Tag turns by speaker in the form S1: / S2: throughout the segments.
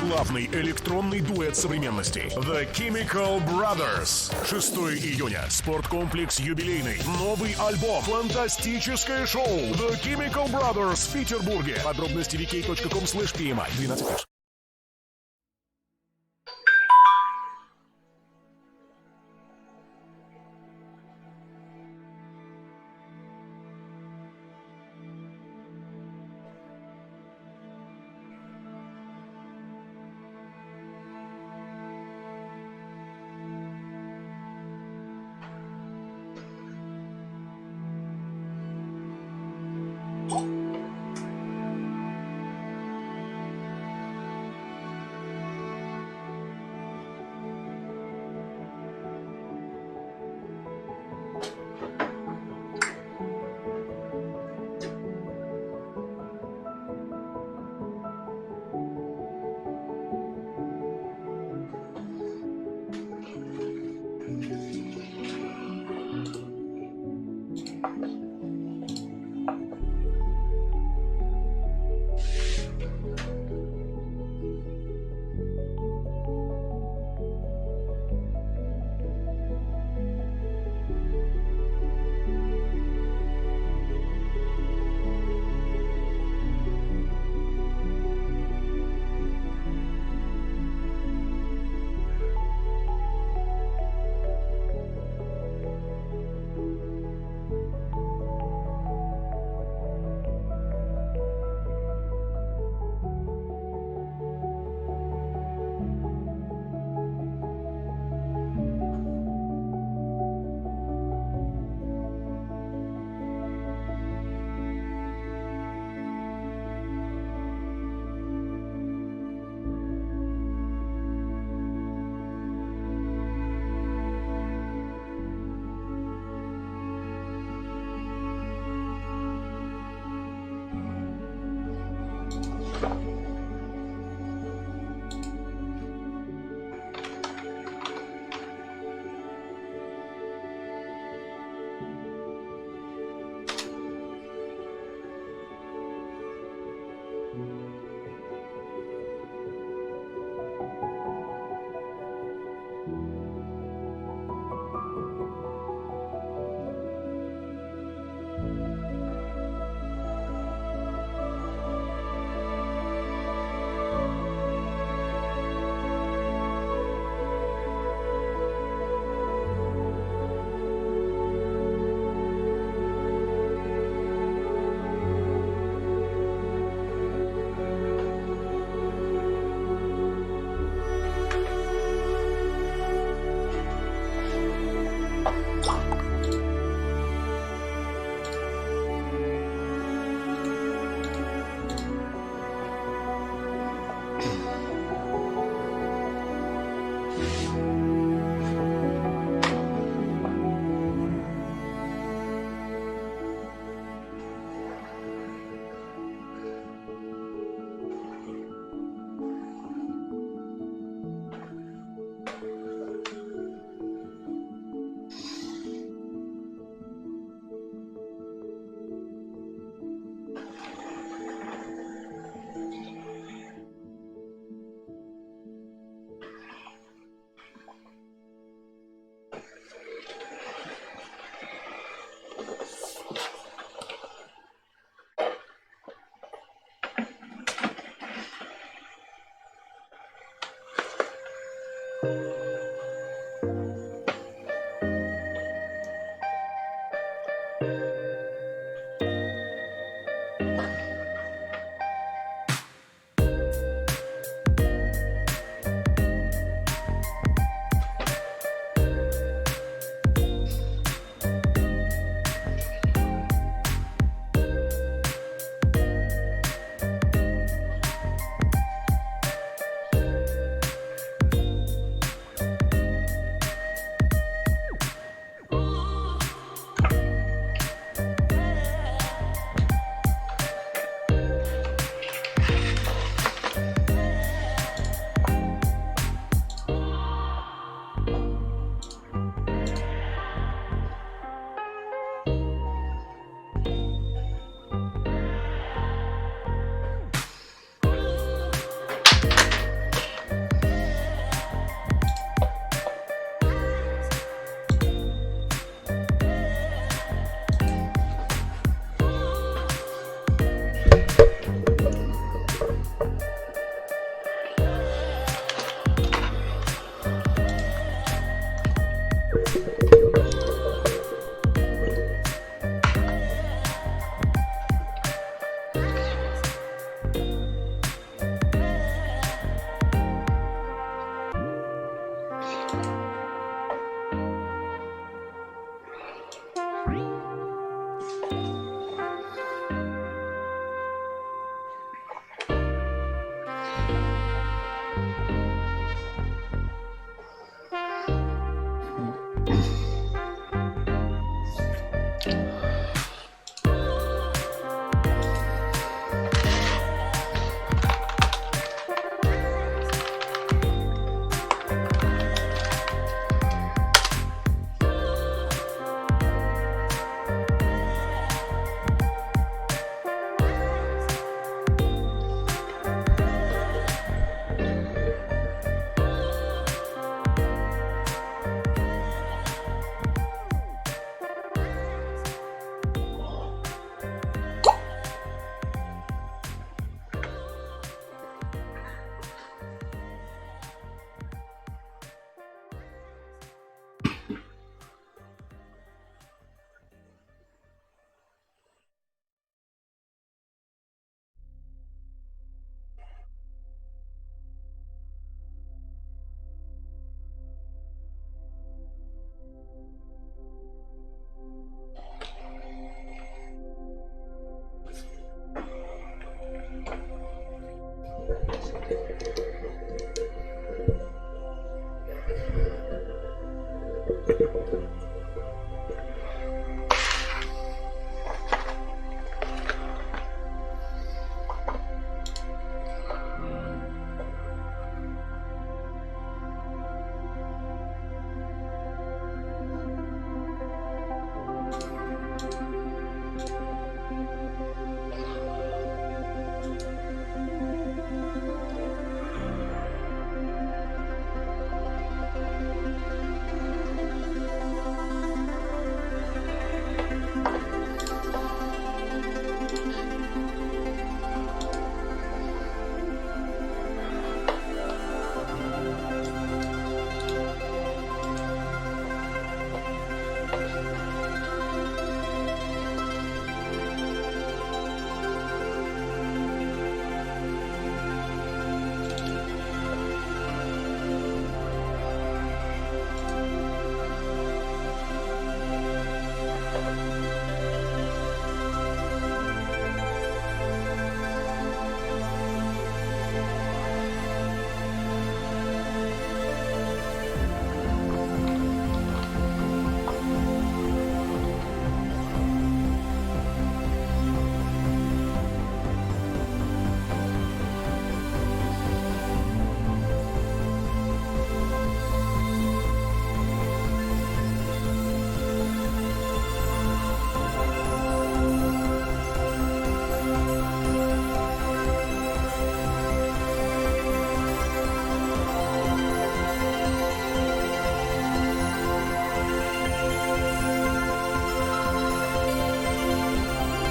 S1: главный электронный дуэт современности. The Chemical Brothers. 6 июня. Спорткомплекс «Юбилейный». Новый альбом. Фантастическое шоу. The Chemical Brothers в Петербурге. Подробности vk.com/pmi. 12+.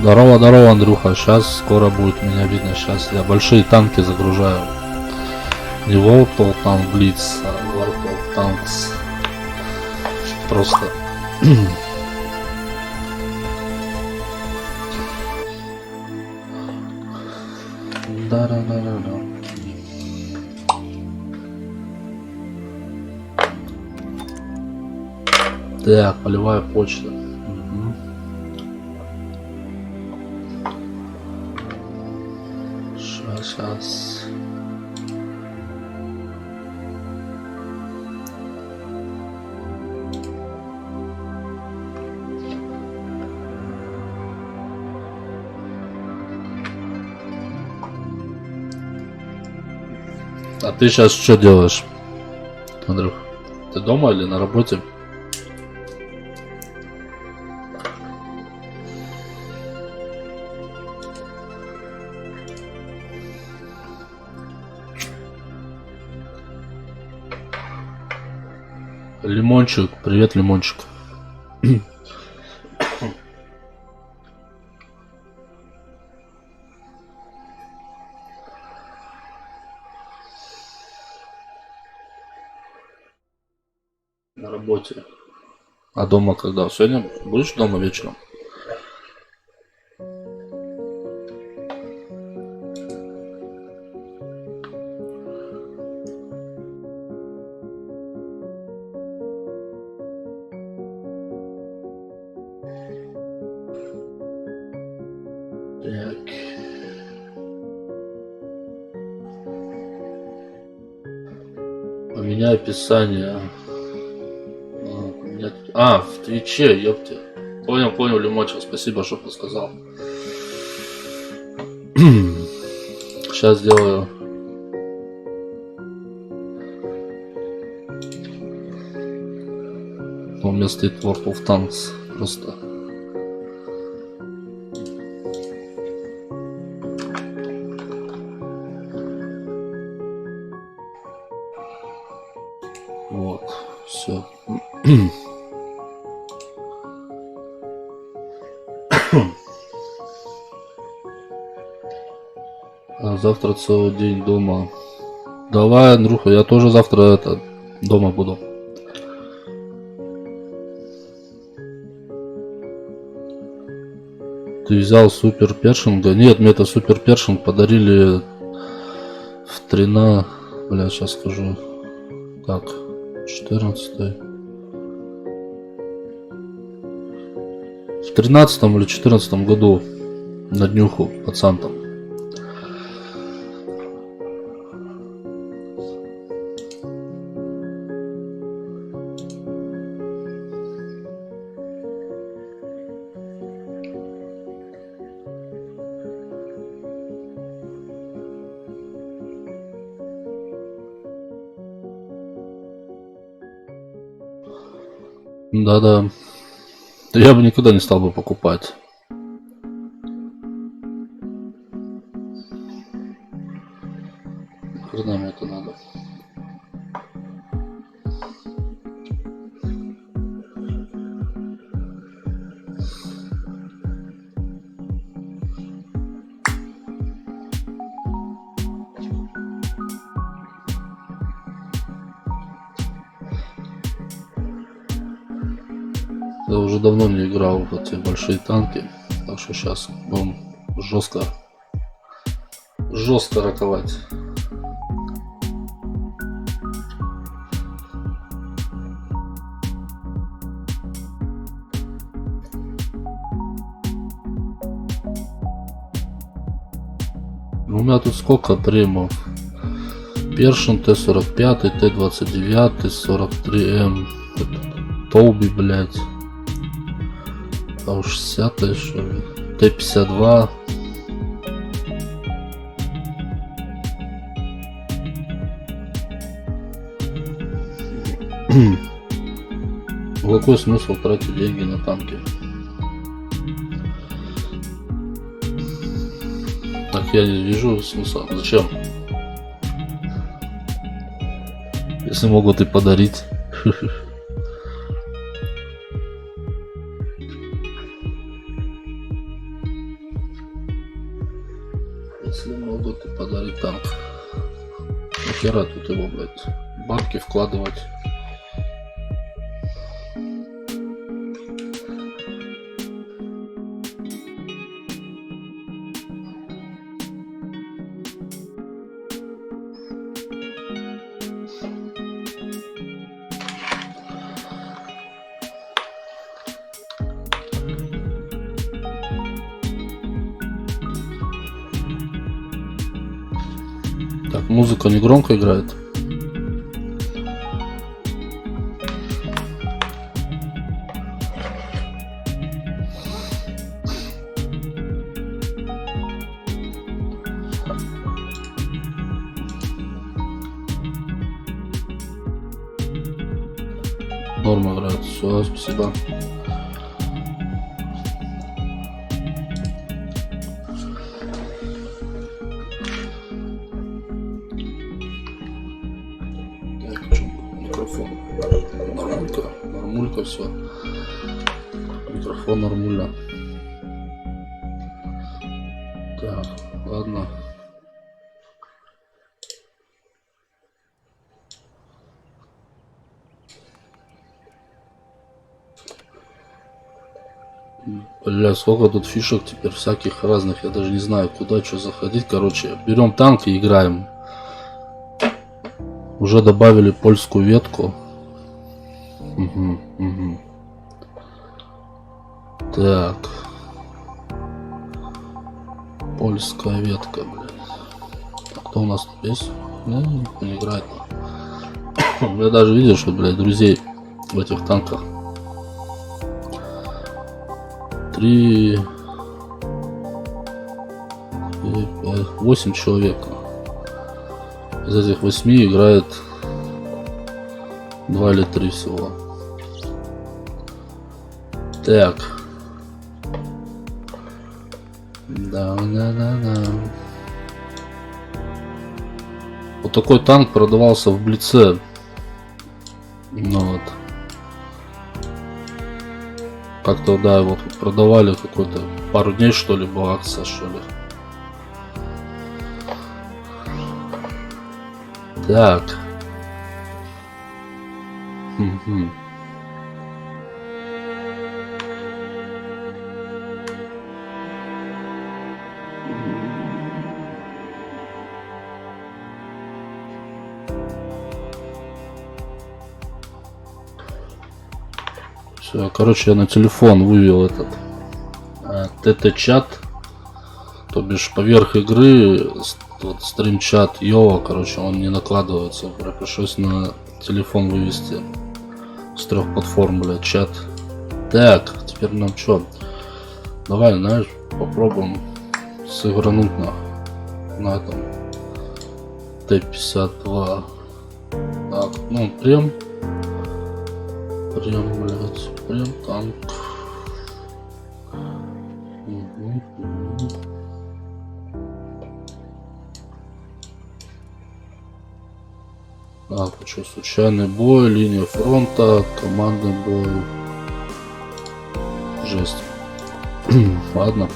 S2: Здорово, здорово, Андрюха. Сейчас скоро будет меня видно. Сейчас я большие танки загружаю. Не World of Tank Blitz, а World of Tanks. Просто. Да-да-да-да-да. Так, полевая почта. Сейчас. А ты сейчас что делаешь, Андрюх? Ты дома или на работе? Лимончик, привет, Лимончик. На работе. А дома когда? Сегодня будешь дома вечером? Так. Поменяй описание. В Твиче, ёпте. Понял, Лимончик, спасибо, что подсказал. Сейчас сделаю. У меня стоит World of Tanks. Просто. Вот, все. А завтра целый день дома. Давай, Андрюха, я тоже завтра дома буду. Ты взял супер першинга? Нет, мне это супер першинг подарили в 13. Бля, сейчас скажу. Так, 14. В 13 или 14 году на днюху под Сантом. Да-да. Я бы никогда не стал бы покупать. Хрена мне это надо. Я уже давно не играл в эти большие танки, так что сейчас будем жестко роковать. У меня тут сколько премов? Першин, Т-45, Т-29, 43М, Толби, блять. А 60 что ли? Т-52. Какой смысл тратить деньги на танки? Так я не вижу смысла. Зачем? Если могут и подарить. Если могут и подарить танк. Нахера тут его, блядь, бабки вкладывать. Так, музыка не громко играет. Норма играет. Все, спасибо. Микрофон. Нормулька, все. Микрофон нормуля. Так, ладно. Бля, сколько тут фишек теперь всяких разных, я даже не знаю, куда что заходить. Короче, берем танк и играем. Уже добавили польскую ветку. Угу. Так. Польская ветка, блядь. А кто у нас тут есть? Ну, никто не играет. Я даже видел, что, блядь, друзей в этих танках 3, 8 человек. Из этих 8 играет 2 или 3 всего. Так. Да. Вот такой танк продавался в Блице. Ну вот. Как-то, да, его тут продавали какой-то пару дней, что ли, была акция, что ли. Так. Угу. Все, короче, я на телефон вывел этот ТТ-чат, то бишь поверх игры вот, стрим-чат Йова, короче, он не накладывается. Пришлось на телефон вывести с 3 платформ, блядь, чат. Так, теперь нам что? Давай, знаешь, попробуем сыгрануть на этом Т-52. Так, ну прям, блядь, прям танк. Угу. Так, что, случайный бой, линия фронта, командный бой. Жесть. Ладно.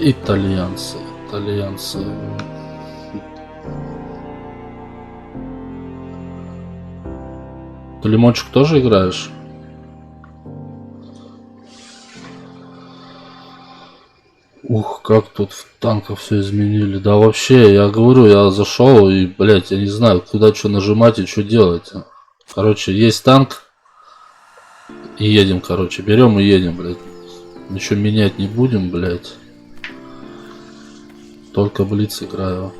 S2: Итальянцы. Ты, Лимончик, тоже играешь? Ух, как тут в танках все изменили. Да вообще, я говорю, я зашел и, блять, я не знаю, куда что нажимать и что делать. Короче, есть танк. И едем, короче, берем и едем, блять. Ничего менять не будем, блять. Только Блиц играю.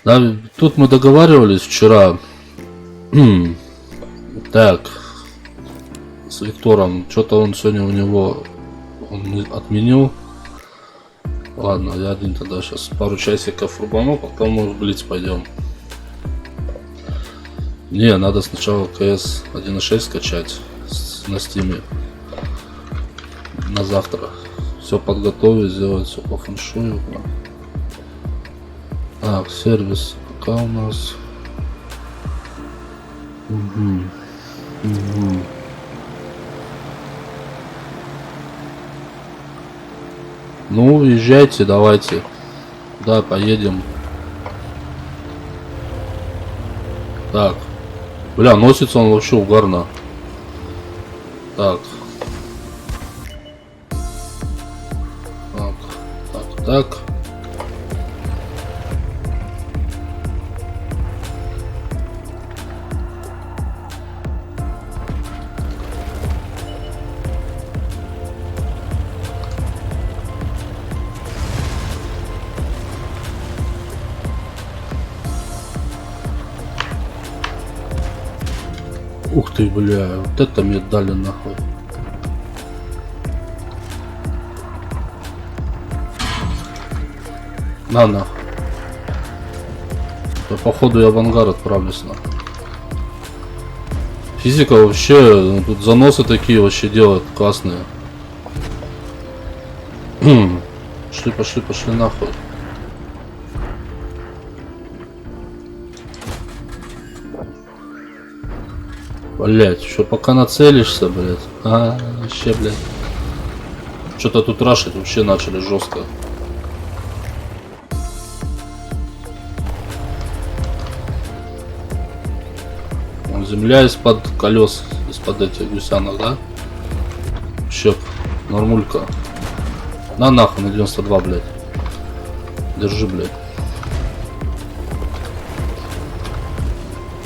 S2: Да, тут мы договаривались вчера. Так. С Виктором. Что-то он сегодня у него... Он отменил. Ладно, я один тогда сейчас пару часиков рубану, потом мы в Блиц пойдем. Не, надо сначала CS 1.6 скачать на стиме. На завтра. Все подготовить, сделать все по фэншую. Так, сервис пока у нас. Ну, уезжайте, давайте. Да, поедем. Так. Бля, носится он вообще угарно. Так. Так. Ух ты, бля, вот это мне дали нахуй. На нахуй. Да, походу я в ангар отправлюсь нахуй. Физика вообще, ну, тут заносы такие вообще делают классные. Пошли нахуй. Блять, что пока нацелишься, блять. Вообще, блять. Что-то тут рашить вообще начали жестко. Земля из-под колес, из-под этих гусянок, да? Вообще, нормулька. На нахуй, на 92, блять. Держи, блять.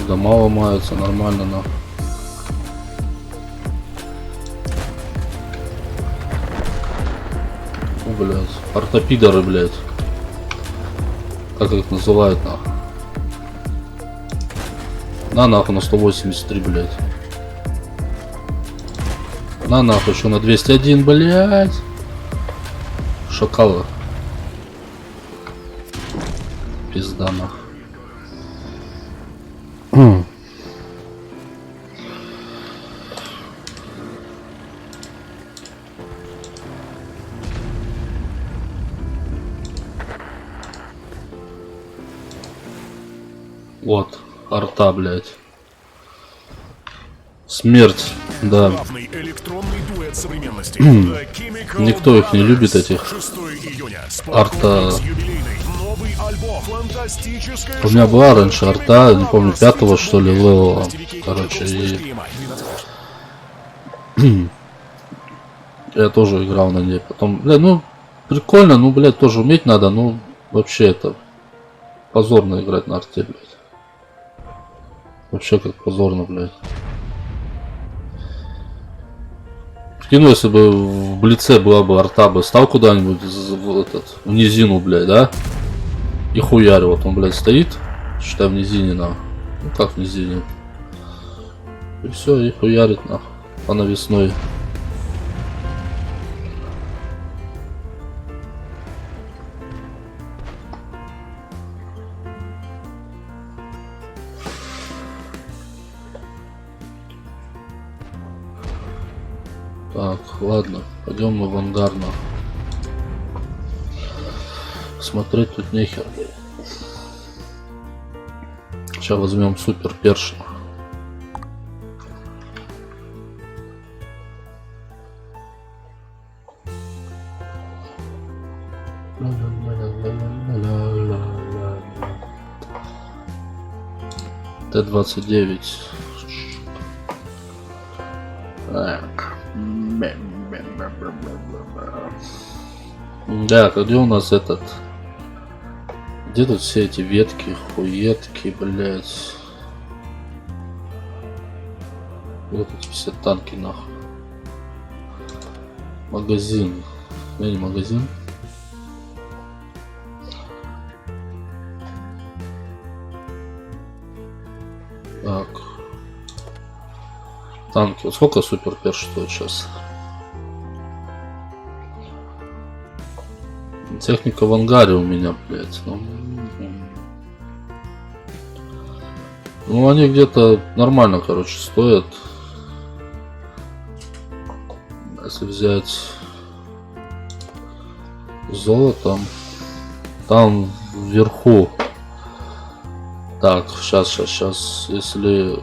S2: Дома ломаются, нормально, нахуй. Блять, ортопидоры, блять. Как их называют, нахуй? На нахуй на 183, блять. На нахуй еще на 201, блять. Шакалы. Пизда нахуй. Вот, арта, блядь. Смерть, да.
S1: Главный электронный дуэт современности. The Chemical
S2: Никто их не любит,
S1: Brothers.
S2: этих
S1: 6 июня.
S2: арта.
S1: Юбилейный. Новый альбом. Фантастическое
S2: У меня
S1: шоу.
S2: была раньше
S1: The
S2: арта,
S1: Chemical
S2: не помню,
S1: Brothers.
S2: 5-го что ли левела. Короче, и я тоже играл на ней. Потом, бля, ну, прикольно, ну, блядь, тоже уметь надо, ну, вообще это позорно играть на арте, блядь. Вообще как позорно, блядь. Прикину, если бы в Блице была бы арта, бы стал куда-нибудь в низину, блядь, да? И хуярил, вот он, блядь, стоит, считай, в низине, на. Ну как в низине? И все, и хуярит, нахуй, по навесной. Так, ладно, пойдем мы в ангар, нахуй. Смотреть тут нехер. Сейчас возьмем супер першин. Т-29. Так. Да, где у нас этот? Где тут все эти ветки, хуетки, блять? Вот эти все танки, нахуй. Магазин. Не магазин. Так. Танки. Вот сколько супер перш стоит сейчас? Техника в ангаре у меня, блядь. Ну, Ну, они где-то нормально, короче, стоят. Если взять золотом, там вверху. Так, сейчас, если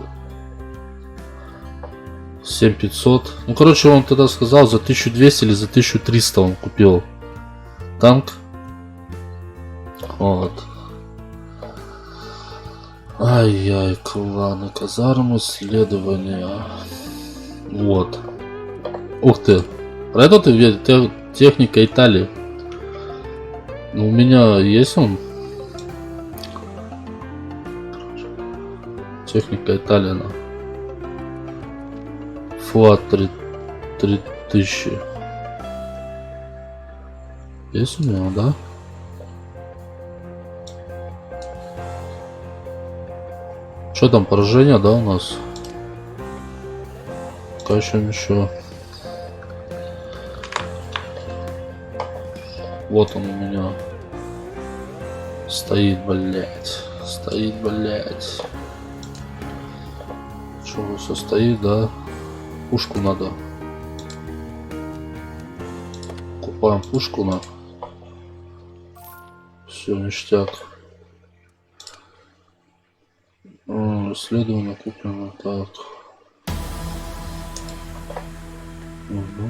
S2: 7500. Ну, короче, он тогда сказал за 1200 или за 1300 он купил танк. Вот. Ай-яй, кланы, казармы, следования. Вот. Ух ты. Про это ты видишь, техника Италии. Ну, у меня есть он. Техника Италии. Флат 3000. Есть у него, да? Что там, поражение, да, у нас? Качаем еще. Вот он у меня. Стоит, блять. Стоит, блять. Что, все стоит, да? Пушку надо. Купаем пушку на. Все, ништяк. Исследование куплено. Так. Угу.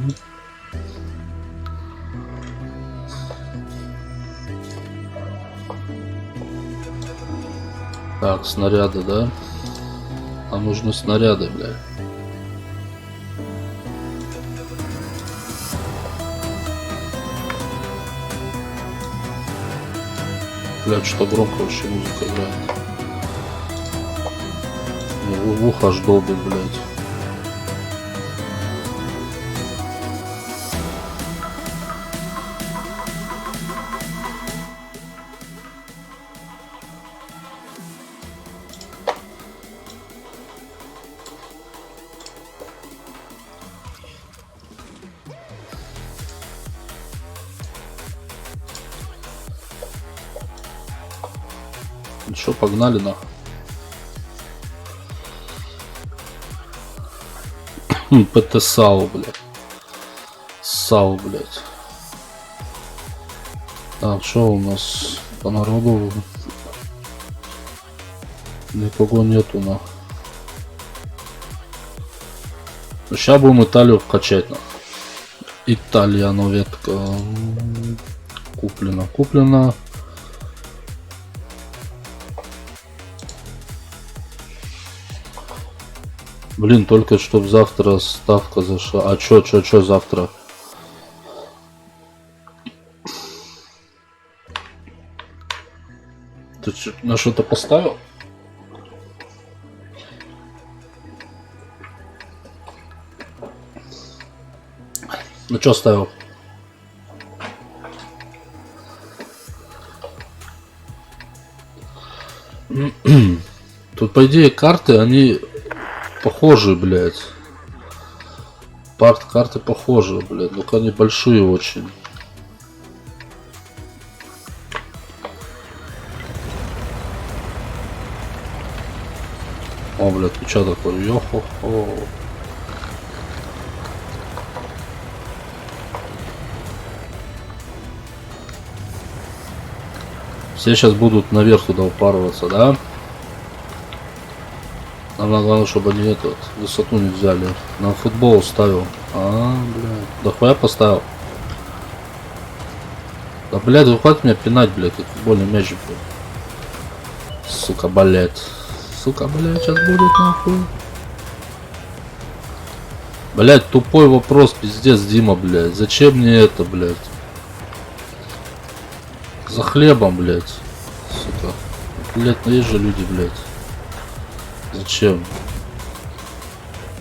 S2: Так, снаряды, да? Нам нужны снаряды, блядь. Блядь, что громко вообще музыка играет. Мне в ухо аж долбит, блядь. Ну что, погнали нахуй. ПТ САУ, блядь. САУ, блядь. Так, что у нас по народу? Никого нету, нахуй. Сейчас будем Италию вкачать, нахуй. Италия, ветка. Куплена. Блин, только чтоб завтра ставка зашла. А чё завтра? Ты на что-то поставил? Ну чё ставил? Тут, по идее, карты, они похожи, блядь. Карты похожи, блядь. Ну-ка, они большие очень. О, блядь, ты чё такой? Йо-хо-хо. Все сейчас будут наверх туда упарываться, да? Нам надо, главное, чтобы они эту высоту не взяли. На футбол ставил. Блядь. Да хуя поставил. Да, блядь, да хватит меня пинать, блядь, это футбольный мяч, блядь. Сука, блядь. Сука, блядь, сейчас будет нахуй. Блядь, тупой вопрос, пиздец, Дима, блядь. Зачем мне это, блядь? За хлебом, блядь. Сука. Блядь, ну есть же люди, блядь. Зачем?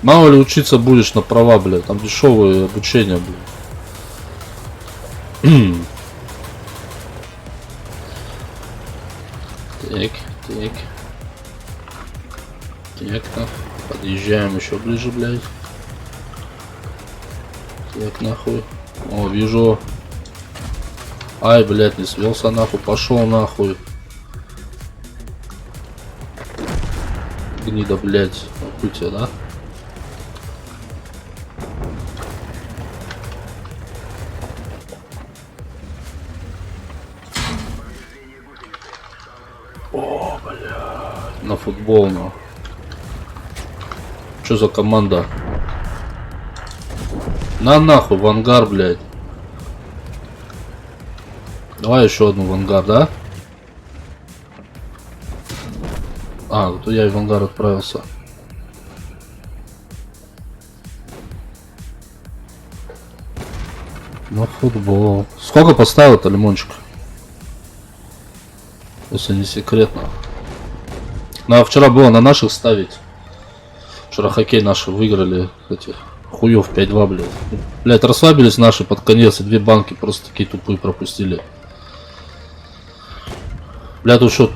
S2: Мало ли учиться будешь на права, блядь. Там дешевое обучение, блядь. Так, подъезжаем еще ближе, блядь. Так, нахуй. О, вижу. Ай, блядь, не свелся, нахуй. Пошел, нахуй. гнида, блядь. Укрытие, да? О, бля. На футбол, ну. Что за команда? На нахуй в ангар, блядь. Давай еще одну в ангар, да? А, то я и в ангар отправился. На футбол. Сколько поставил-то, лимончик? Если не секретно. Ну, а вчера было на наших ставить. Вчера хоккей наши выиграли. Этих хуев 5-2, блядь. Блядь, расслабились наши под конец. И 2 банки просто такие тупые пропустили. Бля, тут что,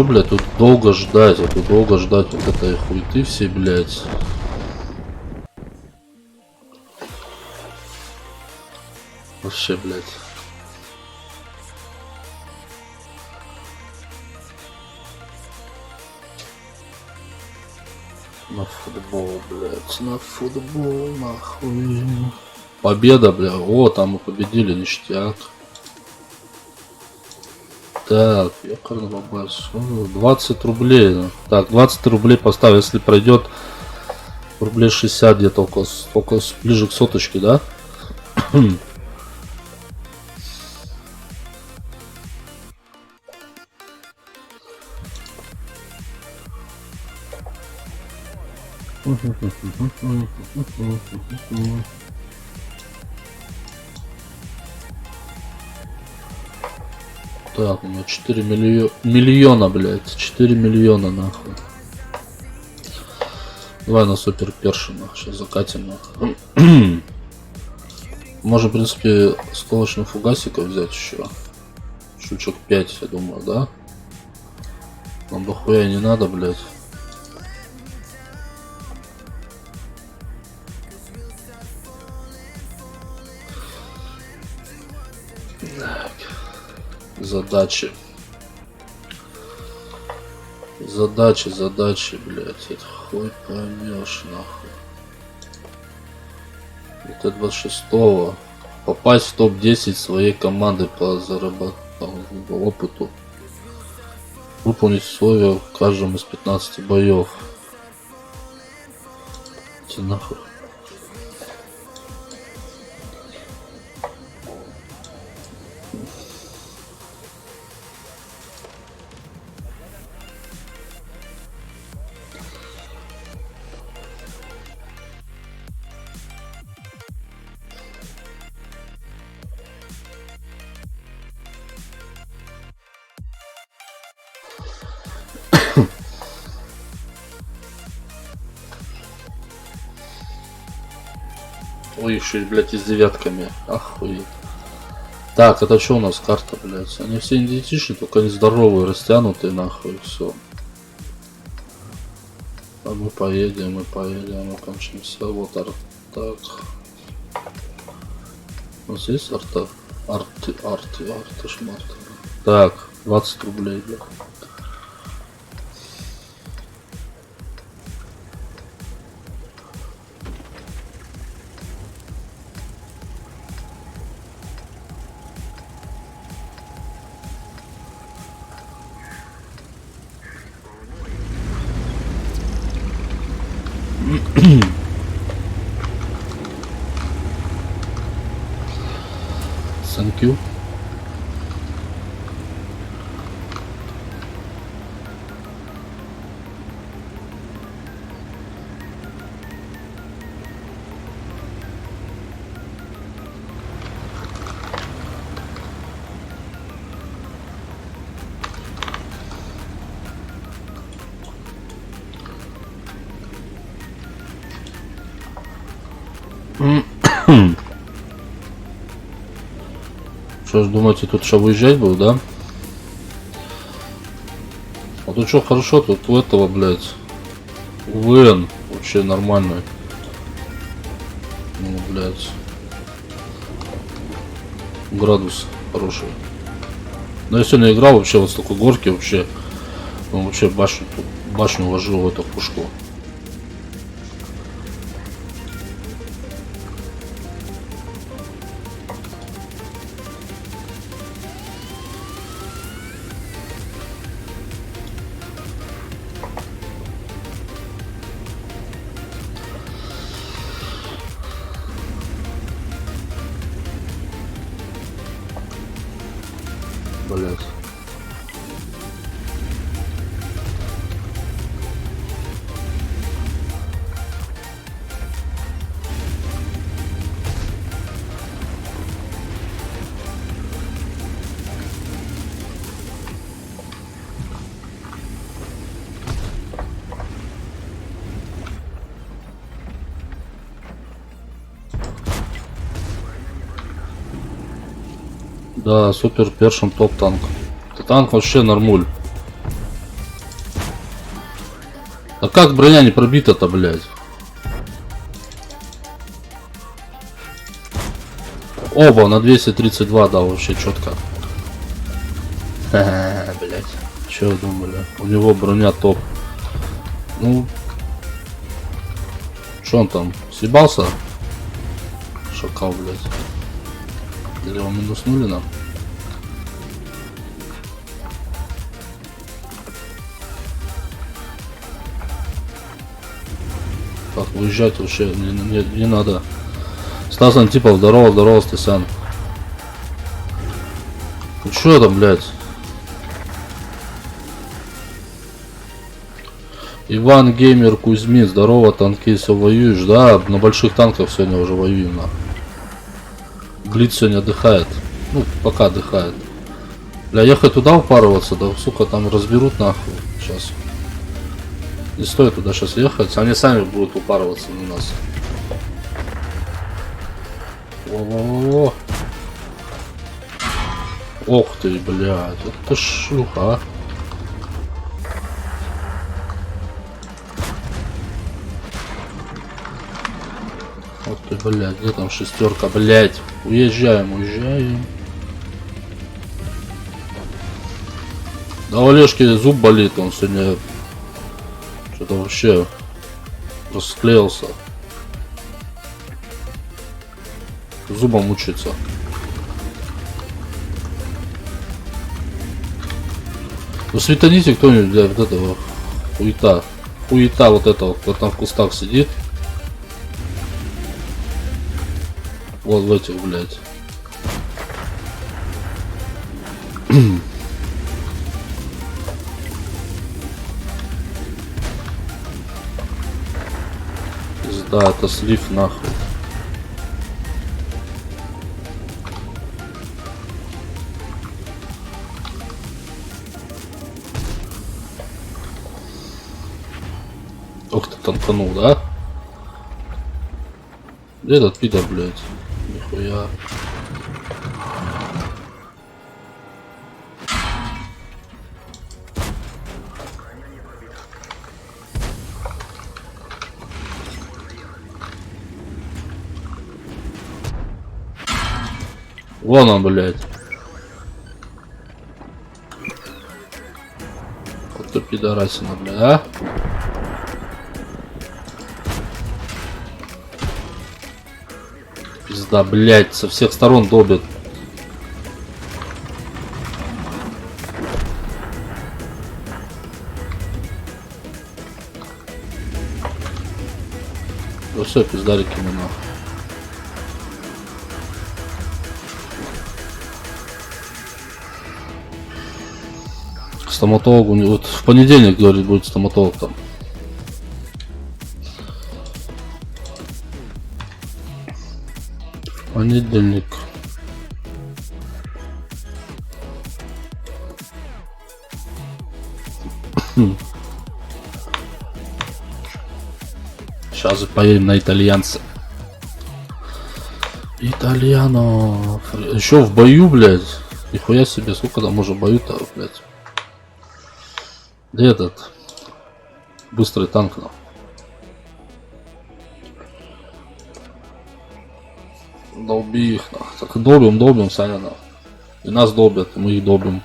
S2: блядь, тут долго ждать. Тут долго ждать вот этой хуеты все, блядь. Вообще, блядь. На футбол, блядь. На футбол, нахуй. Победа, бля. О, там мы победили, ништяк. Так, ёкарный бабас. 20 рублей. Так, 20 рублей поставь, если пройдет рублей 60 где-то около ближе к соточке, да? Так, у меня 4 миллиона, блядь. 4 миллиона, нахуй. Давай на супер першина. Сейчас закатим, нахуй. Можно, в принципе, сколочный фугасика взять еще. Штучек 5, я думаю, да? Нам дохуя не надо, блядь. Задачи. Задачи, блядь. Это хуй поймешь, нахуй. Это 26-го. Попасть в топ-10 своей команды по заработанному опыту. Выполнить условия в каждом из 15 боев. Иди нахуй. Ой, еще, блядь, и с девятками. Охуеть. Так, это что у нас карта, блядь? Они все идентичны, только они здоровые, растянутые, нахуй, все. А мы поедем, окончимся. Вот арт. Так. У нас есть арта? Арты, шмарты. Так, 20 рублей, блядь. Thank you. Что ж, думаете, тут что, выезжать был, да? А тут что, хорошо, тут у этого, блядь, УВН вообще нормальный. Ну, блядь. Градус хороший. Но я сегодня играл вообще вот с такой горки вообще. Ну, вообще башню тут башню вложил в эту пушку. Блять. Да, супер першим топ танк. Это танк вообще нормуль. А как броня не пробита-то, блядь? Оба на 232, да, вообще четко. Блядь. Че вы думали? У него броня топ. Ну. Что он там? Съебался? Шакал, блядь. Или его минуснули нам? Так, выезжать вообще не надо. Стас Антипов, здорово, здорово, Стасян. Ну чё там, блядь? Иван Геймер Кузьмин, здорово, танки, все воюешь? Да, на больших танках сегодня уже воюем, на. Блиц сегодня отдыхает. Ну, пока отдыхает. Бля, ехать туда упарываться, да, сука, там разберут нахуй. Сейчас. Не стоит туда сейчас ехать, они сами будут упарываться на нас. О-о-о-о. Ох ты, блядь, это шлюха, а. Ох ты, блядь, где там шестерка, блядь. Уезжаем, уезжаем. Да у Олежки зуб болит, он сегодня что-то вообще расклеился. Зубом мучается. Ну светаните кто-нибудь, для вот этого хуета. Хуета вот этого, кто там в кустах сидит. Вот в этих, блядь. Да, это слив нахуй. Ох ты танканул, да? Где этот пидор, блядь? Нихуя. Вон он, блядь. Вот ты пидорасина, блядь, а? Пизда, блядь, со всех сторон долбят. Ну все, пиздарики мы нахуй. Стоматолог у него, вот в понедельник, говорит, будет стоматолог там. Понедельник. Сейчас же поедем на итальянца. Итальяно. Еще в бою, блядь. Нихуя себе, сколько там уже бою-то, блядь. Где этот быстрый танк нам? Долби их, нах. Так долбим, Саня, нах. И нас долбят, и мы их долбим.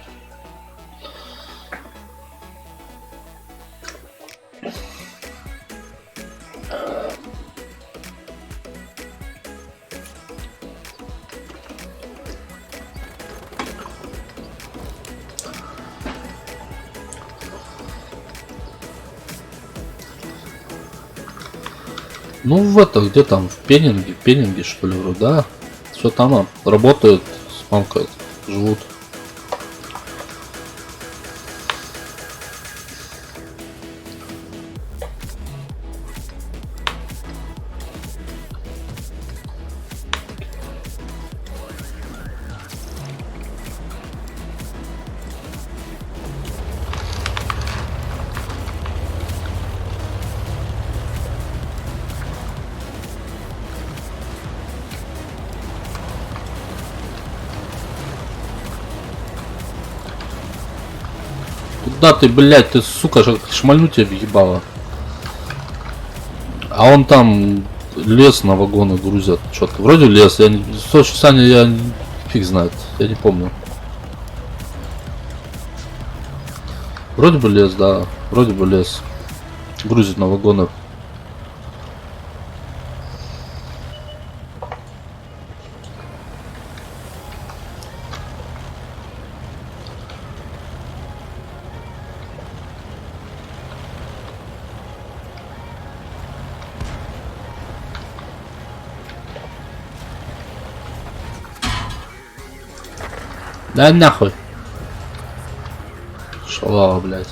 S2: Ну в это, где там, в Пеннинге что ли, вроде, да? Все там работает, смалкает, живут. Куда ты, блядь, ты, сука, шмальну тебя въебала. А он там лес на вагоны грузят. Что-то вроде лес. Я не... Слушай, Саня, я фиг знает. Я не помню. Вроде бы лес, да. Вроде бы лес. Грузит на вагоны. Да нахуй. Шалава, блядь.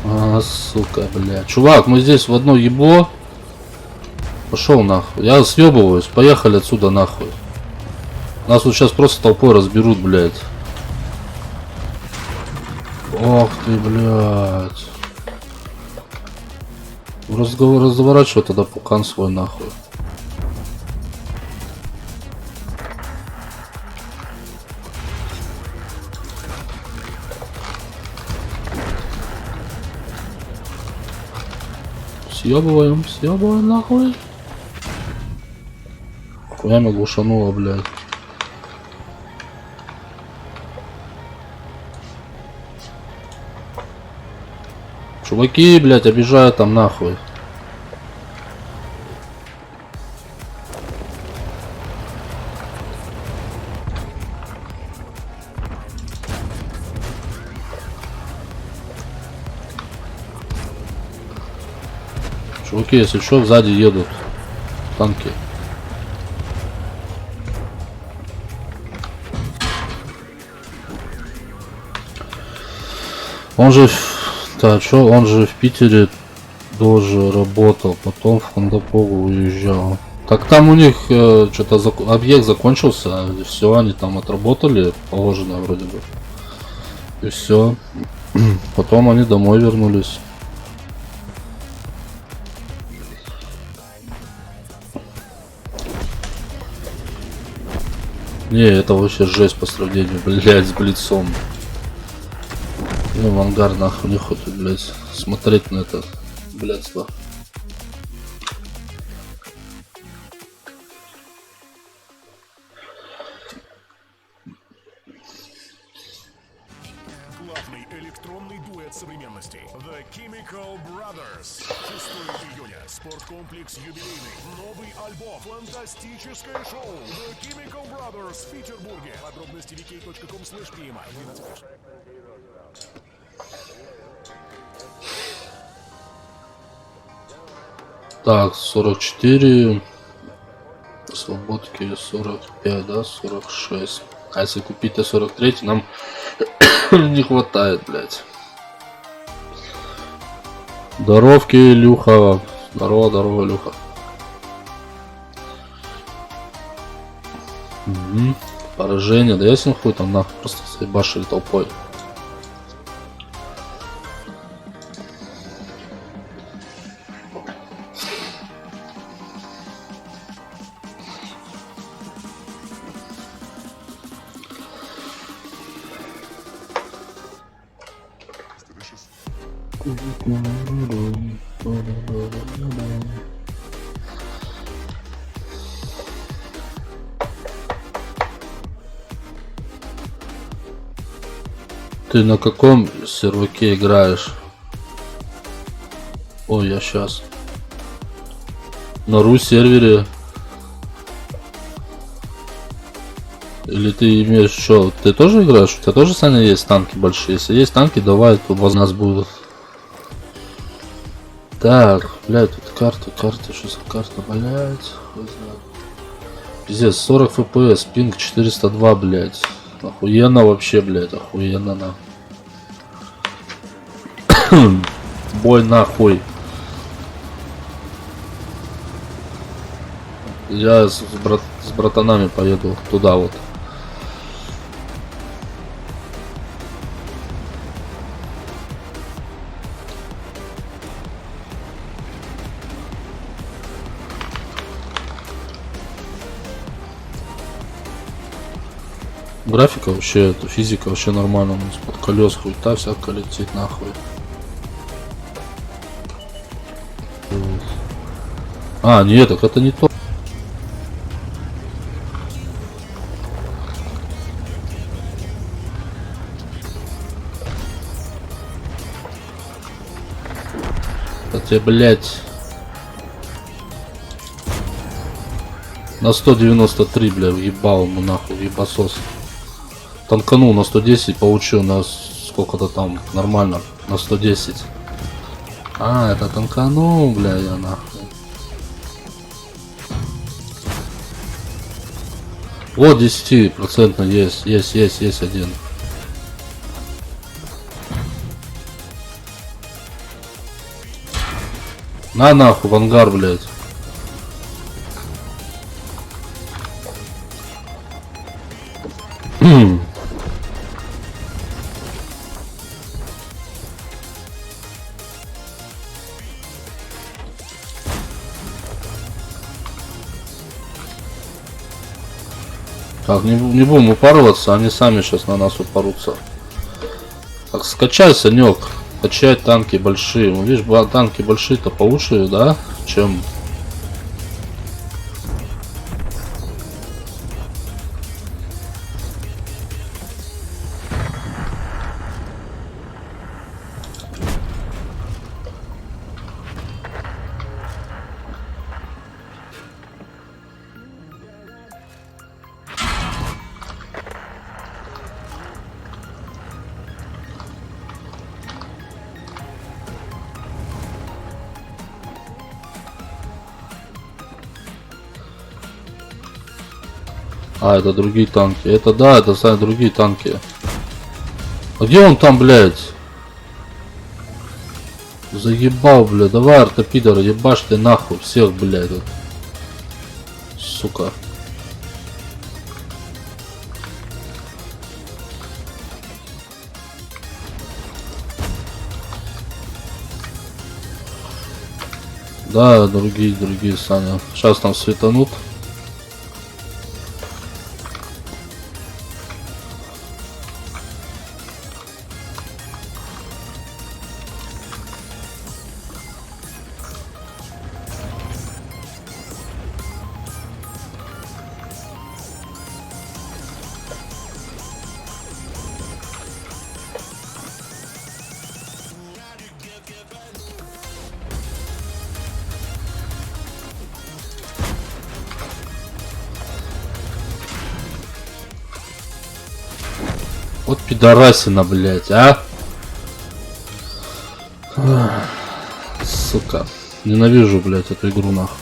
S2: А, сука, блядь. Чувак, мы здесь в одно ебло. Пошел нахуй. Я съебываюсь. Поехали отсюда нахуй. Нас вот сейчас просто толпой разберут, блядь. Ох ты, блядь. Разворачивай тогда пукан свой нахуй. Съебываем нахуй. Хуями глушануло, блядь. Чуваки, блядь, обижают там нахуй. Чуваки, если что, сзади едут танки. Он же, да, чё, он же в Питере тоже работал, потом в Хондопову уезжал. Так там у них что-то объект закончился, и все, они там отработали положено вроде бы. И все. Потом они домой вернулись. Не, это вообще жесть по сравнению, блядь, с Блицом. Ну, в ангар нахуй не хочет, блядь, смотреть на это блядство.
S1: Главный электронный дуэт современности. The Chemical Brothers. 6 июня. Спорткомплекс юбилейный. Новый альбом. Фантастическое шоу. The Chemical Brothers в Петербурге. Подробности vk.com/pmi.
S2: Так, 44. Свободки 45, да, 46. А если купить Т-43, нам не хватает, блядь. Здоровки, Илюха. Здорово, Илюха. Угу. Поражение. Да ясен хуй там нахуй. Просто заебашили толпой. Ты на каком серваке играешь? Ой, я сейчас. На ру сервере. Или ты имеешь что? Ты тоже играешь? У тебя тоже, Саня, есть танки большие? Если есть танки, давай, тут у нас будут. Так, блядь, тут карта, что за карта, блядь? Пиздец, 40 FPS, пинг 402, блядь. Охуенно вообще, блядь, охуенно на. Бой нахуй. Я с братанами поеду туда вот. Графика вообще, это физика вообще нормально, под колес хуйта всякая летит нахуй. А, нет, так это не то. Хотя, блять. На 193, бля, въебал ему нахуй, ебасос. Танканул на 110, получил на сколько-то там, нормально, на 110. А, это танканул, бля, я нахуй. Вот 10% есть один. На нахуй, в ангар, блядь. Так, не будем упарываться, они сами сейчас на нас упарутся. Так, скачай, Санек. Качай танки большие. Ну, видишь, танки большие-то получше, да, чем... А, это другие танки. Это да, это сами другие танки. А где он там, блядь? Заебал, блядь. Давай, ортопидор, ебашь ты нахуй всех, блядь. Вот. Сука. Да, другие, Саня. Сейчас там светанут. Вот пидорасина, блядь, а? Сука. Ненавижу, блядь, эту игру нахуй.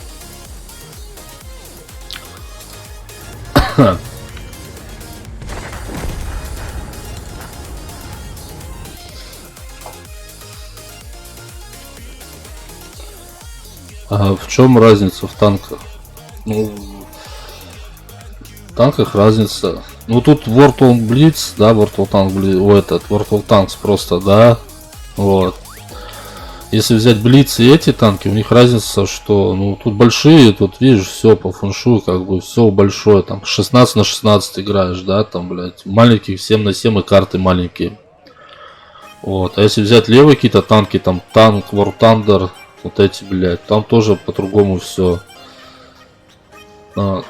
S2: А в чем разница в танках? Ну, в танках разница. Ну тут World of Blitz, да, World of Tanks, World of Tanks просто, да, вот. Если взять Блиц и эти танки, у них разница, что, ну, тут большие, тут, видишь, все по фэншую, как бы, все большое, там, 16 на 16 играешь, да, там, блядь, маленьких 7 на 7 и карты маленькие. Вот, а если взять левые какие-то танки, там, танк, War Thunder, вот эти, блядь, там тоже по-другому все. Вот.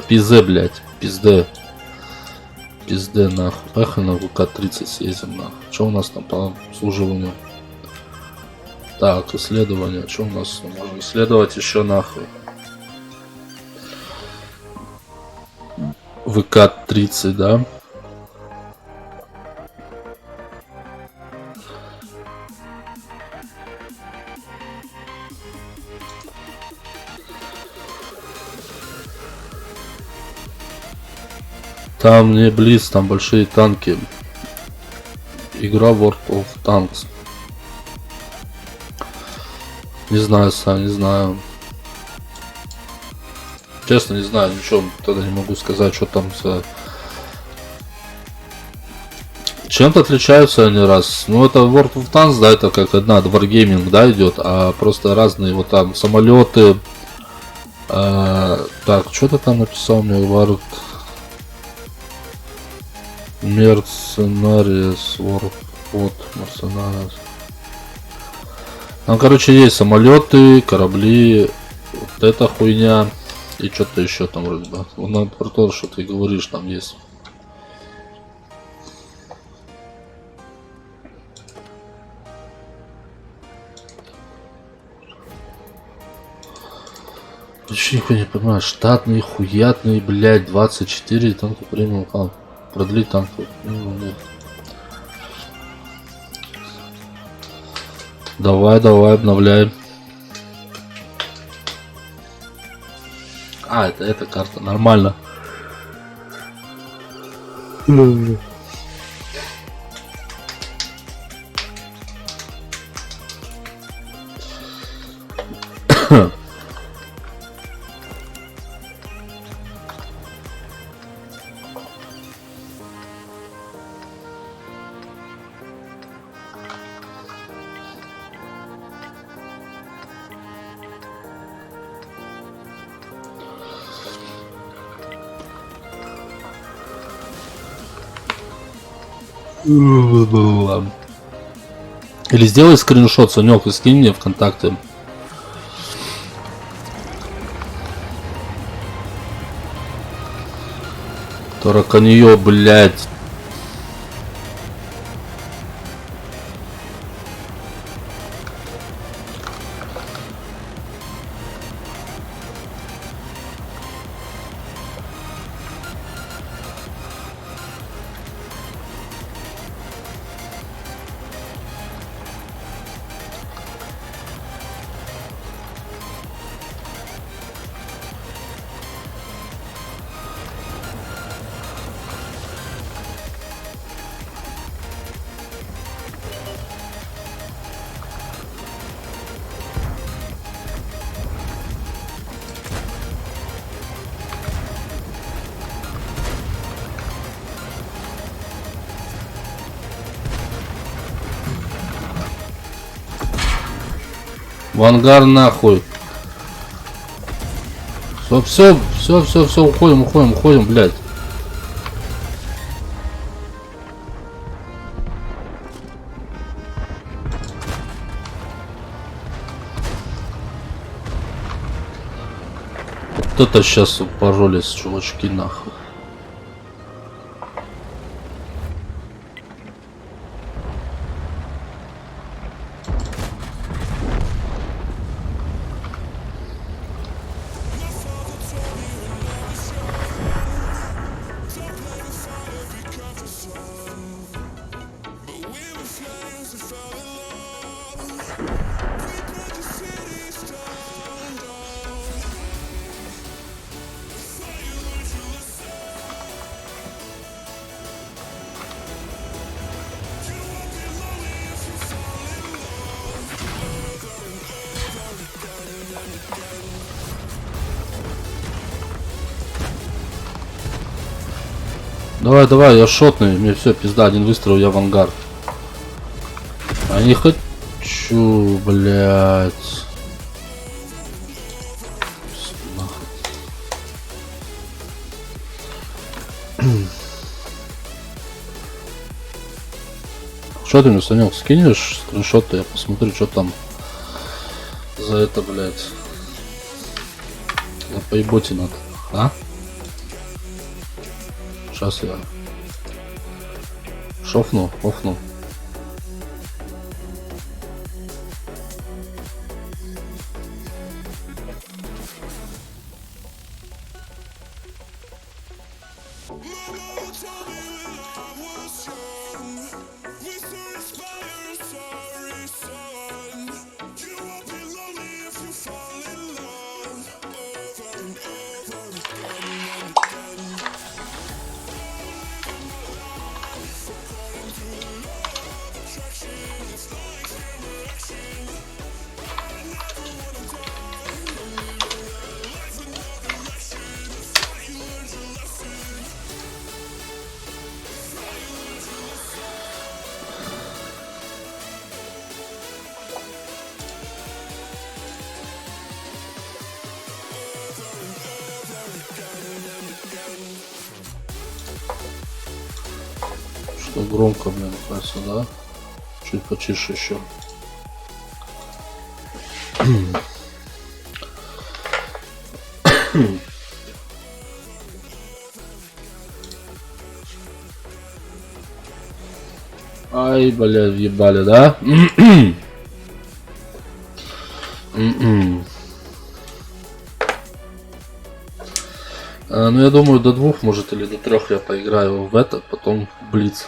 S2: Пизде, блядь. Пизде, нахуй. Поехали на ВК-30 съездим, нахуй. Что у нас там по обслуживанию? Так, исследование. Что у нас? Можем исследовать еще, нахуй. ВК-30, да? Там не Блиц, там большие танки. Игра World of Tanks. Не знаю, Сань, не знаю. Честно, не знаю, ничего тогда не могу сказать, что там за... Чем-то отличаются они раз. Ну, это World of Tanks, да, это как одна Wargaming, да, идет, а просто разные вот там самолеты. Так, что ты там написал мне? World Mercenaries, World, вот, Mercenaries. Там, короче, есть самолеты, корабли, вот эта хуйня и что-то еще там вроде бы. Вот про то, что ты говоришь, там есть. Вообще нихуя не понимаю, штатный, хуятный, блядь, 24 танка премиум, продлить танку. Нет. Давай, обновляем. Это эта карта, нормально. Или сделай скриншот, Санек, и скинь мне ВКонтакте. Тараканье, блядь. В ангар нахуй. Все, уходим, блядь. Вот это сейчас упоролись, чувачки, нахуй. Давай, я шотный, мне все, пизда, один выстрел, я в ангар. А не хочу, блядь. Что ты мне, Санек, скинешь скриншот, я посмотрю, что там за это, блядь. На поеботе надо, а? Сейчас я шофну, офну. Что громко, блин, кажется, да? Чуть почише еще. Ай, бля, въебали, да? Ну, я думаю, до 2, может, или до 3 я поиграю в это, потом в Блиц.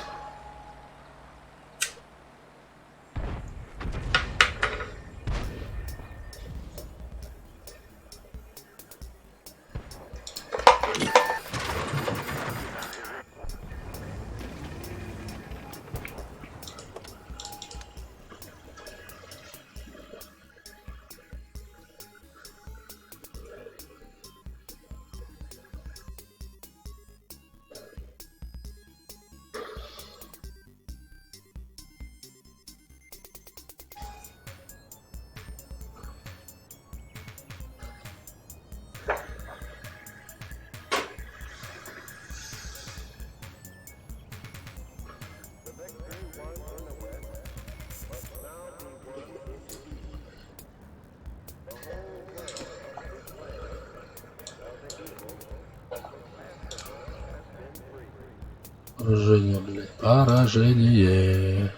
S2: Поражение, блядь. Поражение.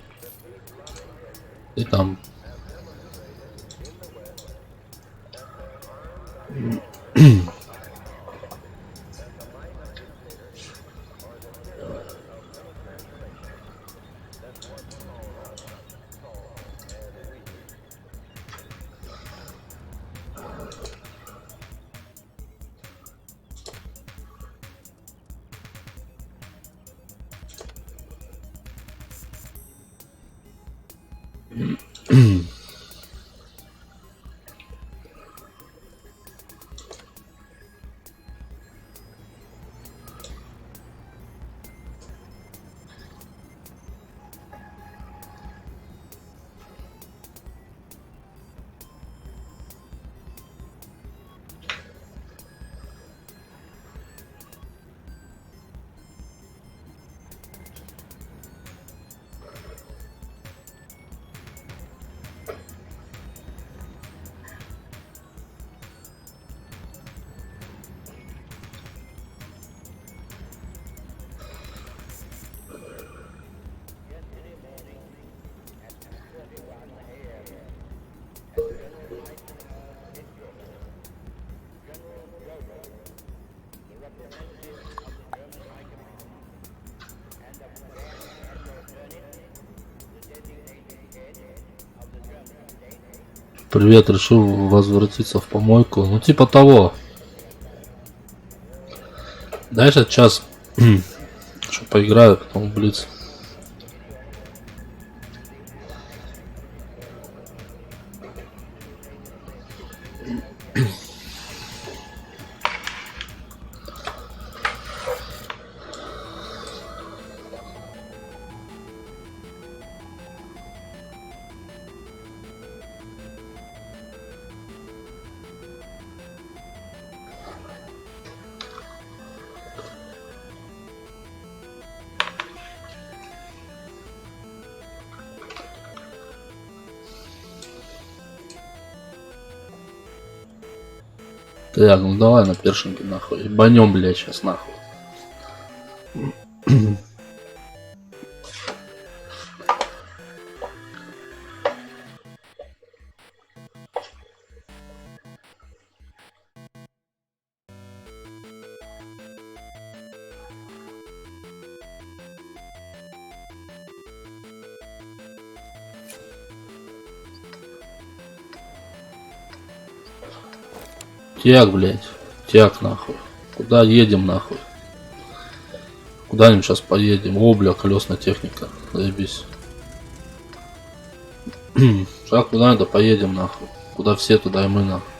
S2: И там. Привет, решил возвратиться в помойку. Ну, типа того. Дай сейчас что поиграю, потом в Блиц. Так, ну давай на першинге нахуй. Ебанем, блядь, сейчас нахуй. Тяг, блядь. Тяг, нахуй. Куда едем, нахуй? Куда-нибудь сейчас поедем. О, бля, колесная техника. Заебись. Сейчас куда надо поедем, нахуй. Куда все, туда и мы, нахуй.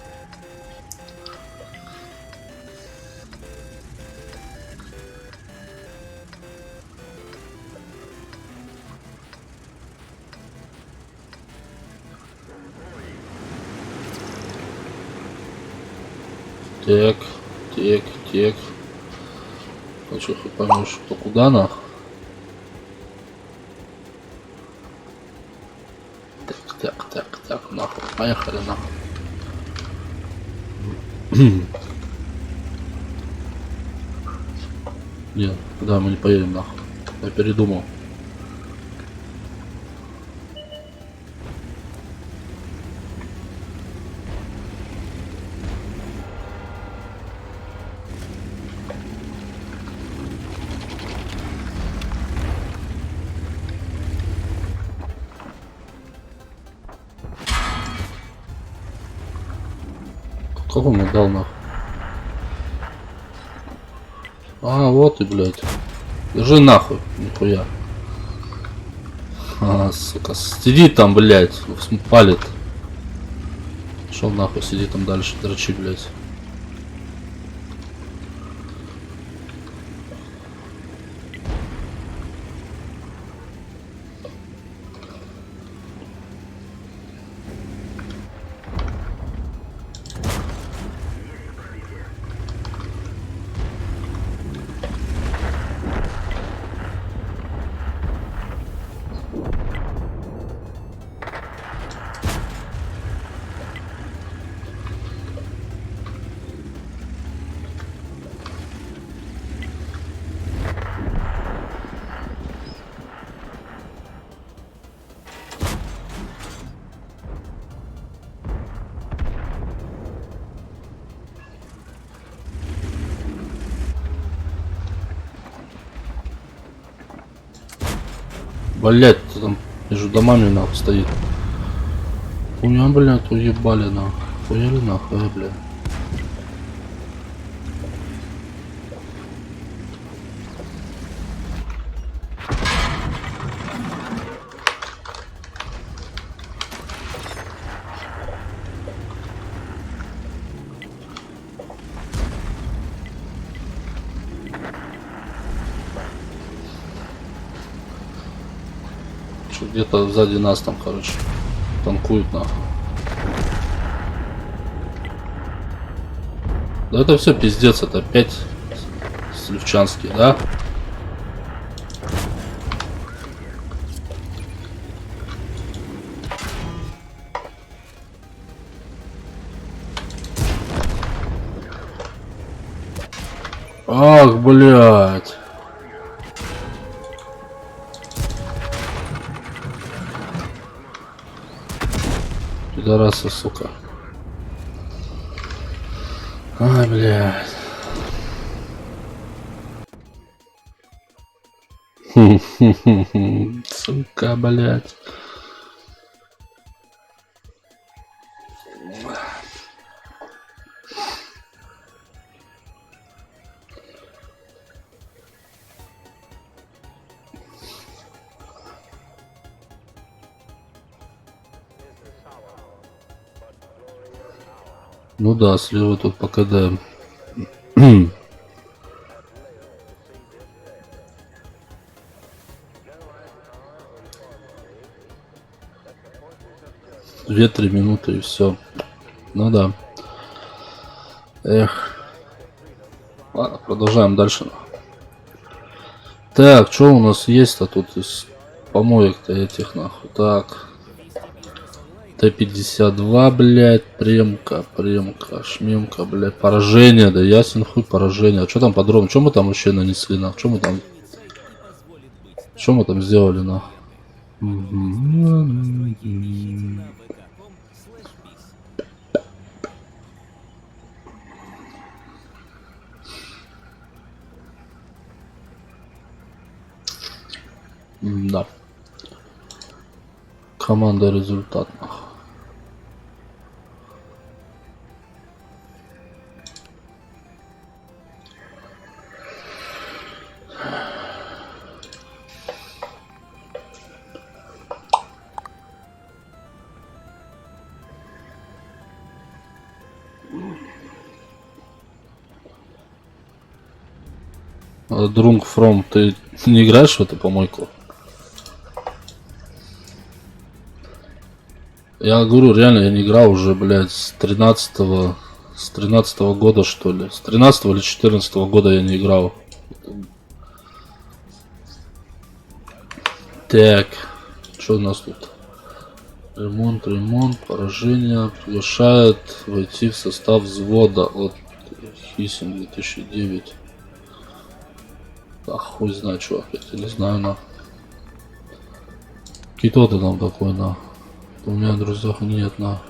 S2: Так, так, так. Хочу хоть поймешь, что куда, нахуй. Так, нахуй. Поехали, нахуй. Нет, куда мы не поедем, нахуй. Я передумал. Кого он дал, нахуй? А, вот и, блядь. Держи нахуй, нихуя. А, сука, сидит там, блядь, палит. Шел нахуй, сиди там дальше, дрочи, блядь. Блять, там между домами нахуй стоит. У меня, блядь, уебали нахуй. Хуяли нахуй, блядь. Где-то сзади нас там, короче, танкуют нахуй. Да это все пиздец, это опять Сливчанский, да? Ах, блядь. Пидорасы, сука. Ай, блядь. Сука, блядь. Ну да, слева тут по КД. Две-три минуты и все. Ну да. Эх. Ладно, продолжаем дальше. Так, что у нас есть-то тут из помоек-то этих нахуй? Так. Т-52, блядь, премка, шмемка, блядь, поражение, да ясен хуй поражение. А что там подробно? Что мы там вообще нанесли, на? Что мы там Что мы там сделали, на? Да. Команда результатных. Друг Фром, ты не играешь в эту помойку? Я говорю, реально, я не играл уже, блядь, с 13-го года, что ли. С 13-го или 14-го года я не играл. Так, что у нас тут? Ремонт, поражение. Приглашает войти в состав взвода от Хисин 2009. Да хуй знает, чувак, я не знаю, на. Кто ты там такой, на? У меня друзьях нет, на.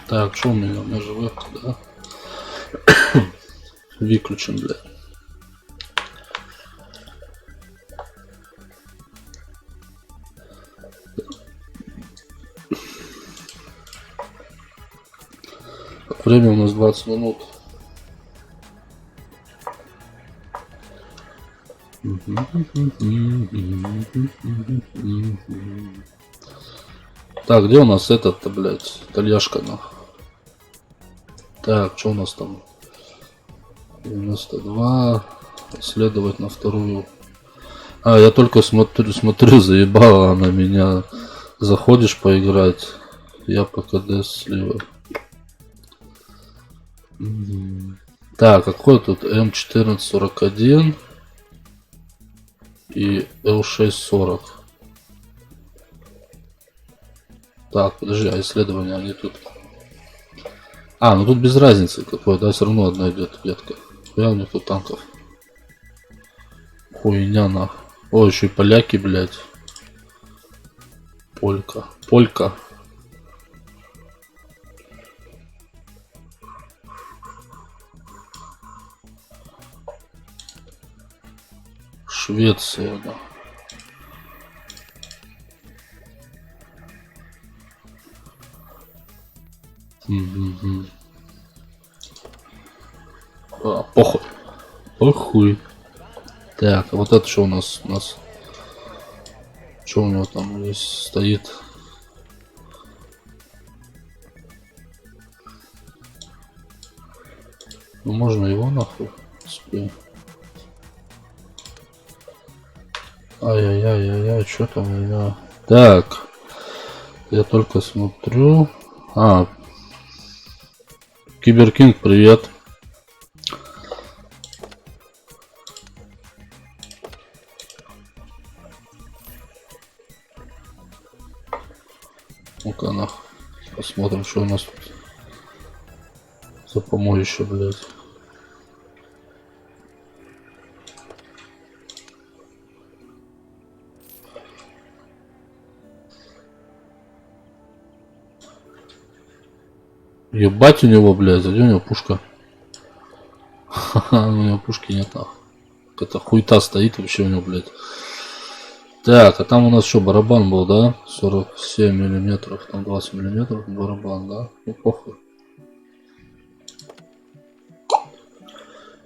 S2: Так, что у меня живых, да? Выключим, блядь. Время у нас 20 минут. Так, где у нас этот-то, блядь, итальяшка, нах? Так, что у нас там? 92. Следовать на вторую. А, я только смотрю, заебала она меня. Заходишь поиграть. Я по КД слива. Так, какой тут М1441 и Л640. Так, подожди, а исследования они тут. А, ну тут без разницы какой, да, все равно одна идет ветка. Я у них тут танков. Хуйня нах. О, еще и поляки, блядь. Полька. Швеция, да. А, похуй. Так, а вот это что у нас? Что у него там здесь стоит? Ну можно его нахуй. Ай-яй-яй-яй-яй, что там у меня? Так, я только смотрю. А, Киберкинг, привет. Ну-ка, нахуй. Посмотрим, что у нас тут за помоище, блядь. Ебать у него, блядь, где у него пушка? Ха-ха, у него пушки нет, нахуй. Какая-то хуйта стоит вообще у него, блядь. Так, а там у нас что, барабан был, да? 47 миллиметров, там 20 миллиметров барабан, да? Ну, похуй.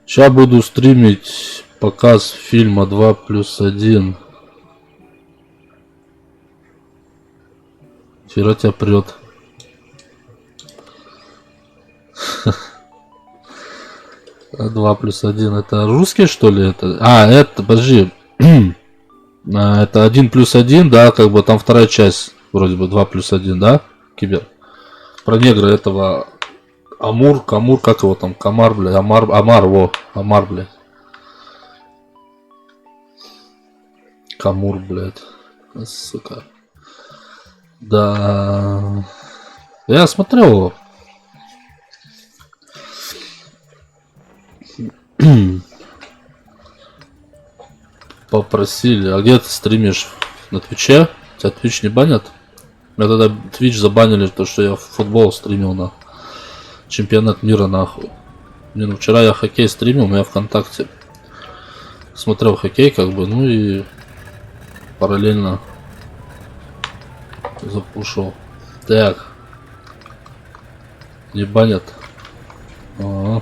S2: Сейчас буду стримить показ фильма 2+1. Вчера тебя прет. А 2+1 это русский, что ли? Это? А, это, подожди. Это 1+1, да, как бы там вторая часть, вроде бы 2+1, да, Кибер? Про негра этого Камур, как его там, Камар, блядь, Амар, блядь. Камур, блядь. Сука. Да. Я смотрел его. Попросили. А где ты стримишь? На Твиче? Тебя Твич не банят? Меня тогда Твич забанили, то что я в футбол стримил на чемпионат мира нахуй. Не, ну вчера я хоккей стримил, но я ВКонтакте смотрел хоккей как бы, ну и параллельно запушил. Так. Не банят. Ага.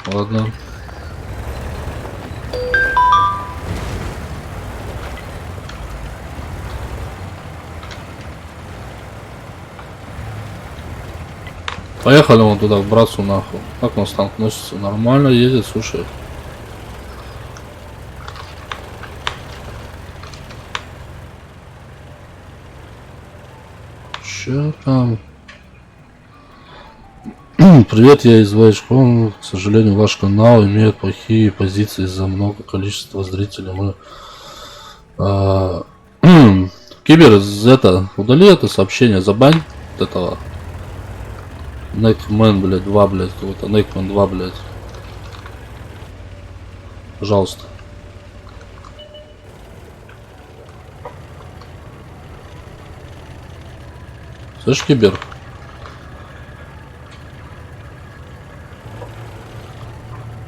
S2: Ладно. Поехали вон туда, к братцу нахуй. Как он танк носится? Нормально едет, слушай. Че там? Привет, я из Вайшком. К сожалению, ваш канал имеет плохие позиции из-за много количества зрителей. Мы... Кибер, удали это сообщение, забань вот этого. Некмен, блядь, 2, блядь, какой-то. Некмен 2, блядь. Пожалуйста. Слышь, Кибер?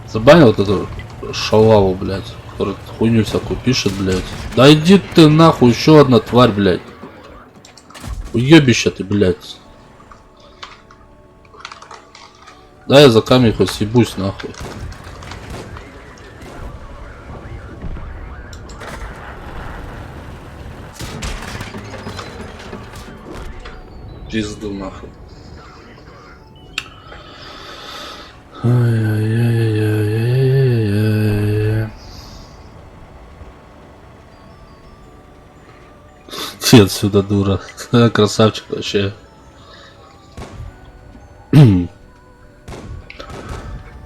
S2: Забанил вот эту шалаву, блядь, который хуйню всякую пишет, блядь. Да иди ты нахуй, еще одна тварь, блядь. Уебище ты, блядь. Да я за камень хоть съебусь, нахуй. Пизду, нахуй. Ай-яй-яй-яй-яй-яй-яй. Иди отсюда, дура. Красавчик вообще.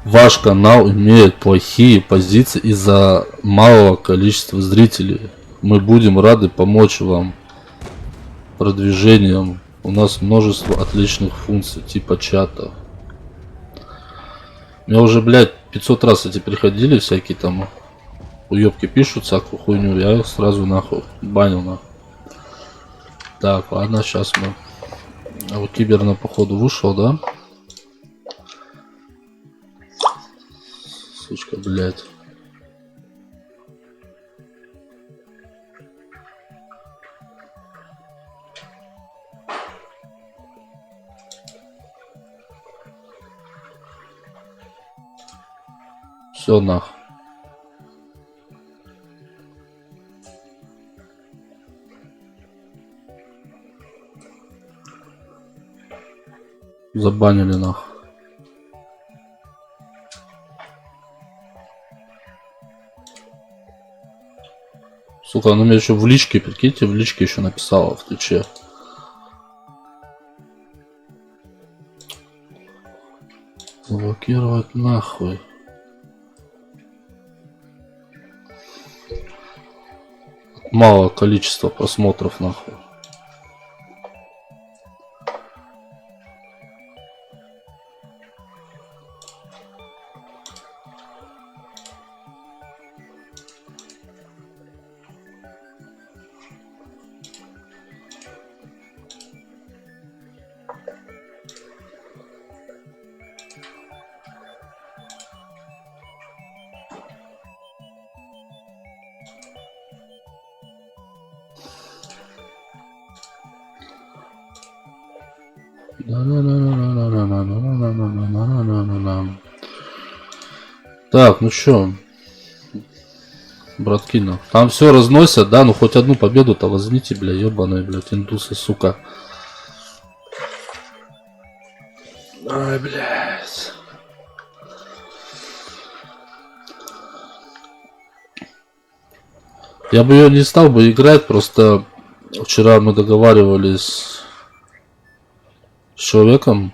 S2: Ваш канал имеет плохие позиции из-за малого количества зрителей. Мы будем рады помочь вам продвижением. У нас множество отличных функций, типа чата. Мне уже, блядь, 500 раз эти приходили, всякие там уебки пишут, всякую хуйню. Я их сразу нахуй банил, нахуй. Так, ладно, сейчас мы... А вот Кибер на походу вышел, да? Сучка, блядь. Все нах. Забанили нах. Сука, она мне еще в личке, прикиньте, в личке еще написала в Твиче. Заблокировать нахуй. Мало количество просмотров нахуй. Так, ну чё, браткина, там все разносят, да, ну хоть одну победу-то возьмите, бля, ебаные, блядь, индусы, сука. Ай, блядь. Я бы ее не стал бы играть, просто вчера мы договаривались с человеком,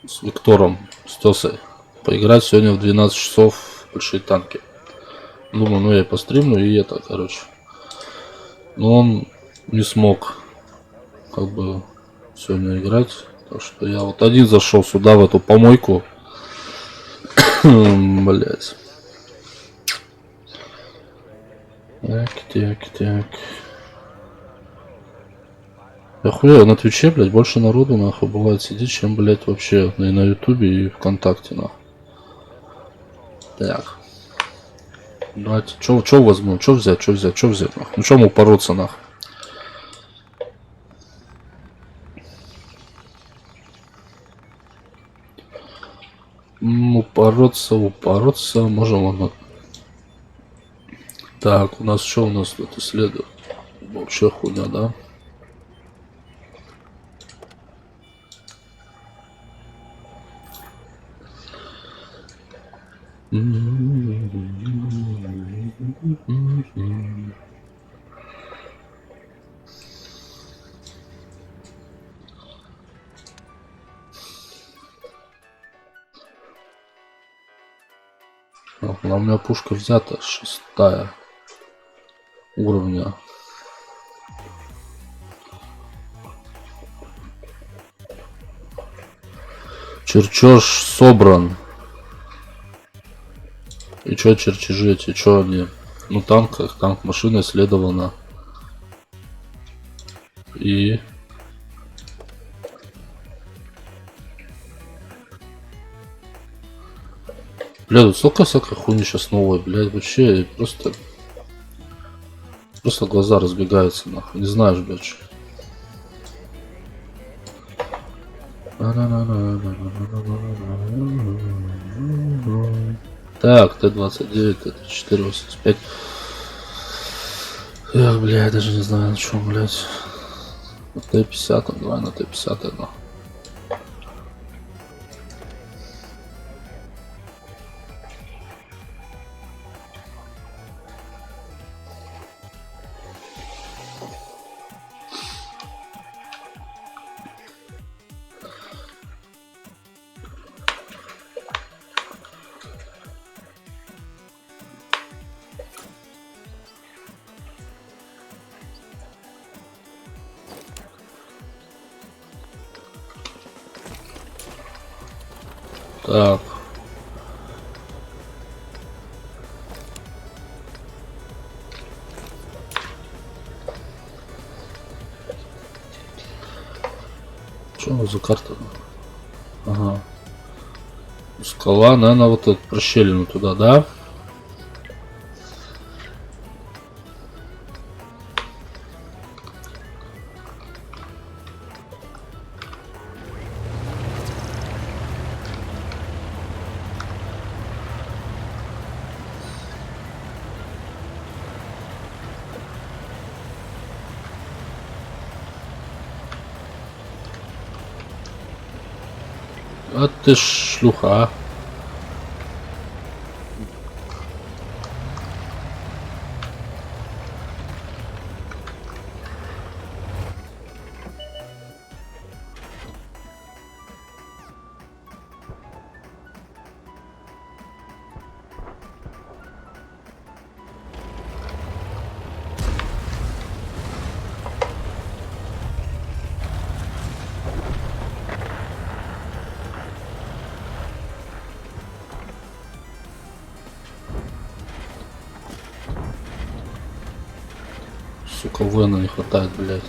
S2: с Виктором, с Тесой. поиграть сегодня в 12 часов в большие танки. Думаю, ну я и постримлю, и это, короче. Но он не смог, как бы, сегодня играть. Так что я вот один зашел сюда, в эту помойку. Блять. Так. Охуя, на Твиче, блядь, больше народу, нахуй, бывает сидит, чем, блядь, вообще и на Ютубе, и ВКонтакте, нахуй. Так. Давайте, чё возьму, чё взять, нахуй. Ну чё ему упороться, нахуй. Упороться, можем он. Так, у нас что у нас тут исследует? Вообще хуйня, да? У меня пушка взята, 6 уровня. Чертеж собран. И чё чертежи эти, чё они? Ну танк машина исследована. И... Бля, тут столько всякой хуйни сейчас новой, блядь, вообще просто глаза разбегаются, нахуй, не знаешь, блядь, что. Так, Т-29, Т-485. Эх, блядь, даже не знаю, на чем, блядь. На Т-50, давай на Т-50, нахуй. Так. Что у нас за карта? Ага. Скала, наверное, вот эту прощелину туда, да? А ты шлюха, а? Сука, Вена не хватает, блядь.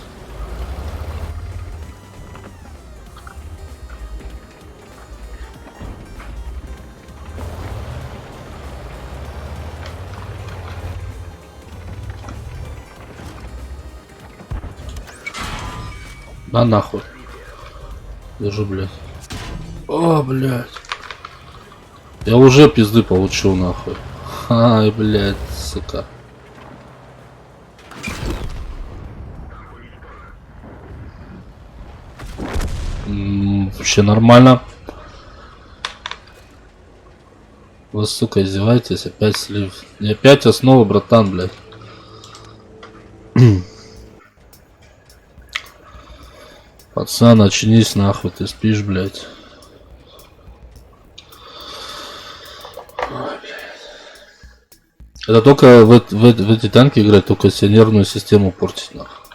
S2: На нахуй. Держу, блядь. О, блядь. Я уже пизды получил, нахуй. Ай, блядь, сука. Вообще нормально. Вы, сука, издеваетесь? Опять слив. Не опять основа, братан, блядь. Пацан, очнись, нахуй, ты спишь, блядь. Это только в эти танки играть, только себе нервную систему портить, нахуй.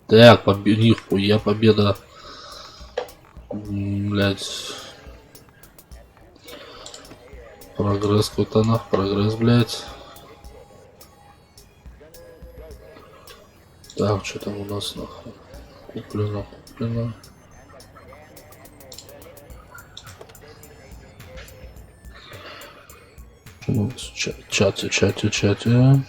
S2: Так, нихуя победа. Блять. Прогресс какой-то, нахуй, прогресс, блять. Так, что там у нас, нахуй? Куплено. Чате.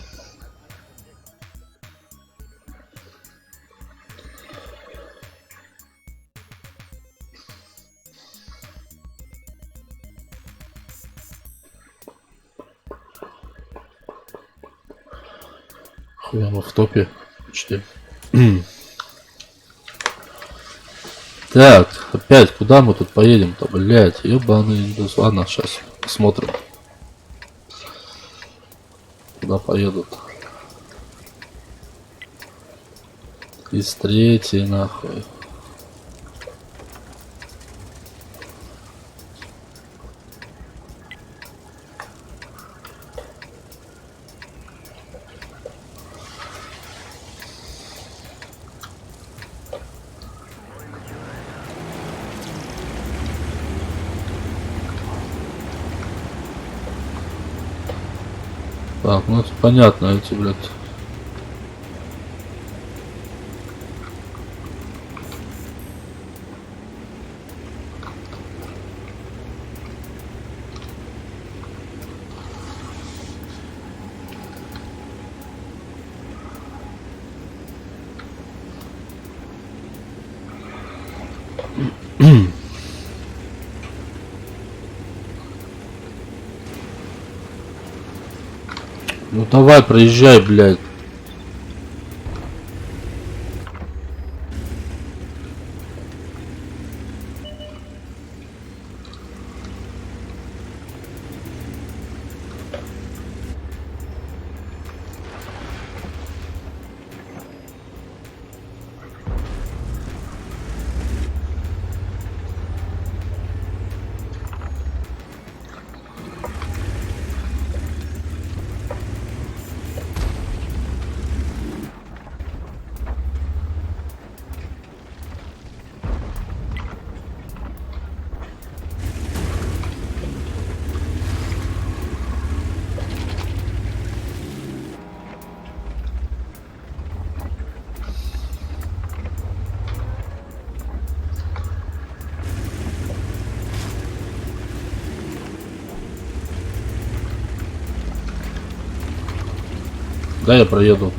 S2: Хуя мы в топе почти. Так, опять, куда мы тут поедем-то, блять, ебаный индус. Ладно, сейчас посмотрим. Куда поедут? Из третьей, нахуй. Так, ну это понятно, эти, блядь. Ну давай, проезжай, блядь. Да, я проеду.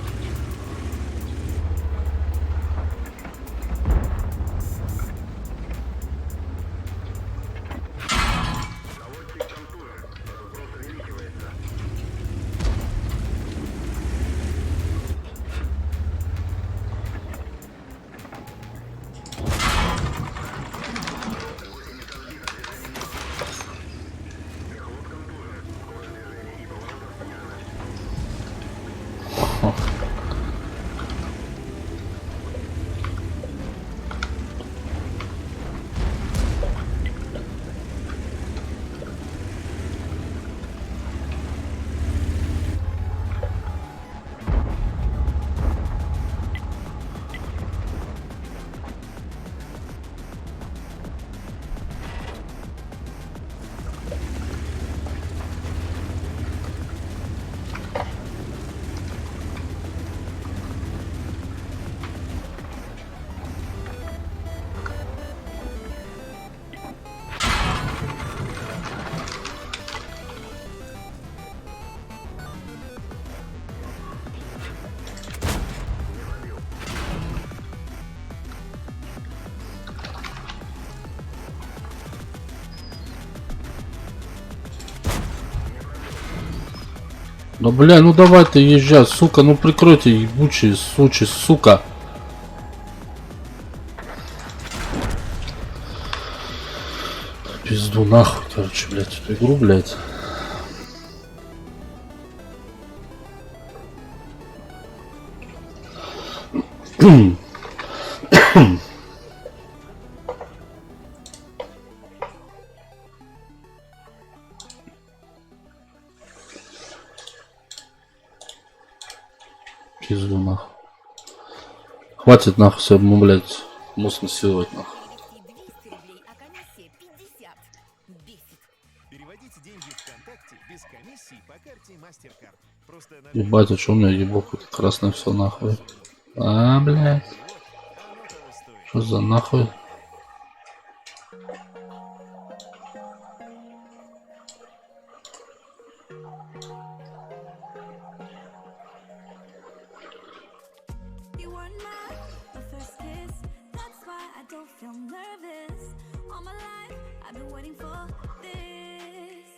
S2: Ну бля, ну давай ты езжай, сука, ну прикройте ебучие сучи, сука. Пизду нахуй, короче, блядь, эту игру, блядь. пизду нахуй. Хватит нахуй себе, блядь, мозг насиловать нахуй.
S3: 200 рублей, а комиссия 50. Бесит.
S4: Переводите деньги ВКонтакте без комиссии по карте MasterCard. Просто
S2: Ебать, а чё у меня ебок это красное все нахуй? А, блядь.
S4: оно того стоит.
S2: Что за нахуй?
S5: You weren't my first kiss. That's why I don't feel nervous. All my life, I've been waiting for this.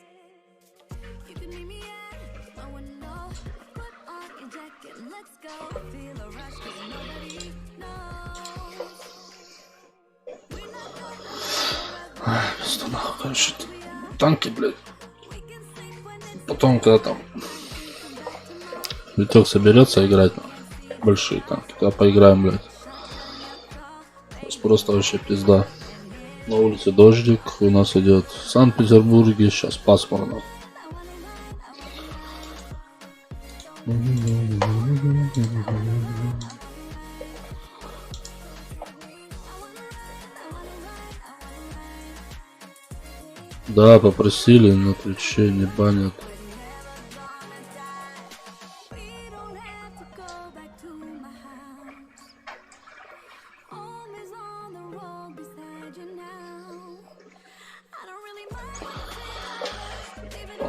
S5: You can meet me at my window. Put on your jacket and let's go. Feel a rush 'cause nobody knows. We're not gonna
S2: Пизду нахуй, короче. Танки, блядь.
S5: we can sleep when it's
S2: Потом, когда там Витек соберется играть большие танки, тогда поиграем, блядь. Сейчас просто вообще пизда. На улице дождик, у нас идет в Санкт-Петербурге, сейчас пасмурно. Да, попросили на Твиче, не банят.
S5: we don't have to go back to my house. Home is on the road beside you now. I don't really mind leaving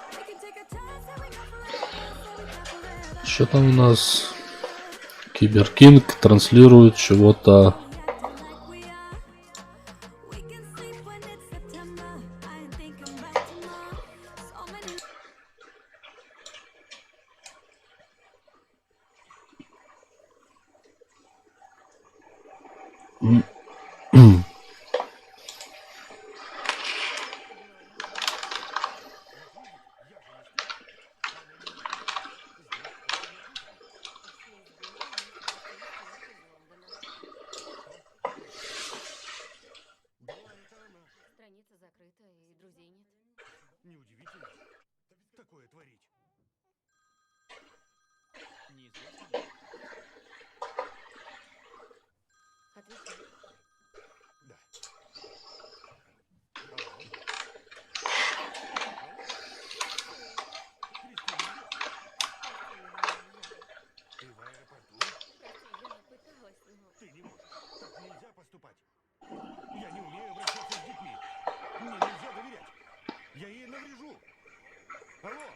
S5: we can take a chance and we got forever.
S2: Что там у нас? Киберкинг транслирует чего-то.
S5: We are. We can sleep when it's September. I ain't thinking back tomorrow. So many.
S3: Страница закрыта и друзей нет.
S4: Неудивительно. Такое творить.
S3: Отвечай.
S4: Да. Ты в аэропорту?
S3: Я пыталась, но...
S4: Ты не можешь. Так нельзя поступать. Я не умею обращаться с детьми. Мне нельзя доверять. Я ей наврежу. Алло.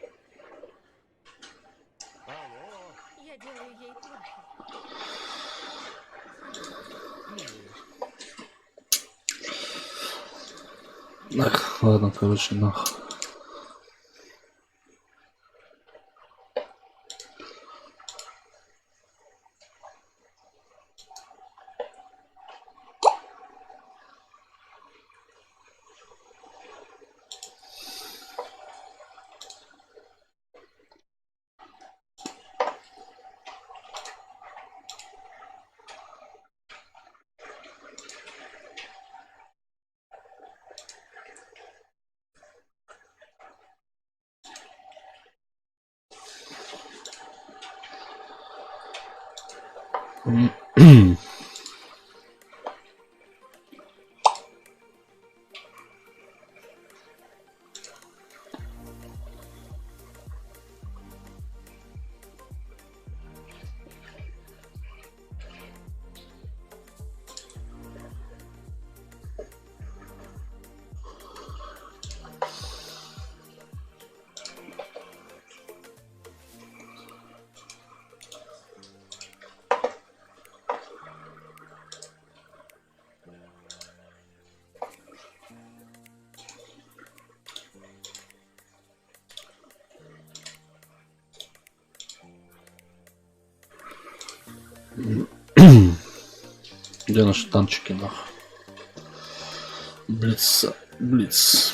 S4: Алло.
S3: Я делаю ей плохо.
S2: Ах, ладно, короче, нахуй. Где наши танчики, нахуй? Блиц, блиц.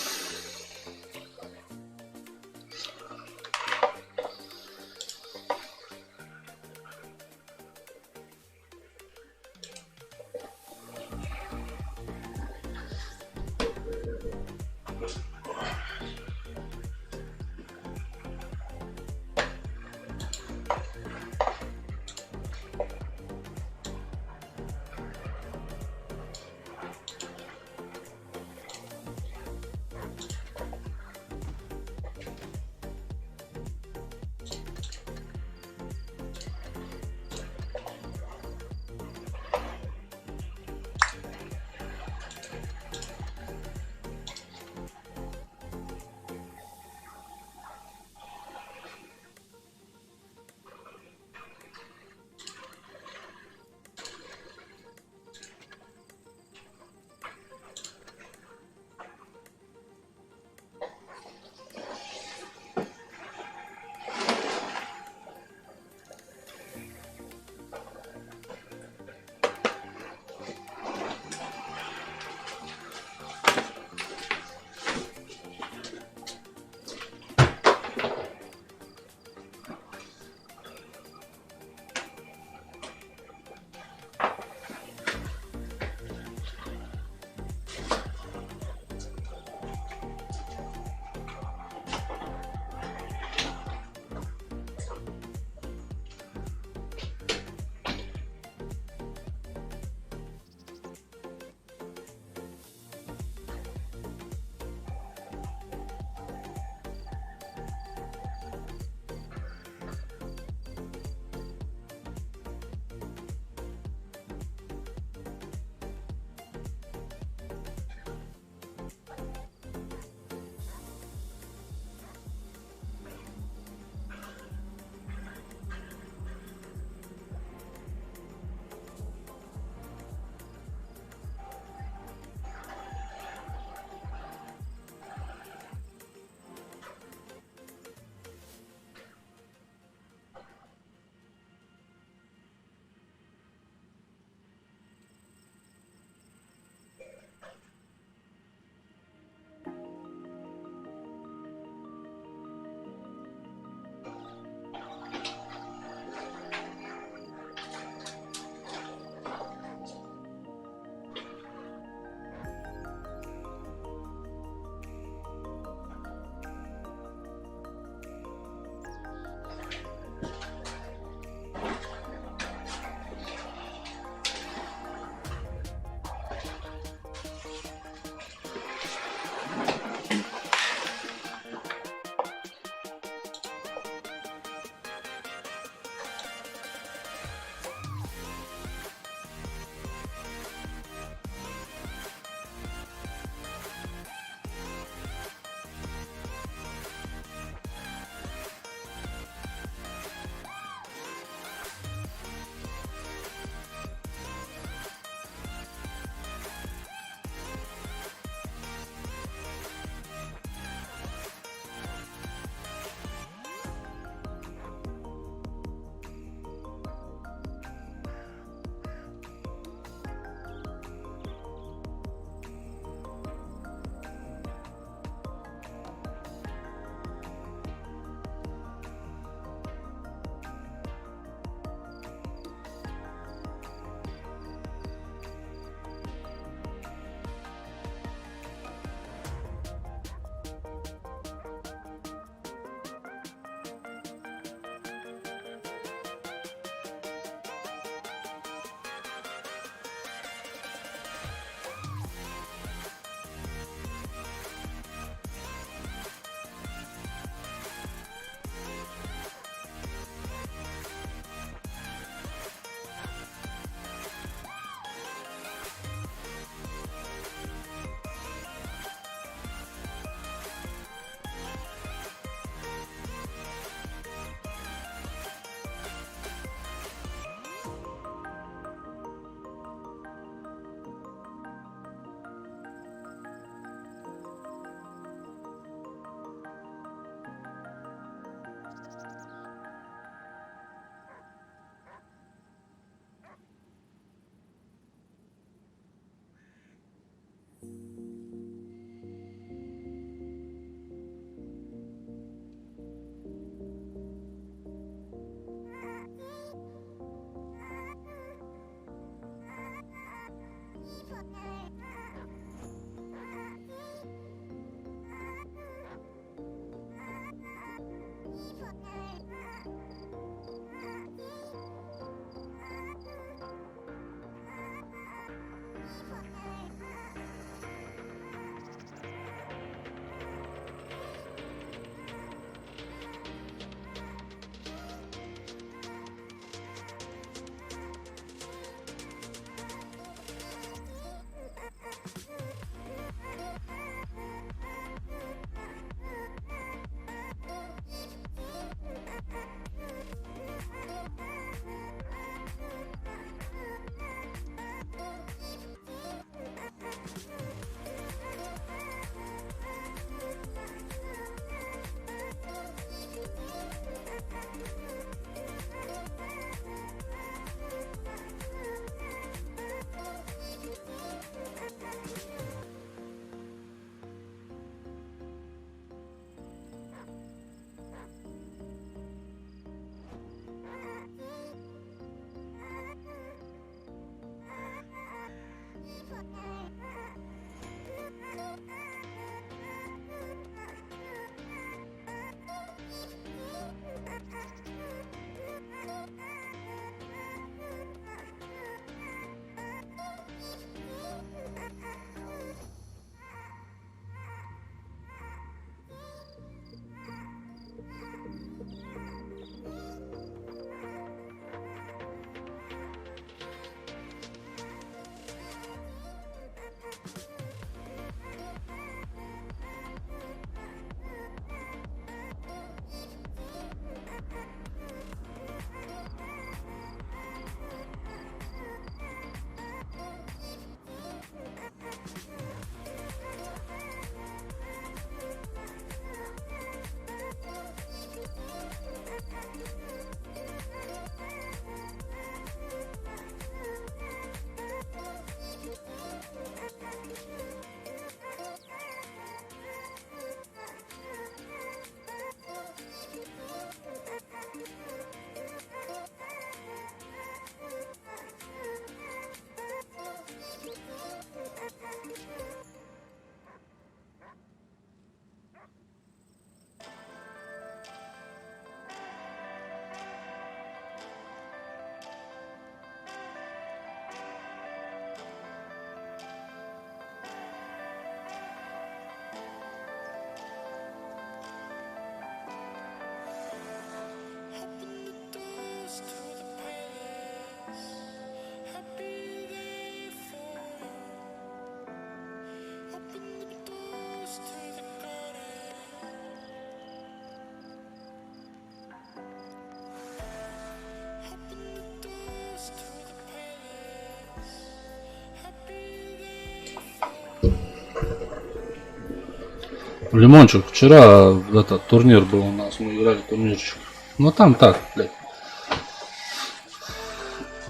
S2: Лимончик, вчера этот турнир был у нас, мы играли турнирчик. Ну там так, блядь.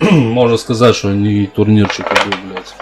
S2: Можно сказать, что не турнирчик, а был, блядь.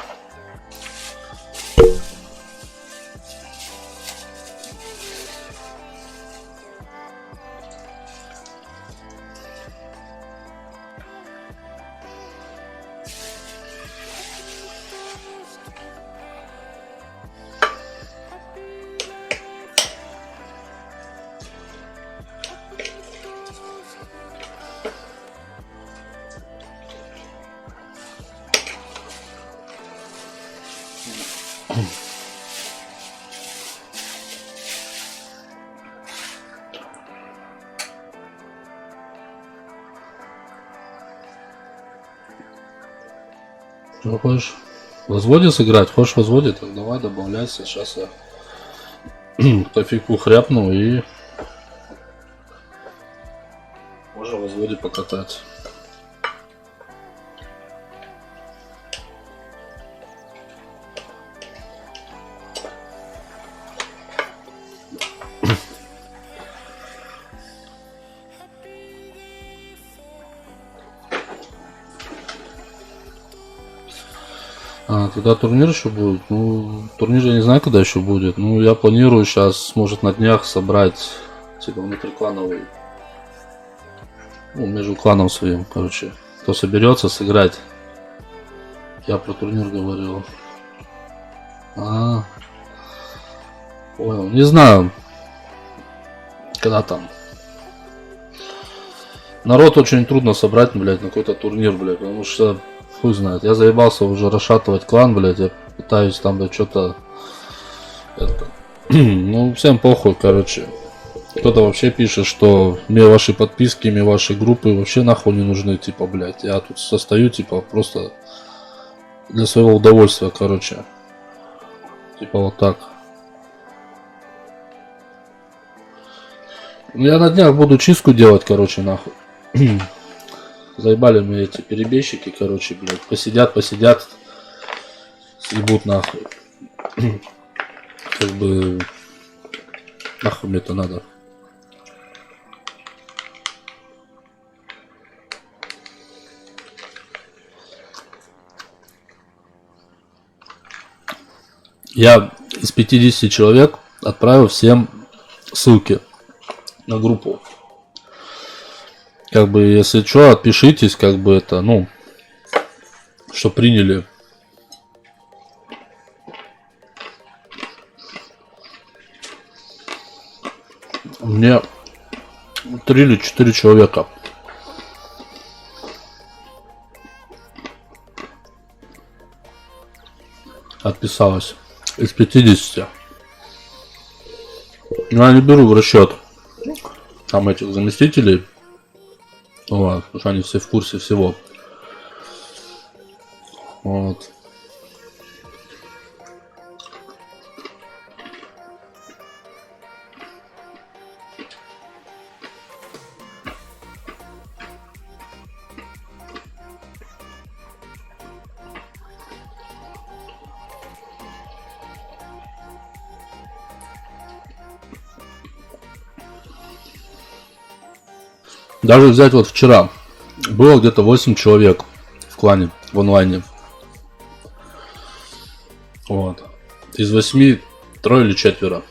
S2: Что хочешь? В возводе сыграть? Хочешь в возводе? Так давай добавляйся. Сейчас я кофейку хряпну и можно в возводе покатать. А, когда турнир еще будет? Ну, турнир я не знаю, когда еще будет. Ну, я планирую сейчас, может, на днях собрать, типа, внутриклановый. Ну, между кланом своим, короче. Кто соберется сыграть. Я про турнир говорил. Понял. Не знаю. Когда там. Народ очень трудно собрать, блядь, на какой-то турнир, блядь, потому что хуй знает. Я заебался уже расшатывать клан, блядь. Я пытаюсь там, да, что-то... Ну, всем похуй, короче. Кто-то вообще пишет, что мне ваши подписки, мне ваши группы вообще нахуй не нужны, типа, блядь. Я тут состою, типа, просто для своего удовольствия, короче. Типа, вот так. Я на днях буду чистку делать, короче, нахуй. Заебали мне эти перебежчики, короче, блядь. Посидят, съебут нахуй. Как бы... Нахуй мне это надо. Я из 50 человек отправил всем ссылки на группу. Как бы, если что, отпишитесь, как бы это, ну, что приняли. Мне 3 или 4 человека отписалось из 50. Но я не беру в расчет там этих заместителей. Вот, потому что они все в курсе всего. Вот. Даже взять вот вчера. Было где-то 8 человек в клане, в онлайне. Вот. Из 8 3 или 4.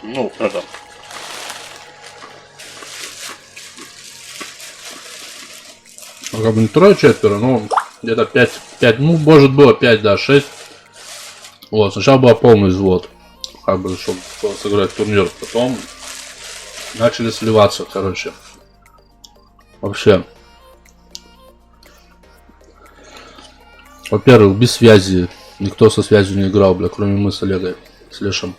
S2: Ну, это. Как бы не 3-4, но где-то 5, ну, может было 5, да, 6. Вот, сначала был полный взвод, как бы, чтобы сыграть турнир. Потом начали сливаться, короче. Вообще. Во-первых, без связи. Никто со связью не играл, бля, кроме мы с Олегой, с Лешем.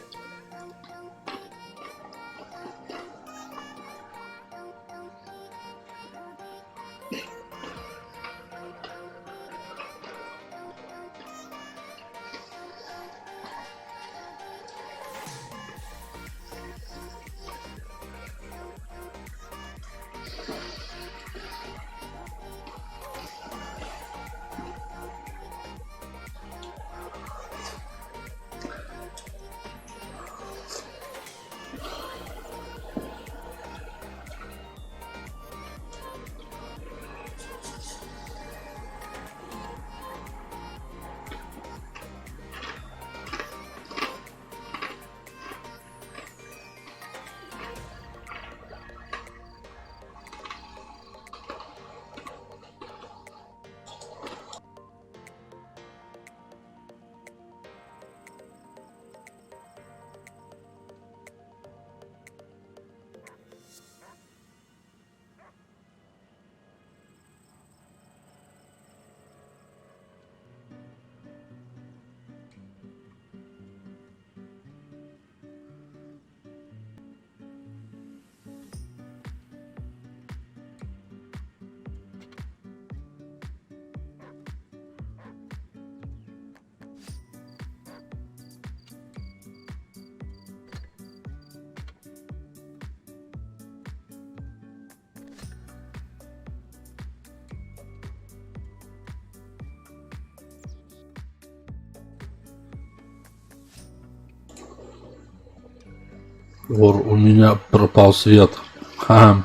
S2: Вор, у меня пропал свет. Ха.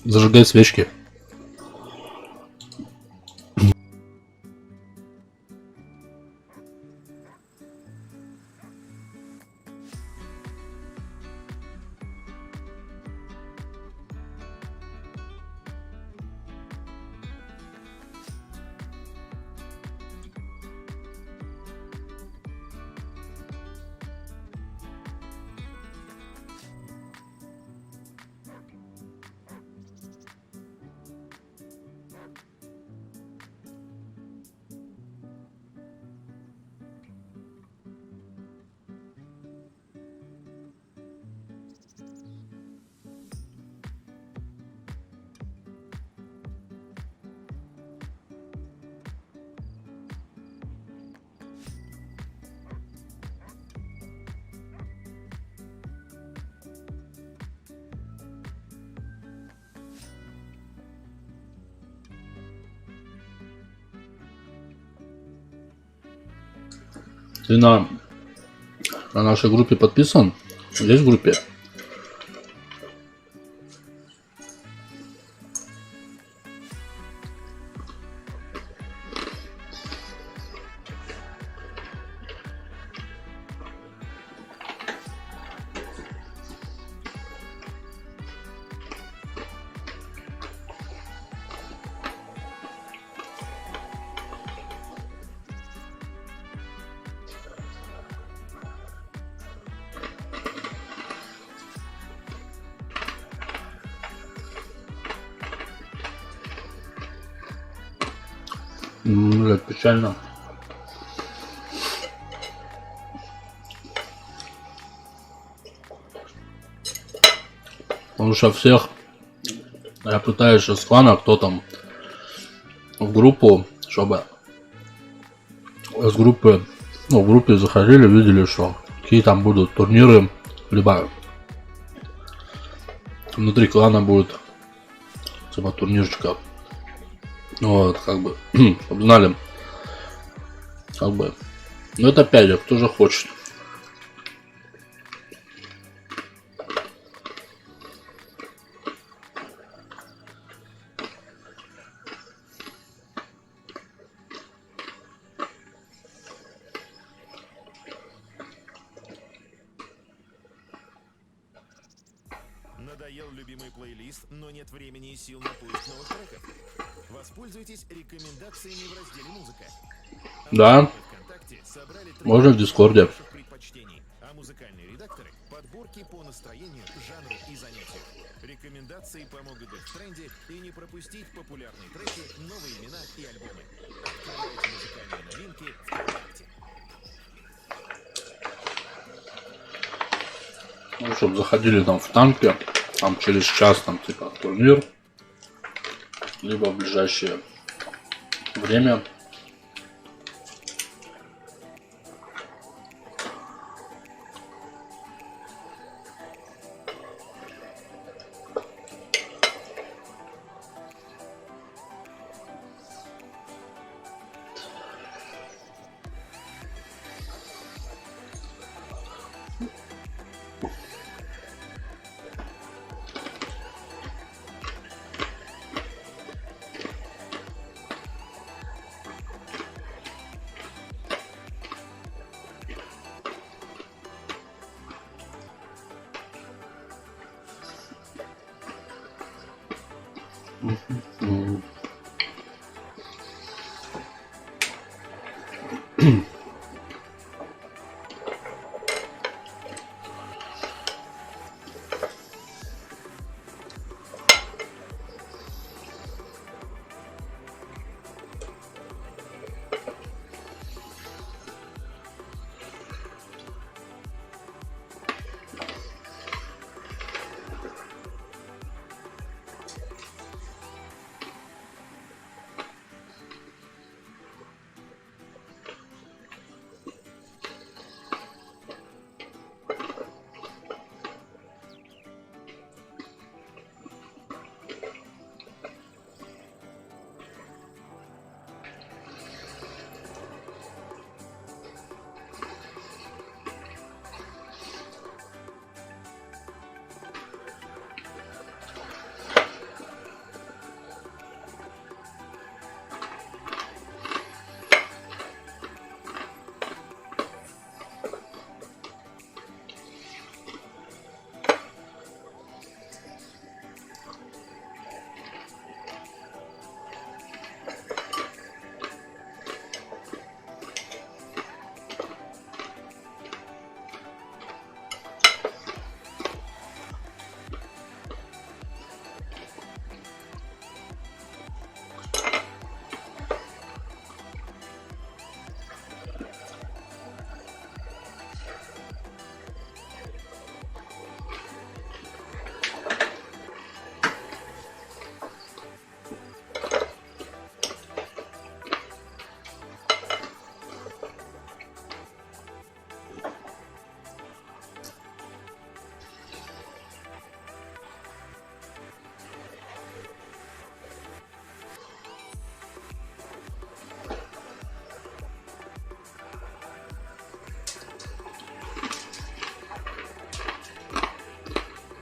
S2: Зажигай свечки. Ты на нашей группе подписан? Есть в группе? Блядь, печально. Потому что всех я пытаюсь из клана, кто там в группу, чтобы с группы, ну, в группе заходили, видели, что какие там будут турниры, либо внутри клана будет типа турнирчиков. Вот, как бы, чтобы знали, как бы, ну это опять же, кто же хочет.
S4: Надоел любимый плейлист, но нет времени и сил на поиск новых треков? Воспользуйтесь рекомендациями в разделе «Музыка».
S2: Да,
S4: ВКонтакте собрали треки
S2: можно в Дискорде.
S4: ваших предпочтений, а музыкальные редакторы — подборки по настроению, жанру и занятию. Рекомендации помогут быть в тренде и не пропустить популярные треки, новые имена и альбомы. Открывайте музыкальные новинки ВКонтакте.
S2: Ну, чтобы заходили там в танке, там через час там типа турнир, либо в ближайшее время.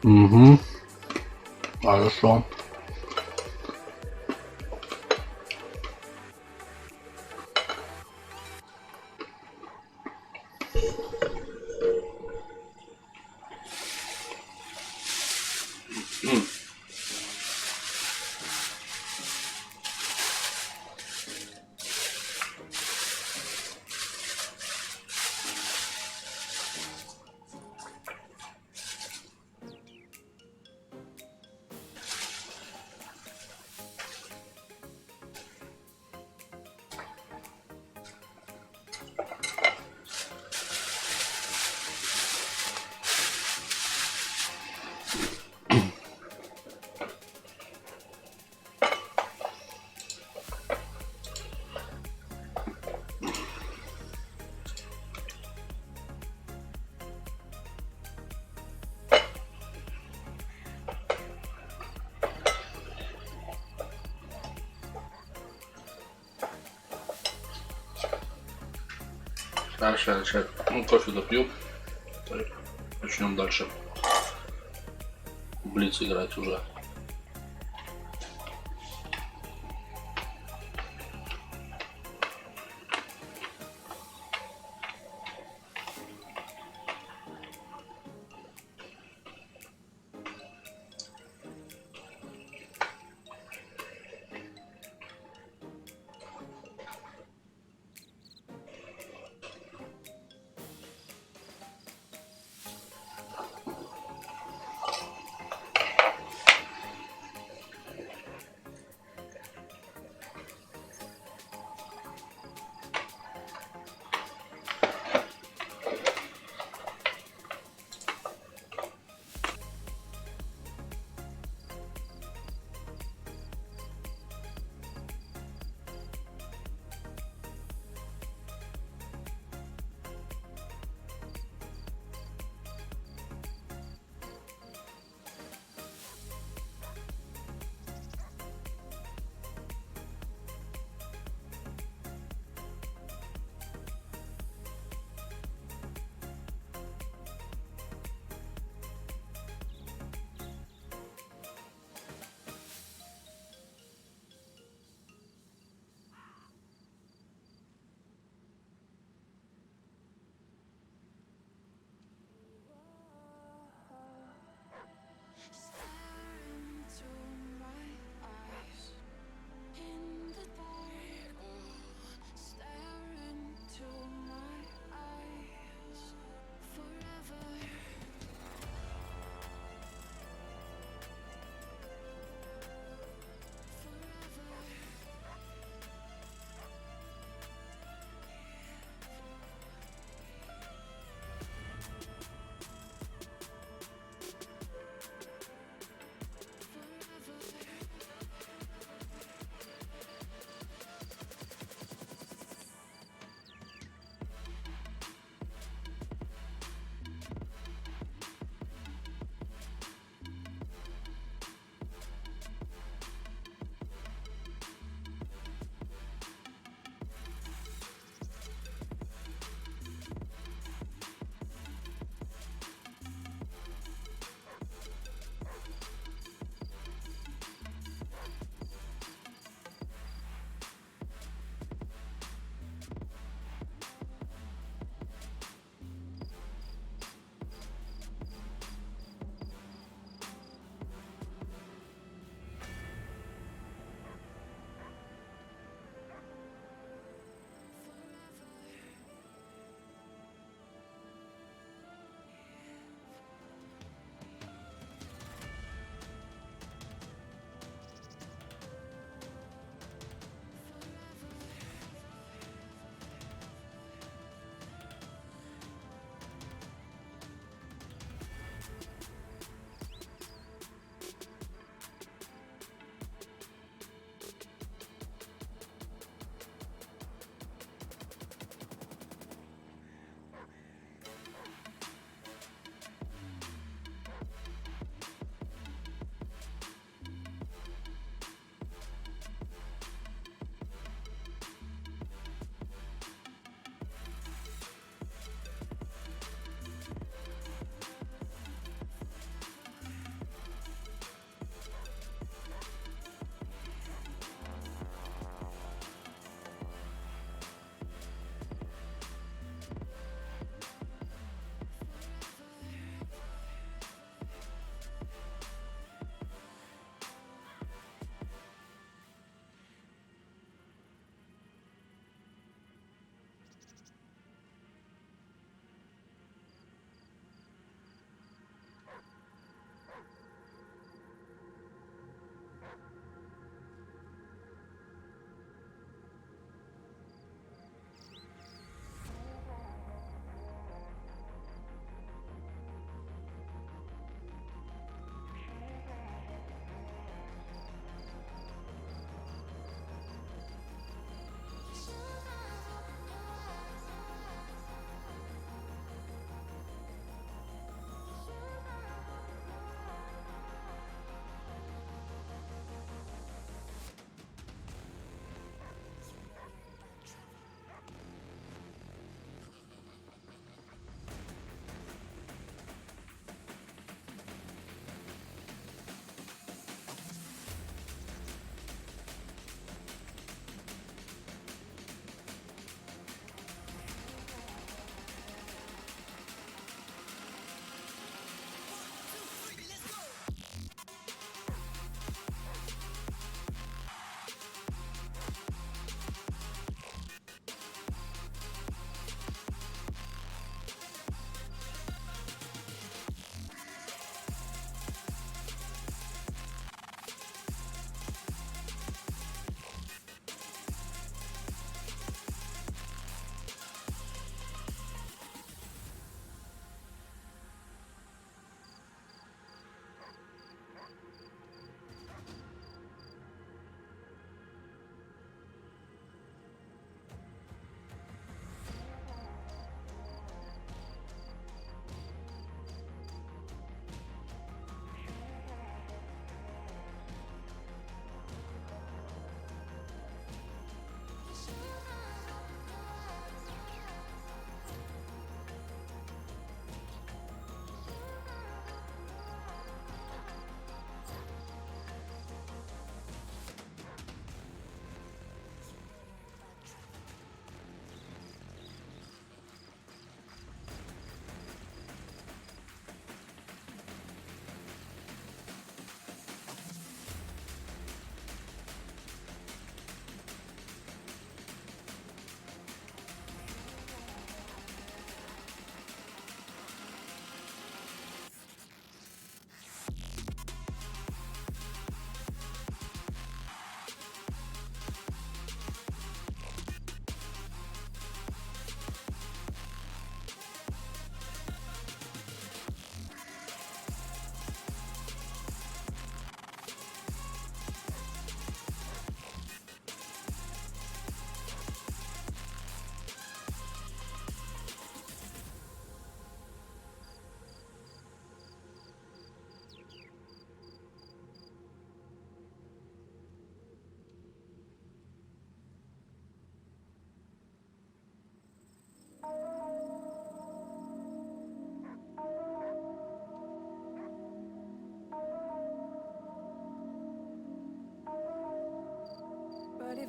S2: Угу. Хорошо. Сейчас, ну, кофе допью. Начнем дальше в блиц играть уже.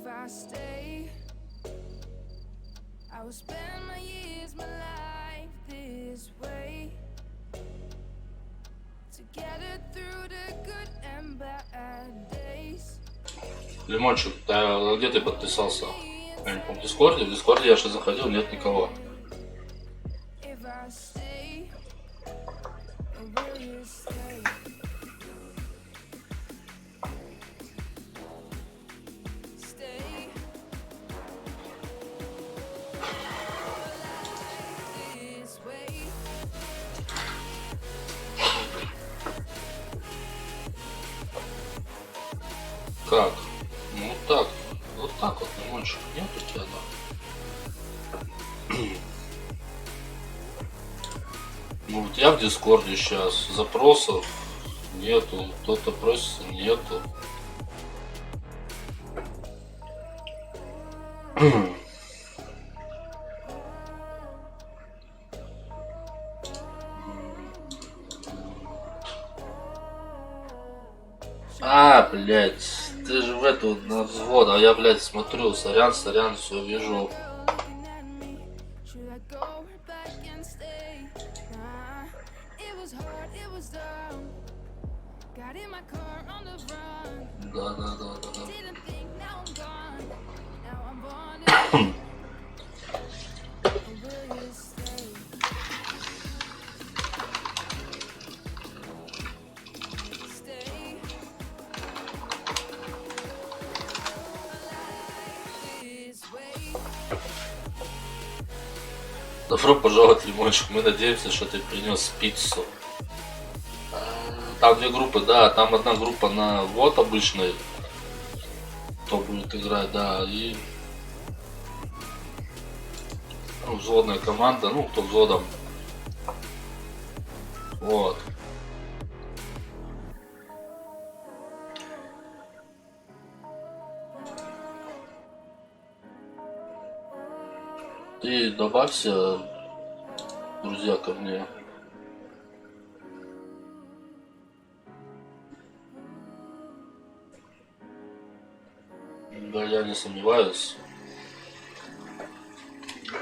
S6: I stay, I will spend my years, my life this way, to get it through the good and bad days.
S2: Лимончик, да, где ты подписался? Я не помню, в Дискорде? В Дискорде я сейчас заходил, нет никого.
S6: If I stay, will you stay? Stay. This way.
S2: Как? Ну так, вот так вот, Лимончик, нет у тебя, да? Ну вот я в Дискорде сейчас, запросов нету, кто-то просится, нету. А, блядь, ты же в эту на взвод, а я, блядь, смотрю, сорян, все вижу.
S6: Looking at me, should I go back and stay? Nah, it was hard, it was dumb. Got in my car on the run.
S2: Да.
S6: Didn't think, now I'm gone. Now I'm wondering, will you stay? Stay. This way.
S2: Добро пожаловать, Лимончик, мы надеемся, что ты принес пиццу. Там две группы, да, там одна группа на вот обычный, кто будет играть, да, и ну, взводная команда, ну, кто взводом. Вот. Ты добавься, друзья, ко мне. Да, я не сомневаюсь.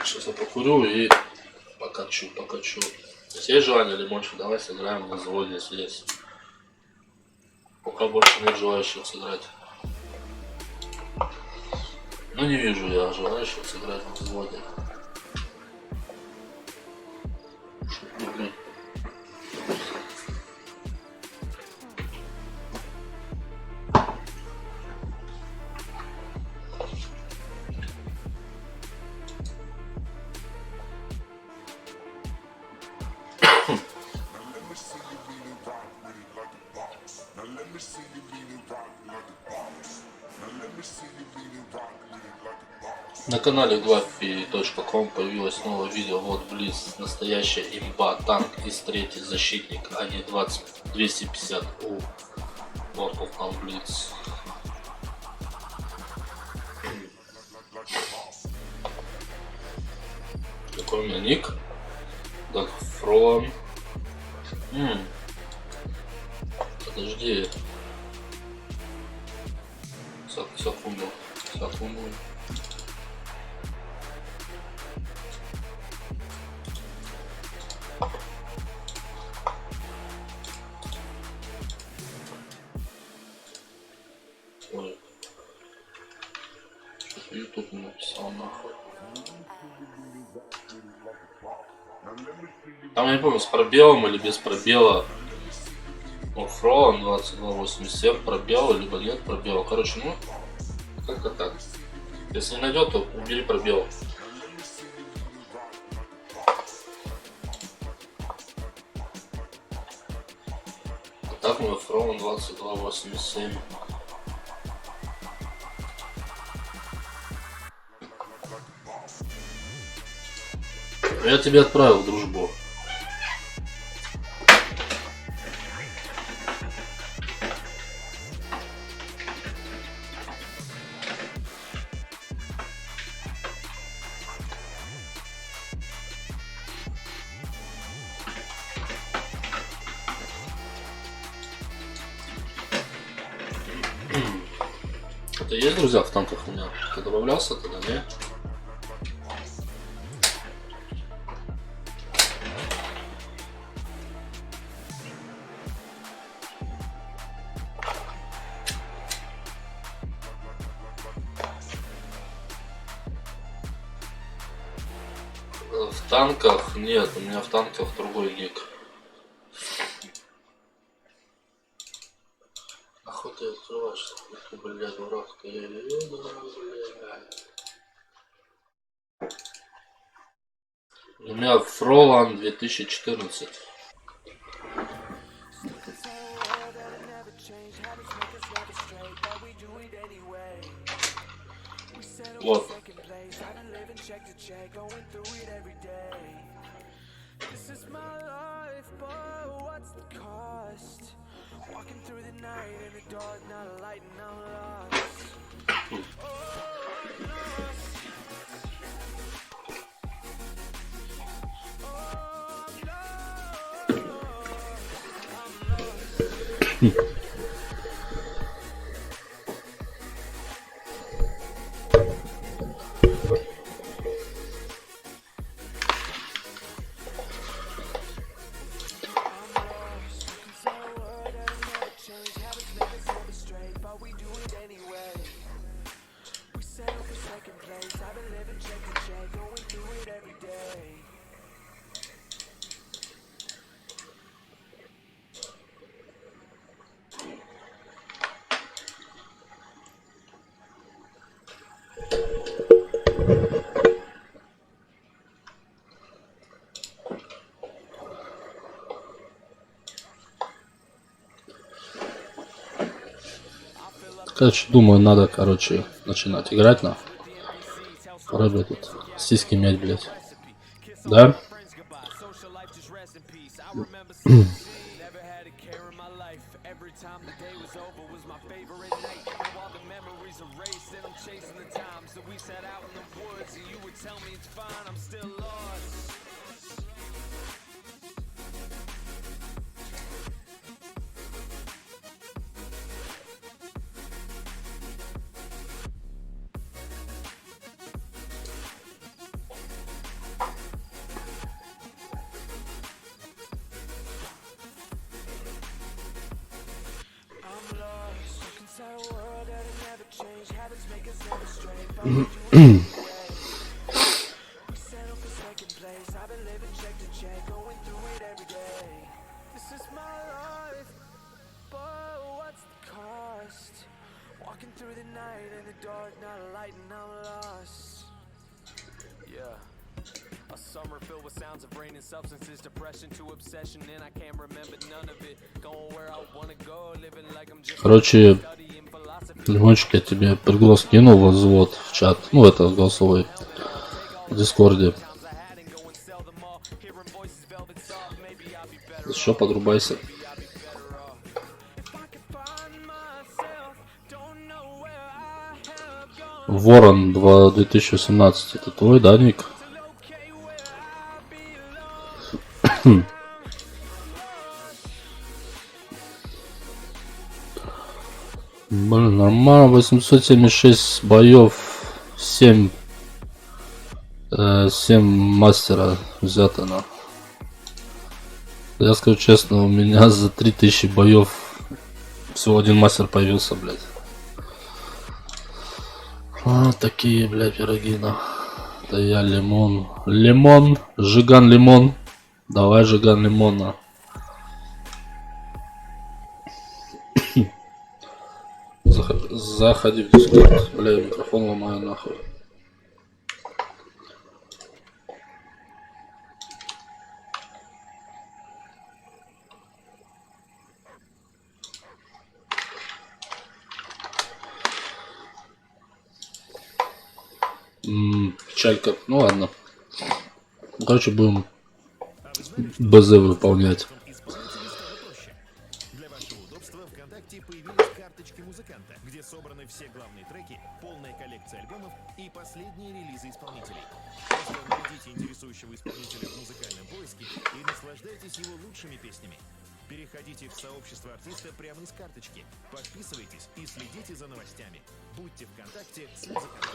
S2: Сейчас я покурю и покачу. Если есть желание, Лимончик, давай сыграем на взводе, если есть. Пока больше нет желающих сыграть. Ну, не вижу я желающих сыграть на взводе. Блин. На канале guapi.com появилось новое видео. Вот Блиц, настоящая имба, танк из 3-й защитник, а не 250 у. Вот попал Блиц. Какой у меня ник? Дагфрон. Подожди. Секунду. Ой. Что-то YouTube не написал нахуй. Там я не помню, с пробелом или без пробела. Оффроун 2287, пробел, либо нет пробела. Короче, ну, как-то так. Если не найдет, то убери пробел. Так мой Оффроун 2287. Я тебе отправил дружбу. Ты есть друзья в танках у меня? Ты добавлялся тогда, не? В танках нет, у меня в танках другой ник. Охуй ты открываешь, блядь, дурак ты, блядь. У меня Фролан 2014. Вот.
S6: This is my life, but what's the cost? Walking through the night in the dark, not a light, and I'm lost.
S2: Короче, думаю, надо, начинать играть на. Пора, блядь, тут сиськи мять, блядь. Да? Walking through the night in the dark, not a light, and I'm lost. Yeah. A summer filled with sounds of rain and substances, depression to obsession, and I can't remember none of it. Going where I wanna go, living like I'm just Короче, Лимончик, я тебе приглас кинул в взвод в чат. Ну, это голосовой. В Дискорде. Еще подрубайся. Ворон 2017. Это твой, да, ник? Блин, нормально. 876 боев. 7 мастера взято на. Я скажу честно, у меня за 3000 боев всего один мастер появился, блядь. Такие, блядь, пироги, на. Да я лимон. Лимон. Жиган лимон. Давай, Жиган лимона. Заходи в Дискорд. Бля, микрофон ломаю нахуй. Печалька. Ну ладно. Короче, будем БЗ выполнять.
S4: Для вашего удобства ВКонтакте появились карточки музыканта, где собраны все главные треки, полная коллекция альбомов и последние релизы исполнителей. Просто найдите интересующего исполнителя в музыкальном поиске и наслаждайтесь его лучшими песнями. Переходите в сообщество артиста прямо из карточки. Подписывайтесь и следите за новостями. Будьте в контакте с музыкантом.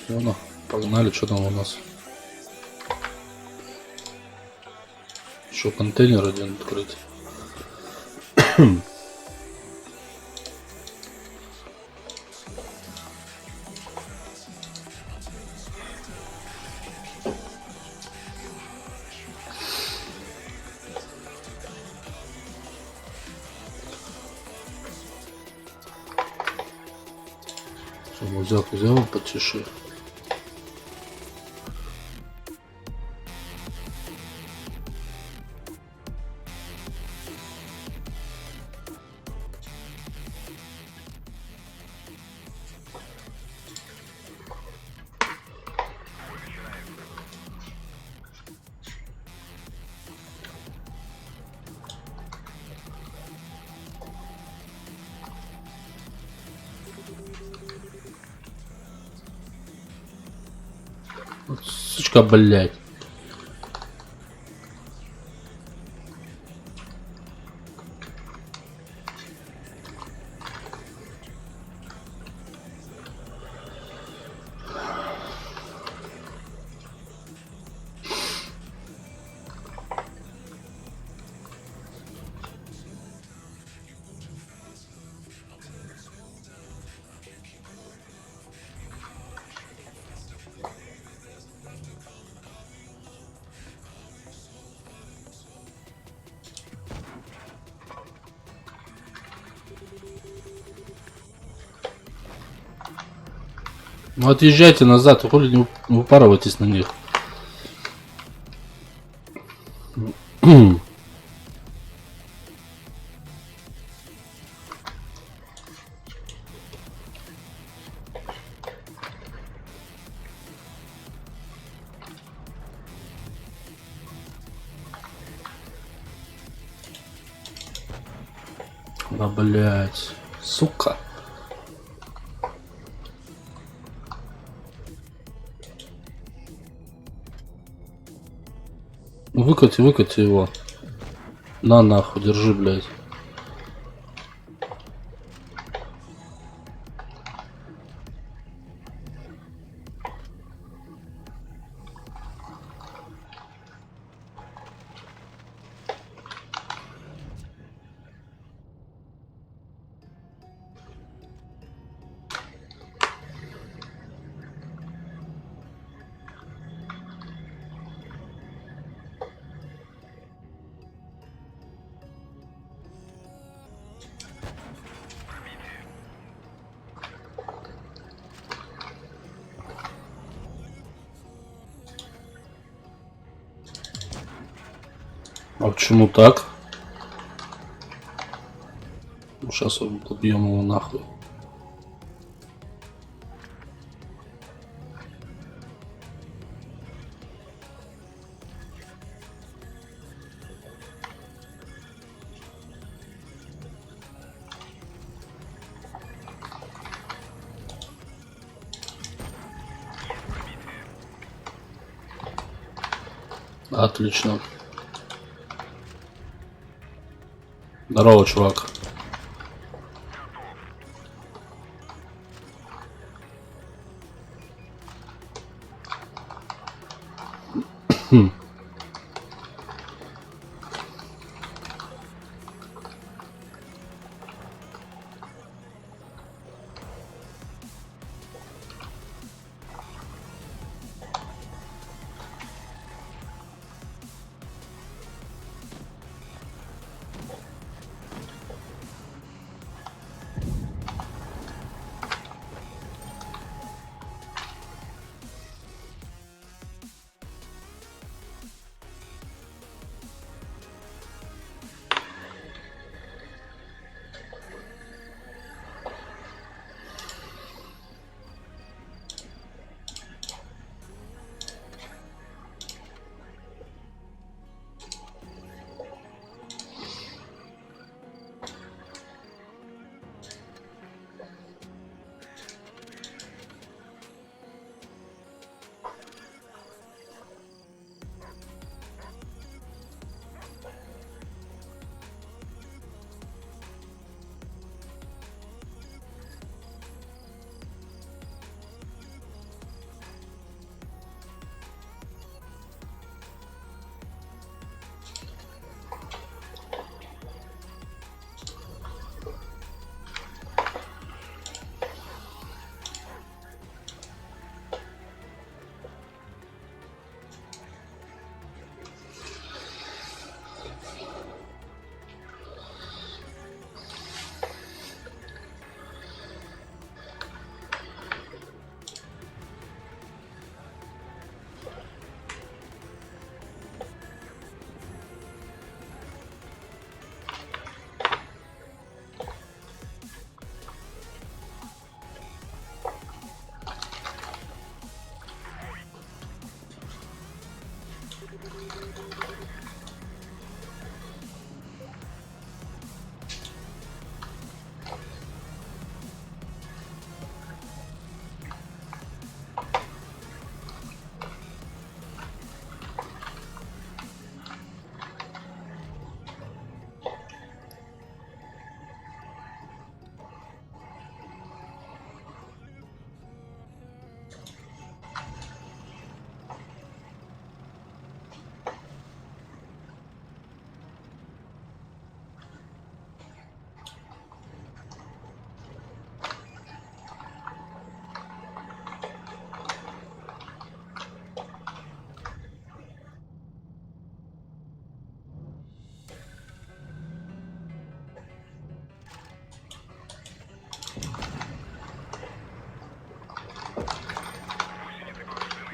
S2: Всё, ну, погнали, что там у нас? Еще контейнер один открыть. Всё, музяк взял, потише. Вот сучка, блядь. Ну отъезжайте назад, хули не выпарывайтесь на них. Да, блять, сука. Выкати его. На нахуй, держи, блядь. А почему так? Сейчас убьем его нахуй. Отлично. Здорово, чувак.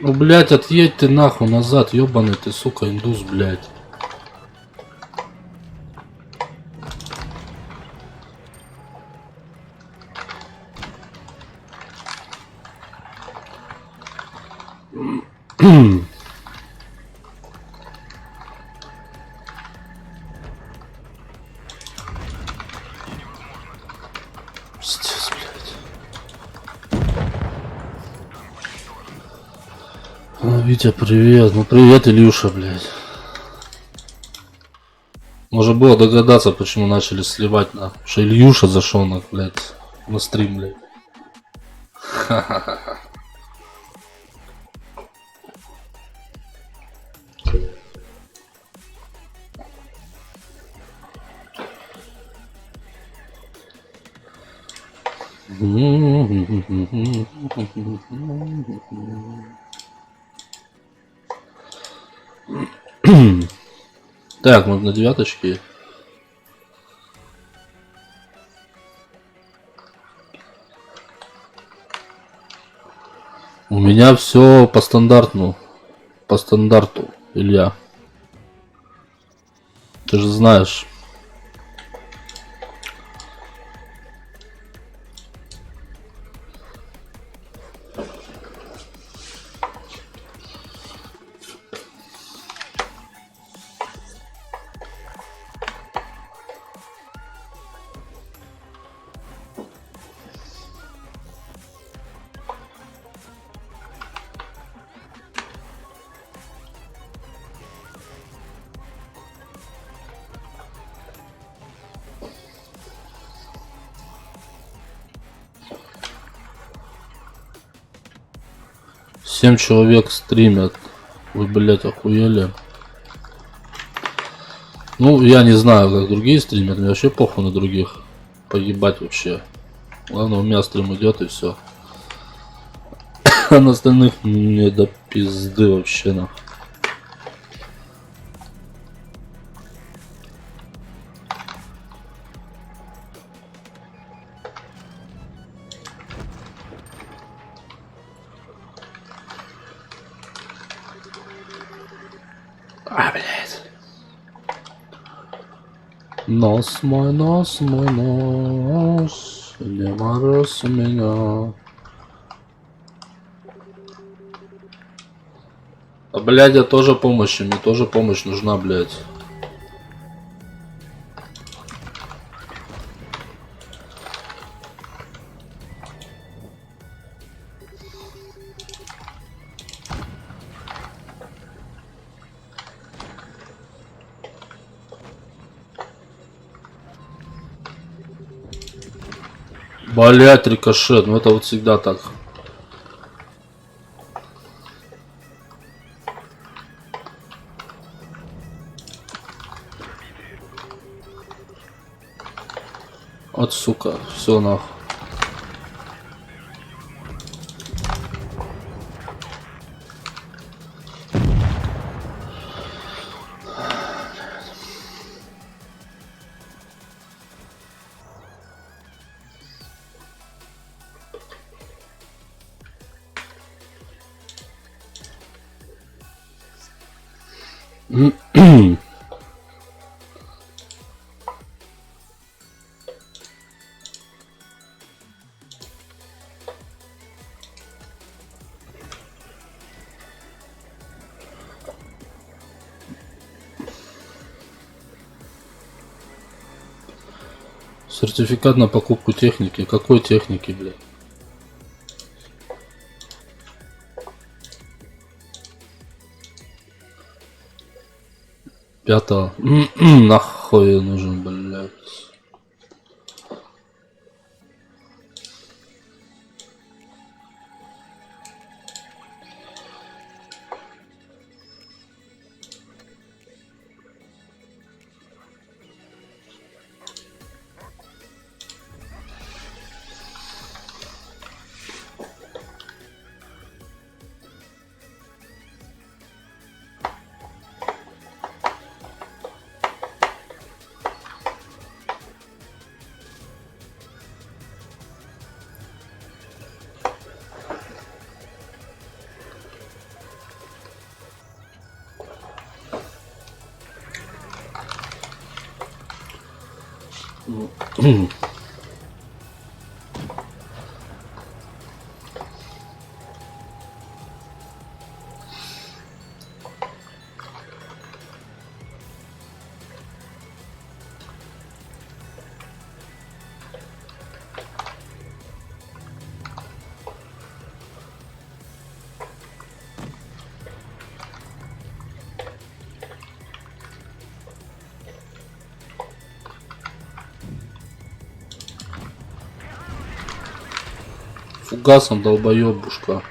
S2: Ну, блядь, отъедь ты нахуй назад, ёбаный ты, сука, индус, блядь. Пиздец, блядь. Витя, привет. Ну, привет, Илюша, блядь. Можно было догадаться, почему начали сливать, на. Что Ильюша зашел, на, блядь, на стрим, блядь. Так, мы на девяточке. У меня все по стандарту. По стандарту, Илья. Ты же знаешь. Семь человек стримят. Вы, блядь, охуели. Ну, я не знаю, как другие стримят. Мне вообще похуй на других. Поебать вообще. Главное, у меня стрим идет и все. А на остальных мне до пизды вообще, нахуй. А, блядь. Нос, мой нос, не морозь меня. А, блядь, я тоже помощь, мне тоже помощь нужна, блядь. Блять, рикошет, ну это вот всегда так. Вот сука, все нахуй. Сертификат на покупку техники. Какой техники, блядь? Пятого. Нахуй нужен, блядь. Фугасом долбоебушка.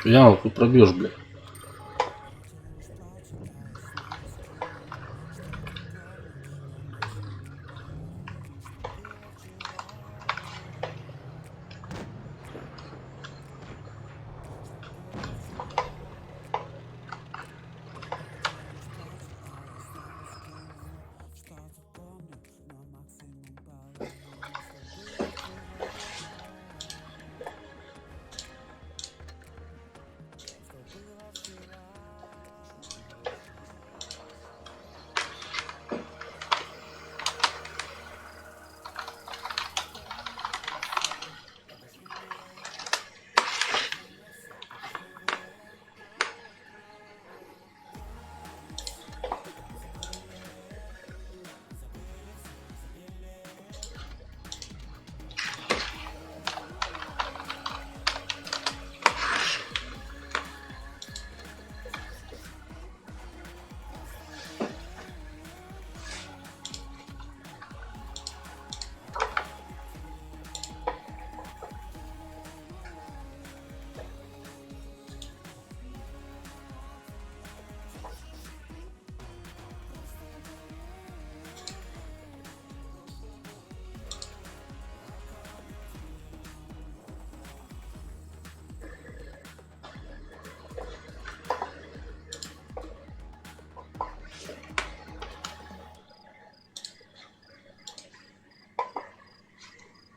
S2: Я ты пробьешь, блядь.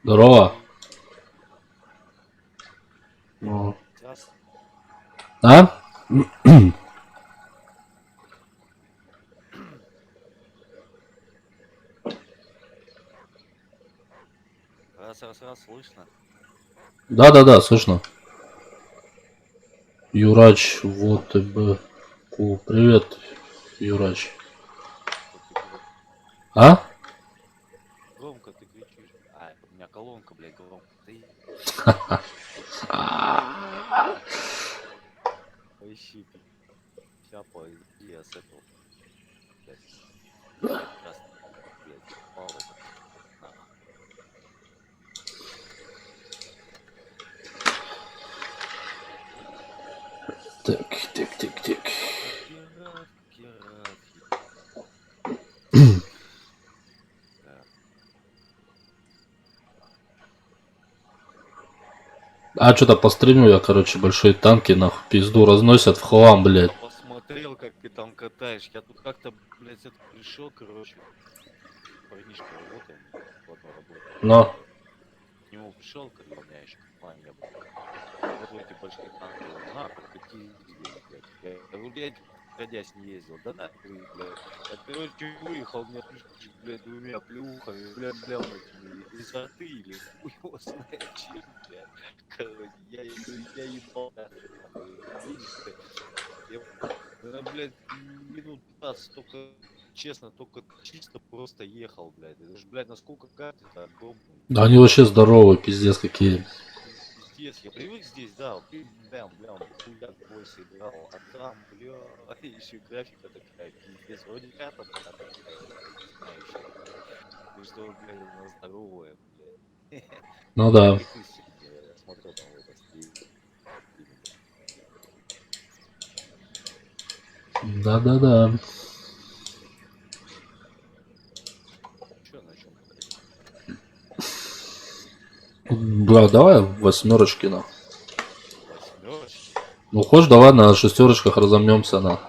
S2: Здорово. Ну. А?
S7: слышно?
S2: Да, слышно. Юрач, вот и бы. Привет, Юрач. А?
S7: Громко ты кричишь. А, у меня колонка, блядь, громко. Ты поищи, пяпа, я с этого, блядь, красный, блядь, палок, нахуй.
S2: Так.
S7: Кират, да.
S2: А что-то по стриму я, короче, большие танки нахуй пизду разносят в хлам, блядь.
S7: Посмотрел, как ты там катаешь. Я тут как-то, блядь, это пришел, короче, парнишка работаем в одной работе.
S2: Но.
S7: К нему пришел, когда у меня еще компания не было. Вот в эти большие танки, говорю, нахуй, какие здесь, блядь. Я говорю, блядь, годясь не ездил. Да нахуй, блядь. Я, короче, выехал, меня пишешь, блядь, двумя плюхами, блядь, этими изо рты или хуй его знает чем, блядь. Короче, я ебал, нахуй, едешь-то. Я, блядь, минут 15 только, честно, только чисто просто ехал, блядь. Это ж, блядь, насколько карты-то огромные.
S2: Да они вообще здоровые, пиздец какие.
S7: Пиздец, я привык здесь, да, блям, хуяк бой сыграл, а там, бля, еще графика такая, пиздец, вроде карта пока такая, знающая, и что, блядь, она здоровая, блядь.
S2: Ну да.
S7: И ты сегодня, я смотрел там в этом стриме.
S2: Да.
S7: Чё, на чем покатить?
S2: Бля, давай восьмерочки на.
S7: Восьмерочки?
S2: Ну хочешь, давай на шестерочках разомнемся на.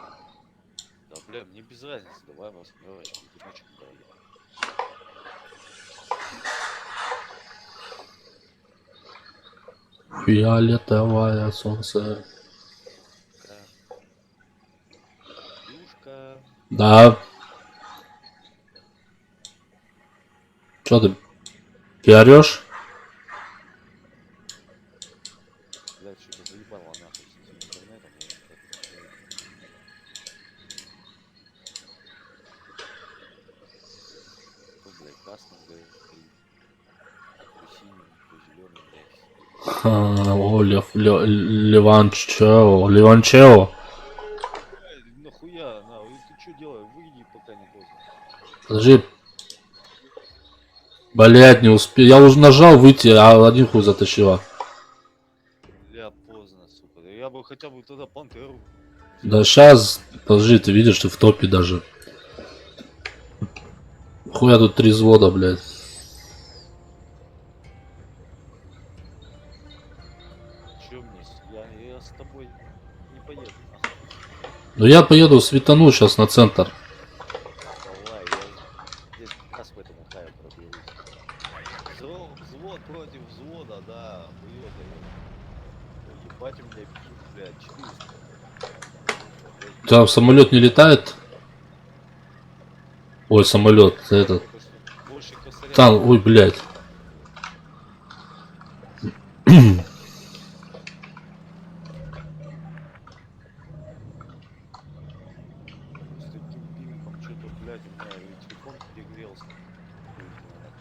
S7: Да, бля, мне без разницы, давай восьмерочки, ты на чем проехал?
S2: Фиолетовое солнце.
S7: Юшка.
S2: Да. Чё ты пиарёшь?
S7: Блядь, что-то заебало нахуй с этим интернетом, я никак не знаю. То, блядь, красным горит, то синим, то зеленым, блядь.
S2: О, Ливанчео.
S7: Нахуя, ты что делаешь? Выйди, пока не поздно.
S2: Подожди. Блять, не успел. Я уже нажал выйти, а один хуй затащила.
S7: Бля, поздно, сука. Да я бы хотя бы тогда пантеру.
S2: Да сейчас, подожди, ты видишь, ты в топе даже. Хуя тут 3 взвода, блядь.
S7: Чё мне? Я с тобой не поеду, нахуй.
S2: Ну я поеду светану сейчас на центр.
S7: Давай, я здесь как раз в этом хаю проберусь. Взвод против взвода, да. Хуё даёт. Ебать у меня пик, блядь, 400.
S2: У тебя самолет не летает? Ой, самолет, этот.
S7: Больше косаря.
S2: Там, ой, блядь.
S7: С таким пингом что-то, блядь, у меня и телефон перегрелся. Хуй знает.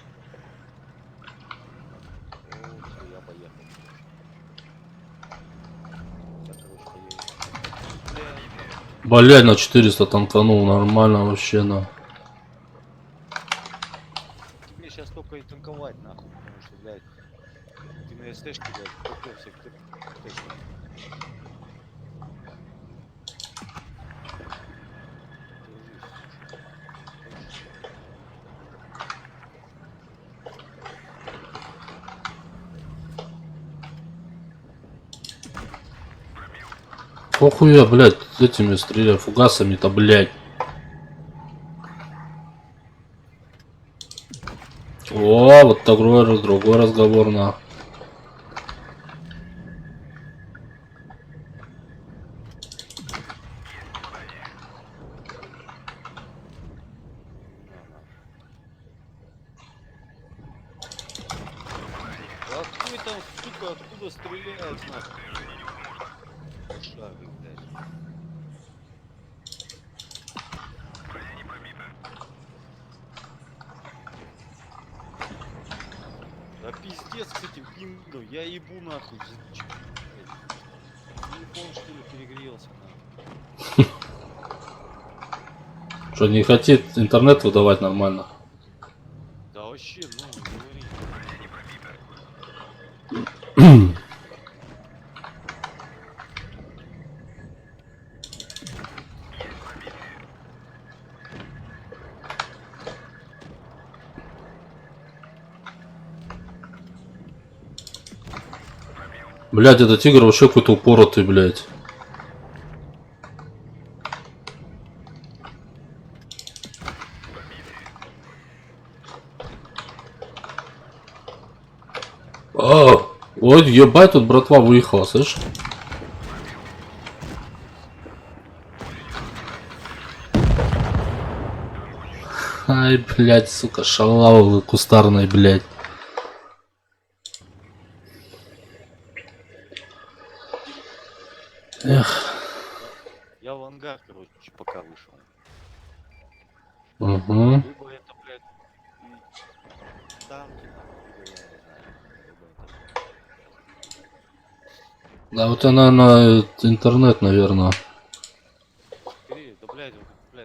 S7: О, все, я поехал. Я, короче, поехал.
S2: Блядь, на 400 танканул, нормально вообще, на.
S7: Тебе сейчас только и танковать, нахуй, потому что, блядь, ты на СТшке, блядь, попёрся к Тшке. Держись, сучок.
S2: Похуя, блядь, этими стреляю, фугасами-то, блядь. О, вот другой разговор, на.
S7: Ой, там, сука, откуда стреляет, нахуй? Шары, блядь. Да пиздец с этим пингом, я ебу нахуй. Блядь. Телефон что ли перегрелся нахуй.
S2: Что, не хотит интернет выдавать нормально?
S7: Да вообще, ну не говори.
S2: Блядь, этот тигр вообще какой-то упоротый, блядь. Ой, ебать, тут братва выехала, слышь? Ай, блядь, сука, шалавы кустарные, блядь. Эх.
S7: Я в ангар, короче, пока вышел.
S2: Угу.
S7: Либо это, блядь, и танки, нахуй, либо я не знаю. Либо это...
S2: Да, вот она на интернет, наверное.
S7: Скорее, да, блядь,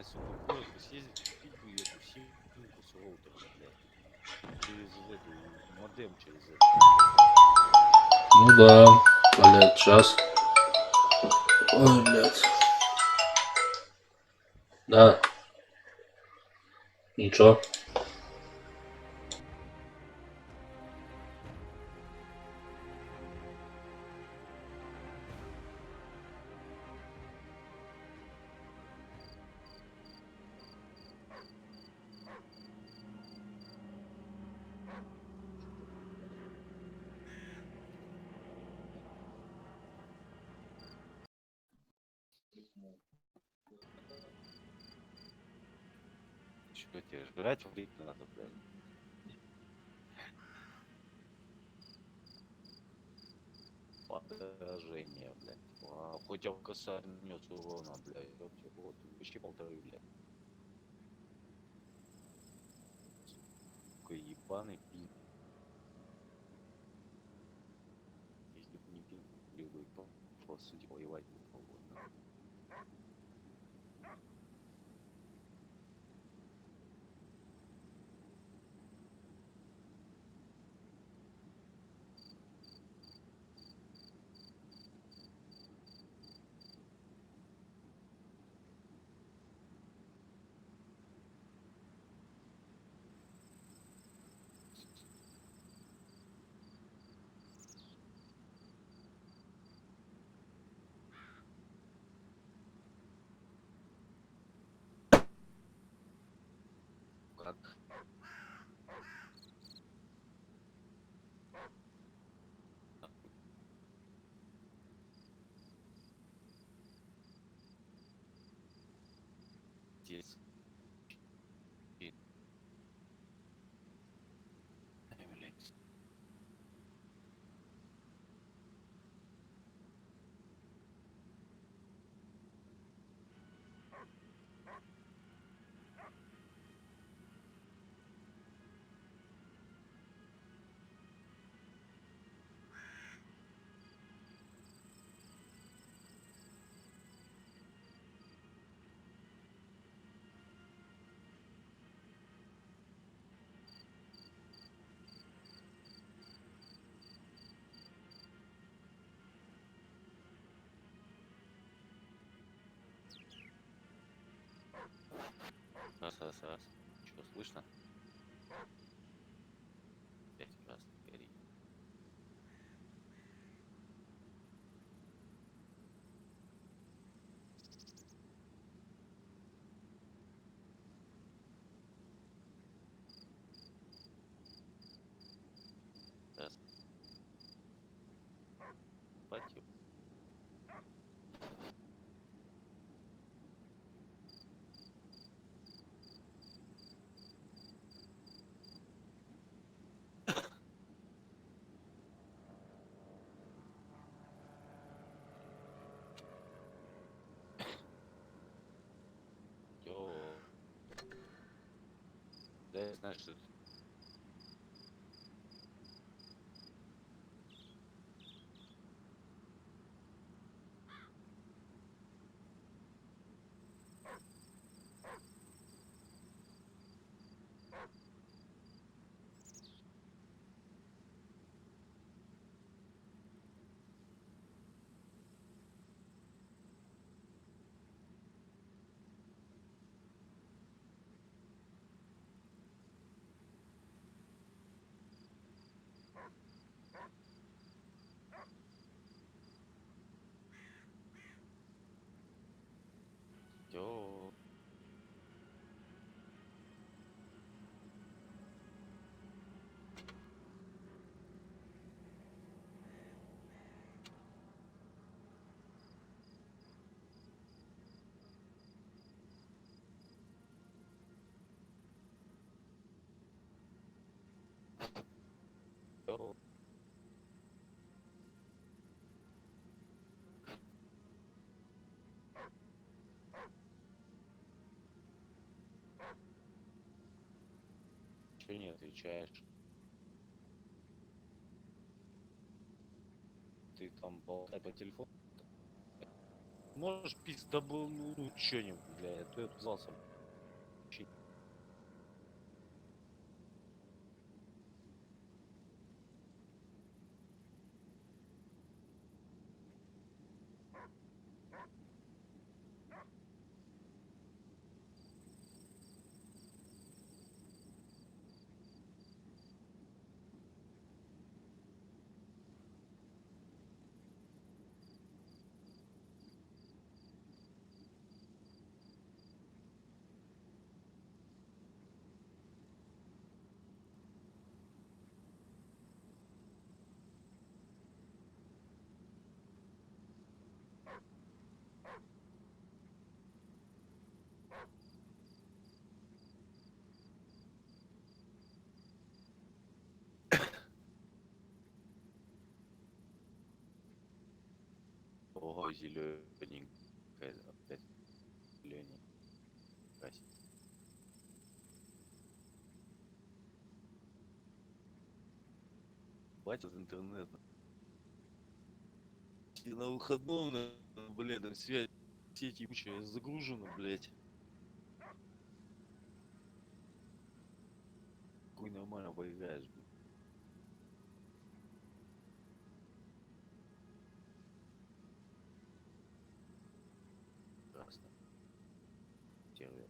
S7: сука, в город бы съездить, купить бы эту симку с роутером, блядь. Через эту, модем через это.
S2: Ну да, блядь, час. Ой, блядь. Да. Ничего.
S7: Что тебе жрать врить надо, блядь. Поражение, блядь. А, хоть алкоса нес урона, блядь. Ёпте, вот, вообще полторы, блядь. Сука, ебаный пин. Если бы не пин, я бы по сути воевать не пробовал. Как? Здесь. Ай, блядь. Раз. Что, слышно? 5 раз гори. Раз. Хватит. Я знаю, что это. Всё. Всё. Чё не отвечаешь? Ты там болтай по телефону. Можешь пиздаболу чё-нибудь, бля, а то я отвязался. Ого, зелёненькая опять. Зелёненькая. Хватит интернета. И на выходном, блядь, там связь сеть ебучая загружена, блядь. Хуй нормально поиграешь, блядь. Красно. Тервер.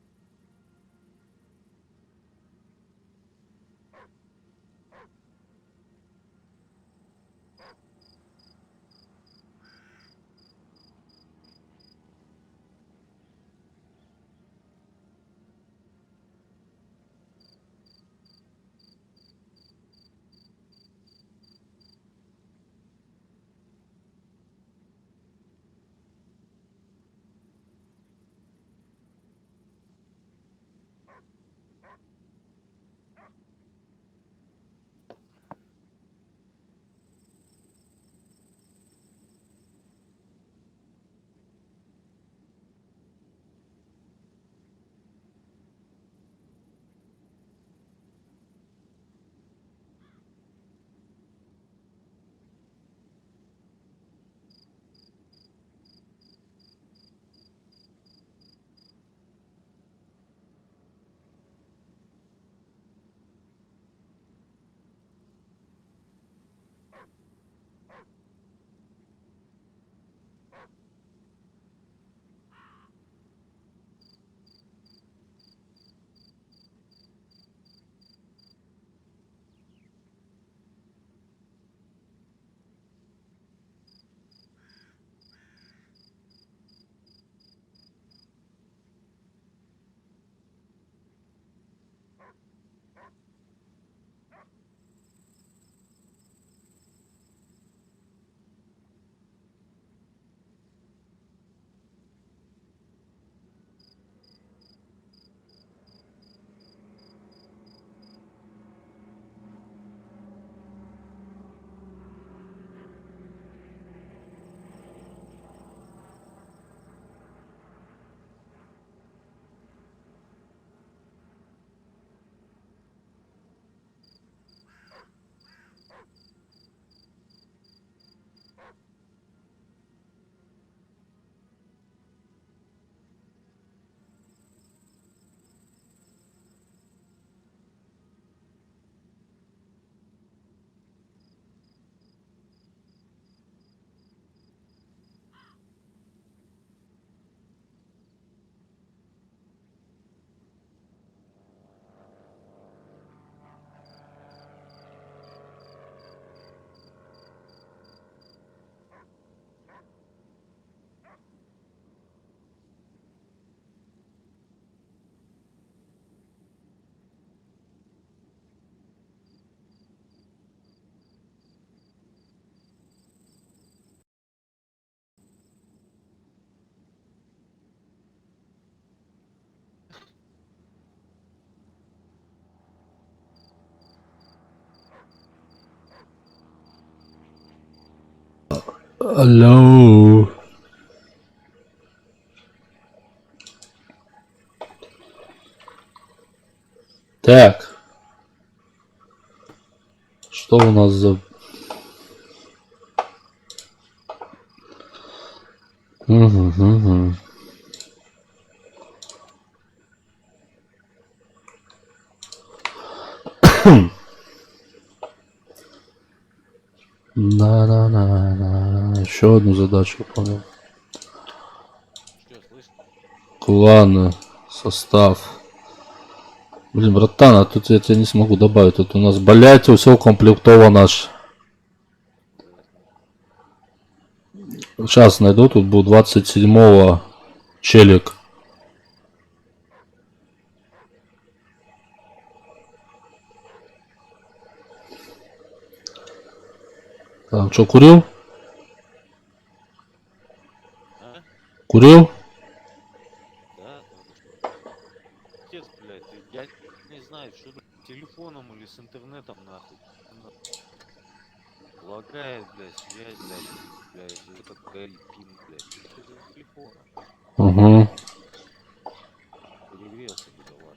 S2: Алло. Так. Что у нас за... Угу. Да. Еще одну задачу выполнил.
S7: Что, слышь?
S2: Кланы. Состав. Блин, братан, а тут я тебя не смогу добавить. Тут у нас, блять, все укомплектовано аж. Сейчас найду, тут был 27-го челик. Так, что, курил?
S7: А?
S2: Курил?
S7: Да? Отец, блядь, я не знаю, что с телефоном или с интернетом, нахуй. Лагает, блядь, связь, блядь, этот горит пин, блядь. Что за телефон?
S2: Угу.
S7: Перегрелся, бедолаг.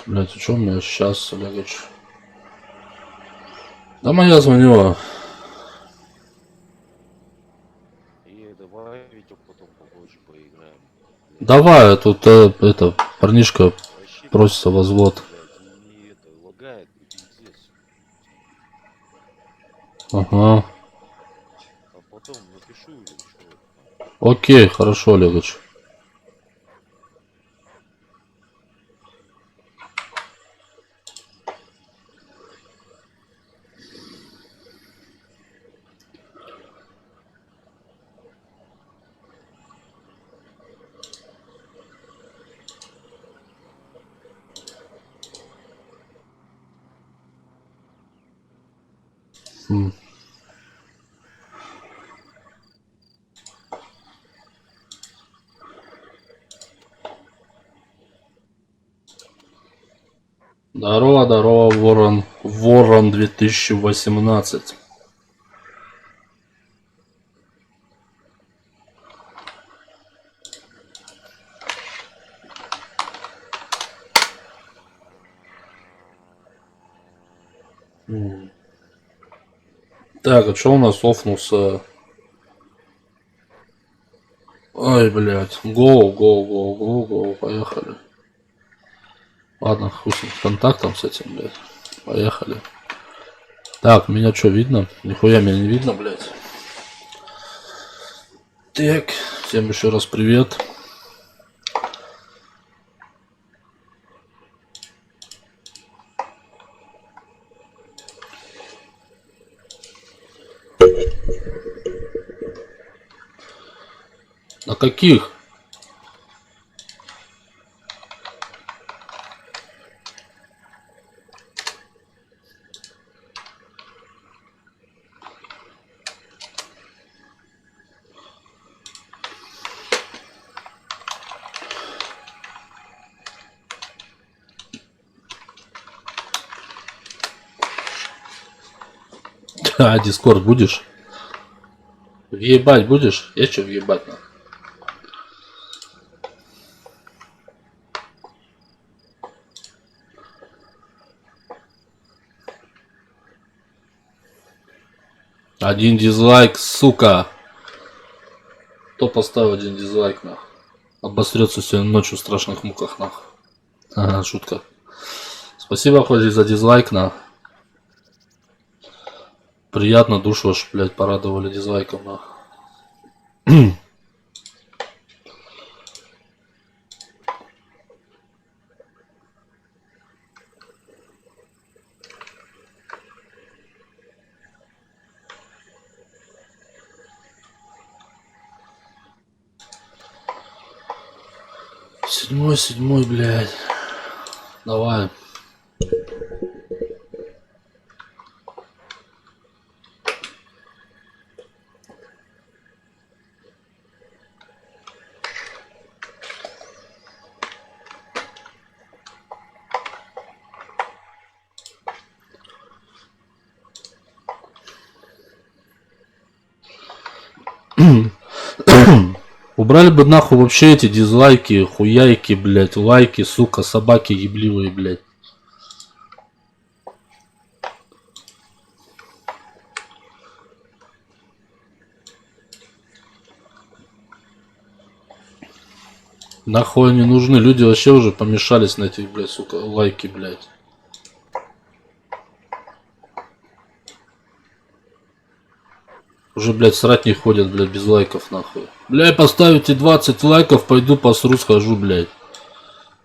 S2: Блять, а что у меня сейчас, Олегович? Да моя звонила.
S7: И давай, Витек, потом попозже поиграем. Блядь.
S2: Давай, а тут это, парнишка
S7: Вообще,
S2: просится возвод.
S7: блядь, и это, лагает, и пиздец.
S2: Ага.
S7: А потом напишу или что?
S2: Окей, хорошо, Олегович. Здорово, Ворон. Ворон 2018. Так, а что у нас офнулся? Ой, блядь. Гоу, поехали. Ладно, хуй с контактом с этим, блядь. Поехали. Так, меня что, видно? Нихуя меня не видно, блядь. Так, всем еще раз привет. На каких? А, Дискорд будешь? Въебать будешь? Я что въебать на? Один дизлайк, сука. Кто поставил один дизлайк, нах? Обосрется сегодня ночью в страшных муках, нах. Ага, шутка. Спасибо, Ходи, за дизлайк, нах. Приятно, душу аж, блядь, порадовали дизлайком, нах. Седьмой, блядь. Давай. Убрали бы нахуй вообще эти дизлайки, хуяйки, блять, лайки, сука, собаки ебливые, блять. Нахуй они нужны? Люди вообще уже помешались на этих, блядь, сука, лайки, блядь. Уже, блядь, срать не ходят, блядь, без лайков, нахуй. Блядь, поставите 20 лайков, пойду посру, схожу, блядь.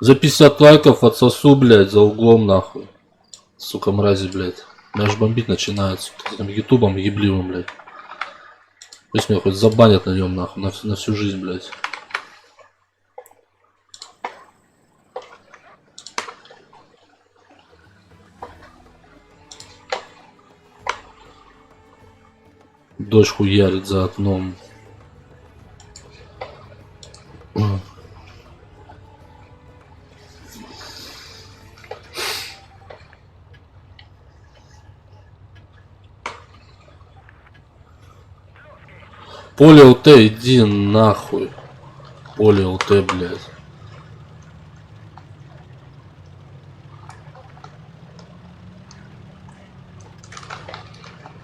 S2: За 50 лайков отсосу, блядь, за углом, нахуй. Сука, мрази, блядь. Меня аж бомбить начинает, сука, этим ютубом ебливым, блядь. Пусть меня хоть забанят на нем, нахуй, на всю жизнь, блядь. Дождь хуярит за окном. Поле ЛТ, иди нахуй. Поле ЛТ, блядь.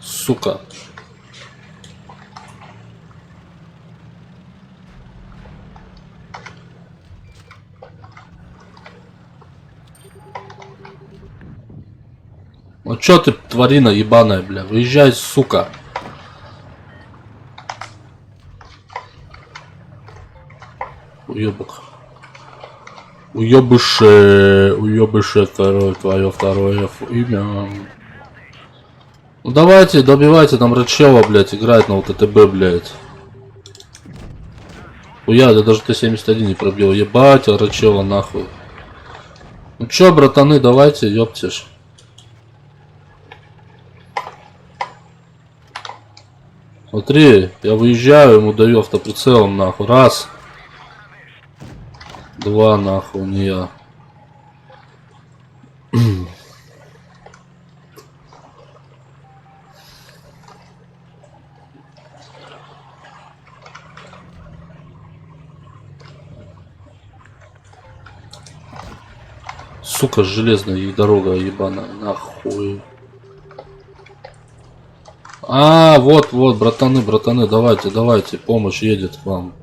S2: Сука. Ну чё ты, тварина ебаная, бля? Выезжай, сука. Уёбок. Уёбыше твое второе имя. Ну давайте, добивайте, там Рачева, блядь, играет на УТТБ, блядь. Я даже Т-71 не пробил. Ебать, Рачева нахуй. Ну чё, братаны, давайте, ёптишь. Смотри, я выезжаю, ему даю автоприцелом, нахуй. Раз. Два, нахуй, не я. Сука, железная дорога ебаная, нахуй. А, вот, братаны, давайте, помощь едет к вам.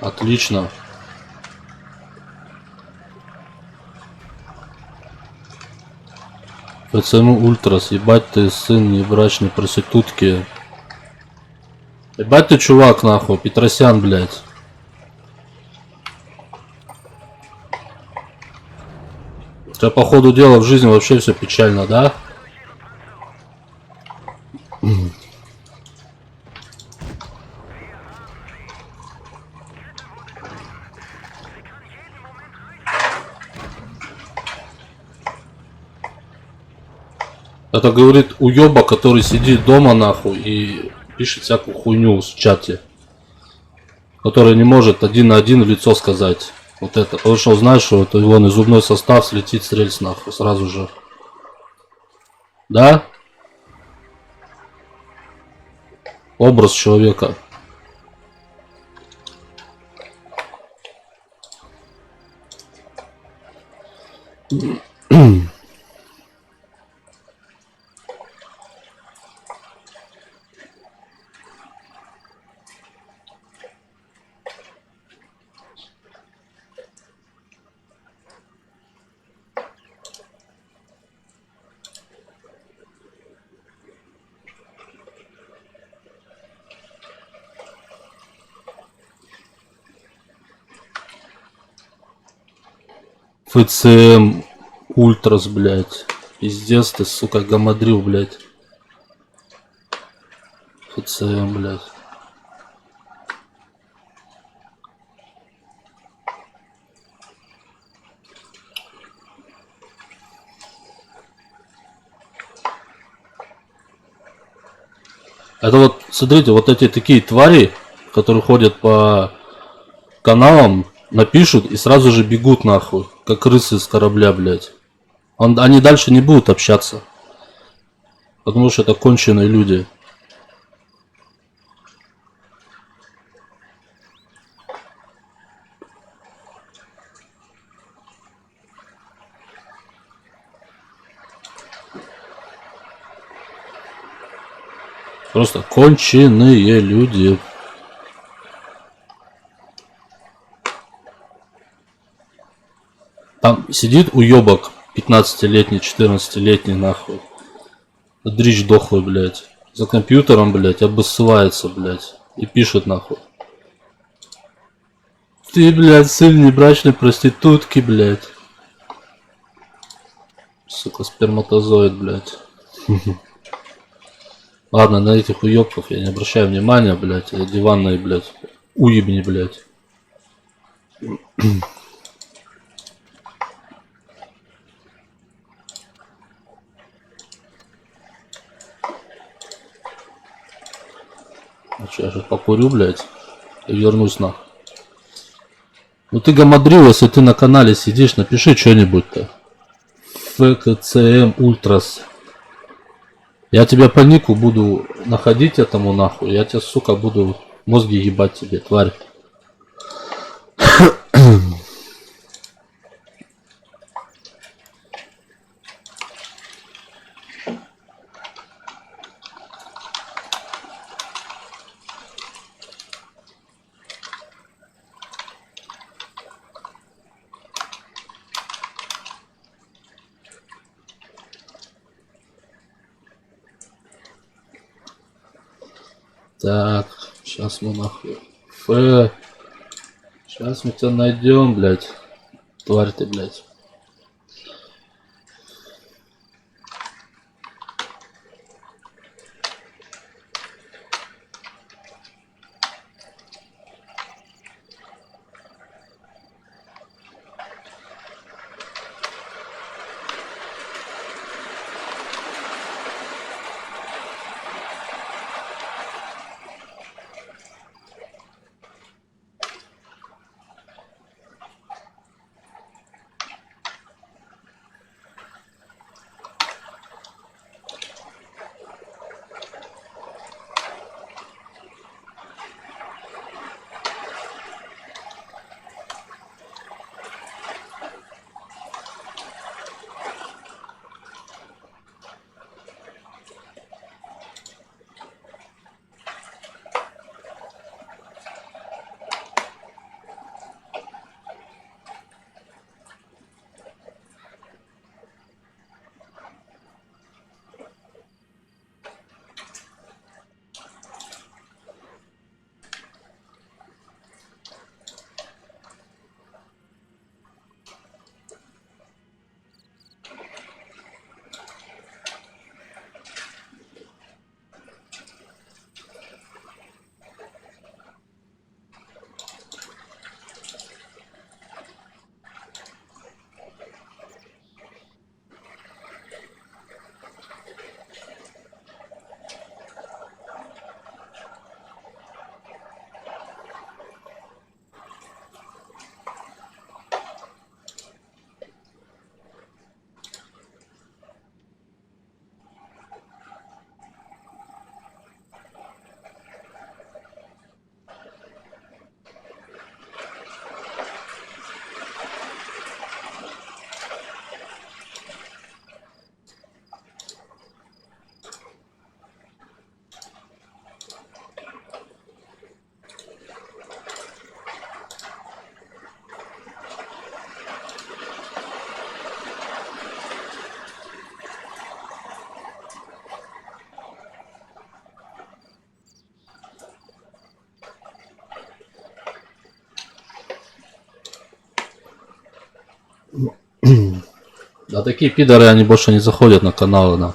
S2: Отлично. ФЦМ Ультрас, ебать ты сын небрачной проститутки. Ебать ты чувак, нахуй, Петросян, блядь. У тебя по ходу дела в жизни вообще все печально, да? Это говорит уёба, который сидит дома нахуй и пишет всякую хуйню в чате. Который не может один на один в лицо сказать. Вот это. Потому что он знает, что это его зубной состав слетит с рельс нахуй сразу же. Да? Образ человека. ФЦМ Ультрас, блядь. Пиздец ты, сука, гамадрил, блядь. ФЦМ, блядь. Это вот, смотрите, вот эти такие твари, которые ходят по каналам, напишут и сразу же бегут нахуй, как крысы с корабля, блядь. Они дальше не будут общаться. Потому что это конченые люди. Просто конченые люди. Там сидит уёбок 15-летний, 14-летний, нахуй. Дрищ дохлый, блядь. За компьютером, блядь, обоссывается, блядь. И пишет, нахуй. Ты, блядь, сын небрачной проститутки, блядь. Сука, сперматозоид, блядь. Ладно, на этих уёбков я не обращаю внимания, блядь. Диванные, блядь. Уебни, блядь. А что, я сейчас покурю, блядь, и вернусь нахуй. Ну ты гамадрил, если ты на канале сидишь, напиши что-нибудь-то. ФКЦМ Ультрас. Я тебя по нику буду находить этому нахуй. Я тебя, сука, буду мозги ебать тебе, тварь. Так, сейчас мы нахуй. Сейчас мы тебя найдем, блядь. Тварь ты, блядь. А такие пидоры, они больше не заходят на каналы, на.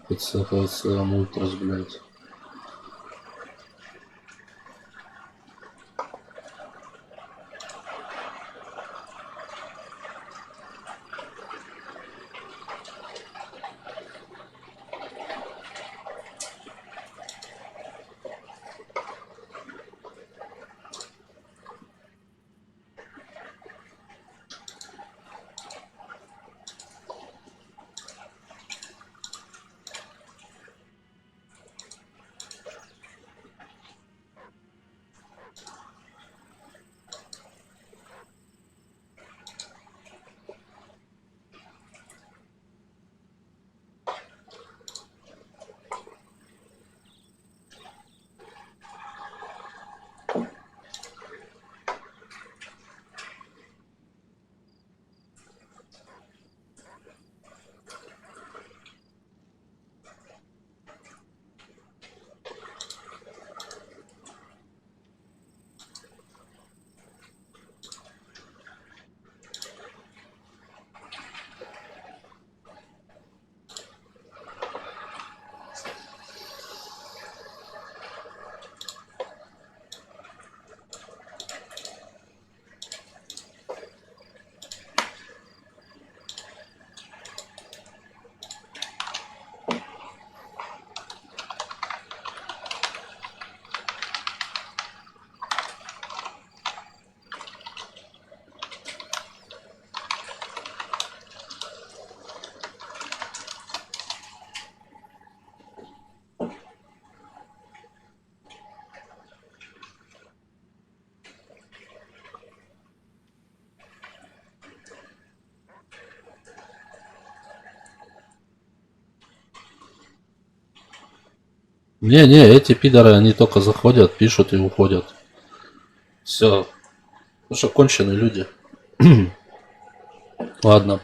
S2: Ультрас, блядь. Не-не, эти пидоры, они только заходят, пишут и уходят. Все. Ну что, конченые люди. Ладно.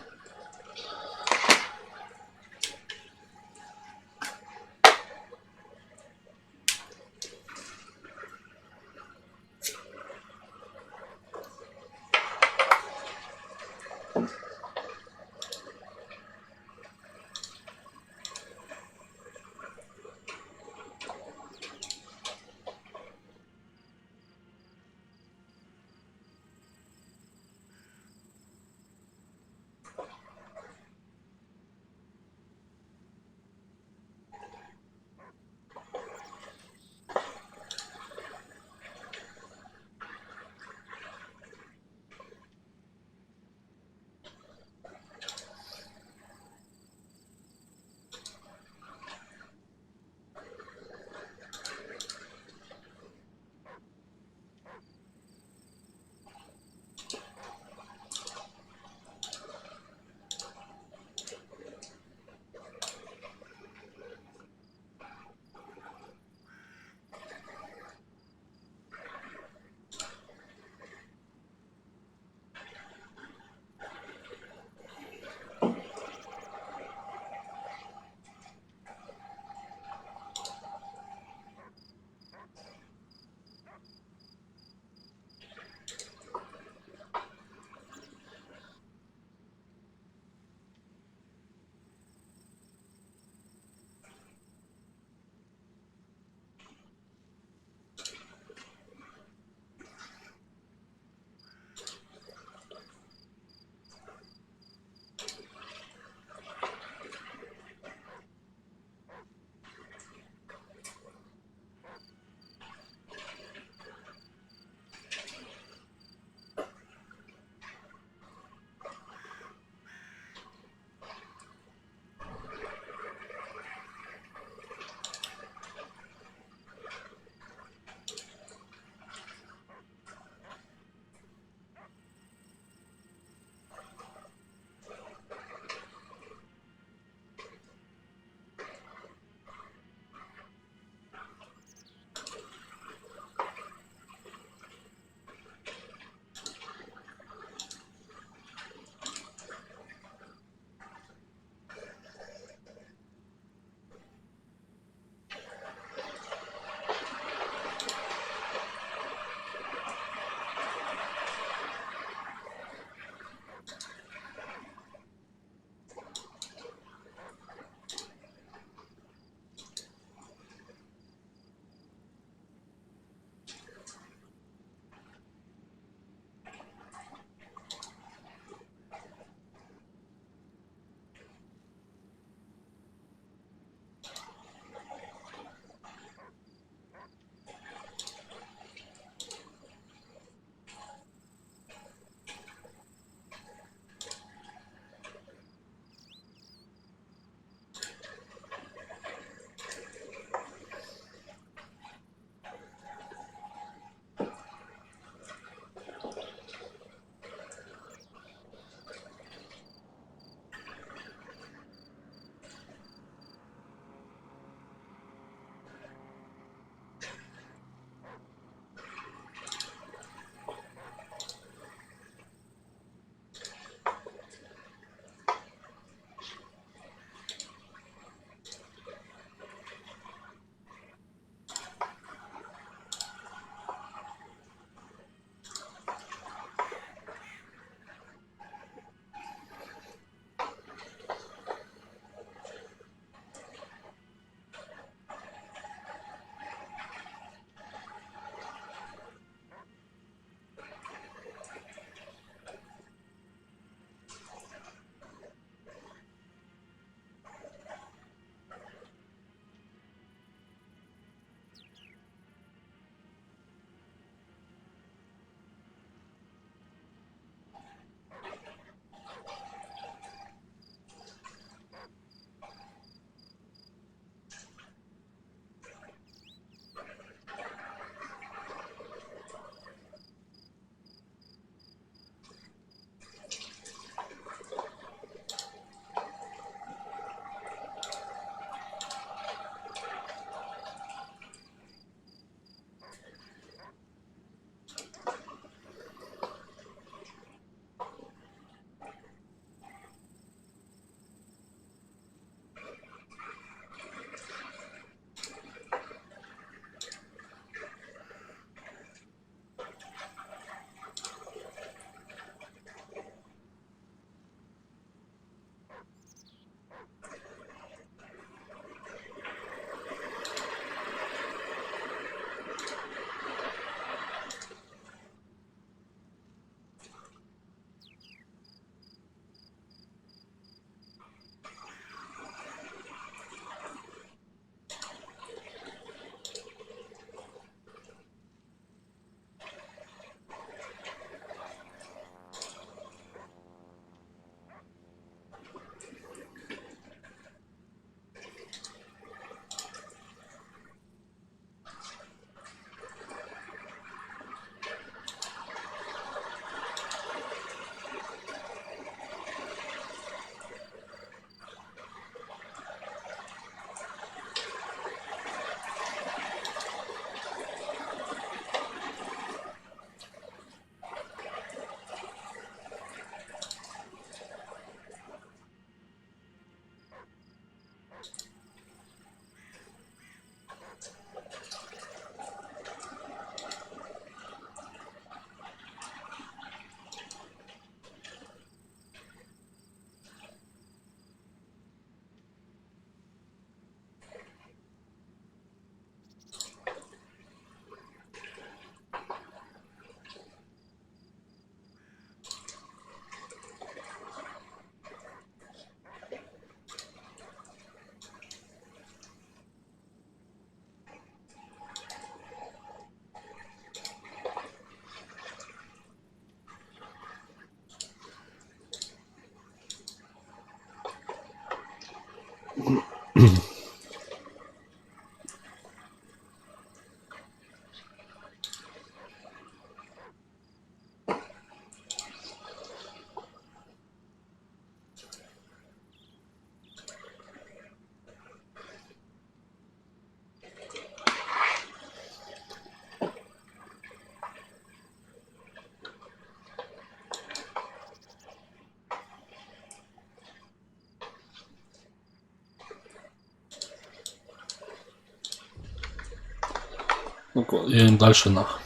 S2: Ну, едем дальше нах.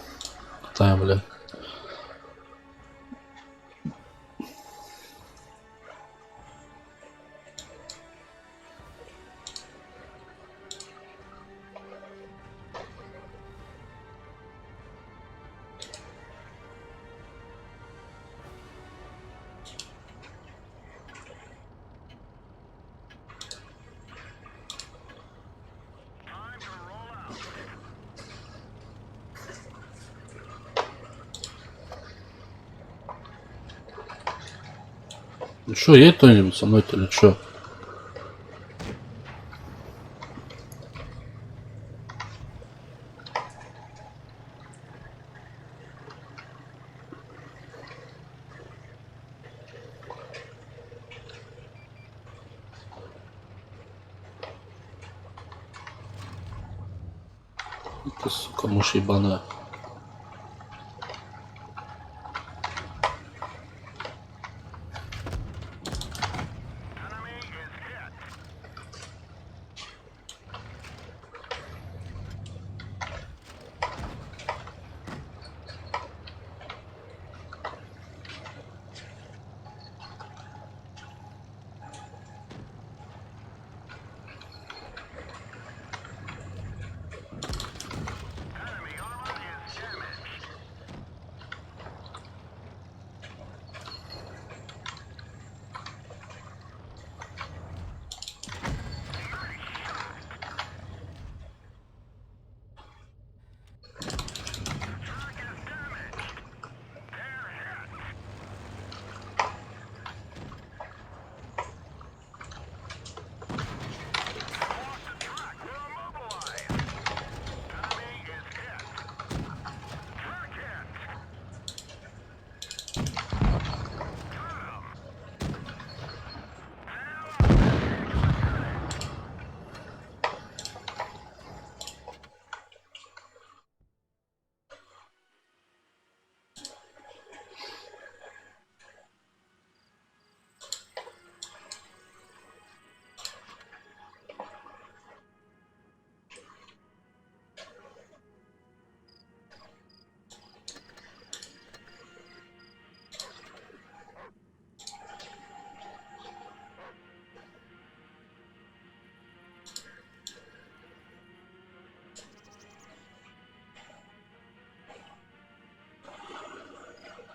S2: Катаем, блядь. Ну что, едет кто-нибудь со мной-то или что? Ты, сука, мышь ебаная.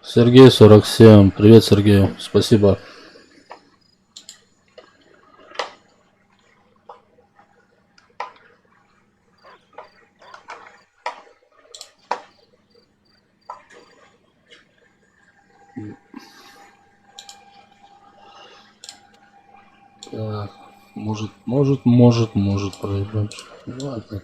S2: Сергей 47. Привет, Сергей. Спасибо. Так, может проебать. Ладно.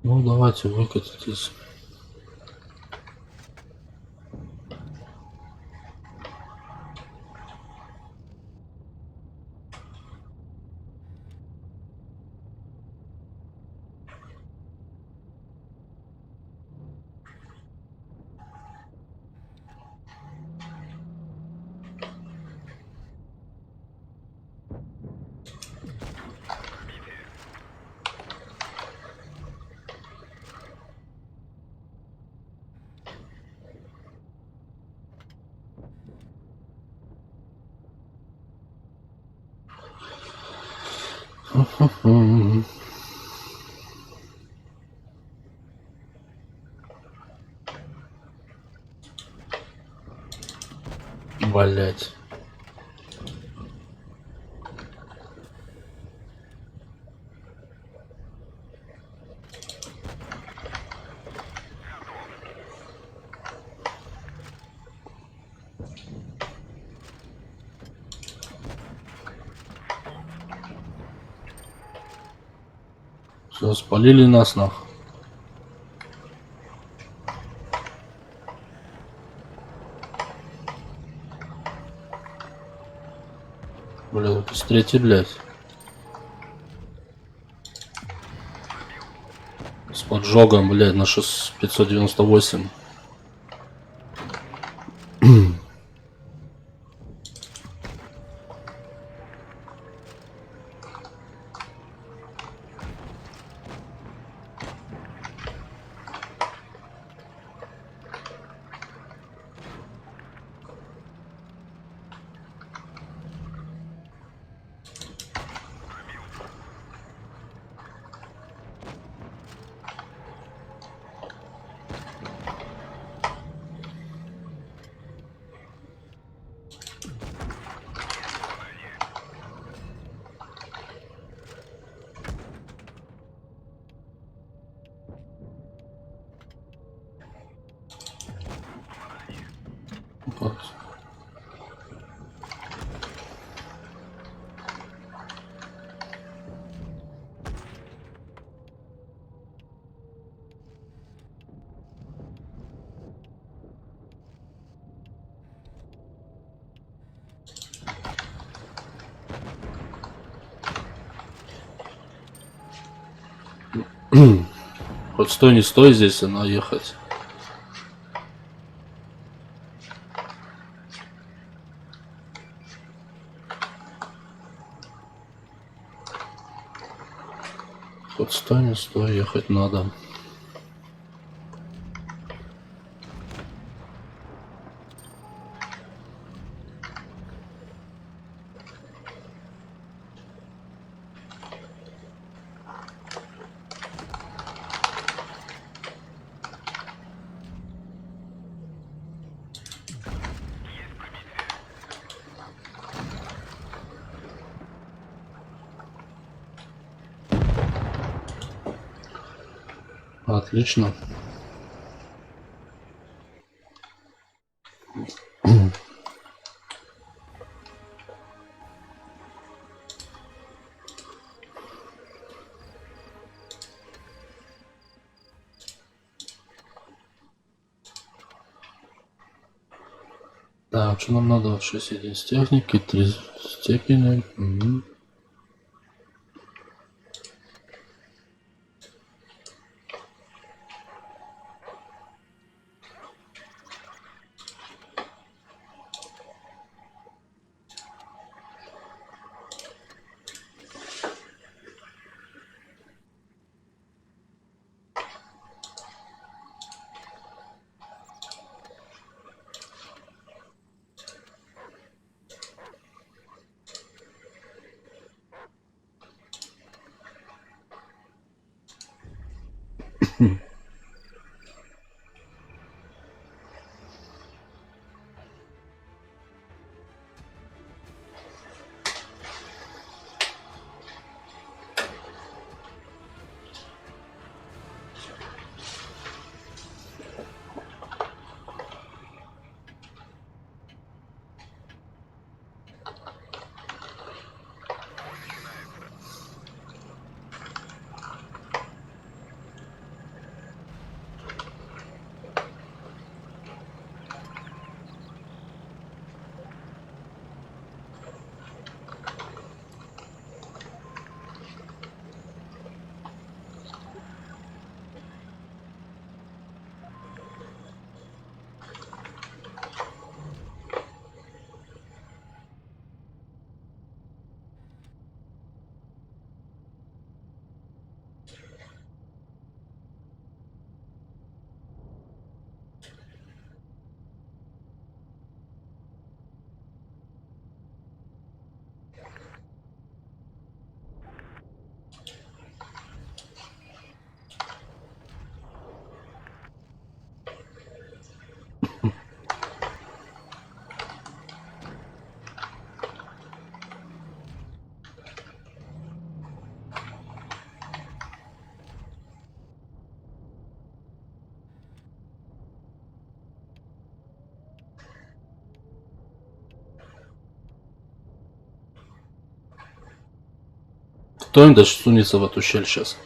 S2: Ну, давайте выкатитесь. Блять. Все, спалили нас нах. Бля, вот из третьей, блядь. С поджогом, блядь, на 598. Вот. Хоть стой, не стой здесь, но ехать. Хоть стой, не стой, ехать надо. Отлично. Так, что нам надо? 6 единиц техники, 3 степени. Угу. кто-нибудь сунется в эту щель сейчас.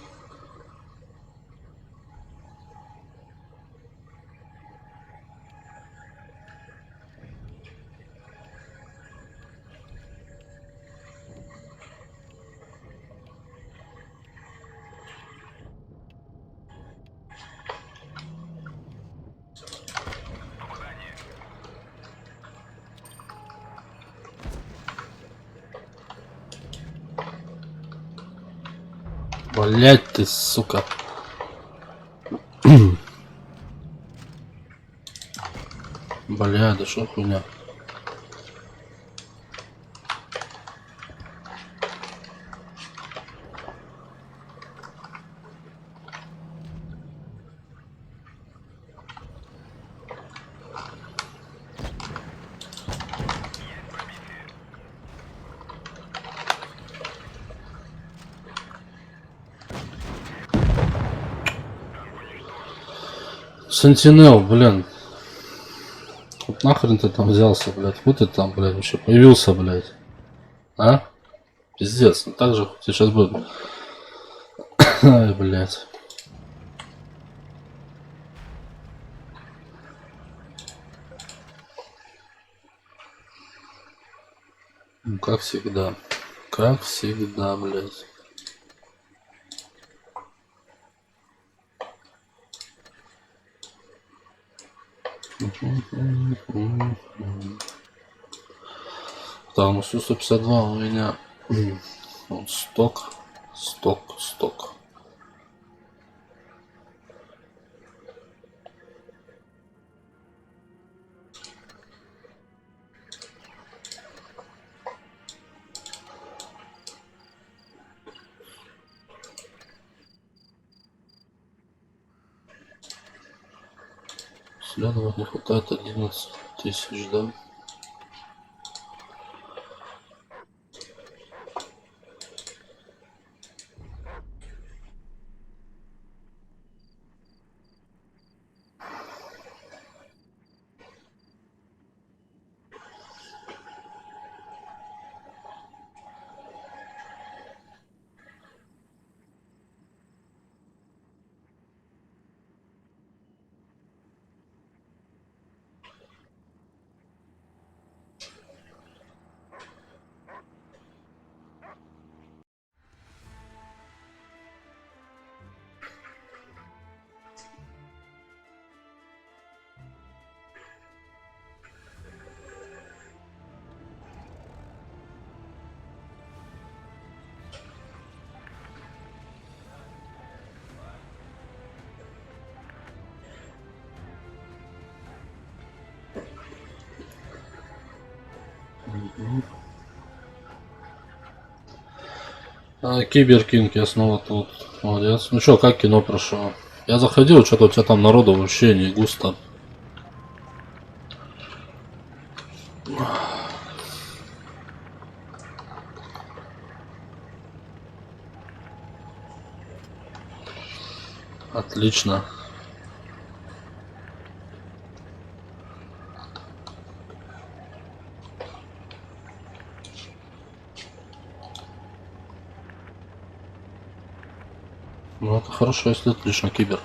S2: Блять ты, сука. Бля, да что хуйня. Сентинел, блин. Вот нахрен ты там взялся, блядь? Вот ты там, блядь, вообще появился, блядь. А? Пиздец, ну так же сейчас будет. Ай, блядь. Ну, как всегда. Как всегда, блядь. Так, ну Су-152 у меня вот сток. Следовать не хватает 11 тысяч, да? Кибер Кинг, я снова тут. Молодец. Ну чё, как кино прошло? Я заходил, что-то у тебя там народу вообще не густо. Отлично. Ну это хорошо, если отлично, Кибер.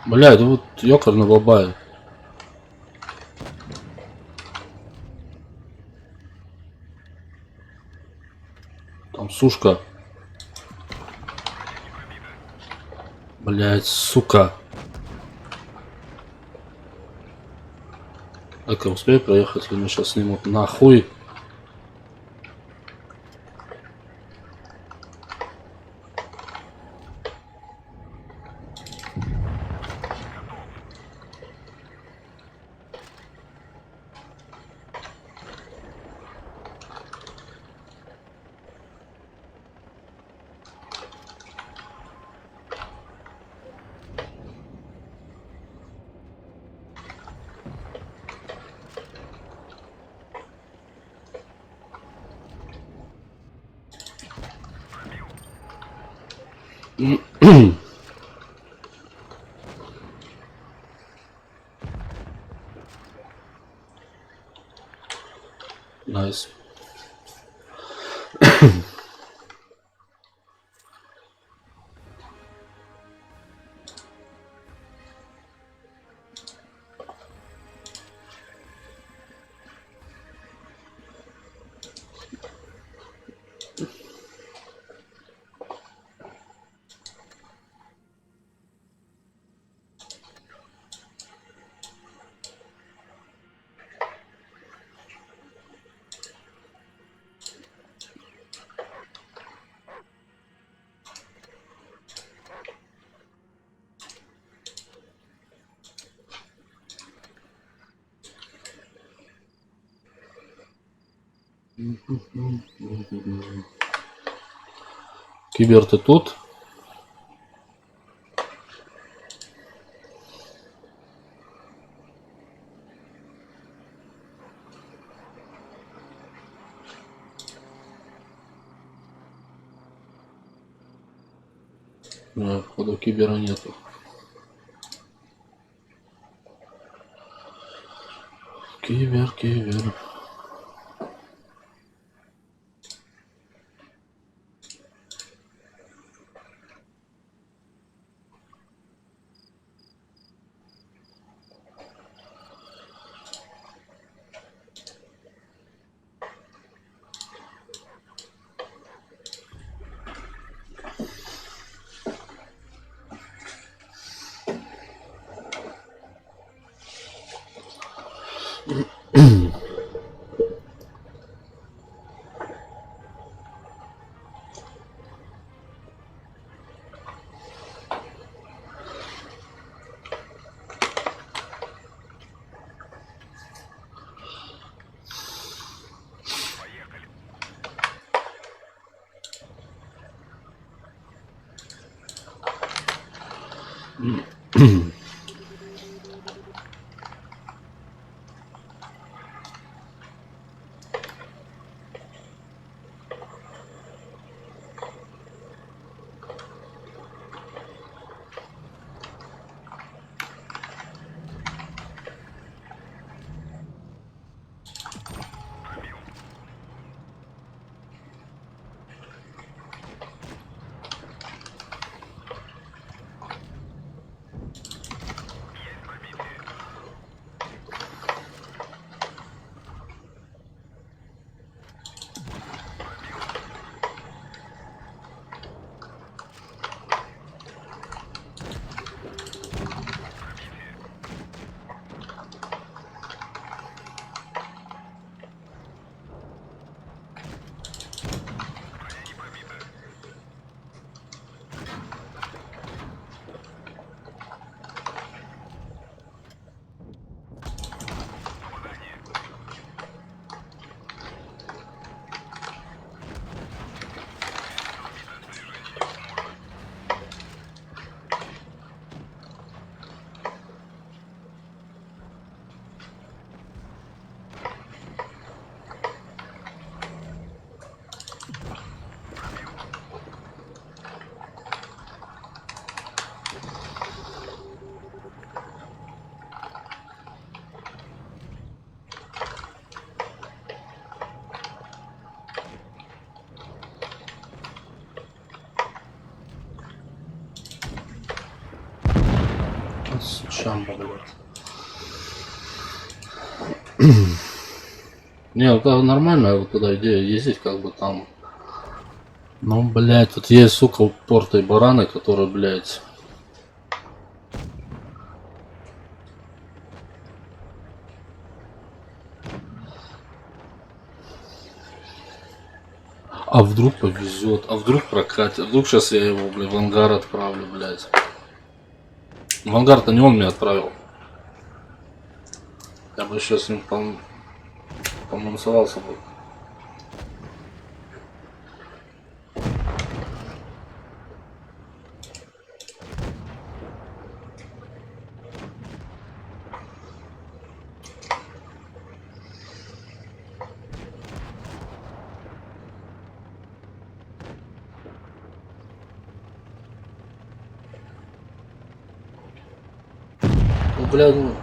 S2: Блядь, вот ёкарный бабай. Там сушка. Блядь, сука. Так, я успею проехать, или меня сейчас снимут нахуй? Найс. Кибер, ты тут? Походу кибера нету. Кибер. ночам, блядь. Не, это нормальная вот туда идея ездить, как бы там. Ну, блядь, тут есть, сука, упортые бараны, которые, блядь. А вдруг повезет, а вдруг прокатит, а вдруг сейчас я его, блядь, в ангар отправлю, блядь. В ангар-то не он меня отправил. Я бы сейчас с ним помансовался бы. Ну, бля, ну...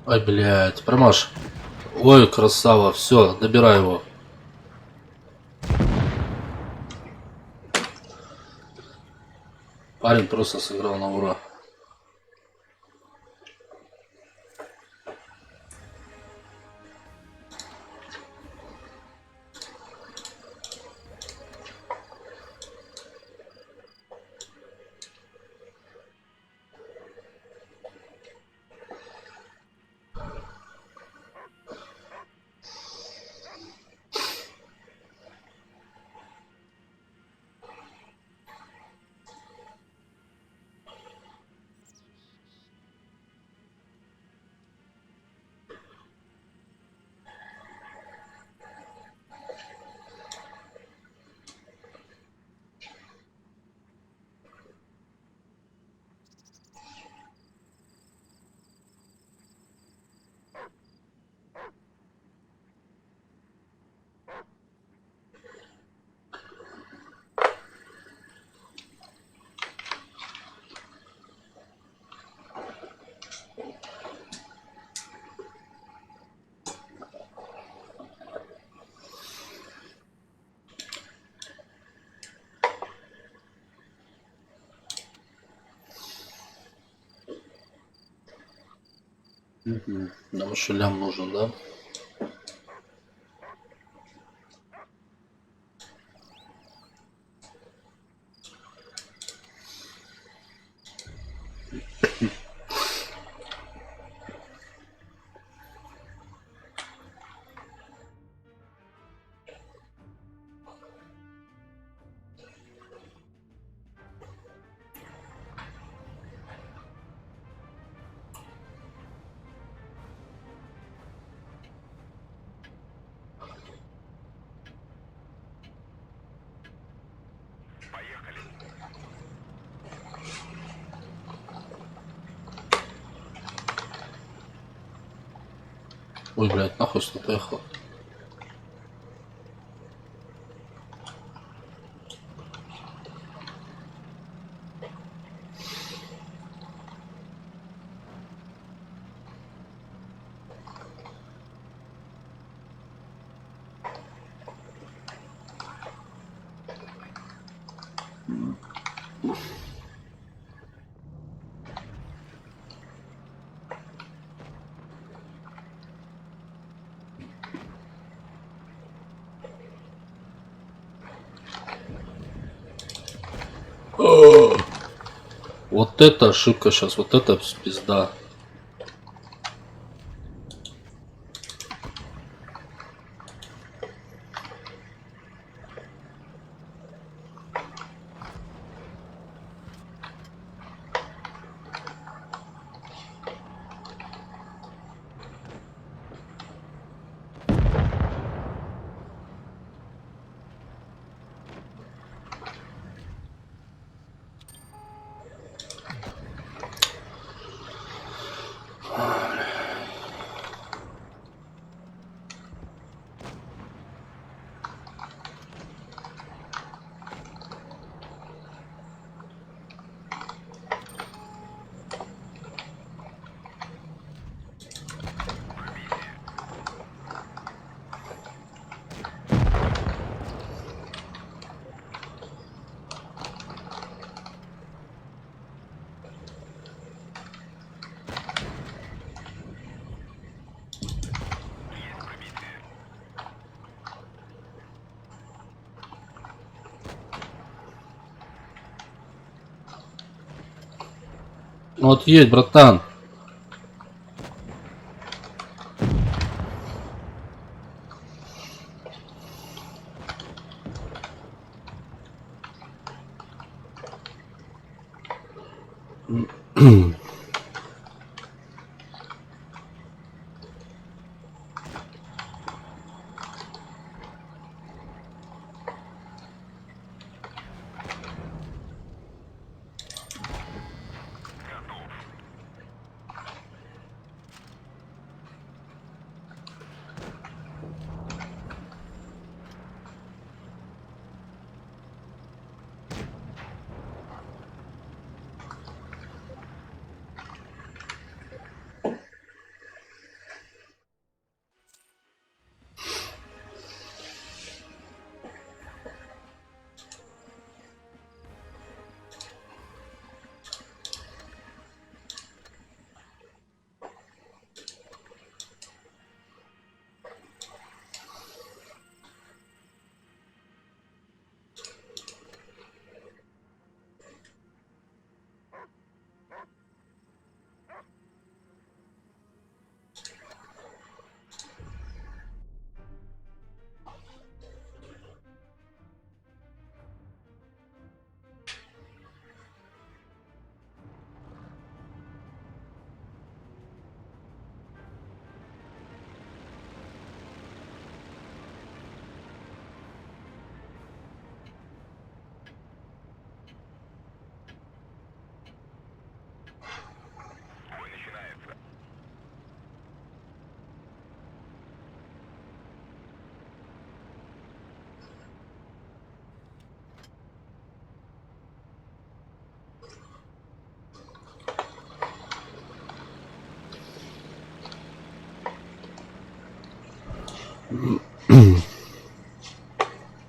S2: Ай, блядь, промаш. Ой, красава, все, добирай его. Парень просто сыграл на ура. Нам еще лям нужен, да? Ой, блядь, нахуй что-то ехал. Вот это ошибка сейчас, вот это пизда. Ну отъедь, братан.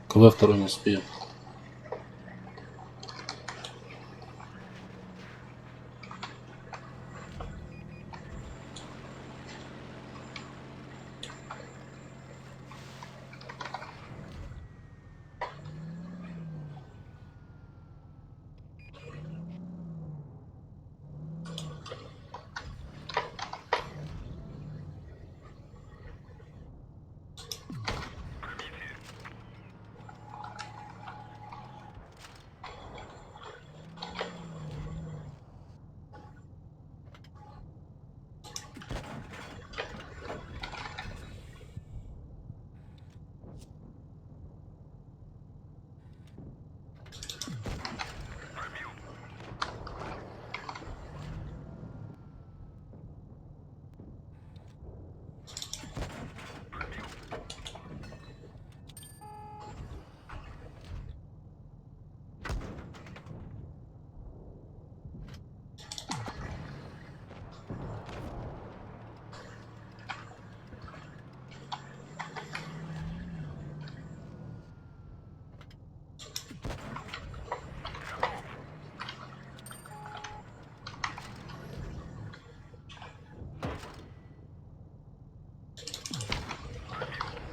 S2: КВ второй не успею.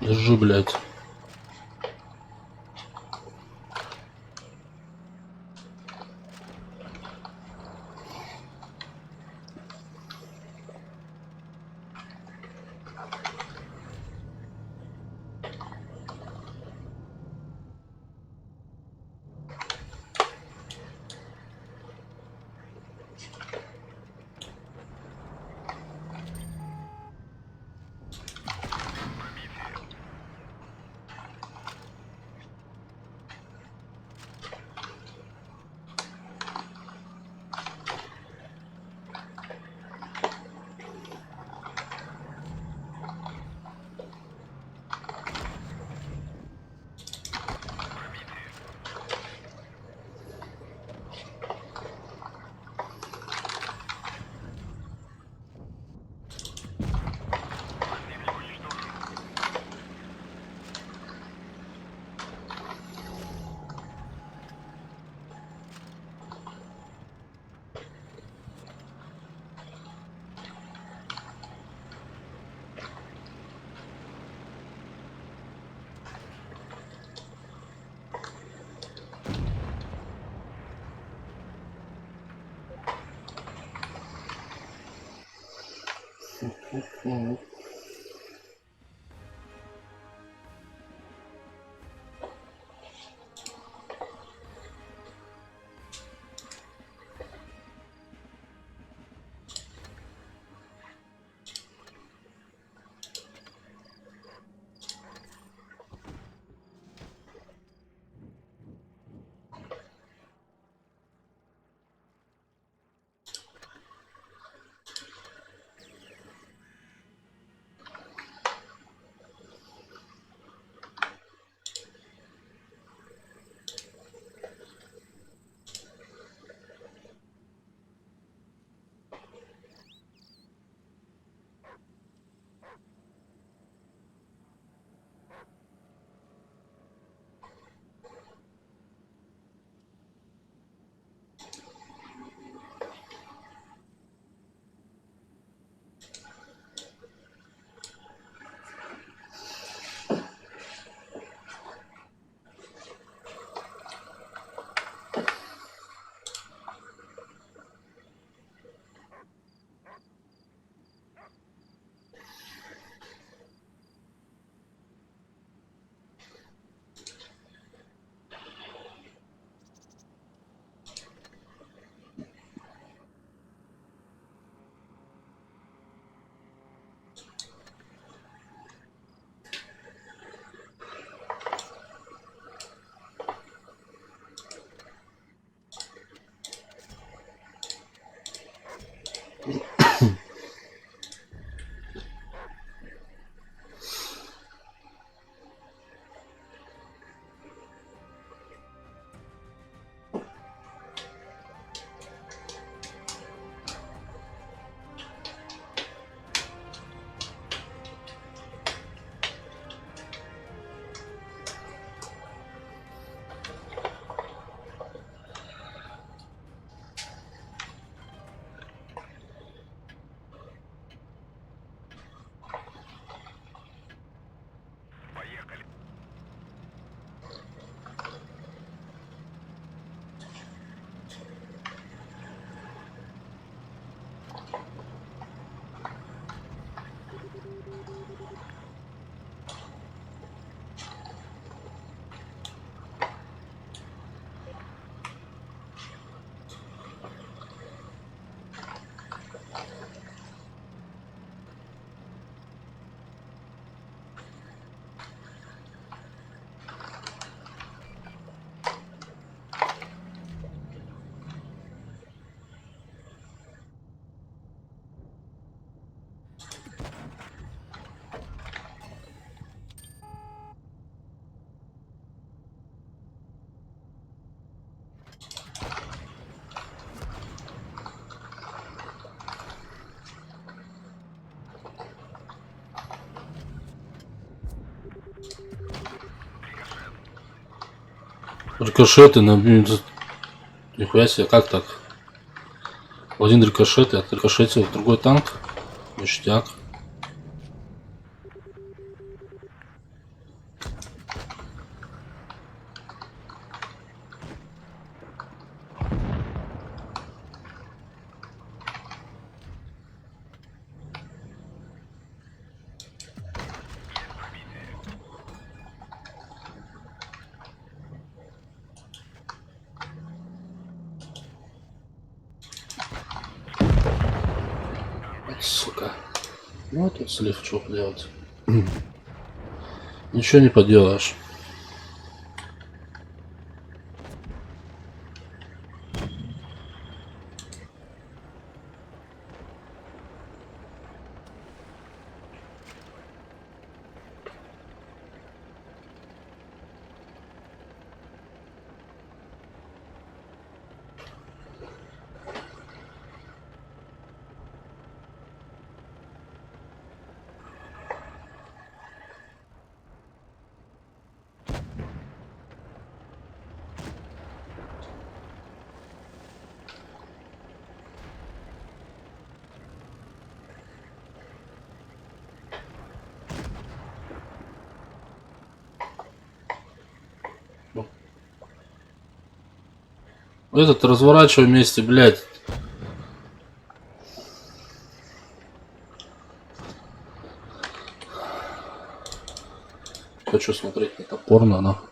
S2: Держи, блядь. Мгм. Рикошеты на... Нихуя себе, как так? Один рикошет, и отрикошетил в другой танк. Ништяк. Сука. Ну, тут слив, что делать. Ничего не поделаешь. Этот разворачивай вместе, блядь. хочу смотреть это порно, нахуй.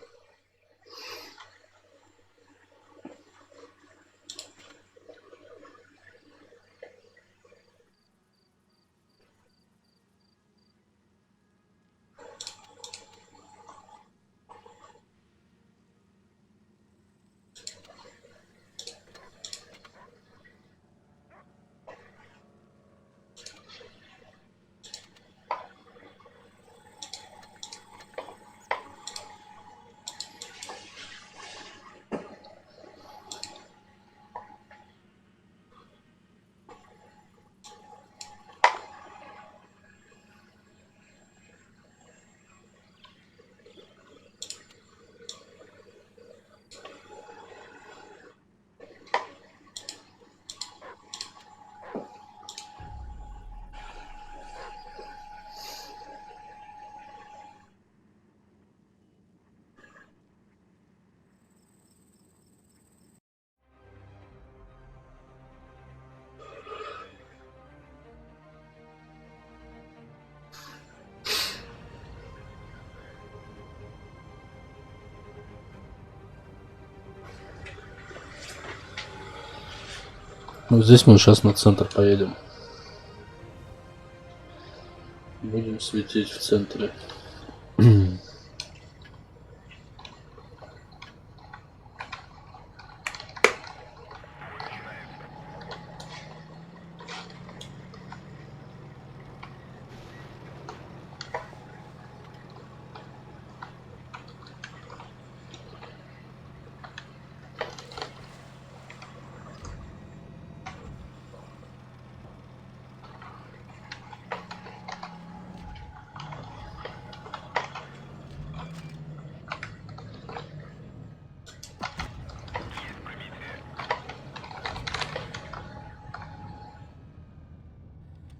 S2: Ну, здесь мы сейчас на центр поедем. Будем светить в центре.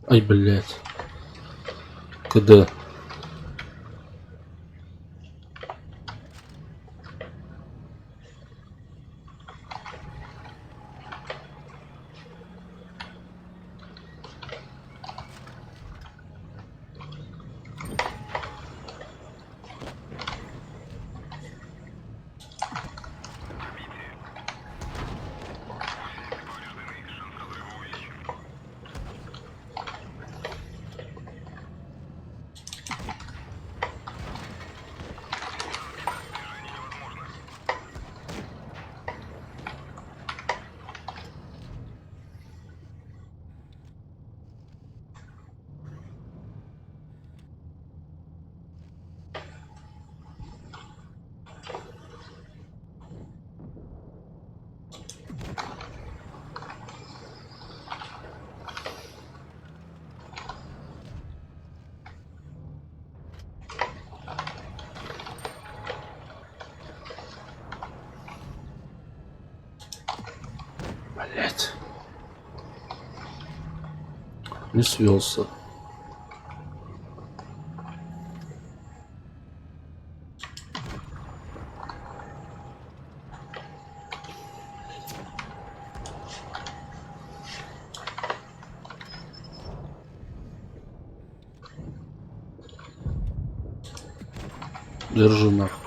S2: Ай, блядь. КД. Блять. Не свелся. Держи нахуй.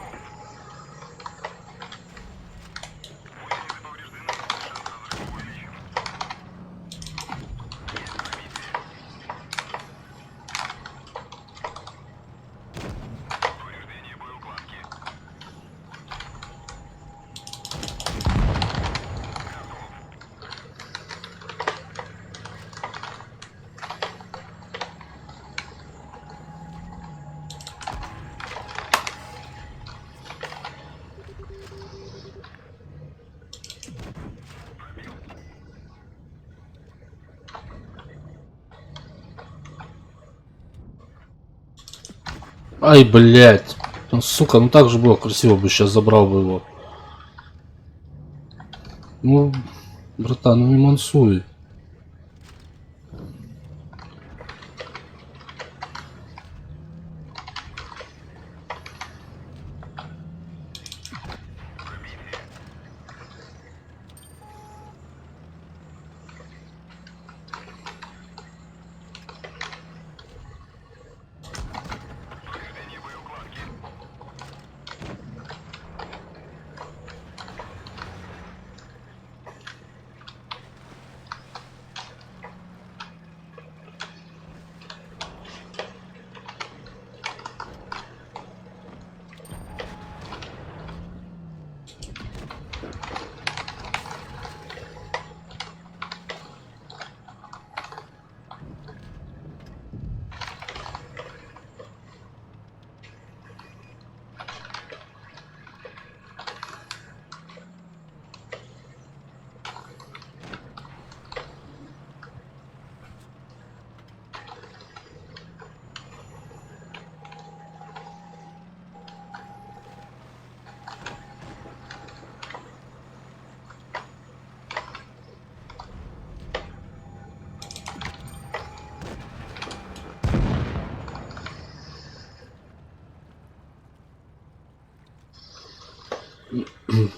S2: Ай, блядь. Ну, сука, ну так же было красиво бы, сейчас забрал бы его. Ну, братан, ну не мансуй. Мгм.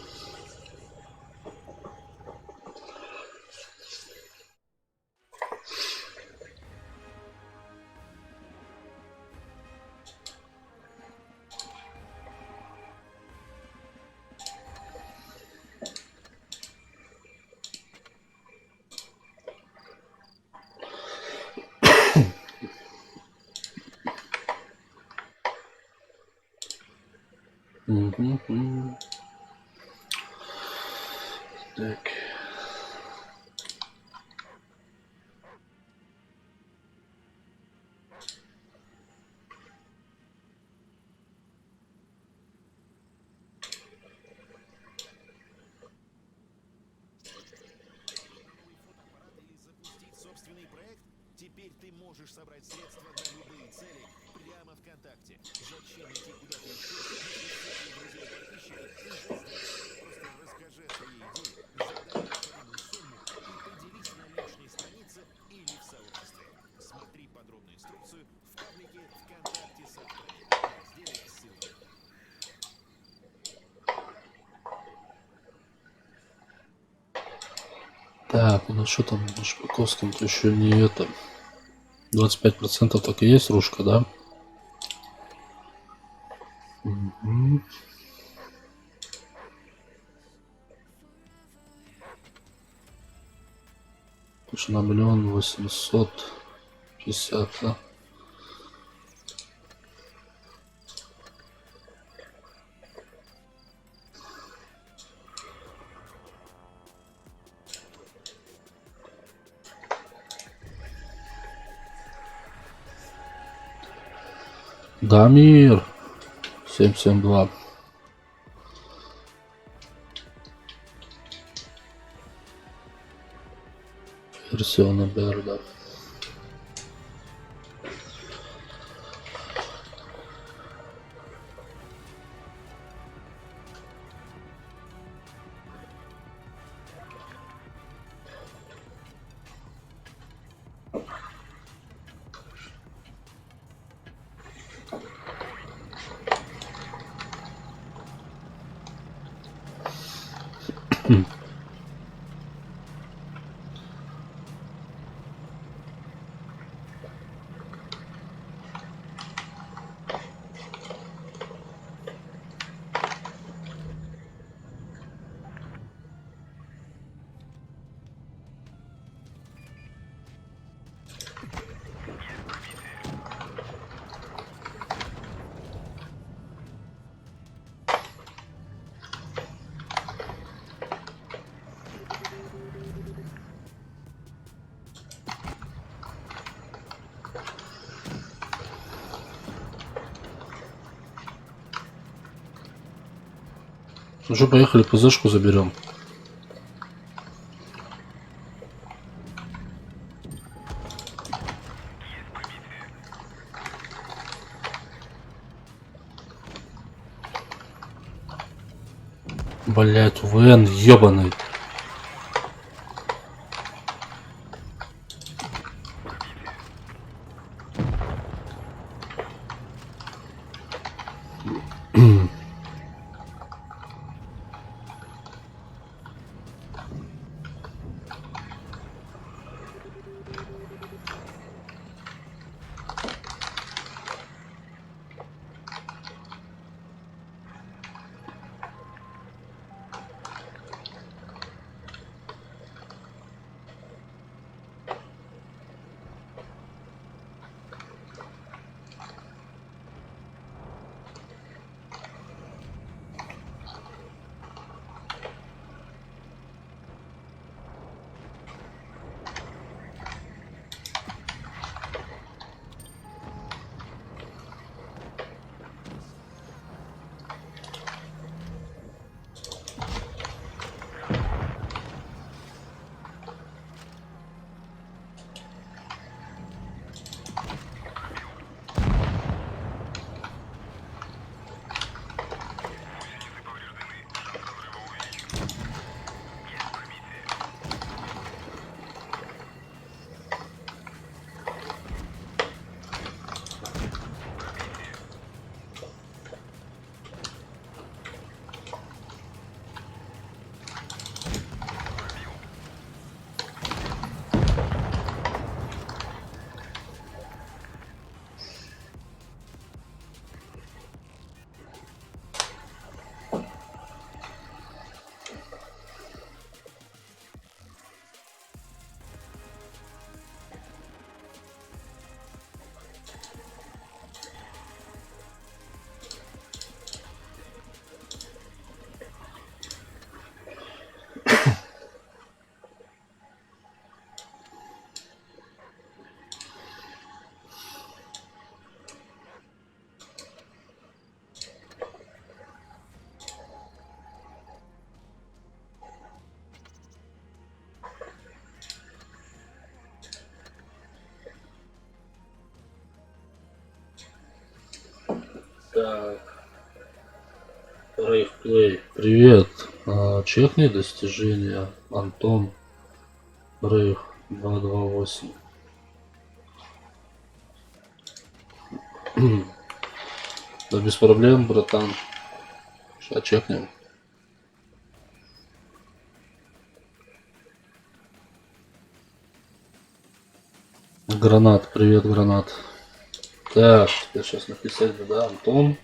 S2: Так.
S4: Фотоаппарат или запустить собственный проект? Теперь ты можешь собрать средства на любые цели прямо ВКонтакте. Зачем идти куда-то еще, если все твои друзья и подписчики уже здесь? Просто расскажи о своей идее, задай необходимую сумму и поделись на личной странице или в сообществе. Смотри подробную инструкцию в паблике ВКонтакте Софтроник в разделе «Ссылки».
S2: Так, ну что там на Шпаковском-то еще не это. 25% так и есть ружка, да? Мгм. Слушай, на 1 850 000, да? Дамир 772. Версия НБР, да. Ну что, поехали, ПЗшку заберем. Блять, ВН ебаный. Так. Рейхплей. Привет. Чекни достижения. Антон. Рейх 228. Да без проблем, братан. Сейчас чекнем. Гранат, привет, гранат. Так, теперь сейчас написать, да, Антон.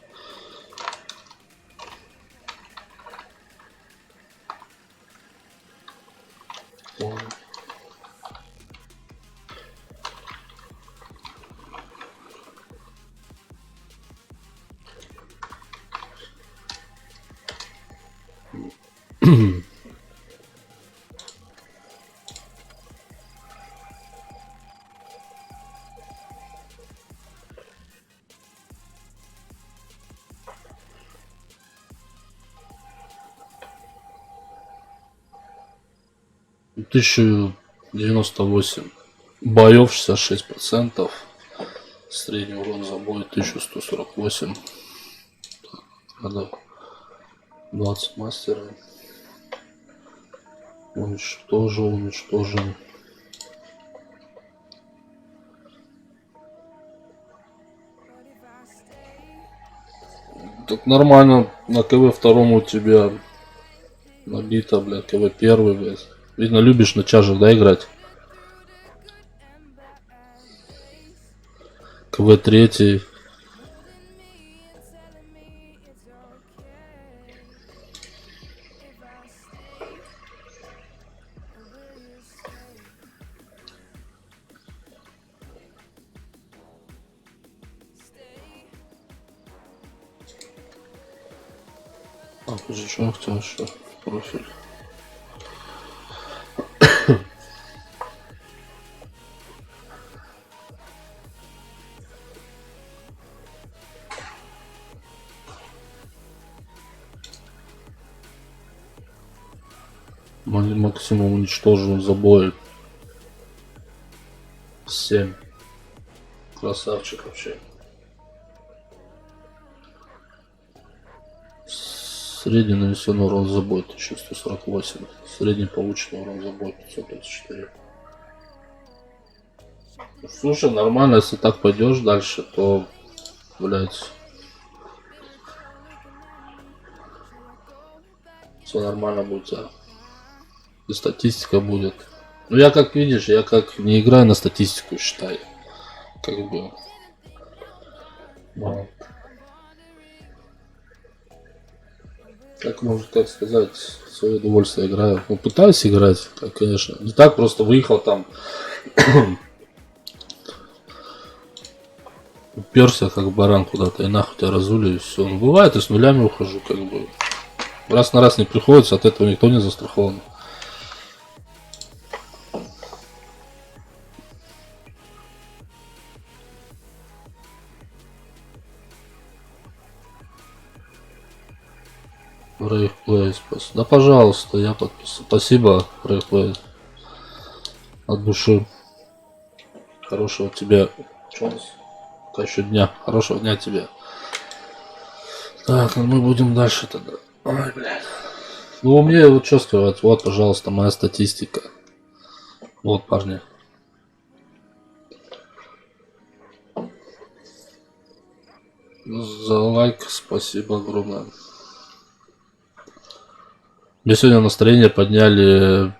S2: Тысячу 98 боев, 66%. Средний урон за бой 1148. Так, надо 20 мастера. Уничтожен. Так нормально. На КВ втором у тебя набито, блядь, КВ первый, блядь. Видно, любишь на чажах, да, играть? КВ третий. Подожди, что я хотел еще? Профиль. Максимум уничтожен забой 7. Красавчик вообще. Средний нанесенный урон забой 1148. Средний полученный урон забой 534. Слушай, нормально, если так пойдешь дальше, то, блять, все нормально будет. И статистика будет. Ну я как видишь, я как не играю на статистику, считай. Как бы. Вот. Как можно так сказать, в свое удовольствие играю. Ну пытаюсь играть, как, конечно. Не так просто выехал там. Уперся как баран куда-то и нахуй тебя разули и все. Ну бывает, и с нулями ухожу, как бы. Раз на раз не приходится, от этого никто не застрахован. Рейхплей, да пожалуйста, я подписал. Спасибо, Рейхплей. От души. Хорошего тебе. Что у нас? Пока еще дня. Хорошего дня тебе. Так, ну мы будем дальше тогда. Ой, блядь. Ну, мне вот что сказать. Вот, пожалуйста, моя статистика. Вот, парни. За лайк спасибо огромное. Мне сегодня настроение подняли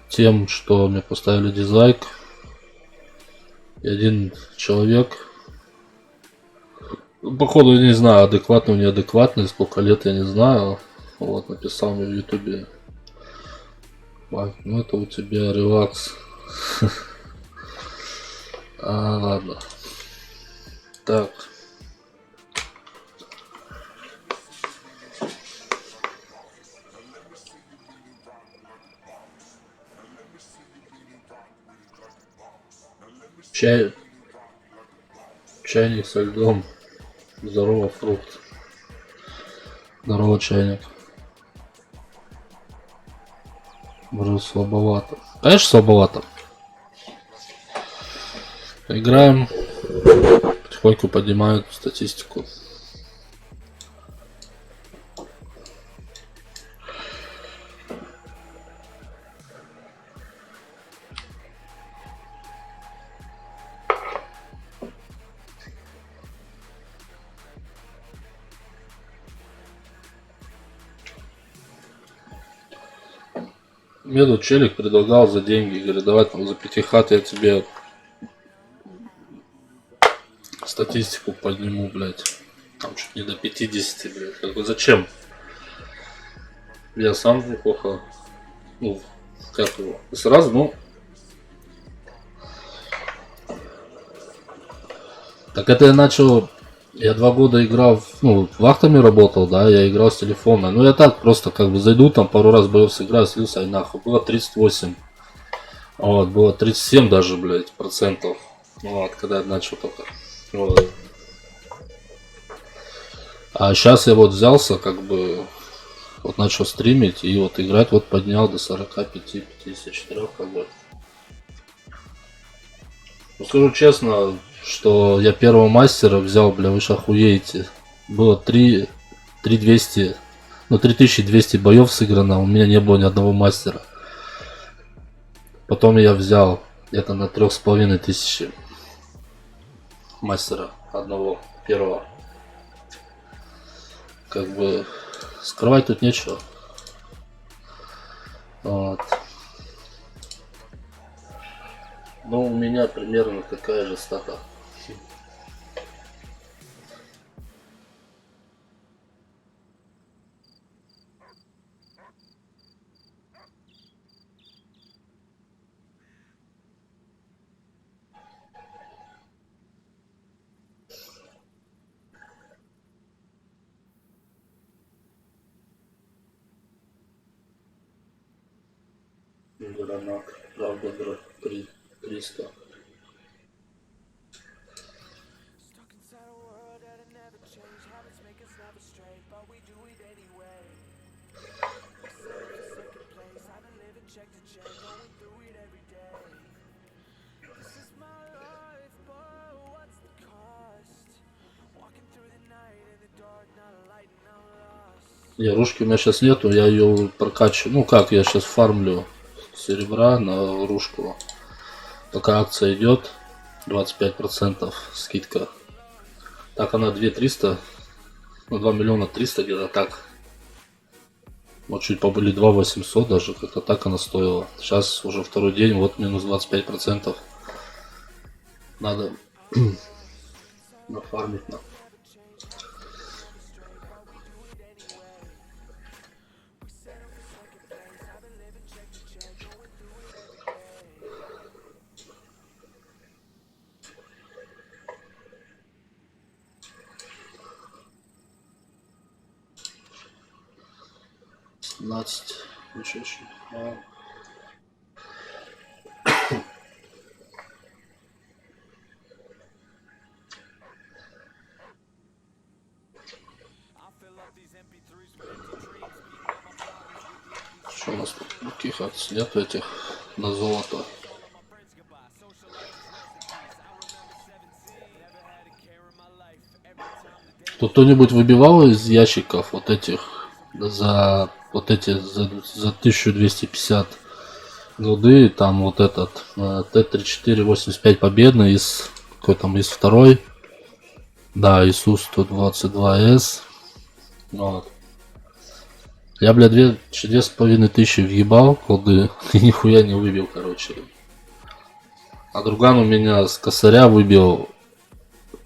S2: тем, что мне поставили дизлайк. И один человек, походу, не знаю, адекватный, неадекватный, сколько лет я не знаю, вот, написал мне в ютубе: ну это у тебя релакс. Ладно. Так. Чайник со льдом. Здорово, фрукт. Здорово, чайник. Может, слабовато. Конечно, слабовато. Играем. Потихоньку поднимают статистику. Мне тут челик предлагал за деньги, говорит, давай там за 5 хат я тебе статистику подниму, блядь. Там чуть не до 50, блядь. Как бы зачем? Я сам неплохо, ну, как его, сразу, ну. Так это я начал, я 2 года играл, ну, вахтами работал, да, я играл с телефона. Ну, я так просто как бы зайду, там пару раз боев сыграю, слился, и нахуй. Было 38. Вот, было 37 даже, блядь, процентов. Вот, когда я начал только. Вот. А сейчас я вот взялся, как бы, вот начал стримить, и вот играть вот поднял до 45-54, как бы. Ну, скажу честно, что я первого мастера взял, бля, вы ж охуеете. Было 3200, ну 3200 боев сыграно, у меня не было ни одного мастера. Потом я взял где-то на 3500 мастера одного, первого. Как бы скрывать тут нечего. Вот. Но у меня примерно такая же стата. Гранат, правда, 300. Ярушки у меня сейчас нету, я ее прокачиваю. Ну как, я сейчас фармлю серебра на ружку. Пока акция идет, 25% скидка. Так она 2300, ну 2 миллиона 300 где-то так. Вот чуть побыли 2 800 даже, как-то так она стоила. Сейчас уже второй день, вот минус 25%. Надо нафармить на. Ничего. Что у нас тут? Каких акций нет этих на золото? Тут кто-нибудь выбивал из ящиков вот этих за 1250 голды, там вот этот Т-34-85 победный из какой там из второй, да, ИСУ-122С. Вот. Я, бля, 2500 въебал голды и нихуя не выбил, короче. А друган у меня с косаря выбил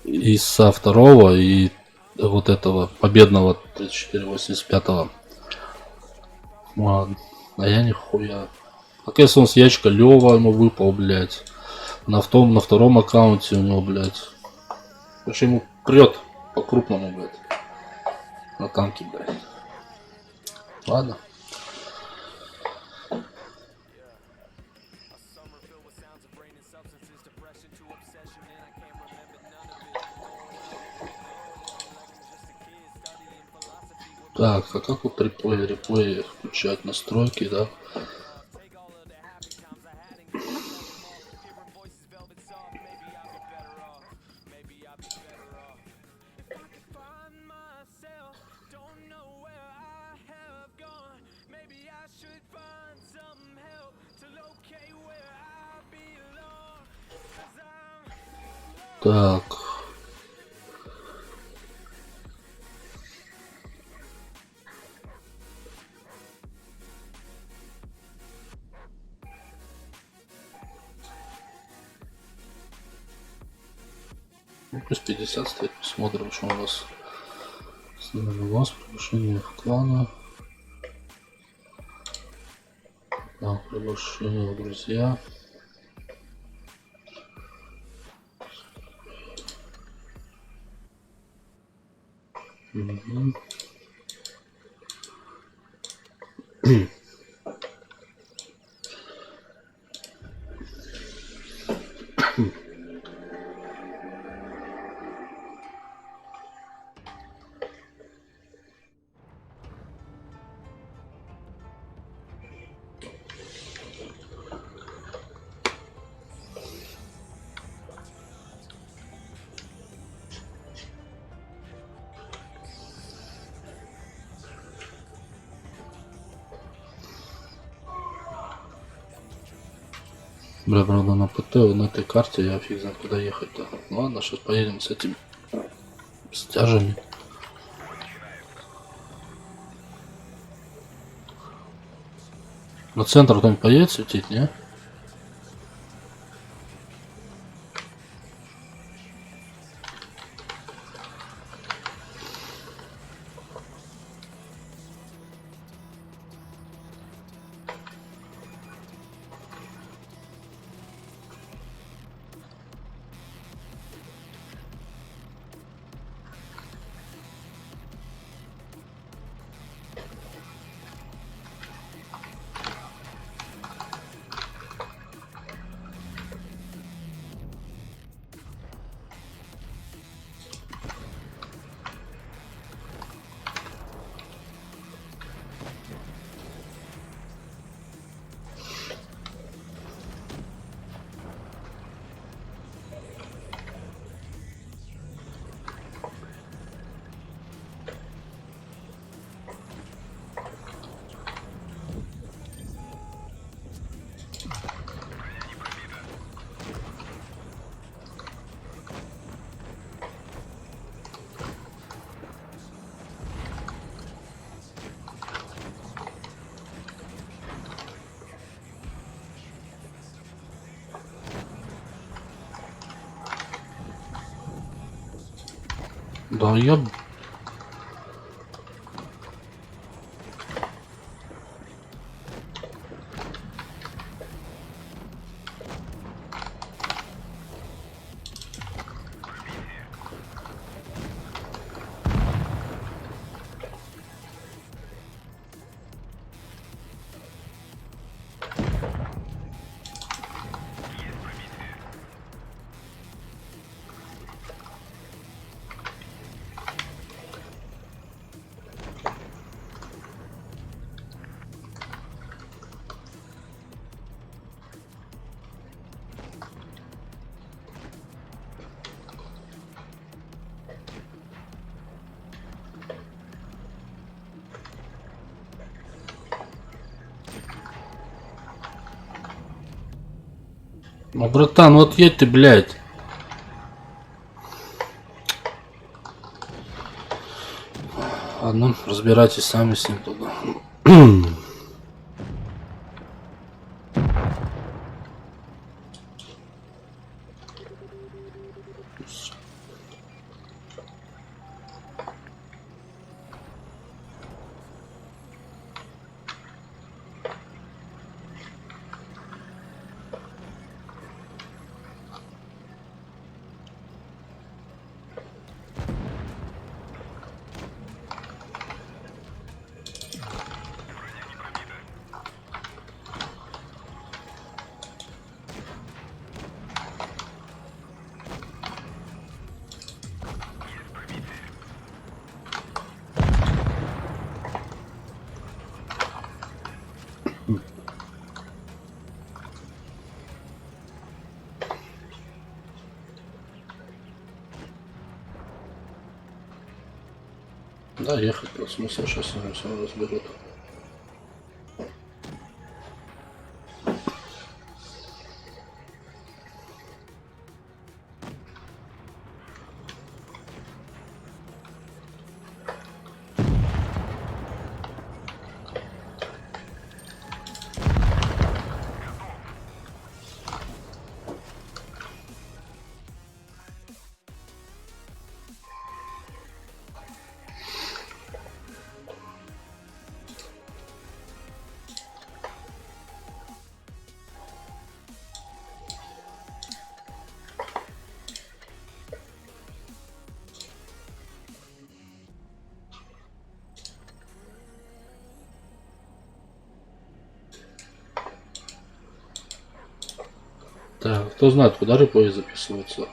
S2: ИСа второго и вот этого победного 3485. Ладно. А я нихуя. А если он с ящика Лева ему выпал, блядь. На втором аккаунте у него, блядь. Вообще ему прет по-крупному, блядь. На танке, блядь. Ладно. Так, а как вот реплей включать настройки, да? Так. Ну, плюс 50 стоит. Посмотрим, что у нас. Глаз, приглашение в клана. Да, приглашение в друзья. Угу. Бля, правда, на ПТ, на этой карте я фиг знает куда ехать-то. Ладно, сейчас поедем с этими стяжами. На центр кто-нибудь поедет светить, не? Да, я... Ну, братан, вот едь ты, блядь. Ладно, разбирайтесь сами с ним туда. Да, ехать по смыслу, сейчас они все разберут. Так, кто знает, куда репои записываются?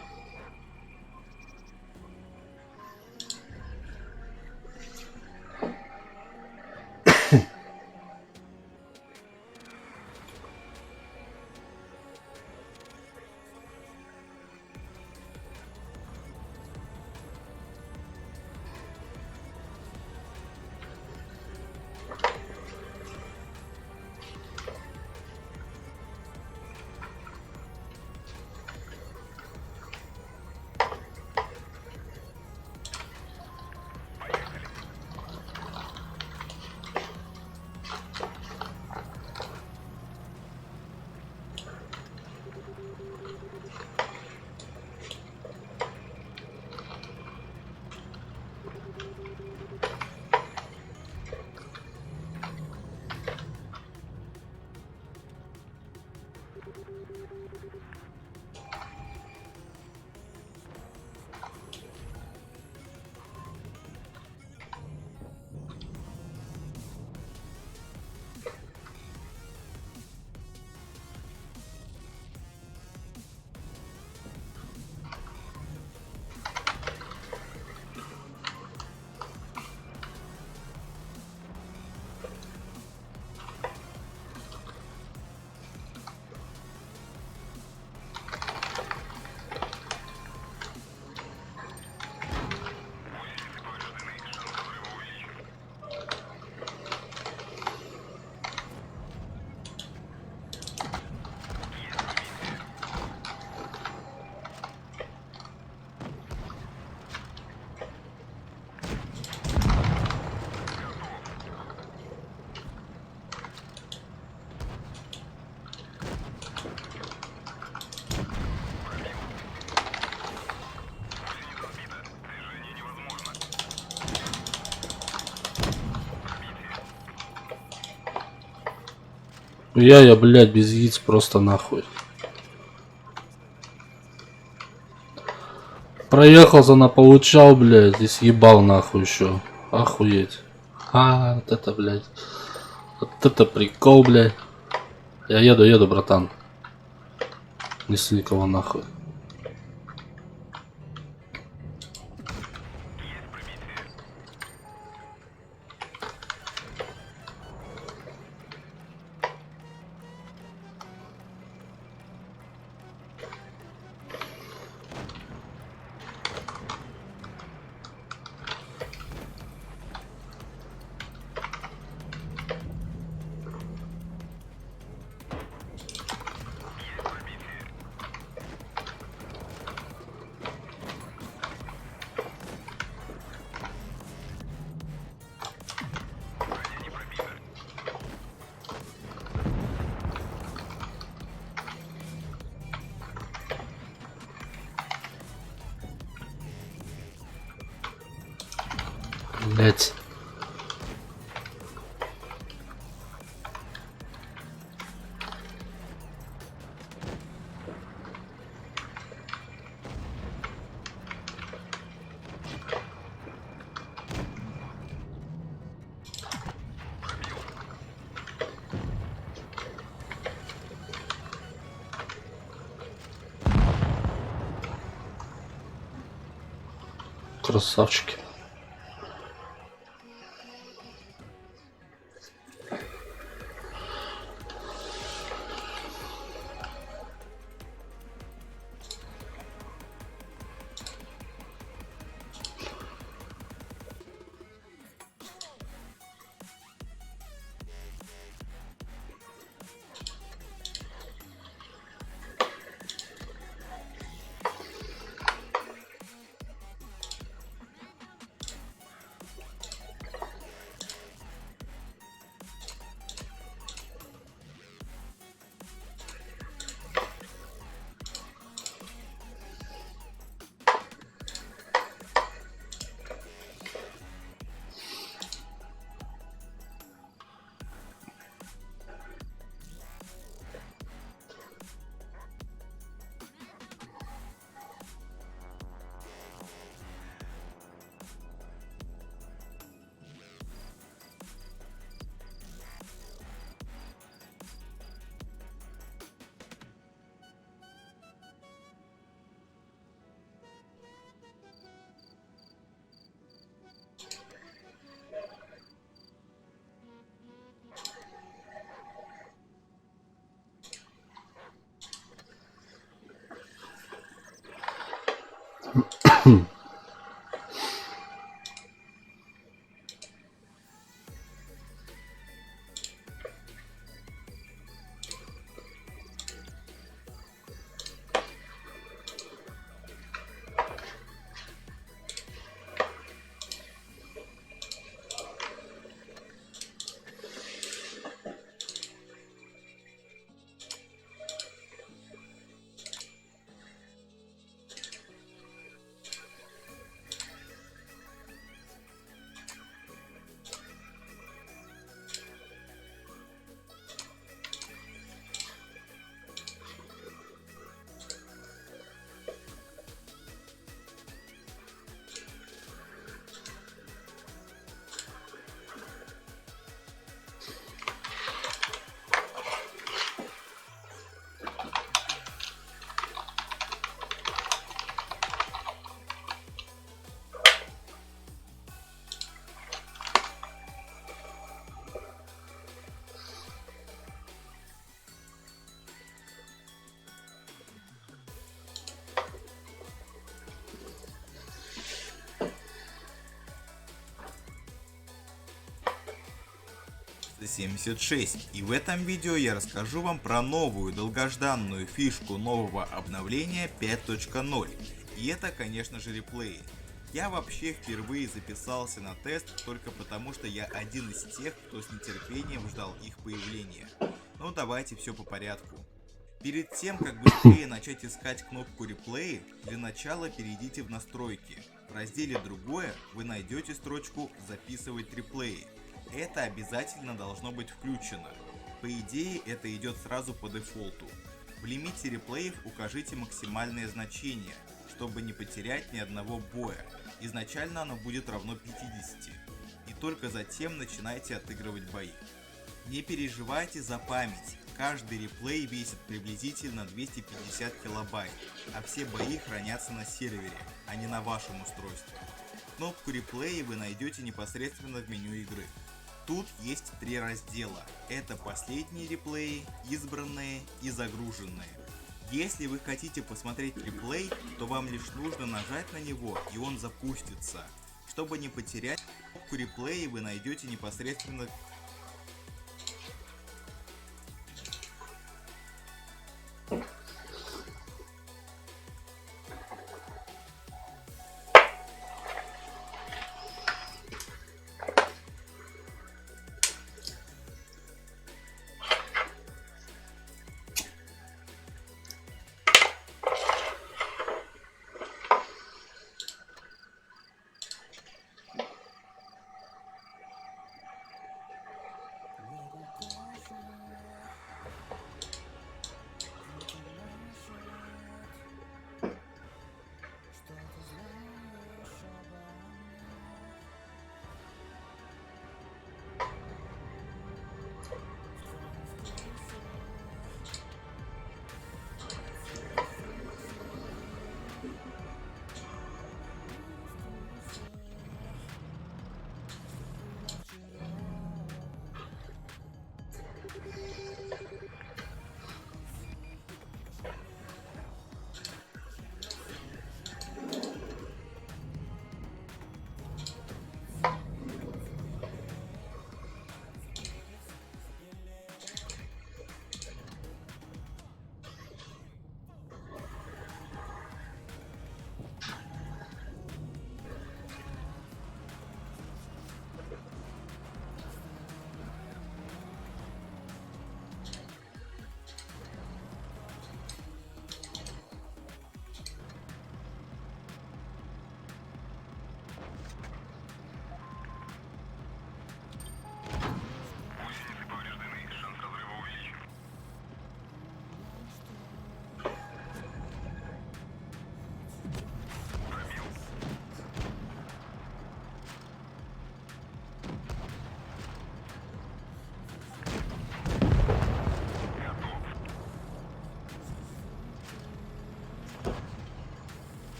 S2: Я, блядь, без яиц просто нахуй. Проехался, наполучал, блядь, и съебал нахуй еще. Охуеть. Вот это, блядь. Вот это прикол, блядь. Я еду, братан. Неси никого нахуй. Блять. Красавчики.
S8: 76, и в этом видео я расскажу вам про новую долгожданную фишку нового обновления 5.0, и это, конечно же, реплеи. Я вообще впервые записался на тест только потому, что я один из тех, кто с нетерпением ждал их появления. Но давайте все по порядку. Перед тем, как быстрее начать искать кнопку реплеи, для начала перейдите в настройки. В разделе «Другое» вы найдете строчку «Записывать реплеи». Это обязательно должно быть включено. По идее, это идет сразу по дефолту. В лимите реплеев укажите максимальное значение, чтобы не потерять ни одного боя. Изначально оно будет равно 50. И только затем начинайте отыгрывать бои. Не переживайте за память. Каждый реплей весит приблизительно 250 килобайт, а все бои хранятся на сервере, а не на вашем устройстве. Кнопку реплея вы найдете непосредственно в меню игры. Тут есть 3 раздела. Это последние реплеи, избранные и загруженные. Если вы хотите посмотреть реплей, то вам лишь нужно нажать на него, и он запустится. Чтобы не потерять кнопку реплея, вы найдете непосредственно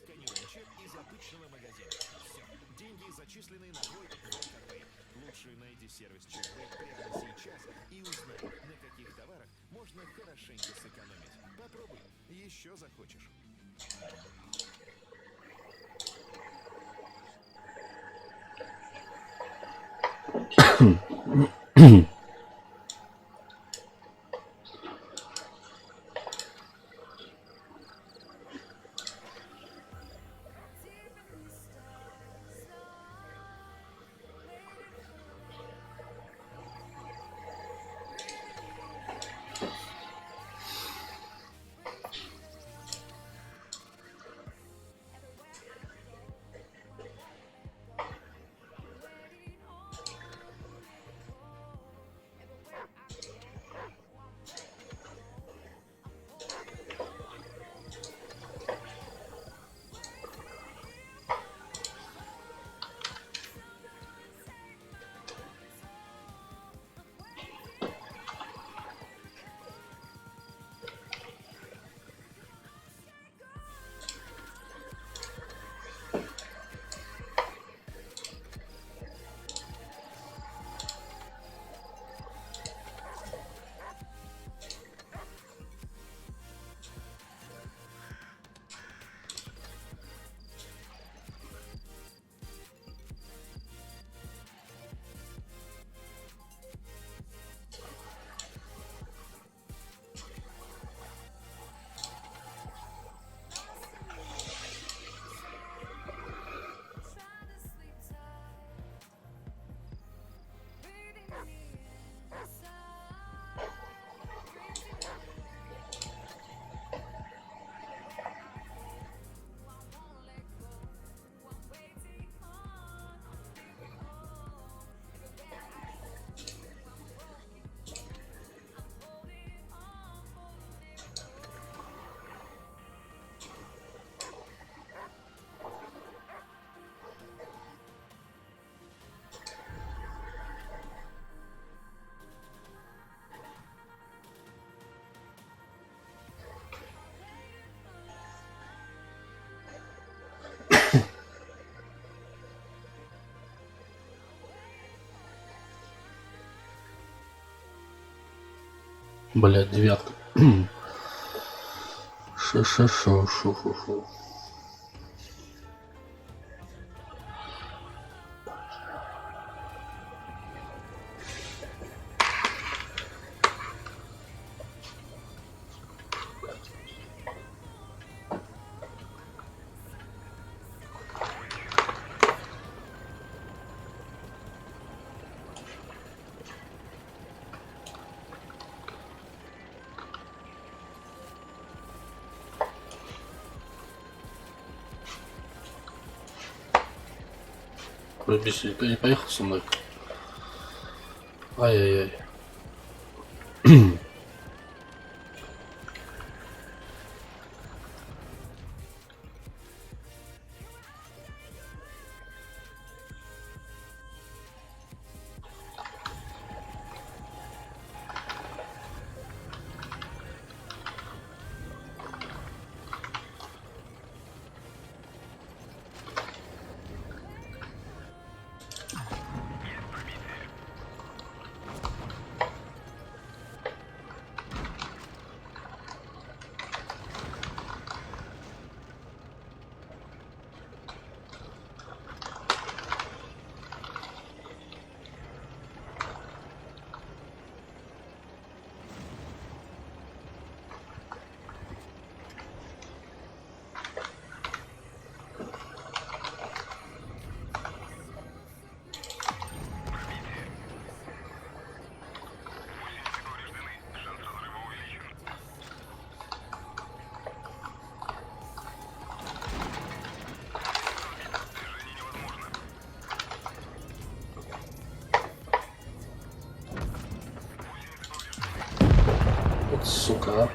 S4: сканируем чек из обычного магазина. Все, деньги зачислены на твой ВКП. Лучше найди сервис чекбэк прямо сейчас и узнай, на каких товарах можно хорошенько сэкономить. Попробуй, еще захочешь.
S2: Блядь, девятка. Шу-шу-шу-шу-шу-шу. Бесит, ты не поехал со мной? Ай-яй-яй. Вот сука.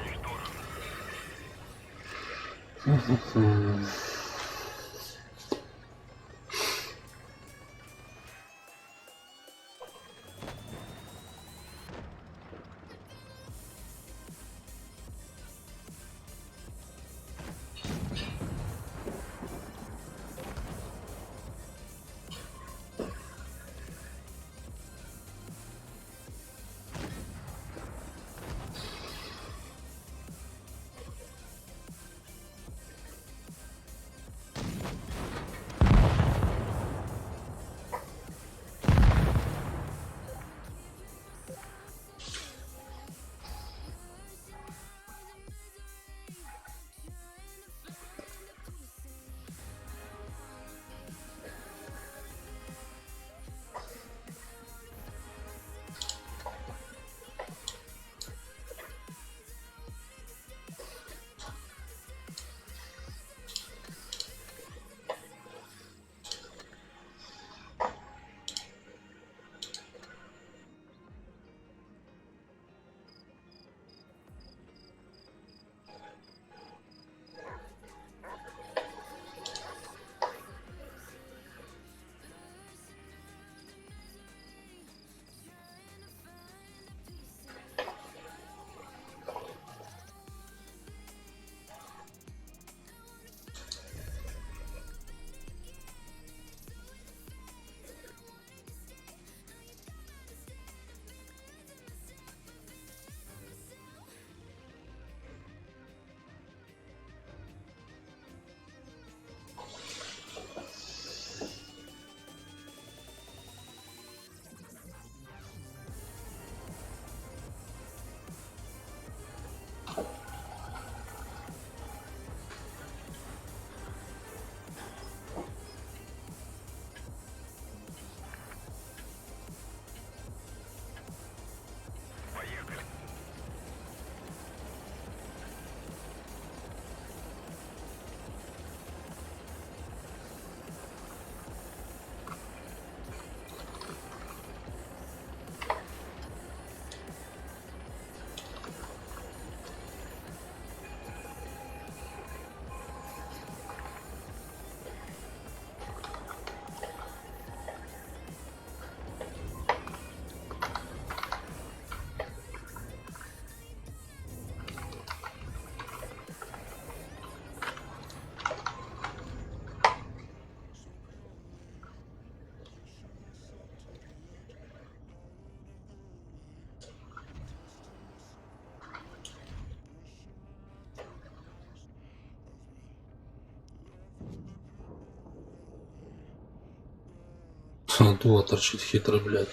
S2: Дула торчит хитрый, блядь.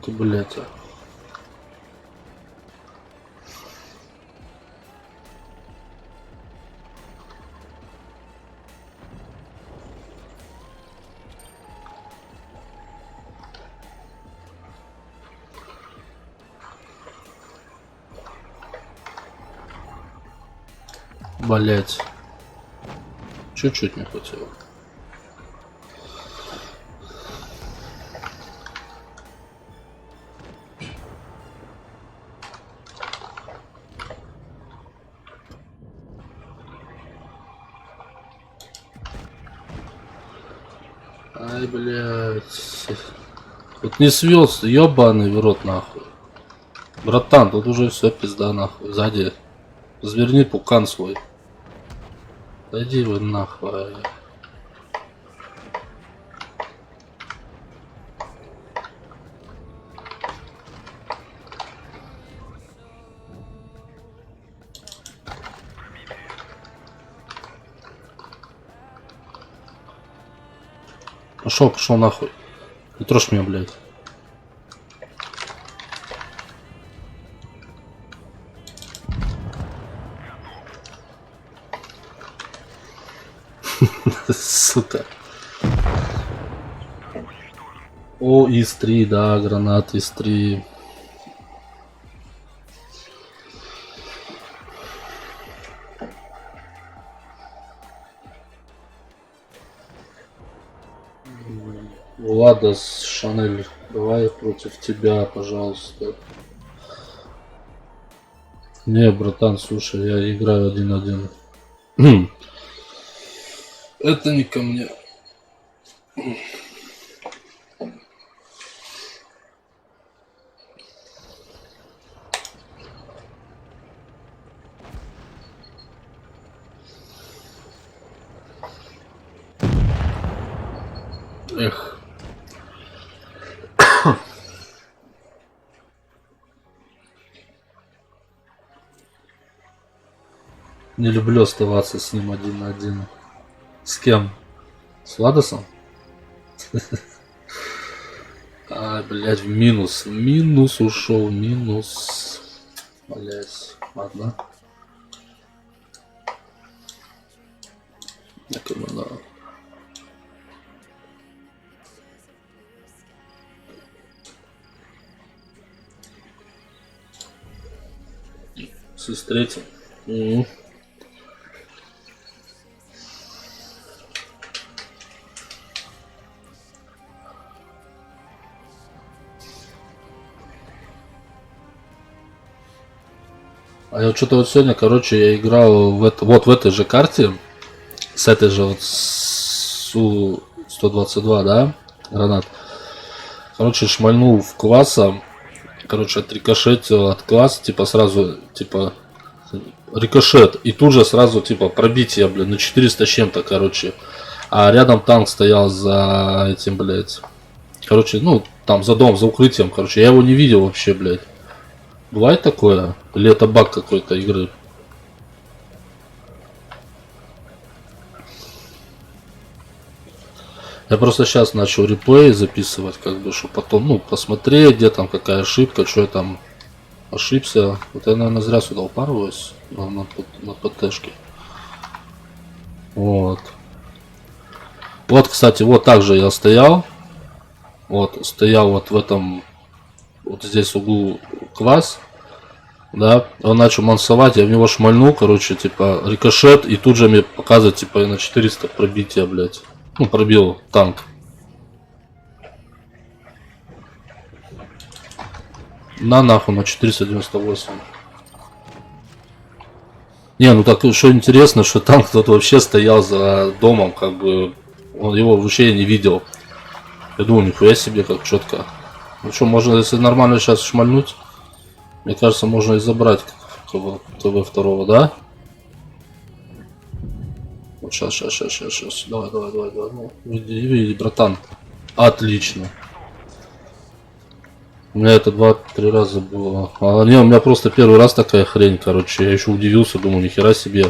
S2: Ты, блядь. Блять. Чуть-чуть не хватило. Ай, блять. Вот не свелся, ёбаный в рот нахуй. Братан, тут уже все пизда нахуй. Сзади. Разверни пукан свой. Дойди вы нахуй. Пошел нахуй. Не трожь меня, блядь. Сука. О, ИС-3, да, гранат ИС-3. Владос, Шанель, давай против тебя, пожалуйста. Не, братан, слушай, я играю 1-1. Это не ко мне. Эх. Не люблю оставаться с ним 1-1. С кем? С Владосом? Ай, блядь, в минус. В минус ушел, минус. Блядь, ладно. Так именно. С третьим. А я что-то вот сегодня, короче, я играл в вот в этой же карте, с этой же вот Су-122, да, гранат. Короче, шмальнул в класса, короче, отрикошетил от класса, типа сразу, типа, рикошет, и тут же сразу, типа, пробитие, блин, на 400 с чем-то, короче. А рядом танк стоял за этим, блядь, короче, ну, там за дом, за укрытием, короче, я его не видел вообще, блядь. Бывает такое? Или это баг какой-то игры? Я просто сейчас начал реплей записывать, как бы, чтобы потом, ну, посмотреть, где там какая ошибка, что я там ошибся. Вот я, наверное, зря сюда упарываюсь на ПТшке. Вот. Вот, кстати, вот так же я стоял. Вот, стоял вот в этом вот здесь в углу квас, да, он начал мансовать, я в него шмальнул, короче, типа, рикошет, и тут же мне показывает, типа, на 400 пробития, блядь. Ну, пробил танк. На нахуй, на 498. Не, ну так, что интересно, что танк тут вообще стоял за домом, как бы, он его вообще не видел. Я думал, нихуя себе, как четко. Ну что, можно, если нормально сейчас шмальнуть, мне кажется, можно и забрать КВ-2, да? Вот сейчас. Давай. Ну, види, братан. Отлично. У меня это 2-3 раза было. А не, у меня просто первый раз такая хрень, короче. Я еще удивился, думаю, нихера себе.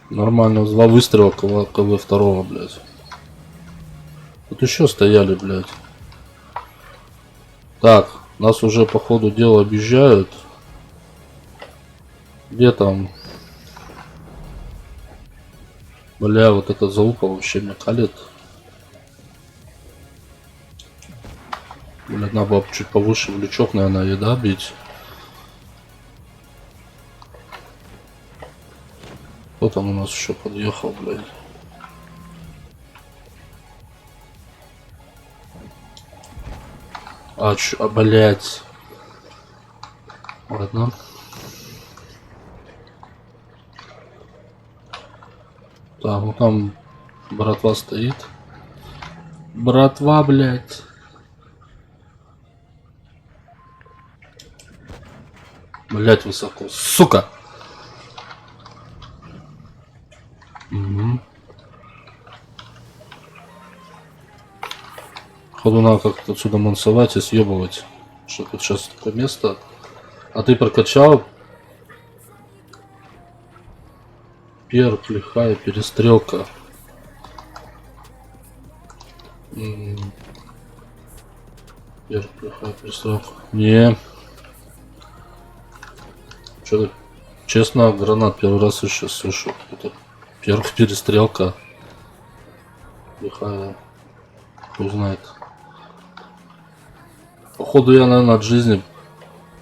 S2: Нормально, 2 выстрела КВ-2, блядь. Тут еще стояли, блядь. Так, нас уже по ходу дела объезжают. Где там? Бля, вот эта залупа вообще меня калит. Блядь, надо было чуть повыше в лючок, наверное, еда бить. Кто там у нас еще подъехал, блядь? Блядь. Ладно. Так, ну там братва стоит. Братва, блядь. Блядь, высоко. Сука! Угу. Походу надо как-то отсюда мансовать и съебывать. Что тут сейчас такое место. А ты прокачал? Перк, лихая перестрелка. Перк, лихая перестрелка. Не. Что-то, честно, гранат первый раз еще слышу. Это перк, перестрелка. Лихая. Кто знает. Походу я, наверное, от жизни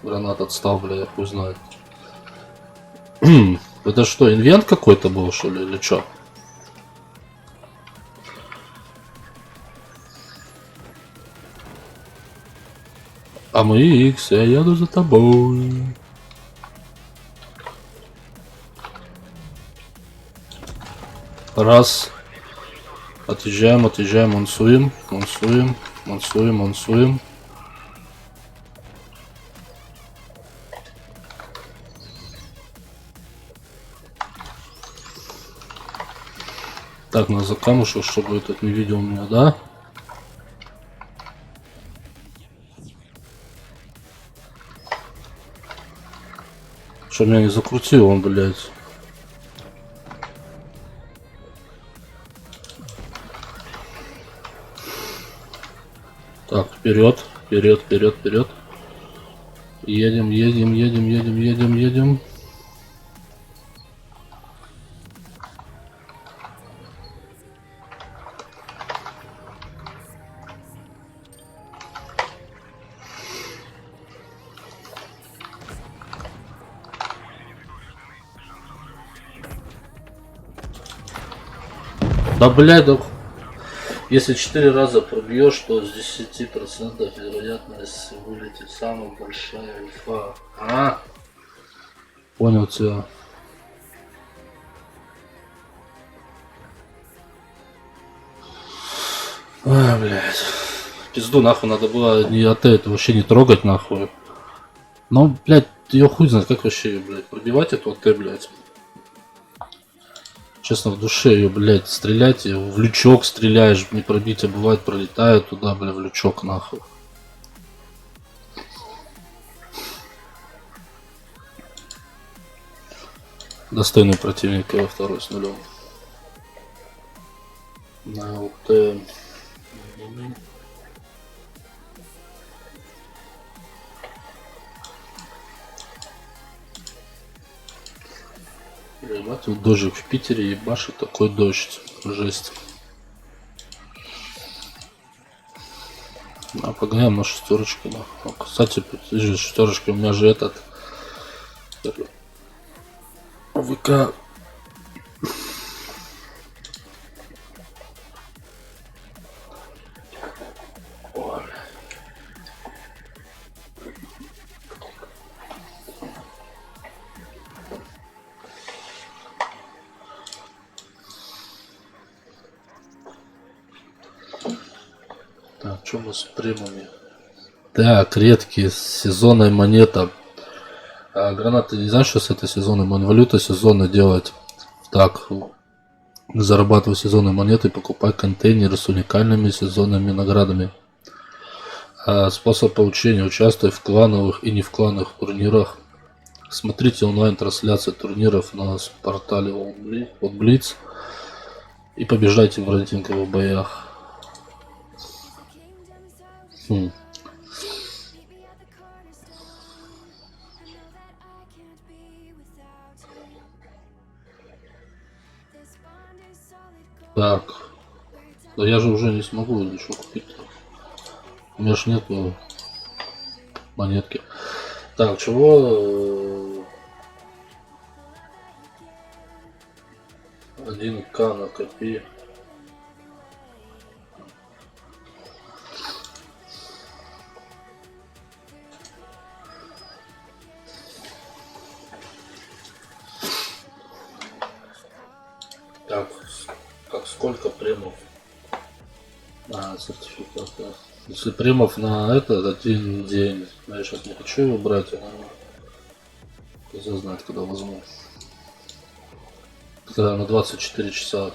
S2: гранат отстал, бля, я хуй знает. Это что, инвент какой-то был, что ли, или что? А мы Икс, я еду за тобой. Раз. Отъезжаем, мансуем. Так, надо за камушек, чтобы этот не видел меня, да? Что меня не закрутил он, блядь. Так, вперед. Едем. Да, блядь, да... Если 4 раза пробьешь, то с 10% вероятность вылетит самая большая альфа. А? Понял тебя. А, блядь. Пизду нахуй, надо было не от этого вообще не трогать нахуй. Ну, блядь, ее хуй знает, как вообще ее, блядь, пробивать эту АТ, блядь. Честно, в душе ее, блядь, стрелять, ее в лючок стреляешь, не пробить, а бывает пролетает туда, блядь, в лючок нахуй. Достойный противник во второй с нулем. На ЛТ. Ебать, вот дождик в Питере ебашит, такой дождь. Жесть. А погоняем на шестерочку, да. Ну, кстати, подожди, шестерочки, у меня же этот ВК. Так, что мы с премами? Так, редкие, сезонная монета. Гранаты, не знаешь, что с этой сезонной монетой? Валюта сезонная делать. Так, зарабатывай сезонные монеты, покупай контейнеры с уникальными сезонными наградами. Способ получения: участвуй в клановых и не в клановых турнирах. Смотрите онлайн-трансляции турниров на портале Blitz и побеждайте в рейтинговых боях. Так, да я же уже не смогу ничего купить. У меня ж нету монетки. Так, чего? 1К накопи. Так, как сколько премов? Сертификат, да. Если премов на этот один день, я сейчас не хочу его брать, кто знает, когда возьму. Когда на 24 часа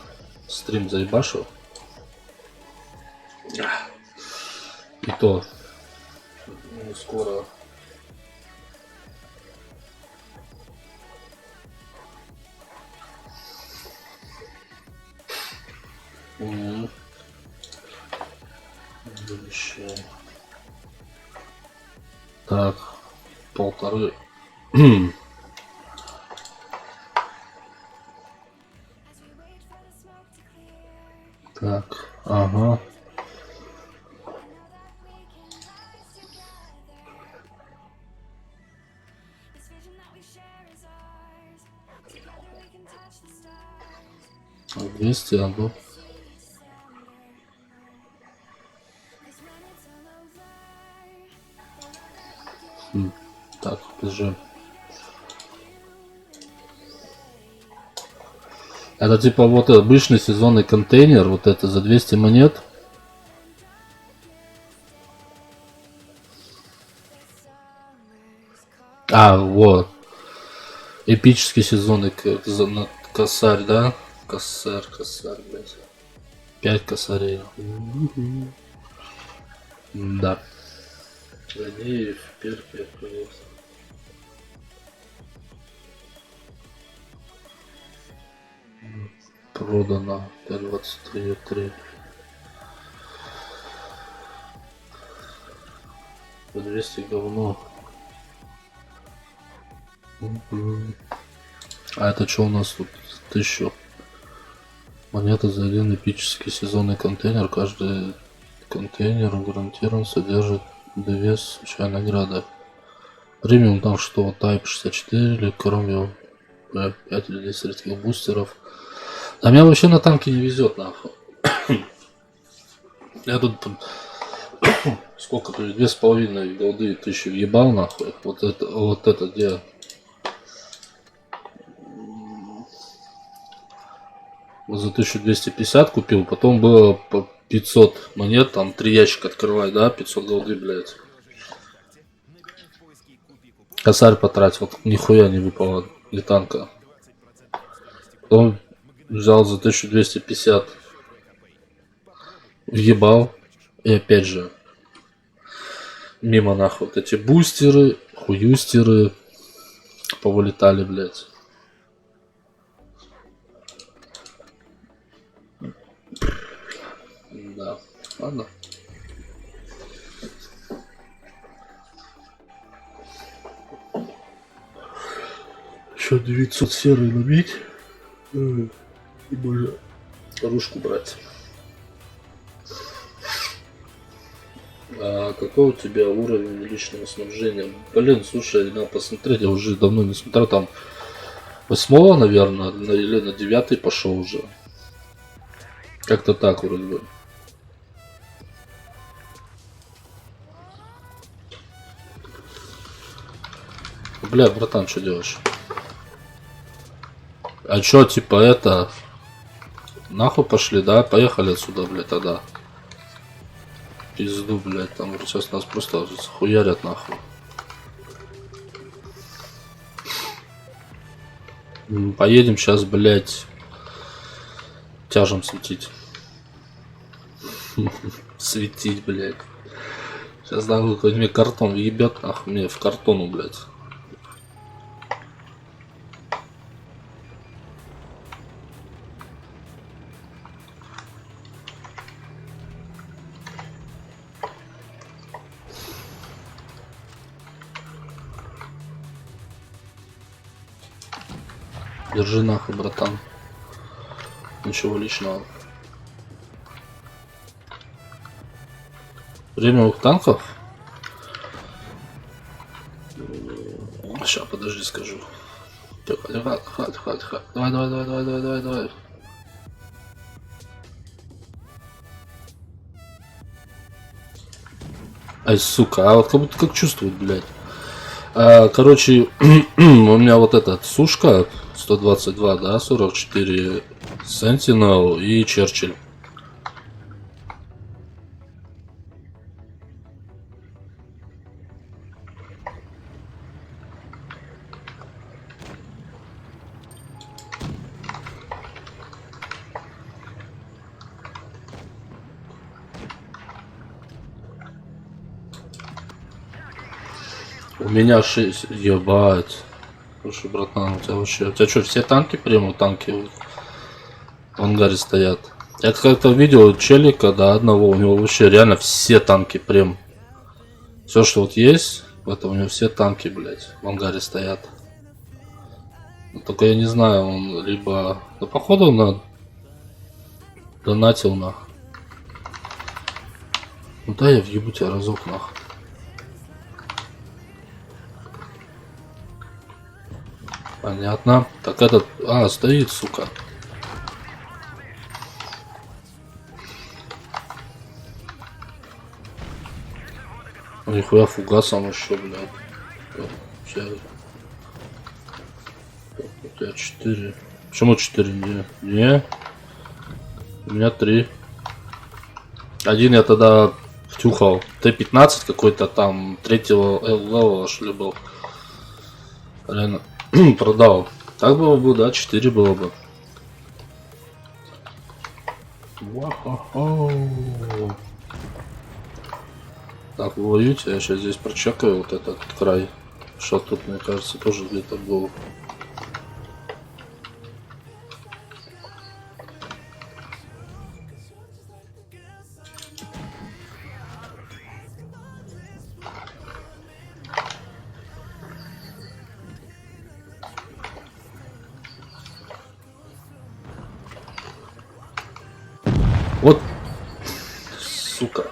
S2: стрим заебашил. И то не скоро. Так, 1,5. Так, ага. А 200 одну. Так, подожди. Это типа вот обычный сезонный контейнер, вот это за 200 монет. Вот. Эпический сезонный косарь, да? Косарь, блядь. 5 косарей. Да. Надеюсь, перки откроются. Продано 5,23,3. По 200 говно. А это что у нас тут? 1000 монета за один эпический сезонный контейнер. Каждый контейнер гарантированно содержит 2 случайные награды. Премиум там что? Type 64 или кроме 5 или 10 редких бустеров. А меня вообще на танки не везет, нахуй. Я тут сколько тут 2,5 голды 1000 въебал, нахуй. Вот это где? Вот за 1250 купил, потом было по 500 монет, там 3 ящика открывай, да, 500 голды, блядь. Косарь потратил, вот нихуя не выпало для танка. Потом взял за 1250, въебал, и опять же мимо нахуй вот эти бустеры, хуюстеры повылетали, блядь. Да, ладно. Еще 900 серый набить. И можно ружку брать. А какой у тебя уровень личного снабжения? Блин, слушай, надо посмотреть, я уже давно не смотрел, там 8-го, наверное, или на 9-й пошел уже. Как-то так вроде бы. Бля, братан, что делаешь? А чё, типа это... Нахуй пошли, да? Поехали отсюда, блядь, тогда. Пизду, блядь, там сейчас нас просто хуярят нахуй. Поедем сейчас, блядь, тяжем светить. Светить, блядь. Сейчас нахуй какой-нибудь мне картон ебет, нахуй мне в картону, блядь. Держи нахуй, братан. Ничего личного. Премиум танков? Сейчас, подожди, скажу. Хватит. Давай. Ай, сука, а вот как будто как чувствует, блядь. Короче, у меня вот эта сушка 122, да, 44 Sentinel и Черчилль. У меня 6, ебать. Слушай, братан, у тебя что, все танки прямо танки в ангаре стоят? Я как-то видел челика, да, одного, у него вообще реально все танки прям. Все, что вот есть, это у него все танки, блядь, в ангаре стоят. Но только я не знаю, он либо... Да походу он донатил нах. Ну да, я въебу тебя разок нах. Понятно. Так этот... стоит, сука. Нихуя фугасом еще, блядь. У тебя 4. Почему 4? Не. У меня 3. Один я тогда втюхал. Т-15 какой-то там. 3-го левела, что ли, был. Реально. Продал. Так было бы, да, 4 было бы. Вау-хо-хо. Так, вы воюете, я сейчас здесь прочекаю вот этот край. Что тут, мне кажется, тоже где-то был. Вот, сука.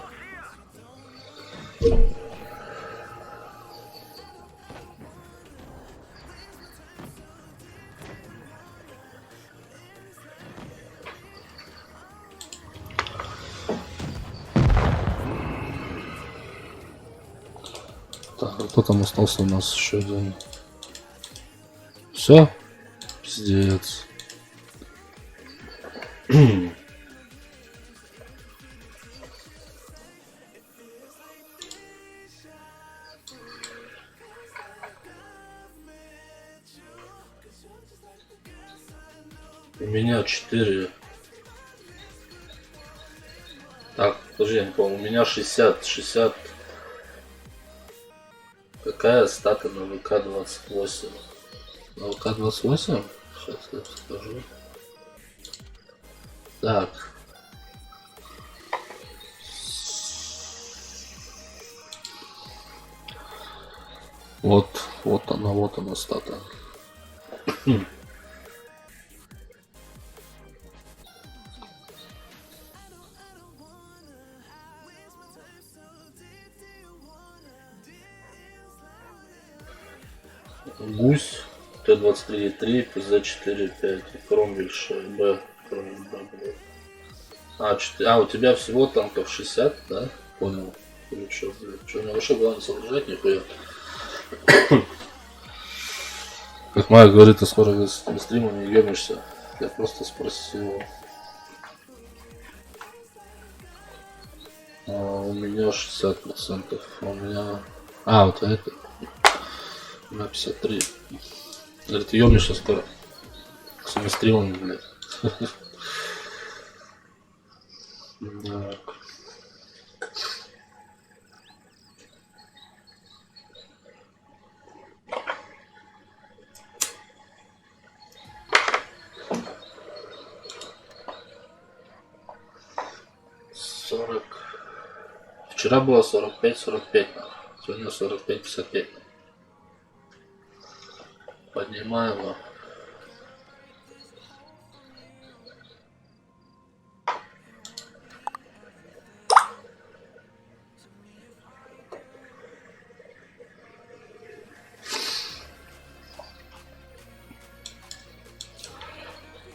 S2: Так, а кто там остался у нас еще один? Все? Пиздец. У меня 4. Так, подожди, я не помню. У меня 60. Какая стата на ВК-28? На ВК-28? Сейчас я скажу. Так. Вот она стата. Гусь, Т-23-3, ПЗ-4-5, Кромвель Б. У тебя всего танков 60, да? Понял. Или что, блядь? Что, у меня вообще главное соображать, нихуя. Как Майя говорит, ты скоро без стрима не ебнешься. Я просто спросил. У меня 60%. У меня... вот это. У меня 53. Говорит, ты ебнешься скоро. С этими стримами, блядь. Так. Вчера было 45-45, сегодня 45-55. Поднимаем его.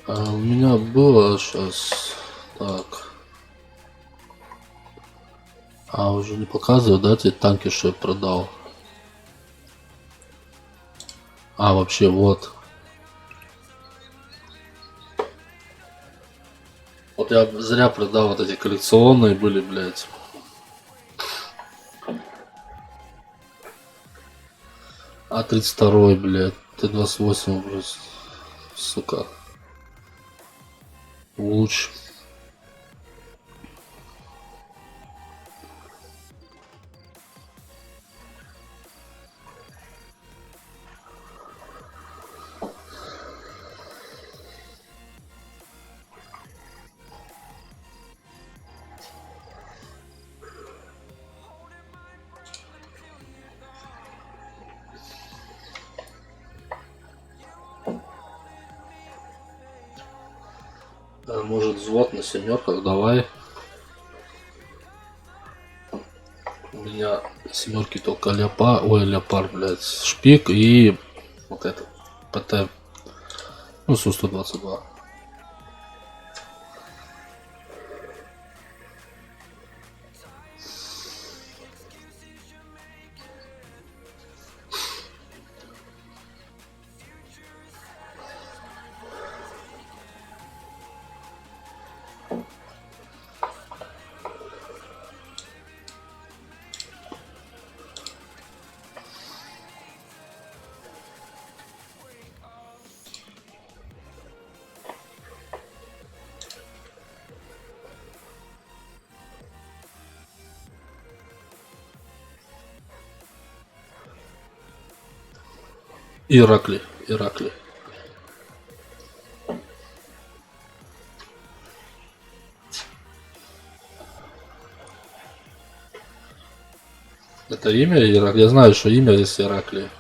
S2: У меня было сейчас так. Уже не показываю, да, те танки, что я продал. Вообще, вот. Вот я зря продал вот эти коллекционные были, блядь. А-32, блядь. Т-28, блядь. Сука. Луч. Может, взвод на семерках, давай. У меня семерки только леопар, блядь, шпик и вот это ПТ, Су-122. Иракли. Это имя Ирак? Я знаю, что имя есть Иракли.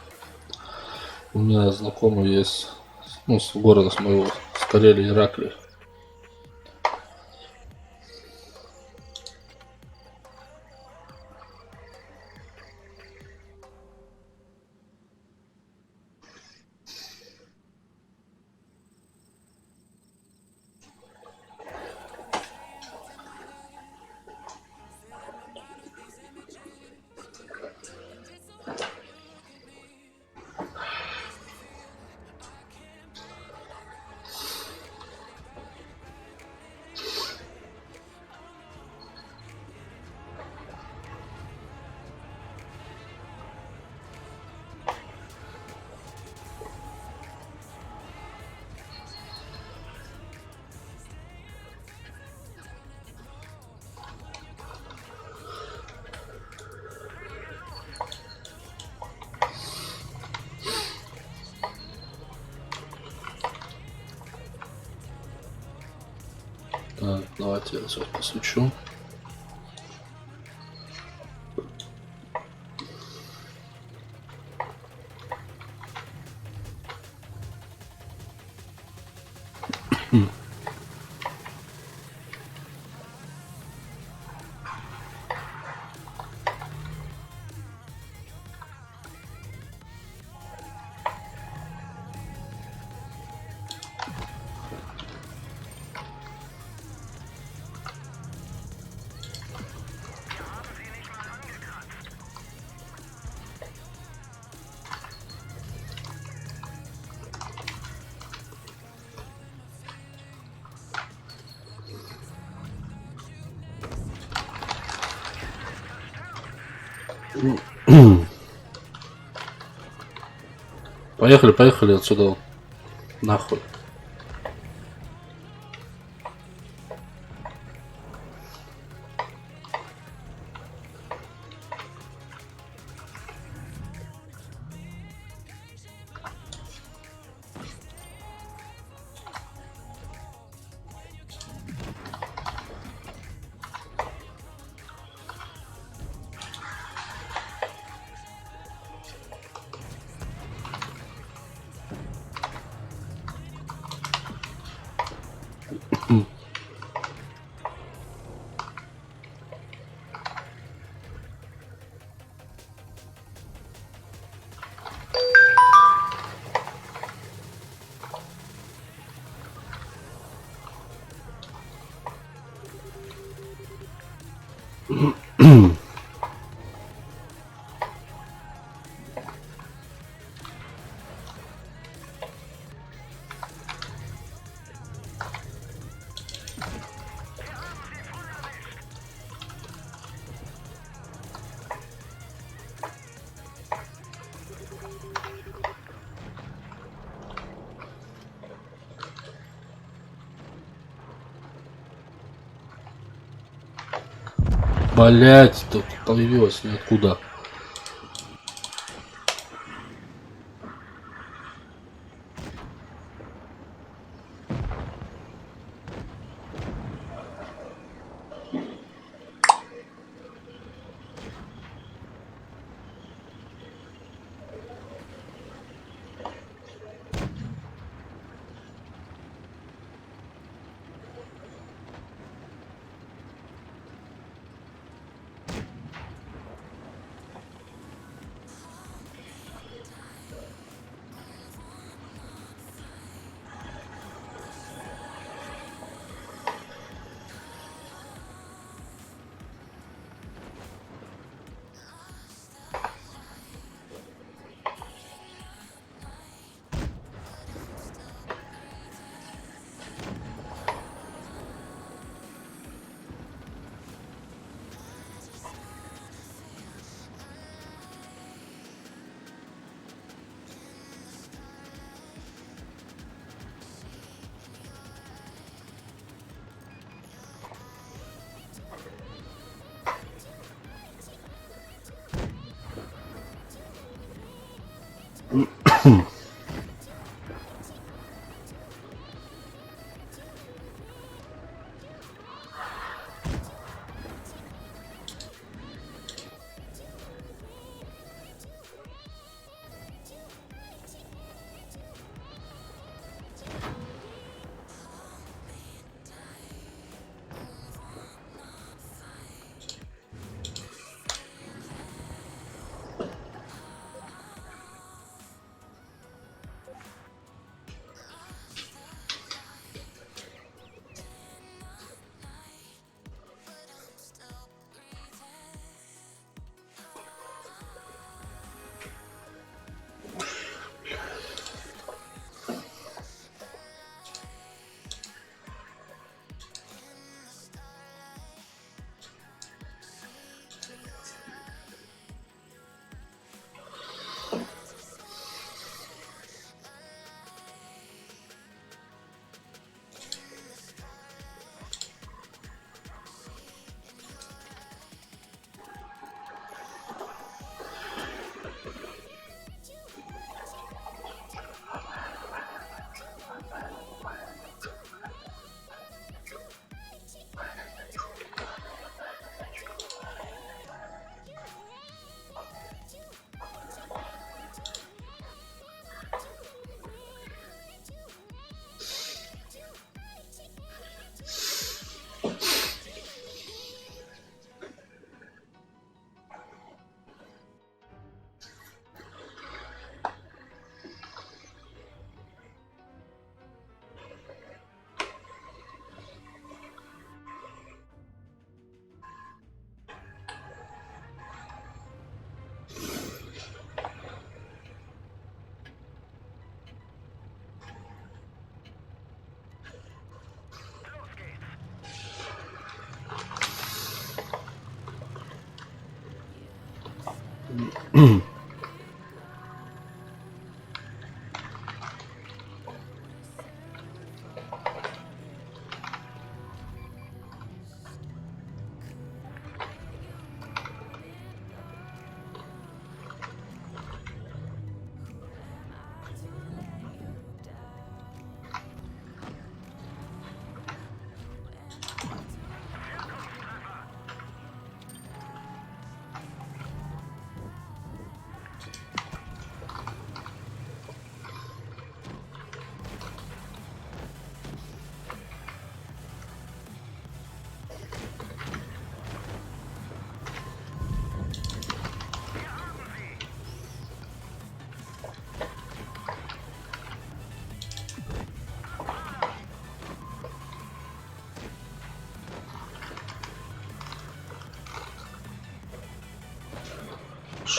S2: У меня знакомый есть, с города с моего, с Карелии, Иракли. Так, давайте я сейчас посвечу. Поехали, поехали отсюда. Нахуй. Блять, тут появилось ниоткуда.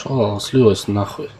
S2: Шо она слилась нахуй?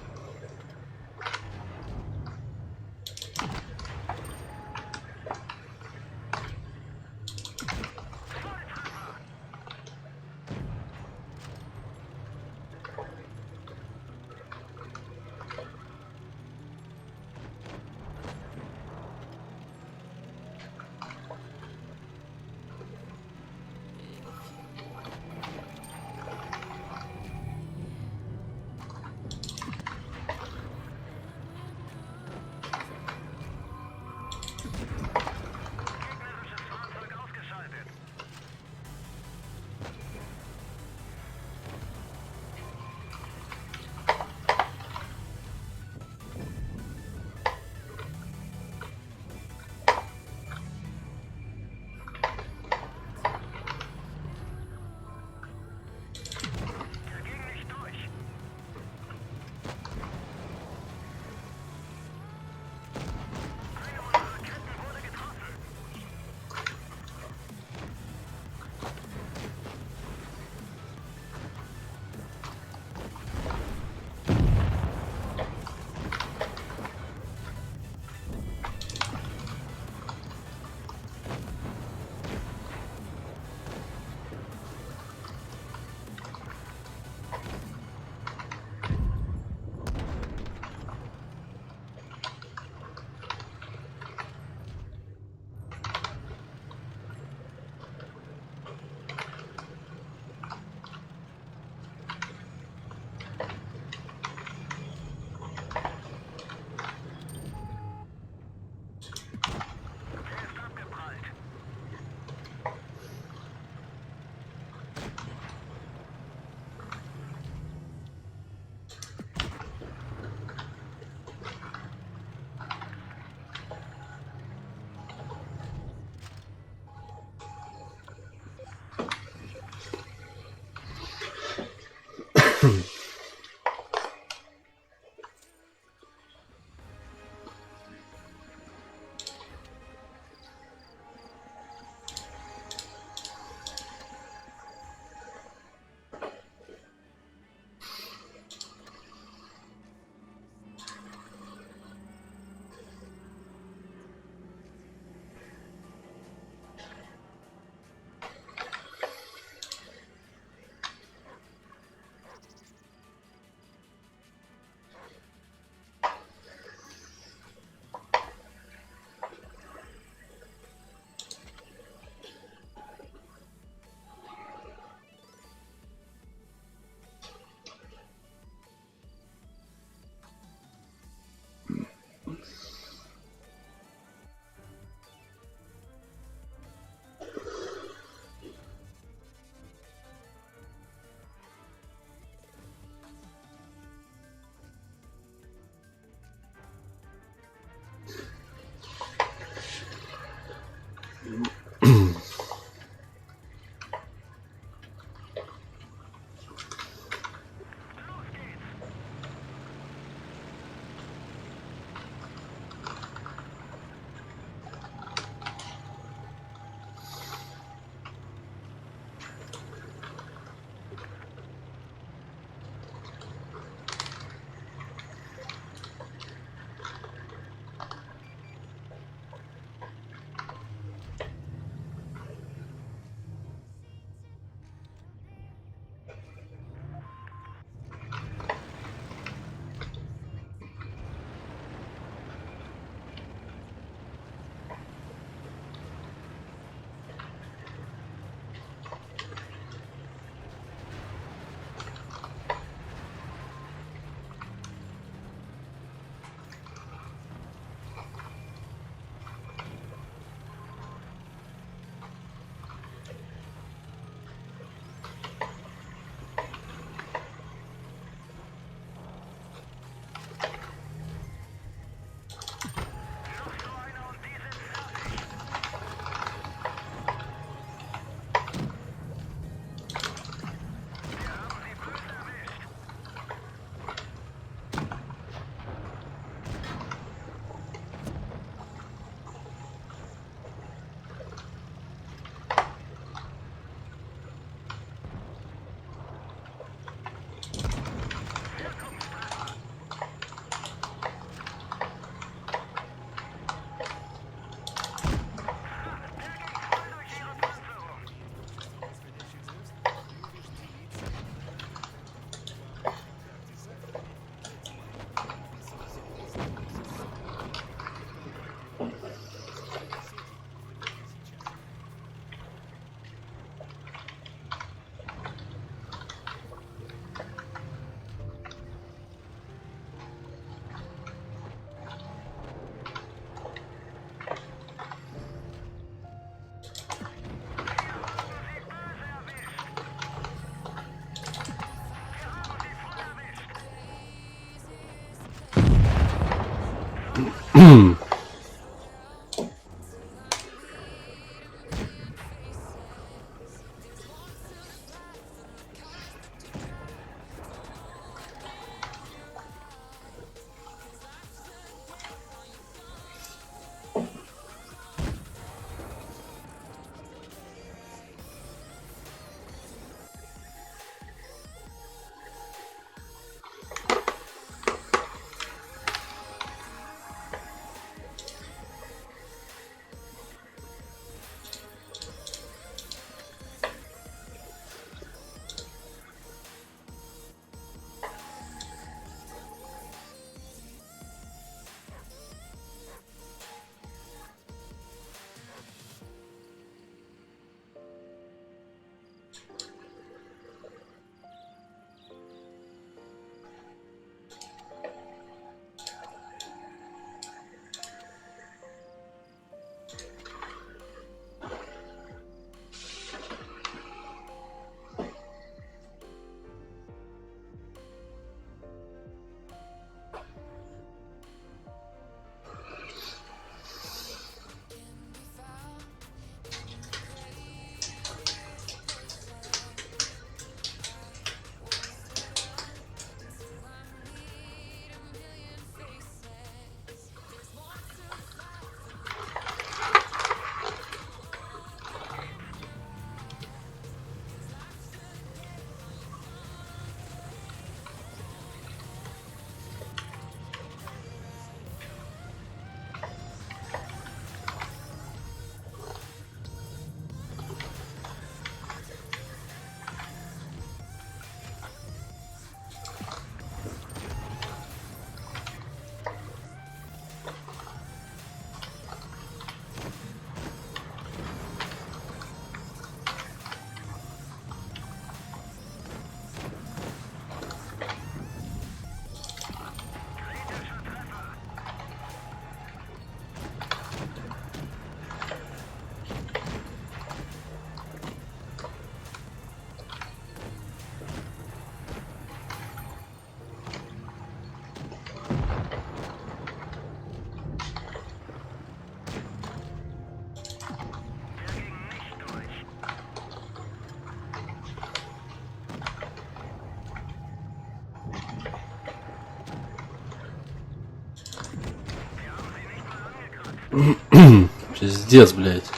S2: Пиздец, блядь.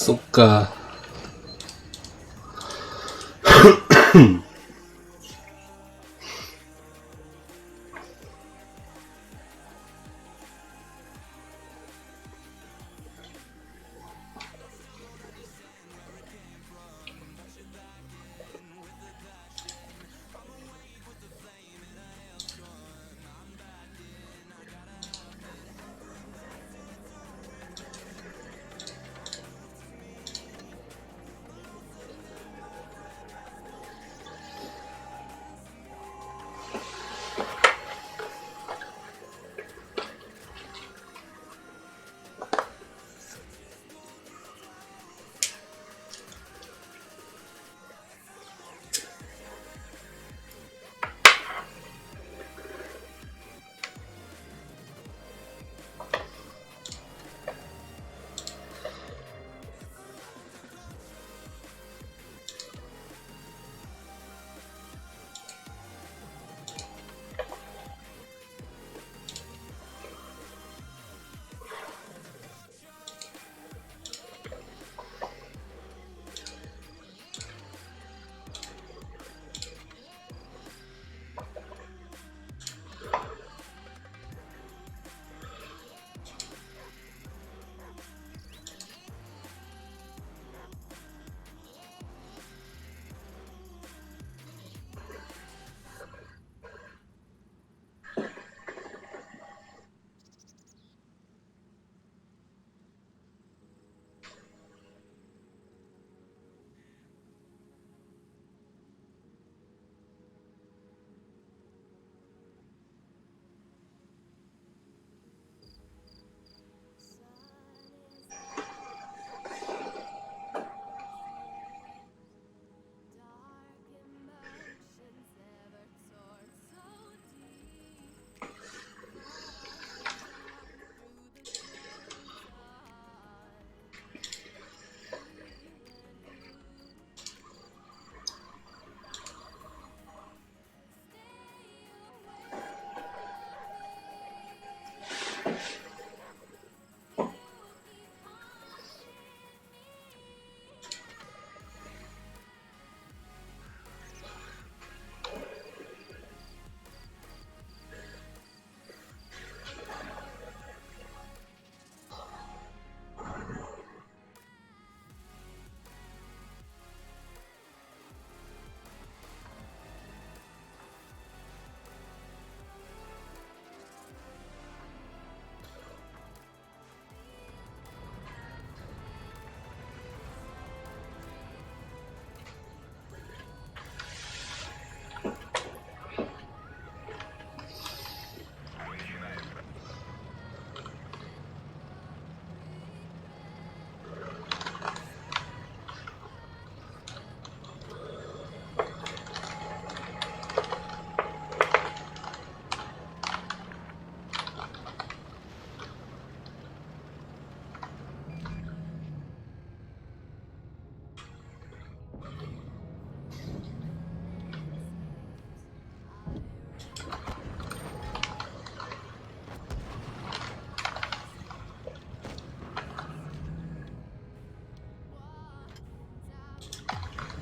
S2: Сука.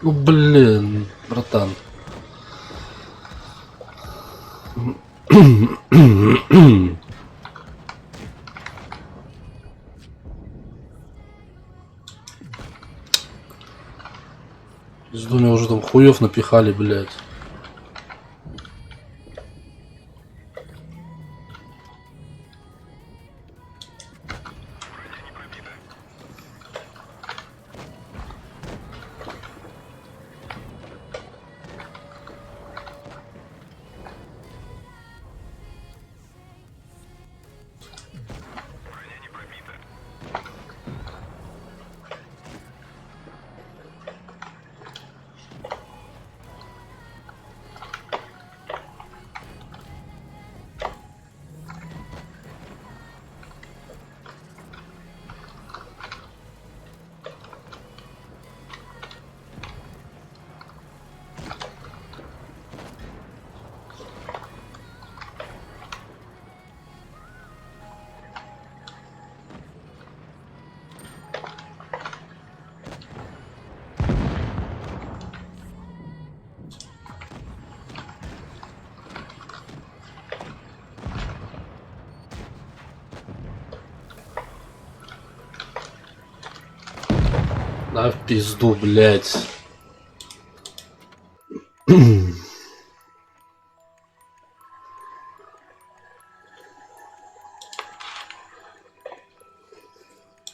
S2: Ну блин, братан. С двумя уже там хуев напихали, блядь. Да в пизду, блядь.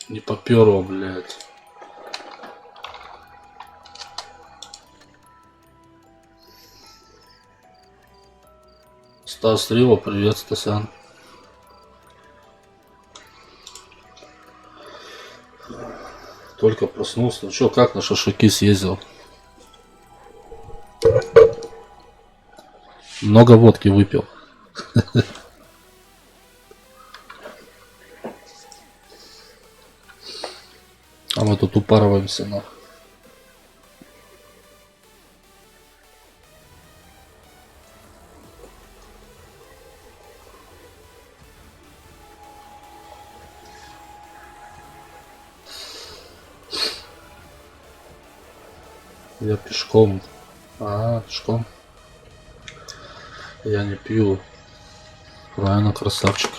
S2: Не попёрло, блядь. Стас Рио, привет, Стасян. Только проснулся. Ну чё, как на шашлыки съездил? Много водки выпил. А мы тут упарываемся, нахуй. Я пешком. Пешком. Я не пью. Правильно, красавчик.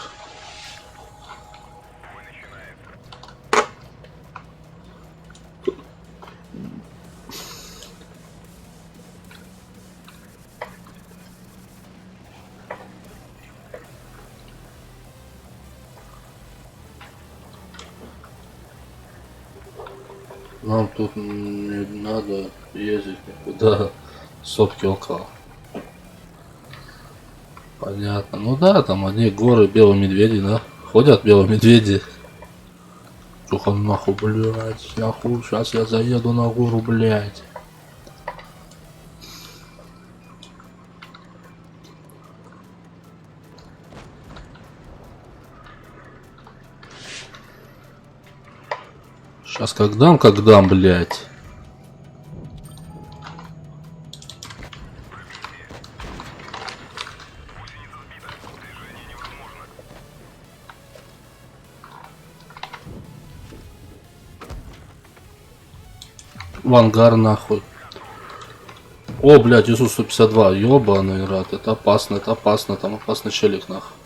S2: Нам тут не надо ездить никуда. Сотки около. Понятно. Ну да, там одни горы, белые медведи, да? Ходят белые медведи. Чуха нахуй, блядь. Нахуй, сейчас я заеду на гору, блядь. Сейчас как дам, блядь. В ангар нахуй. О, блядь, ИСУ-152. Ёбаный рад. Это опасно. Там опасный челик нахуй.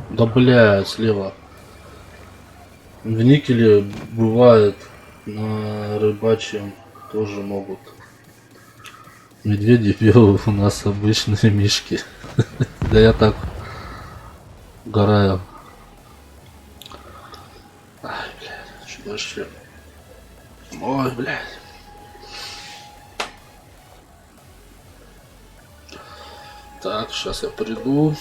S2: Да, блядь, слева. В никеле бывает на рыбачьем тоже могут. Медведи белые у нас обычные мишки. Да я так угораю. Ай, блядь, что дальше? Ой, блядь. Так, сейчас я приду.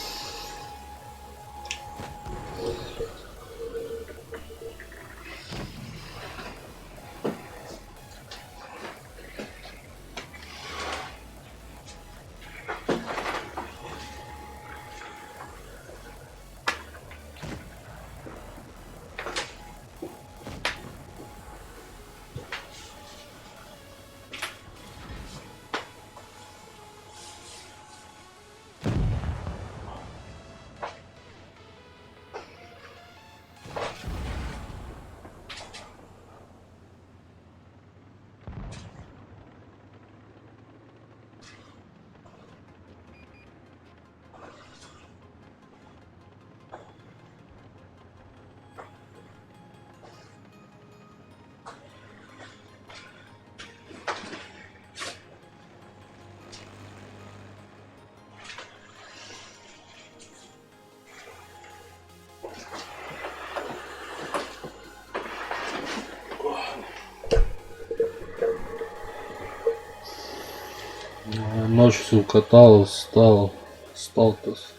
S2: Ночь всю катал, стал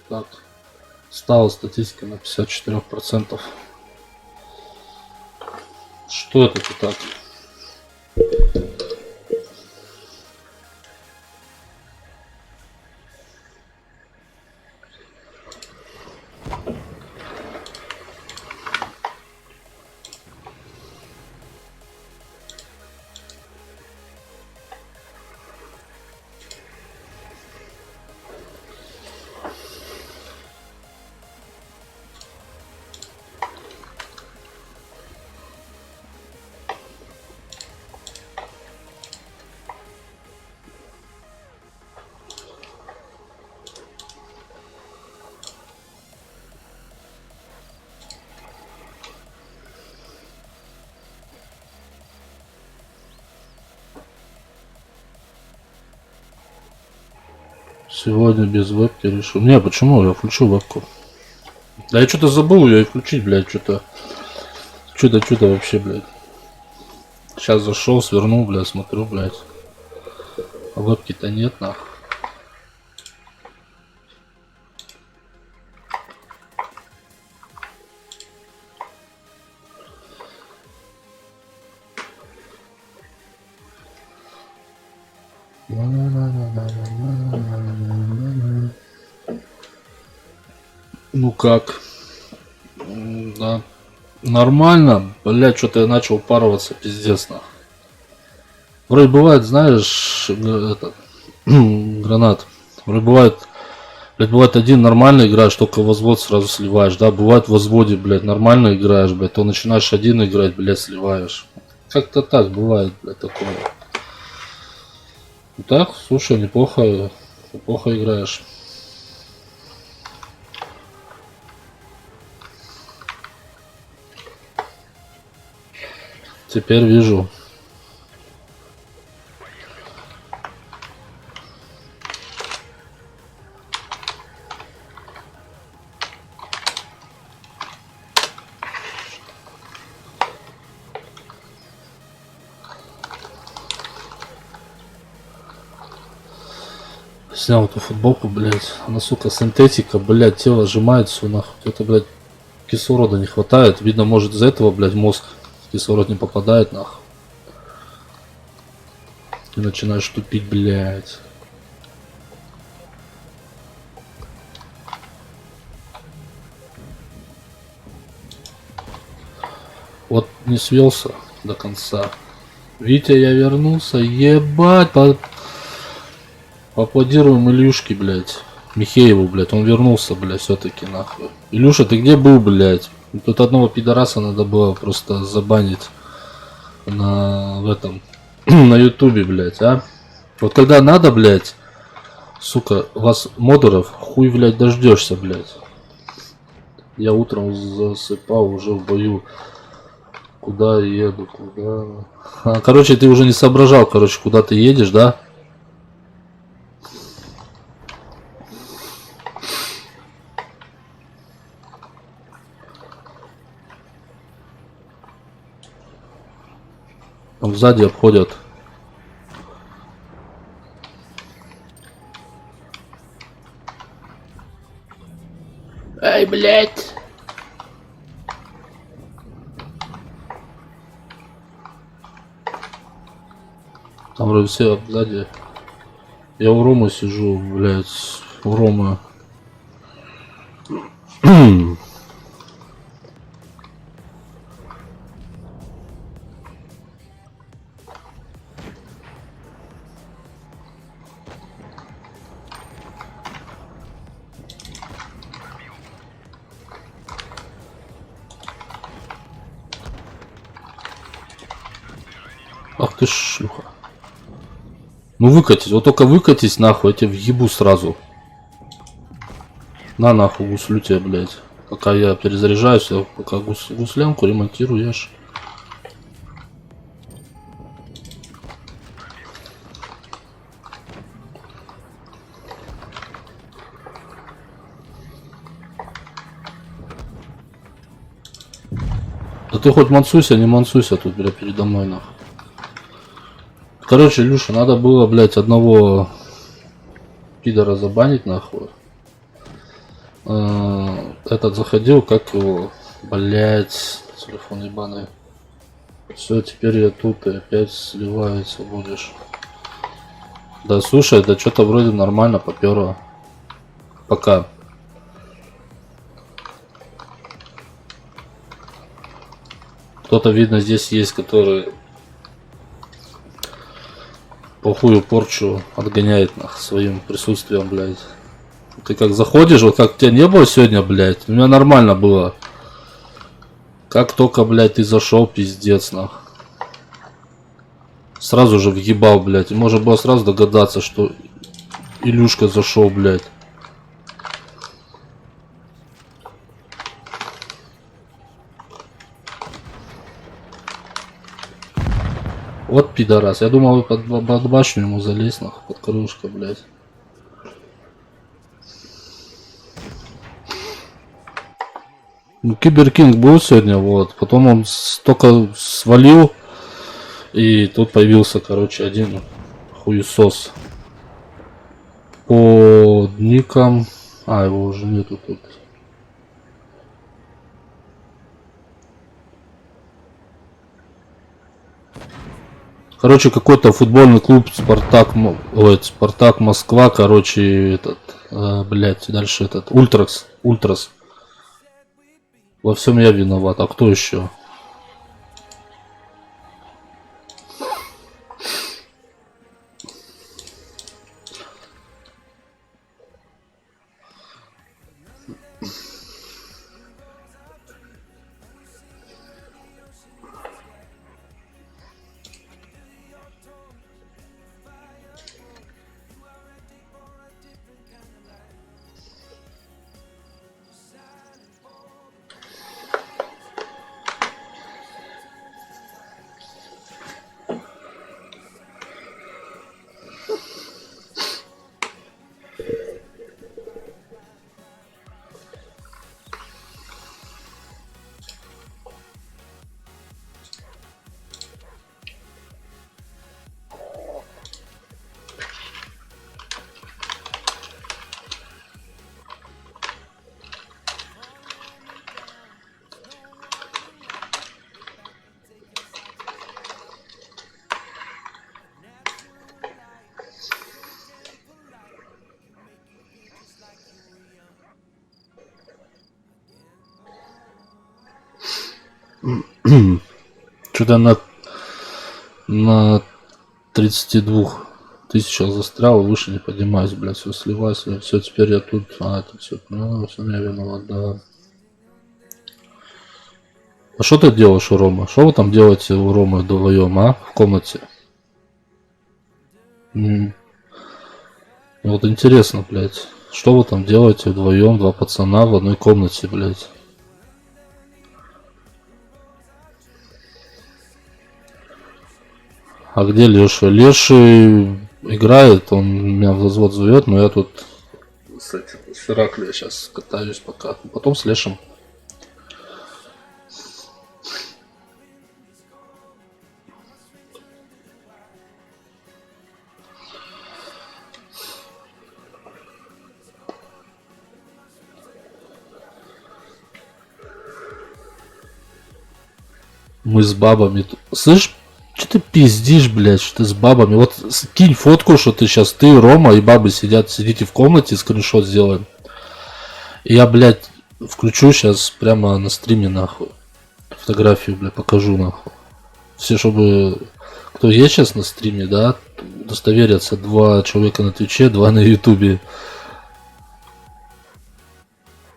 S2: так. Стала статистика на 54%. Что это ты так? Сегодня без вебки решил. Не, почему? Я включу вебку. Да я что-то забыл ее и включить, блядь, что-то вообще, блядь. Сейчас зашел, свернул, блядь, смотрю, блядь. А вебки-то нет, нахуй. Ну как? Да. Нормально. Блядь, что-то я начал упарываться, пиздец, нахуй. Вроде бывает, знаешь, этот гранат. Вроде бывает, блядь, бывает один нормально играешь, только возвод сразу сливаешь, да? Бывает в возводе, блядь, нормально играешь, блядь, то начинаешь один играть, блядь, сливаешь. Как-то так бывает, блядь, такое. Ну так, слушай, неплохо играешь. Теперь вижу. Снял эту футболку, блядь. Она, сука, синтетика, блядь, тело сжимает все, нахуй. Это, блядь, кислорода не хватает. Видно, может, из-за этого, блядь, мозг кислород не попадает, нахуй. И начинаешь тупить, блядь. Вот не свелся до конца. Витя, я вернулся. Ебать, поаплодируем Илюшке, блядь. Михееву, блядь. Он вернулся, блядь, все-таки, нахуй. Илюша, ты где был, блядь? Тут одного пидораса надо было просто забанить в этом, на ютубе, блядь, а? Вот когда надо, блядь, сука, вас модеров, хуй, блядь, дождешься, блядь. Я утром засыпал уже в бою. Куда еду, куда... короче, ты уже не соображал, короче, куда ты едешь, да? Там сзади обходят. Эй, блядь! Там вроде все сзади. Я у Ромы сижу, блядь. У Ромы. Ах ты шлюха. Ну выкатись, вот только выкатись нахуй, я тебя въебу сразу. На нахуй гуслю тебя, блядь. Пока я перезаряжаюсь, я пока гуслянку ремонтируешь. Да ты хоть мансуйся, не мансуйся тут, блядь, передо мной, нахуй. Короче, Илюша, надо было, блядь, одного пидора забанить нахуй. Этот заходил, как его, блять, телефон ебаный. Все, теперь я тут и опять сливается будешь. Да слушай, да что-то вроде нормально поперло. Пока. Кто-то, видно, здесь есть, который плохую порчу отгоняет своим присутствием, блядь. Ты как заходишь, вот как тебя не было сегодня, блядь, у меня нормально было. Как только, блядь, ты зашел, пиздец, нах. Сразу же въебал, блядь. И можно было сразу догадаться, что Илюшка зашел, блядь. Вот пидорас. Я думал, под башню ему залезть, нах, под крылышко, блядь. Ну, Киберкинг был сегодня, вот. Потом он столько свалил. И тут появился, короче, один хуесос. По никам. А, его уже нету тут. Короче, какой-то футбольный клуб Спартак Москва, короче, этот, блять, дальше этот, Ультрас. Во всем я виноват, а кто еще? Что-то на 32 тысячах застрял, выше не поднимаюсь, блядь, все сливаюсь, все, теперь я тут, это все, ну, все меня виноват, да. А что ты делаешь у Ромы? Что вы там делаете у Ромы вдвоем, а? В комнате? Вот интересно, блядь, что вы там делаете вдвоем, два пацана в одной комнате, блядь? А где Леша? Леший играет, он меня в взвод зовет, но я тут с Ираклием сейчас катаюсь пока. Потом с Лешем. Мы с бабами. Слышь? Что ты пиздишь, блядь, что ты с бабами? Вот кинь фотку, что ты сейчас, ты, Рома и бабы сидите в комнате, скриншот сделаем. И я, блядь, включу сейчас прямо на стриме, нахуй. Фотографию, блядь, покажу, нахуй. Все, чтобы... Кто есть сейчас на стриме, да, удостоверятся. 2 человека на Твиче, 2 на Ютубе.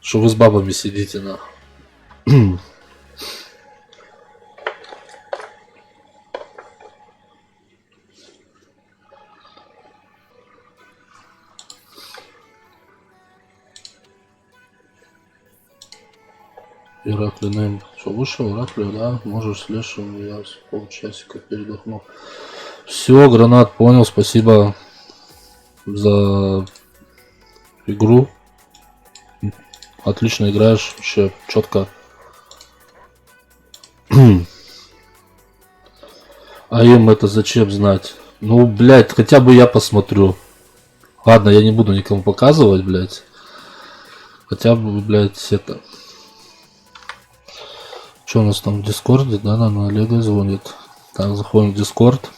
S2: Что вы с бабами сидите, нахуй. Иракли нейм. Что, вышел Иракли, да? Можешь с Лешем, я с полчасика передохну. Все, Гранат, понял, спасибо за игру. Отлично играешь, вообще четко. А им это зачем знать? Ну, блядь, хотя бы я посмотрю. Ладно, я не буду никому показывать, блядь. Хотя бы, блядь, это... Что у нас там в Дискорде? Да, на Олега звонит. Так, заходим в Дискорд.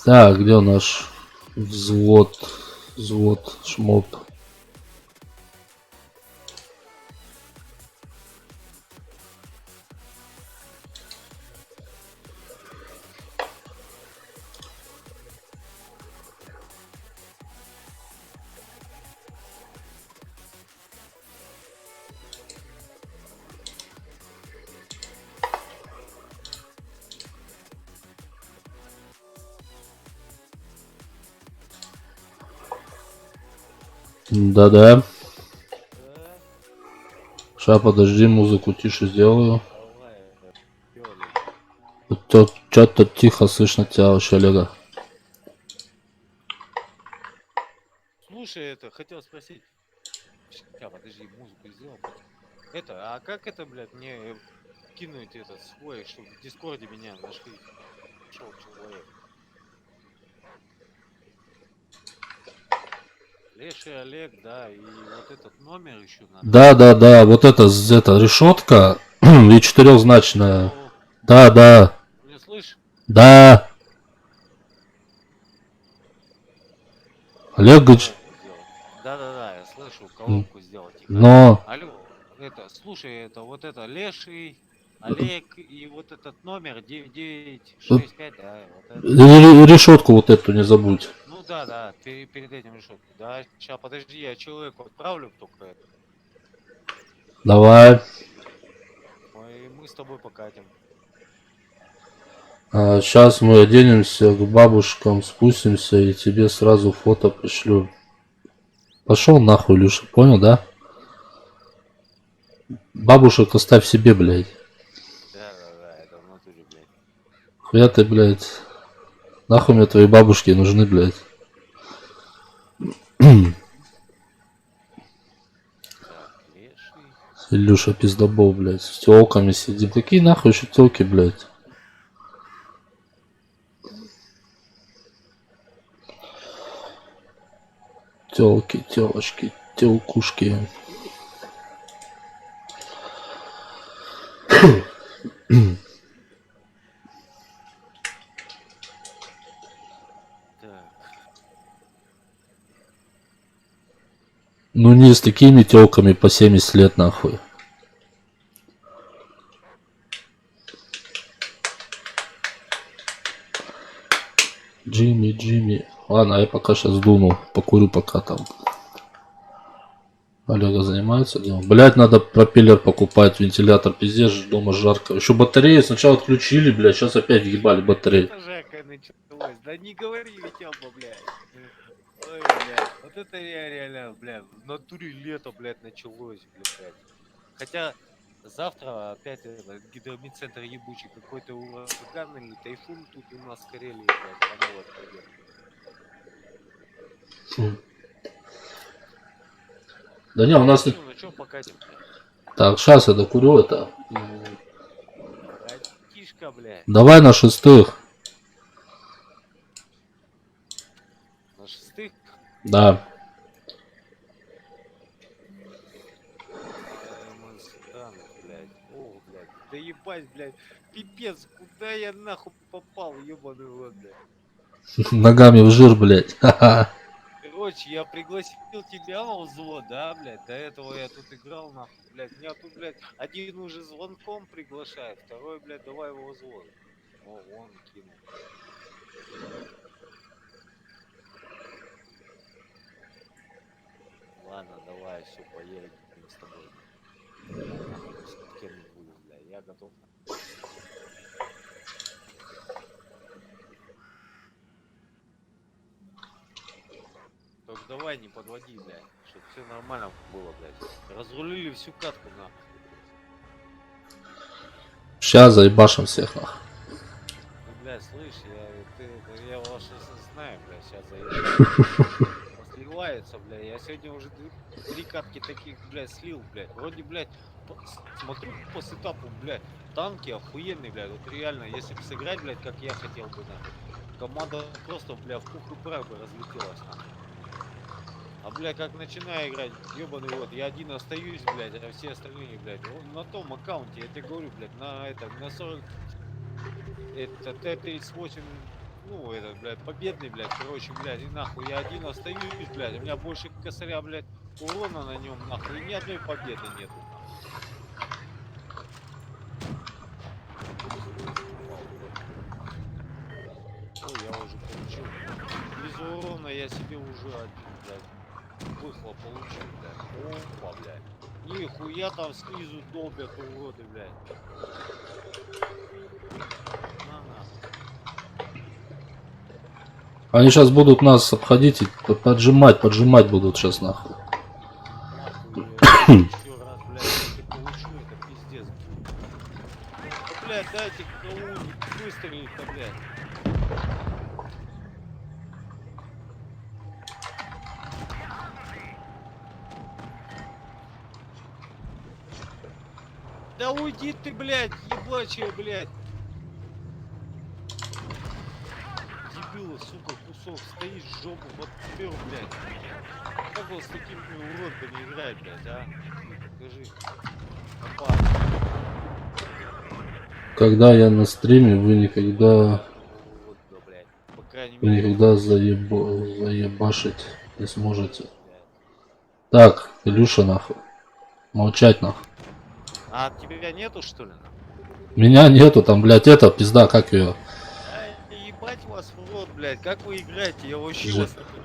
S2: Так, где наш взвод? Взвод, шмоп. Да-да. Сейчас, подожди, музыку тише сделаю. Что-то тихо слышно тебя вообще, Олега.
S7: Слушай, это, хотел спросить. Ща, подожди, музыку сделал. Это, а как это, блядь, мне кинуть этот свой, чтобы в Дискорде меня нашли? Шел человек. Леший Олег, да, и вот этот номер еще надо.
S2: Да, вот это решетка и четырехзначная.
S7: О,
S2: Да.
S7: меня слышишь?
S2: Да. Олег говорит,
S7: Да, я слышу, колонку сделать.
S2: но...
S7: Алло, это, слушай, это вот это Леший, Олег и вот этот номер 9965, да, вот это.
S2: Решетку вот эту не забудь.
S7: Ну да, перед этим решетку. Да, сейчас, подожди, я человеку отправлю только это.
S2: Давай.
S7: И мы с тобой покатим.
S2: Сейчас мы оденемся, к бабушкам спустимся и тебе сразу фото пришлю. Пошел нахуй, Люша, понял, да? Бабушек оставь себе, блядь.
S7: Да, это в натуре, блядь.
S2: Хуя ты, блядь. Нахуй мне твои бабушки нужны, блядь.
S7: Так, Леший.
S2: Илюша пиздобол, блядь. С тёлками сидим. Какие нахуй еще тёлки, блядь? Тёлки, тёлочки, тёлкушки.
S7: Так,
S2: Ну не с такими тёлками по 70 лет, нахуй. Джимми. Ладно, я пока сейчас думал, покурю пока там. Олега занимается делом. Блять, надо пропеллер покупать, вентилятор, пиздец, дома жарко. Еще батареи сначала отключили, блять, сейчас опять въебали батареи.
S7: это жарко началось. Да не говори, Витёлка, блядь. Ой, блядь, вот это я реально, блядь, в натуре лето, блядь, началось, блядь. Хотя завтра опять этот гидромедцентр ебучий, какой-то ураган или тайфун тут у нас в Карелии, блядь, по новой пойдет.
S2: Да не, у нас...
S7: Ну, на чем покатим?
S2: Так, сейчас я докурю это.
S7: Братишка, блядь,
S2: Давай на шестых.
S7: на шестых.
S2: Да.
S7: Странно, блядь. О, блядь, да ебать, блядь, пипец, куда я нахуй попал, ебаный в рот, блядь.
S2: Ногами в жир, блять.
S7: Короче, я пригласил тебя на взвод, да, блядь, до этого я тут играл, нахуй, блядь, меня тут, блядь, один уже звонком приглашает, второй, блядь, давай его взвод. О, он кинул. Ладно, давай, все, поедем с тобой. Нахуй, с кем не буду, блядь, я готов. Только давай не подводи, блядь, чтобы все нормально было, блядь. Разрулили всю катку, нахуй.
S2: Сейчас заебашим всех, нахуй.
S7: Ну, блядь, слышь, я вас знаю, блядь, сейчас заеду. После улыбается, блядь. Я сегодня уже 3 катки таких, блядь, слил, блядь. Вроде, блядь, смотрю по сетапу, блядь, танки охуенные, блядь. Вот реально, если бы сыграть, блядь, как я хотел бы, нахуй, команда просто, блядь, в пух и прах бы разлетелась, нахуй. А, блядь, как начинаю играть, ебаный рот, я один остаюсь, блядь, а все остальные, блядь, на том аккаунте, я тебе говорю, блядь, на 40, это Т-38, ну, это, блядь, победный, блядь, короче, блядь, и нахуй, я один остаюсь, блядь, у меня больше косаря, блядь, урона на нем, нахуй, и ни одной победы нету, нахуй. Ой, я уже получил. Из урона я себе уже один, блядь, выхлоп получил, блядь. Опа, блядь. Нихуя там снизу долбят уроды, блядь. На нахуй.
S2: Они сейчас будут нас обходить и поджимать будут сейчас нахуй.
S7: Нахуй, я еще раз, блядь, если получу, это пиздец. Да, блядь, дайте кого-нибудь выстрелить-то, блядь. Да уйди ты, блядь, ебачая, блядь. Дебила, сука, кусок, стоишь, жопу подпер, блядь. Как он с такими уродами играет, блядь, а? Скажи. Опа.
S2: Когда я на стриме, вы никогда
S7: Урода, блядь. По крайней мере,
S2: заебашить не сможете. Так, Илюша нахуй. Молчать нахуй.
S7: а тебя нету, что ли?
S2: Меня нету, там, блядь, это пизда, как ее.
S7: А, ебать вас в рот, блядь, как вы играете? Я вообще
S2: Же-
S7: вас не понимаю.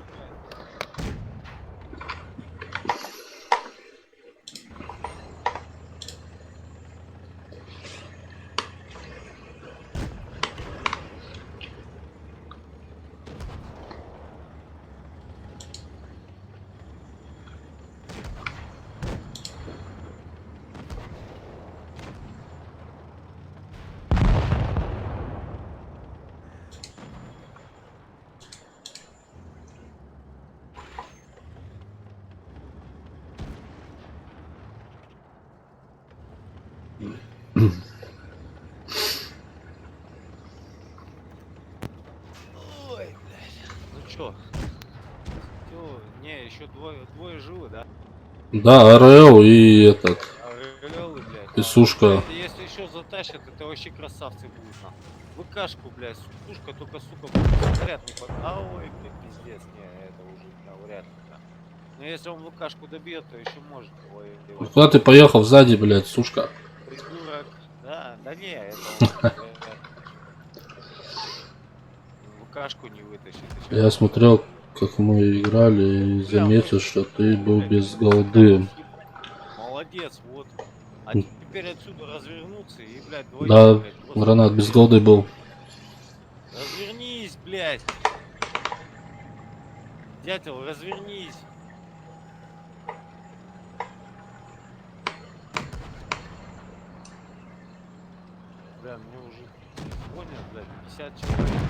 S7: Ой, блядь. Ну чё? Чё? Не, еще двое живы, да?
S2: Да, РЛ и этот.
S7: Орелы, блядь.
S2: И сушка.
S7: Блядь, если еще затащат, это вообще красавцы будут, нахуй. ВКшку, блядь, сушка, только, сука, вряд не под... А, ой, блядь, пиздец, не, это уже, да, вряд ли, да. Но если он ВКшку добьет, то еще может. Ой,
S2: Куда ты поехал сзади, блядь, сушка?
S7: придурок. Да, да не, это он, вряд ли. ВКшку не вытащит. еще.
S2: Я смотрел, как мы играли, и заметил, что ты был без голды.
S7: Молодец, вот. А теперь отсюда развернуться и, блядь, двоих,
S2: Да,
S7: блядь, просто...
S2: гранат без голды был.
S7: Развернись, блядь! Дятел, развернись! Бля, мне уже звонят, блядь, 50 человек.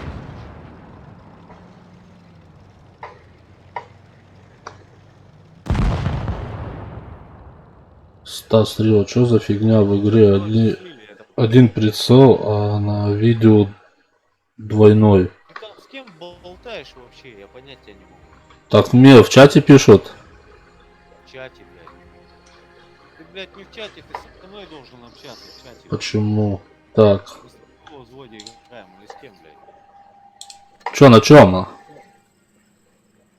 S2: Стас Рио, что за фигня в игре? Один прицел, а на видео двойной.
S7: Ты там с кем болтаешь вообще? Я понятия не могу.
S2: Так мне в чате пишут.
S7: В чате, блядь. Ты, блядь, не в чате, ты со мной должен общаться в чате.
S2: Почему? Так.
S7: Мы с тобой в взводе играем или с кем, блядь?
S2: Чё, на чем?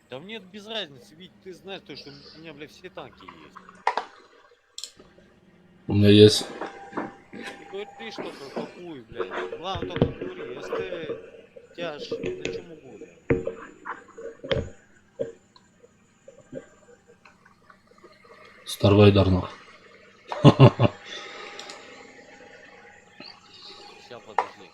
S7: Да мне без разницы, ведь ты знаешь, то, что у меня, блядь, все танки есть.
S2: У меня есть.
S7: Ты говоришь только какую, блядь. Главное только говори, СТ, тяж, на чем угодно.
S2: Старвейдер, нах.
S7: Сейчас, подожди.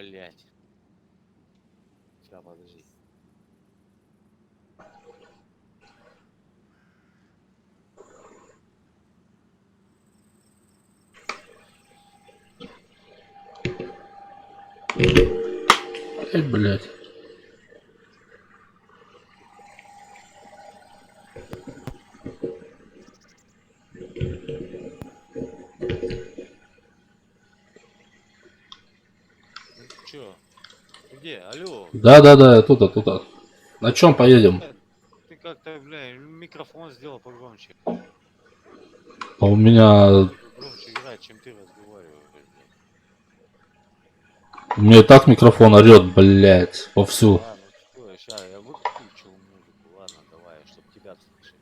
S7: блядь. Сейчас, подожди.
S2: Эй, блядь.
S7: Ну чё? Ты где? Алло.
S2: Да-да-да, я тут. На чем поедем?
S7: Ты как-то, бля, микрофон сделал погромче.
S2: А у меня...
S7: Громче играет, чем ты разговариваешь, блядь.
S2: У меня и так микрофон орет, блядь, вовсю.
S7: Ладно, что, сейчас я выключил музыку. Ладно, давай, чтоб тебя слышать.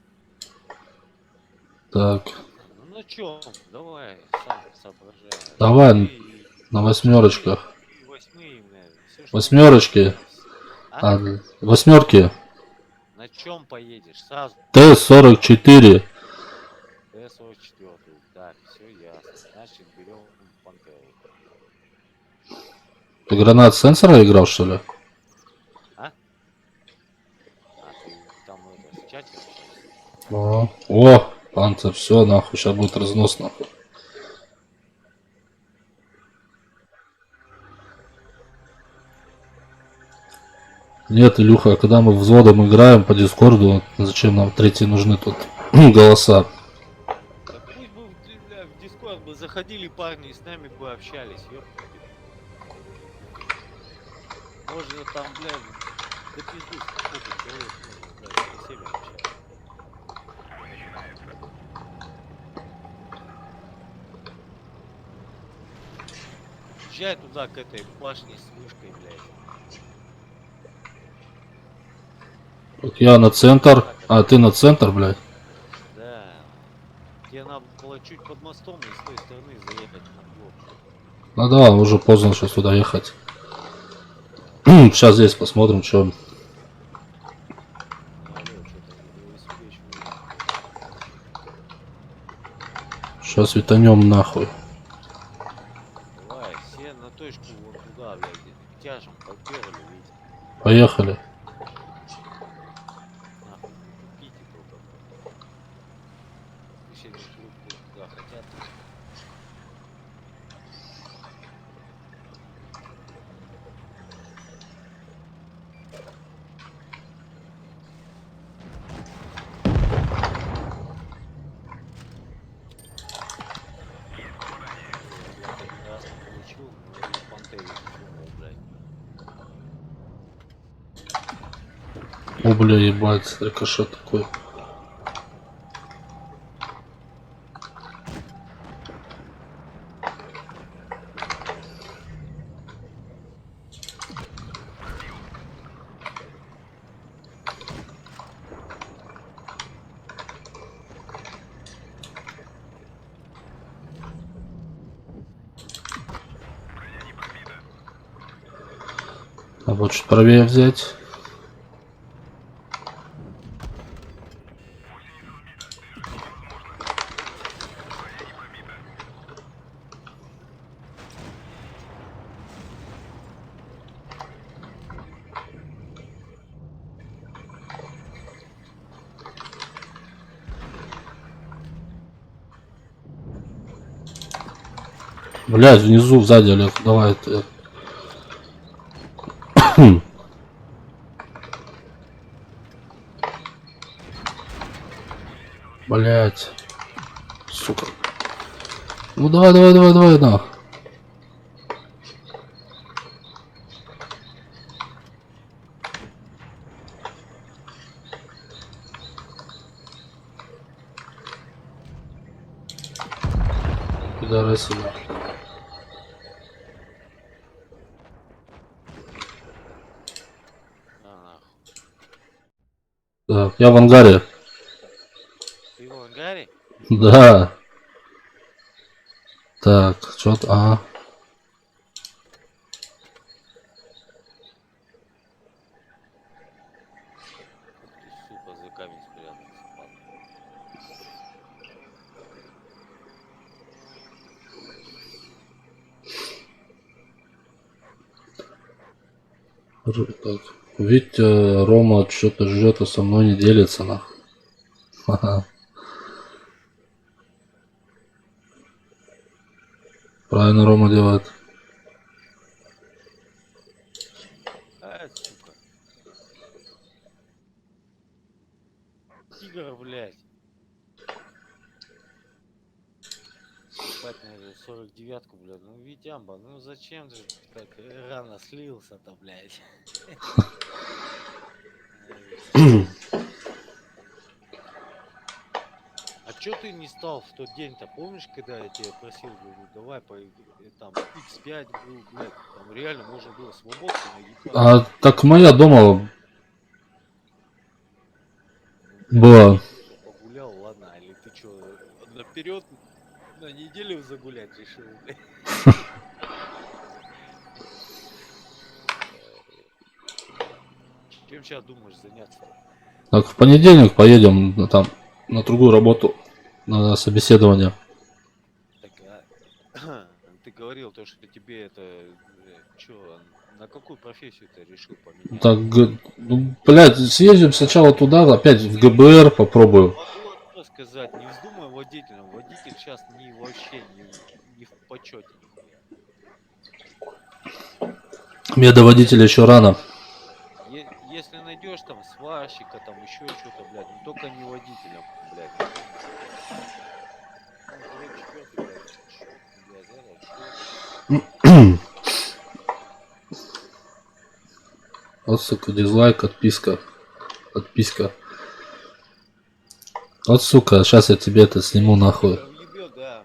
S2: Так,
S7: Ну на чем? Давай, сам соображай.
S2: давай
S7: Четыре,
S2: на восьмерочках.
S7: восьмые, бля, все, что
S2: Восьмерочки.
S7: А?
S2: А, восьмерки.
S7: На чем поедешь? Сразу
S2: Т-44.
S7: Т-44. Так, все ясно. Значит, берем Пантеру.
S2: Ты гранат сенсора играл, что ли?
S7: А? А, ты там это, в чате общаешься?
S2: О, панцер, все, нахуй, сейчас будет разнос, нахуй. Нет, Илюха, когда мы взводом играем по дискорду, зачем нам третьи нужны тут голоса?
S7: Да пусть бы, бля, в Дискорд бы заходили парни и с нами бы общались, ёпта. Можно там, бля, да пизду, сколько человек можно, бля, со всеми общаться. Езжай туда, к этой башне с вышкой, блядь.
S2: Вот я на центр, а ты на центр, блядь.
S7: Да. Тебе надо было чуть под мостом и с той стороны заехать на блок.
S2: Ну да, уже поздно сейчас туда ехать. Сейчас здесь посмотрим, что.
S7: Алло, что-то не высвечивает.
S2: Сейчас витанем нахуй.
S7: Давай, все на точку вон туда, блядь, где тяжем, подперли, видите.
S2: Поехали.
S7: Нахуй, тупите только. Все не жрут куда хотят. Я один раз не получил, но и в Пантере сунул, блядь.
S2: О, бля, ебать, рикошет такой. А вот чуть правее взять. Блядь, внизу, сзади, Олег, давай ты. Блядь. Сука. Ну давай, на. Пидорасы, да.
S7: А, нахуй.
S2: Так, я в ангаре.
S7: Ты в ангаре?
S2: Да. Так, что-то. Ага.
S7: Ух ты, сука, за камень спрятался, падла.
S2: Так. Витя, Рома что-то ждет, а со мной не делится, нахуй. Ага. Правильно Рома делает.
S7: Сука. Тигр, блядь. Ебать, наверное, 49-ку, блядь. Ну, Витямба, ну зачем ты так рано слился-то, блядь? А чё ты не стал в тот день-то? Помнишь, когда я тебя просил, говорю, давай там X5 был, блядь, там реально можно было свободно наебать.
S2: А так моя дома была.
S7: Погулял, ладно, или ты чё, наперед на неделю загулять решил, блядь? Чем сейчас думаешь заняться?
S2: Так, в понедельник поедем там на другую работу, на собеседование.
S7: Так, ты говорил то, что тебе это, чё, на какую профессию ты решил поменять?
S2: Так, ну, блядь, съездим сначала туда, опять в ГБР попробую.
S7: Могу одно сказать, не вздумай водителем, водитель сейчас вообще не в почете.
S2: Мне до водителя еще рано.
S7: Если найдешь там сварщика, там еще что-то, блядь, ну только не водителем, блядь.
S2: Вот, сука, дизлайк, отписка. Отписка. Вот, сука, сейчас я тебе это сниму нахуй.
S7: Ебет, да.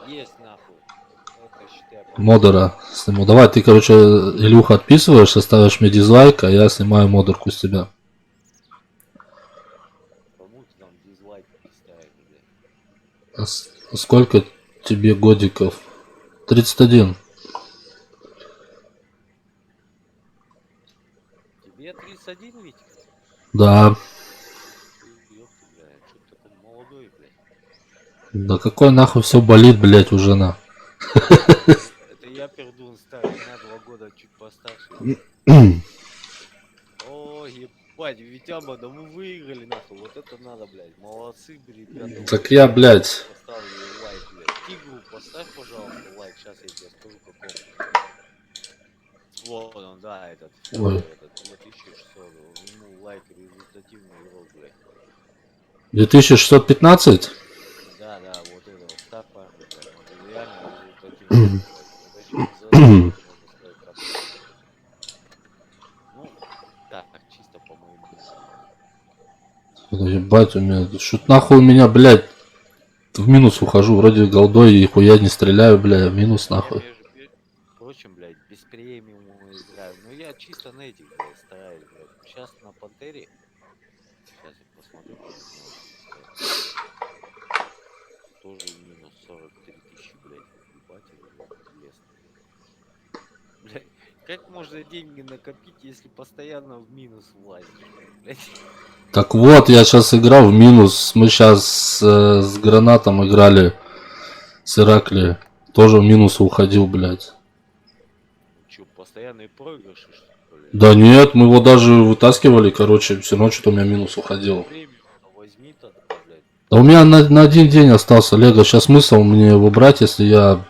S7: Есть нахуй. Это считай.
S2: Модера сниму. Давай, ты, короче, Илюха, отписываешь, ставишь мне дизлайк, а я снимаю модерку с тебя.
S7: Кому ты там дизлайк ставишь, блядь?
S2: А сколько тебе годиков? 31.
S7: Тебе 31, Витя?
S2: Да.
S7: Ёпта, блядь, что ты такой молодой, блядь?
S2: Да какой нахуй все болит, блять, уже на.
S7: Это я пердун старый, на 2 года чуть постарше. О, ебать, Витяба, да мы выиграли, нахуй, вот это надо, блядь, молодцы, ребята.
S2: Так я, блядь.
S7: Поставлю лайк, блядь. Тигру поставь, пожалуйста, лайк, сейчас я тебе скажу, какой. Вот он, да, этот,
S2: Ой.
S7: этот 2600, ему лайк, результативный игрок, блядь.
S2: 2615?
S7: Да, вот это вот, ставь, парни, блядь, вот реально результативный игрок, блядь. Это чё за, можно сказать, работа. Ну, так, чисто по моему.
S2: Ебать, у меня. Шут нахуй у меня, блядь. В минус ухожу, вроде голдой и хуя не стреляю, бля, в минус нахуй.
S7: Впрочем, блядь, без премиума играю. Но я чисто на этих, блядь, стараюсь, блядь. Сейчас на Пантере. Сейчас я посмотрю. Тоже минус 43 тысячи, блядь. Ебать, лес. Блядь, как можно деньги накопить, если постоянно в минус влазишь, блядь?
S2: Так вот, я сейчас играл в минус. Мы сейчас с гранатом играли с Ираклией. Тоже в минус уходил, блядь.
S7: Че, постоянные проигрыши, что ли?
S2: Да нет, мы его даже вытаскивали, короче, все равно что-то у меня минус уходил.
S7: Премиум возьми тогда, блядь.
S2: Да у меня на один день остался Лего. Сейчас смысл мне его брать, если я...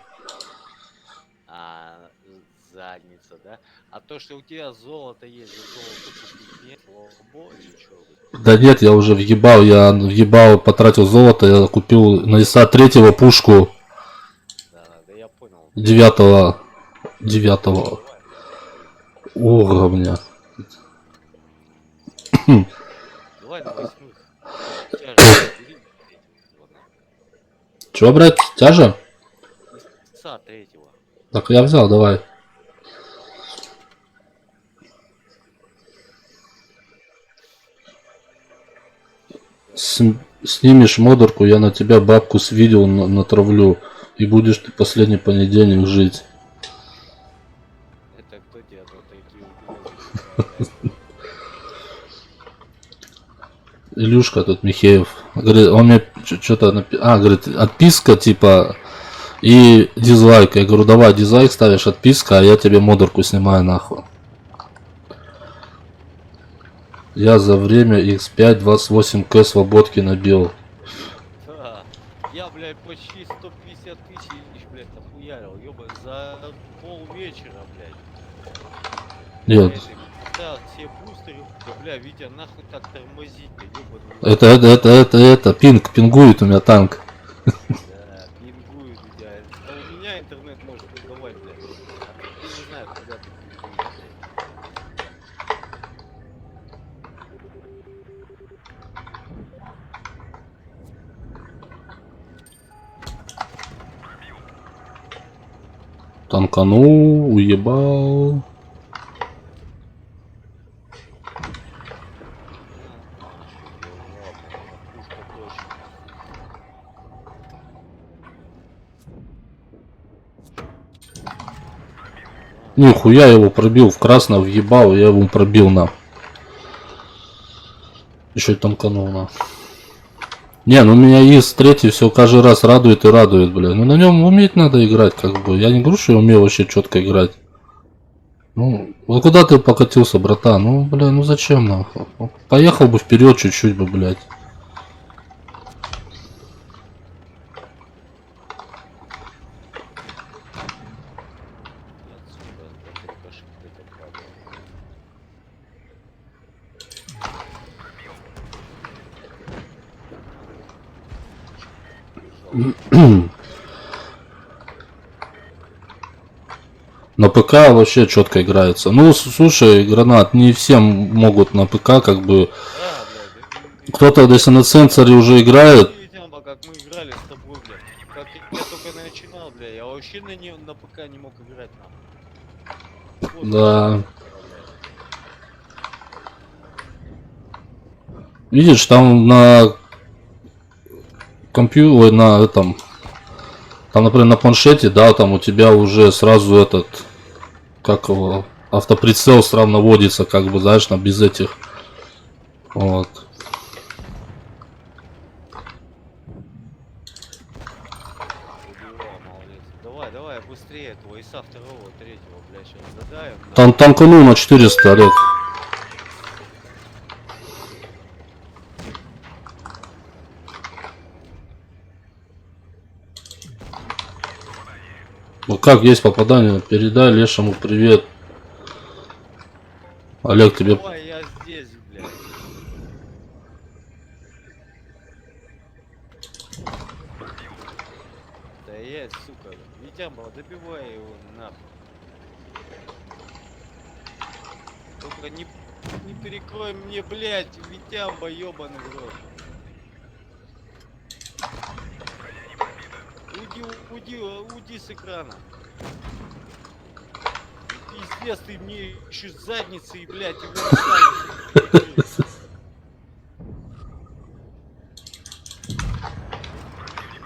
S7: Задница, да? А то, что у тебя золото есть, за золото купить нет, слабо или чё?
S2: Да нет, я уже въебал, потратил золото, я купил на ИСа 3-го пушку
S7: Да, я понял.
S2: 9 уровня.
S7: Давай на 8-х. Тяжесть.
S2: Чё брать? Тяжа?
S7: Иса 3-го.
S2: Так я взял, давай. Снимешь модерку, я на тебя бабку с видео натравлю. И будешь ты последний понедельник жить.
S7: Это кто тебя тут такие угрозы?
S2: Илюшка тут Михеев. Говорит, он мне что-то говорит, отписка типа и дизлайк. Я говорю, давай дизлайк ставишь, отписка, а я тебе модерку снимаю нахуй. Я за время X5 28К свободки набил.
S7: Да. Я, блядь, почти 150 тысяч, блядь, нахуярил, ёба, за полвечера, блядь.
S2: Нет.
S7: Да, все бустеры, да, бля, Витя, нахуй так тормозить-то, ёбаный.
S2: Это, пингует у меня танк.
S7: Да, пингует у тебя. А у меня интернет может пинговать, блядь. А ты не знаю, куда ты пингуешь, блядь.
S2: Танканул, уебал. Нихуя его пробил в красном, въебал, я его пробил на. Еще и танканул на. Не, ну меня ИС-3 все каждый раз радует и радует, бля. Ну на нем уметь надо играть, как бы. Я не говорю, что я умею вообще четко играть. Ну, вот куда ты покатился, братан? Ну, бля, ну зачем нахуй? Поехал бы вперед чуть-чуть бы, блядь. На ПК вообще четко играется. Ну, слушай, Гранат, не всем могут на ПК, как бы.
S7: Да, блядь.
S2: Кто-то, если на сенсоре уже играет.
S7: Как мы играли с тобой, блядь. Как я только начинал, бля, я вообще на ПК не мог играть, нахуй. Вот,
S2: Да. Видишь, там на компьютере, на этом, там, например, на планшете, да, там у тебя уже сразу этот, как его, автоприцел сразу наводится, как бы, знаешь, на без этих, вот.
S7: молодец. Давай, давай, быстрее этого ИСа второго, третьего, блядь, сейчас задаем.
S2: Там танканул на 400, Олег. Ну как, есть попадание, передай Лешему привет. Олег, тебе...
S7: Давай, я здесь, блядь. Да я, сука, Витяма, добивай его нахуй. Только не перекрой мне, блядь, Витямба, ёбаный в рот. Уйди с экрана. Пиздец, ты мне еще с задницей, блядь, его оставишь.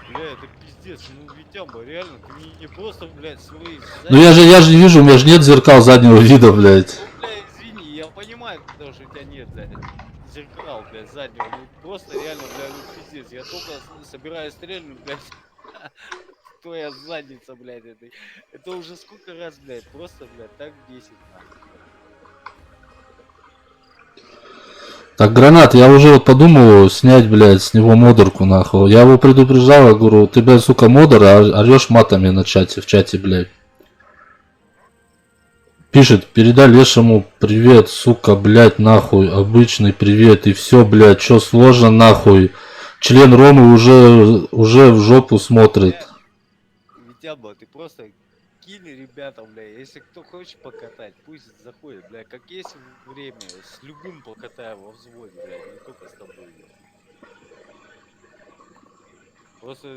S7: Бля, это пиздец, ну Витямба, реально, ты не просто, блядь, свои
S2: Ну я же не вижу, у меня же нет зеркал заднего вида, блядь.
S7: Ну, бля, извини, я понимаю, потому что у тебя нет, блядь, зеркал, блядь, заднего. Ну просто реально, блядь, ну пиздец. Я только собираюсь стрельнуть, блядь. Твоя задница, блядь, это уже сколько раз, блядь, просто, блядь, так бесит, нахуй.
S2: Так, Гранат, я уже вот подумал снять, блядь, с него модерку, нахуй. Я его предупреждал, я говорю, ты, блядь, сука, модер, а орешь матами на чате, в чате, блядь. Пишет, передай Лешему привет, сука, блядь, нахуй, обычный привет, и все, блядь, что сложно, нахуй. Член Ромы уже в жопу смотрит.
S7: Витяба, ты просто кинь ребятам, бля, если кто хочет покатать, пусть заходит, бля, как есть время, с любым покатаю во взводе, бля, не только с тобой, бля. Просто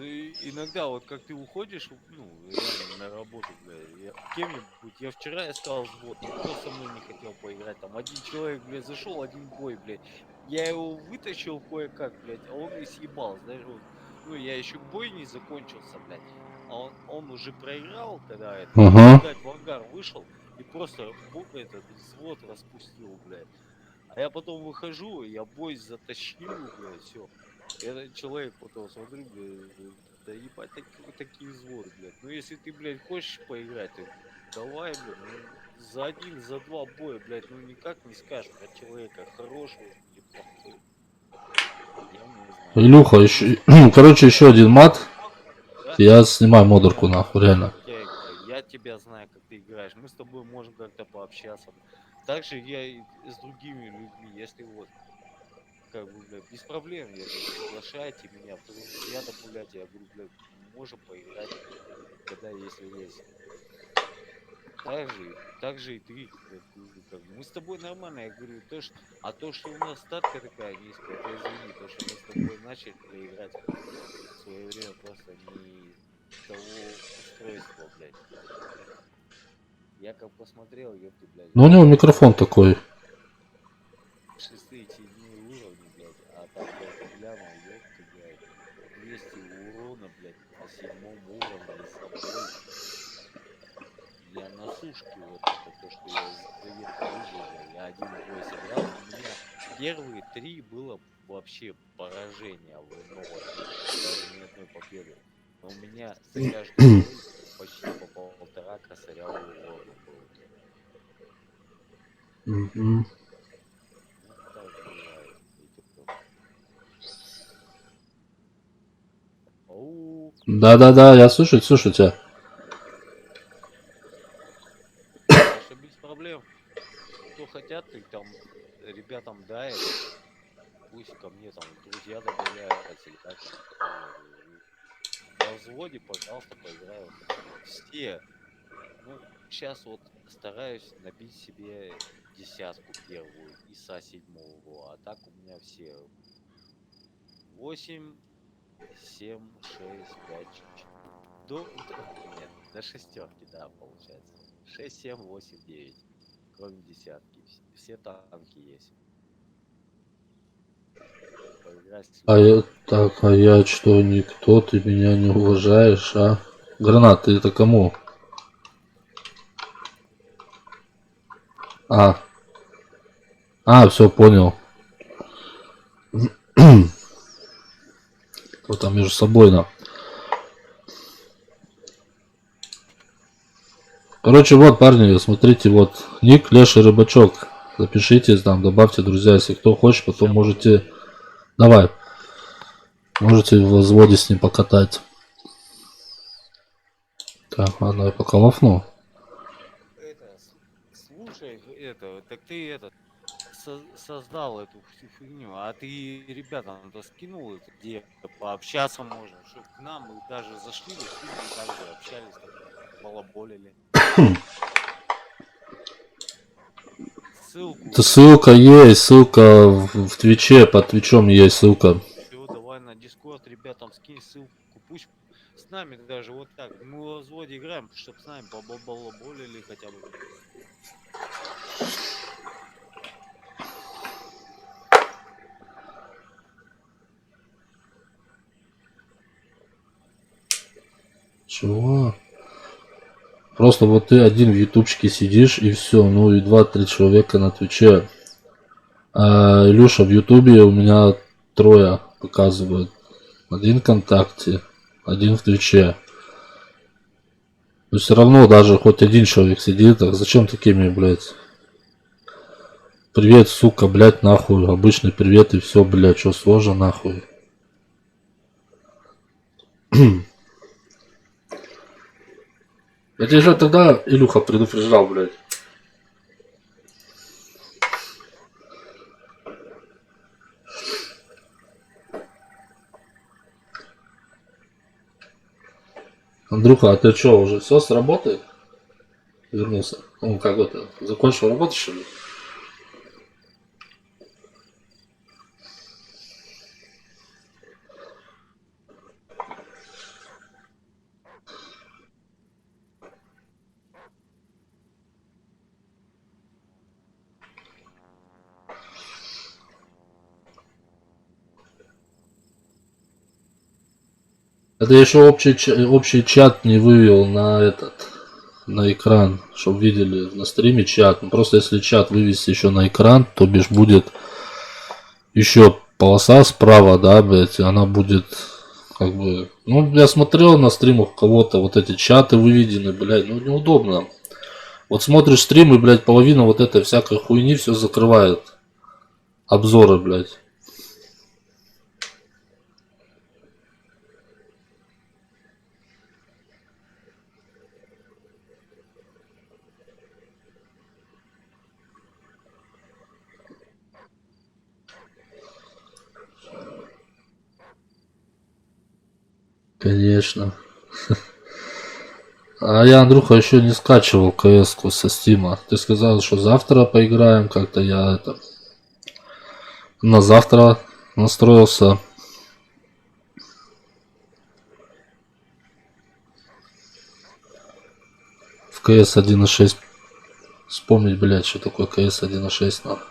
S7: иногда, вот как ты уходишь, ну, реально на работу, бля, кем-нибудь, я вчера искал взвод, никто со мной не хотел поиграть, там один человек, бля, зашел, один бой, блядь, я его вытащил кое-как, блядь, а он и съебал, знаешь, вот, ну, я еще бой не закончился, блядь, а он уже проиграл, когда это, ждать в ангар вышел, и просто этот взвод распустил, блядь, а я потом выхожу, я бой затащил, блядь, все. Этот человек потом смотрю, блядь, да ебать такие взводы, блядь. Ну если ты, блядь, хочешь поиграть, ты Давай, блядь, ну, за один, за два боя, блядь, ну никак не скажешь про человека хорошего или плохого. Я не знаю.
S2: Илюха, еще, короче, еще один мат.
S7: Да?
S2: Я снимаю модерку нахуй, реально.
S7: Я тебя знаю, как ты играешь. Мы с тобой можем как-то пообщаться. Также я и с другими людьми, если вот, как бы, блядь, без проблем, я говорю, приглашайте меня в друзья добавлять, я говорю, блядь, можем поиграть, когда если есть. Так же и ты, блядь, говорю, как бы, мы с тобой нормально, я говорю, то, что у нас статка такая низкая, это извини, то, что мы с тобой начали играть в свое время просто не того устройства, блядь. Я как посмотрел, ёпты, блядь,
S2: Ну у него микрофон такой.
S7: 6-7 уровни, блядь, а там, блядь, глянул, ёпты, блядь, 200 урона, блядь, на 7 уровне с собой. Я на сушке вот это, то, что я из проверки выжил, я один бой сыграл, у меня первые 3 было вообще поражение в НО, даже ни одной победы. Но у меня за каждый бой почти по 1,5 косаря урона было.
S2: Мгм.
S7: Ну, так бывает, видите, Ау,
S2: Да-да-да, я слушаю тебя.
S7: Саша, без проблем. Кто хотят, ты там ребятам дай, пусть ко мне там друзья добавляются или так. На взводе, пожалуйста, поиграю. Все. Ну, сейчас вот стараюсь набить себе 10-ку первую, ИСа 7-го, а так у меня все 8, 7, 6, 5, нет, до шестерки, да, получается. 6, 7, 8, 9. Кроме десятки. Все танки есть. Поиграть с
S2: А я так, а я что, никто, ты меня не уважаешь, а? Гранат, ты это кому? Все, понял. Вот там между собой, на. Короче, вот, парни, смотрите, вот, ник Леша Рыбачок. Запишитесь там, добавьте, друзья, если кто хочет, потом можете... Давай. Можете в взводе с ним покатать. Так, ладно, я пока лофну.
S7: Слушай, так ты создал эту всю фигню, а ты ребятам-то скинул это, где пообщаться можно, чтобы к нам мы даже зашли, и также общались, там, балаболили.
S2: Ссылка есть, ссылка в Твиче, под Твичом есть ссылка.
S7: Все, давай на Дискорд ребятам скинь ссылку, пусть с нами даже вот так, мы в взводе играем, чтобы с нами побалаболили хотя бы.
S2: Чего? Просто вот ты один в ютубчике сидишь и все, ну и 2-3 человека на Твиче. А Илюша в ютубе у меня 3 показывают. 1 ВКонтакте, 1 в Твиче. Но все равно даже хоть 1 человек сидит, так зачем такими, блядь? Привет, сука, блядь, нахуй. Обычный привет и все, блядь, что сложно, нахуй. Я тебе же тогда, Илюха, предупреждал, блядь. Андрюха, а ты что, уже все с работы? Вернулся? Ну, как это, закончил работу, что ли? Это еще общий чат не вывел на экран, чтобы видели на стриме чат. Ну, просто если чат вывести еще на экран, то бишь будет еще полоса справа, да, блять, она будет как бы... Ну, я смотрел на стримах у кого-то, вот эти чаты выведены, блядь, ну неудобно. Вот смотришь стрим и, блядь, половина вот этой всякой хуйни все закрывает. Обзоры, блядь. Конечно. А я, Андрюха, еще не скачивал КС-ку со Стима. Ты сказал, что завтра поиграем. Как-то я это... На завтра настроился. В КС 1.6. Вспомнить, блядь, что такое КС 1.6 надо.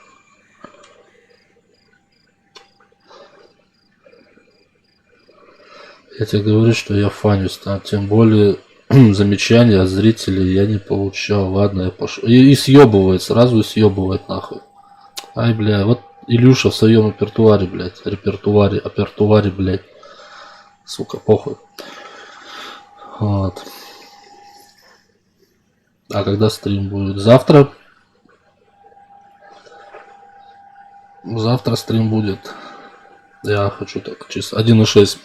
S2: Я тебе говорю, что я фанюсь, там, тем более замечания от зрителей я не получал. Ладно, я пошел. И съебывает, сразу и съебывает нахуй. Ай, бля, вот Илюша в своем репертуаре, блядь, апертуаре, блядь. Сука, похуй. Вот. А когда стрим будет? Завтра? Завтра стрим будет. Я хочу так, чисто 1.6.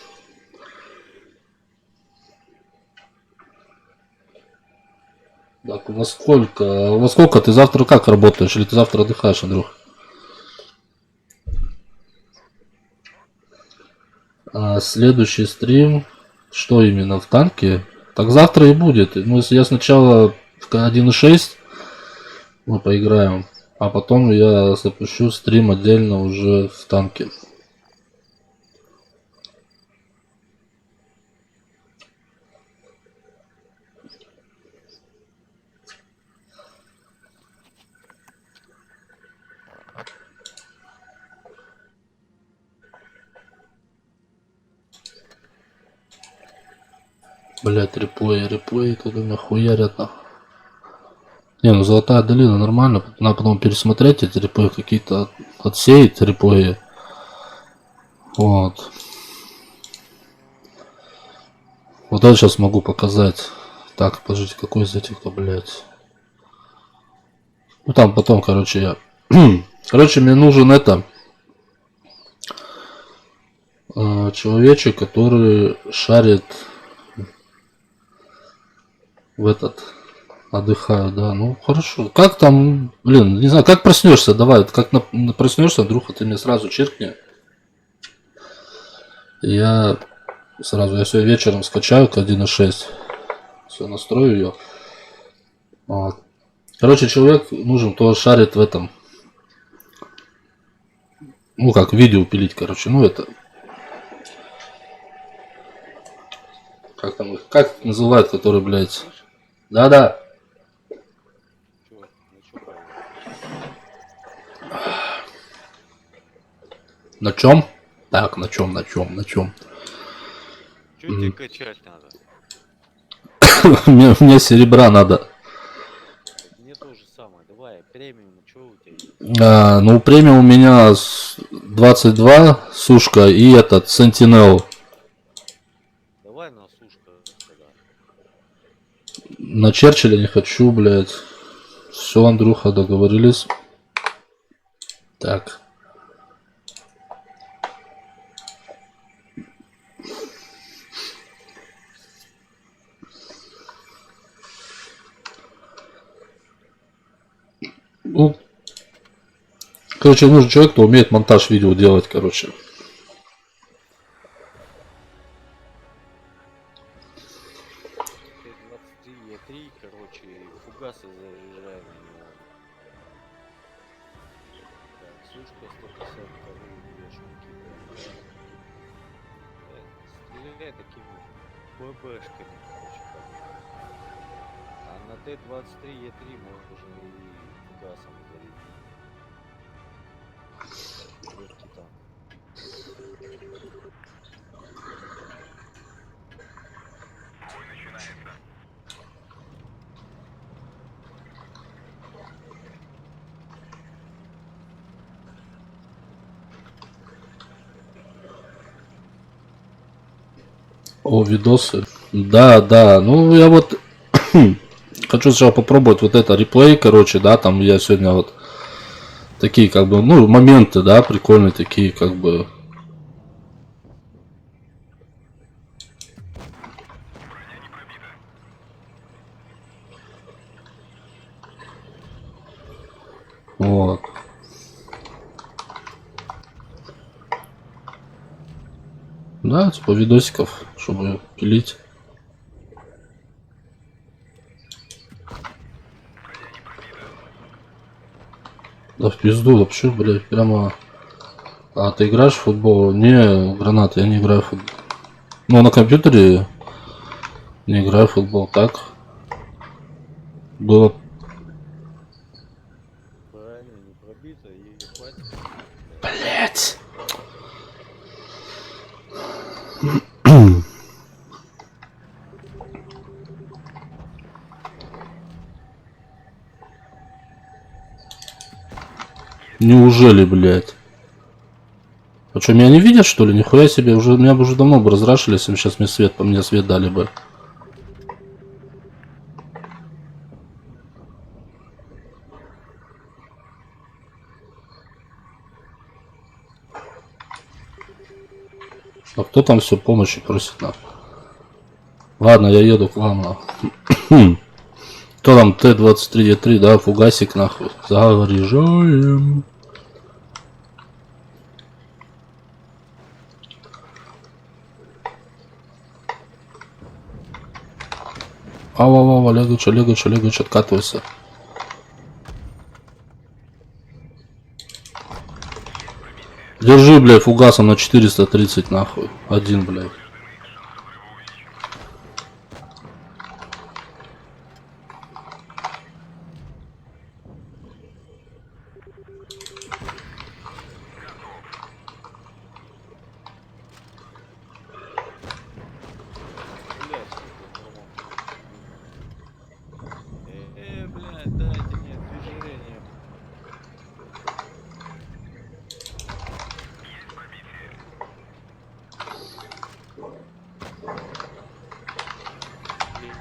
S2: Так, во сколько ты завтра как работаешь? Или ты завтра отдыхаешь, Андрюх? А следующий стрим, что именно, в танке? Так завтра и будет. Ну, если я сначала в 1.6 мы поиграем, а потом я запущу стрим отдельно уже в танке. Блять, реплей, туда нахуярят на. Не, ну Золотая долина нормально, надо потом пересмотреть эти реплеи, какие-то отсеять реплеи. Вот. Вот это сейчас могу показать. Так, подождите, какой из этих-то, блять. Ну там потом, короче, я... Короче, мне нужен это... человечек, который шарит в этот... Отдыхаю, да, ну хорошо. Как там, блин, не знаю, как проснешься, давай, как проснешься, вдруг ты мне сразу чиркни. Я сегодня вечером скачаю к 1.6. Все, настрою ее. Вот. Короче, человек нужен, кто шарит в этом. Ну как, видео пилить, короче, ну это. Как там их, как называют, который, блядь. Да-да. На чем? Так, на чем?
S7: Что тебе качать надо?
S2: Мне серебра надо.
S7: Мне тоже самое. Давай, премиум, что у тебя есть?
S2: Ну, премиум у меня 22 сушка и этот Sentinel.
S7: Давай на сушка тогда.
S2: На Черчилля не хочу, блядь. Все, Андрюха, договорились. Так. Ну, короче, нужен человек, кто умеет монтаж видео делать, короче.
S7: Т-23, короче, фугасы заряжаем на него. Так, сушка 150 вторые вешенки. Стреляй такими ББшками, короче, там. А на Т-23 Е3 можно и фугасом ударить. Легкий танк.
S2: О, видосы. Да, да. Ну, я вот Хочу сначала попробовать вот это реплей, короче, да, там я сегодня вот такие как бы, ну, моменты, да, прикольные такие, как бы. Вот. Да, типа видосиков, чтобы пилить. Да в пизду вообще, блядь, прямо. А ты играешь в футбол? Не, гранат, я не играю в футбол. Ну, на компьютере не играю в футбол, так. Было.
S7: Правильно, не пробито и хватит.
S2: Блять. Неужели, блядь? А что, меня не видят, что ли? Нихуя себе, уже меня бы уже давно бы разрашили, если бы сейчас мне свет, по мне свет дали бы. А кто там все помощи просит, нахуй? Ладно, я еду к вам, нахуй. Кто там Т-23Е3, да, фугасик, нахуй. Заряжаем. Ава, Олегович, откатывайся. Держи, блядь, фугасом на 430, нахуй. Один, блядь.
S7: Блядь, дайте мне движение.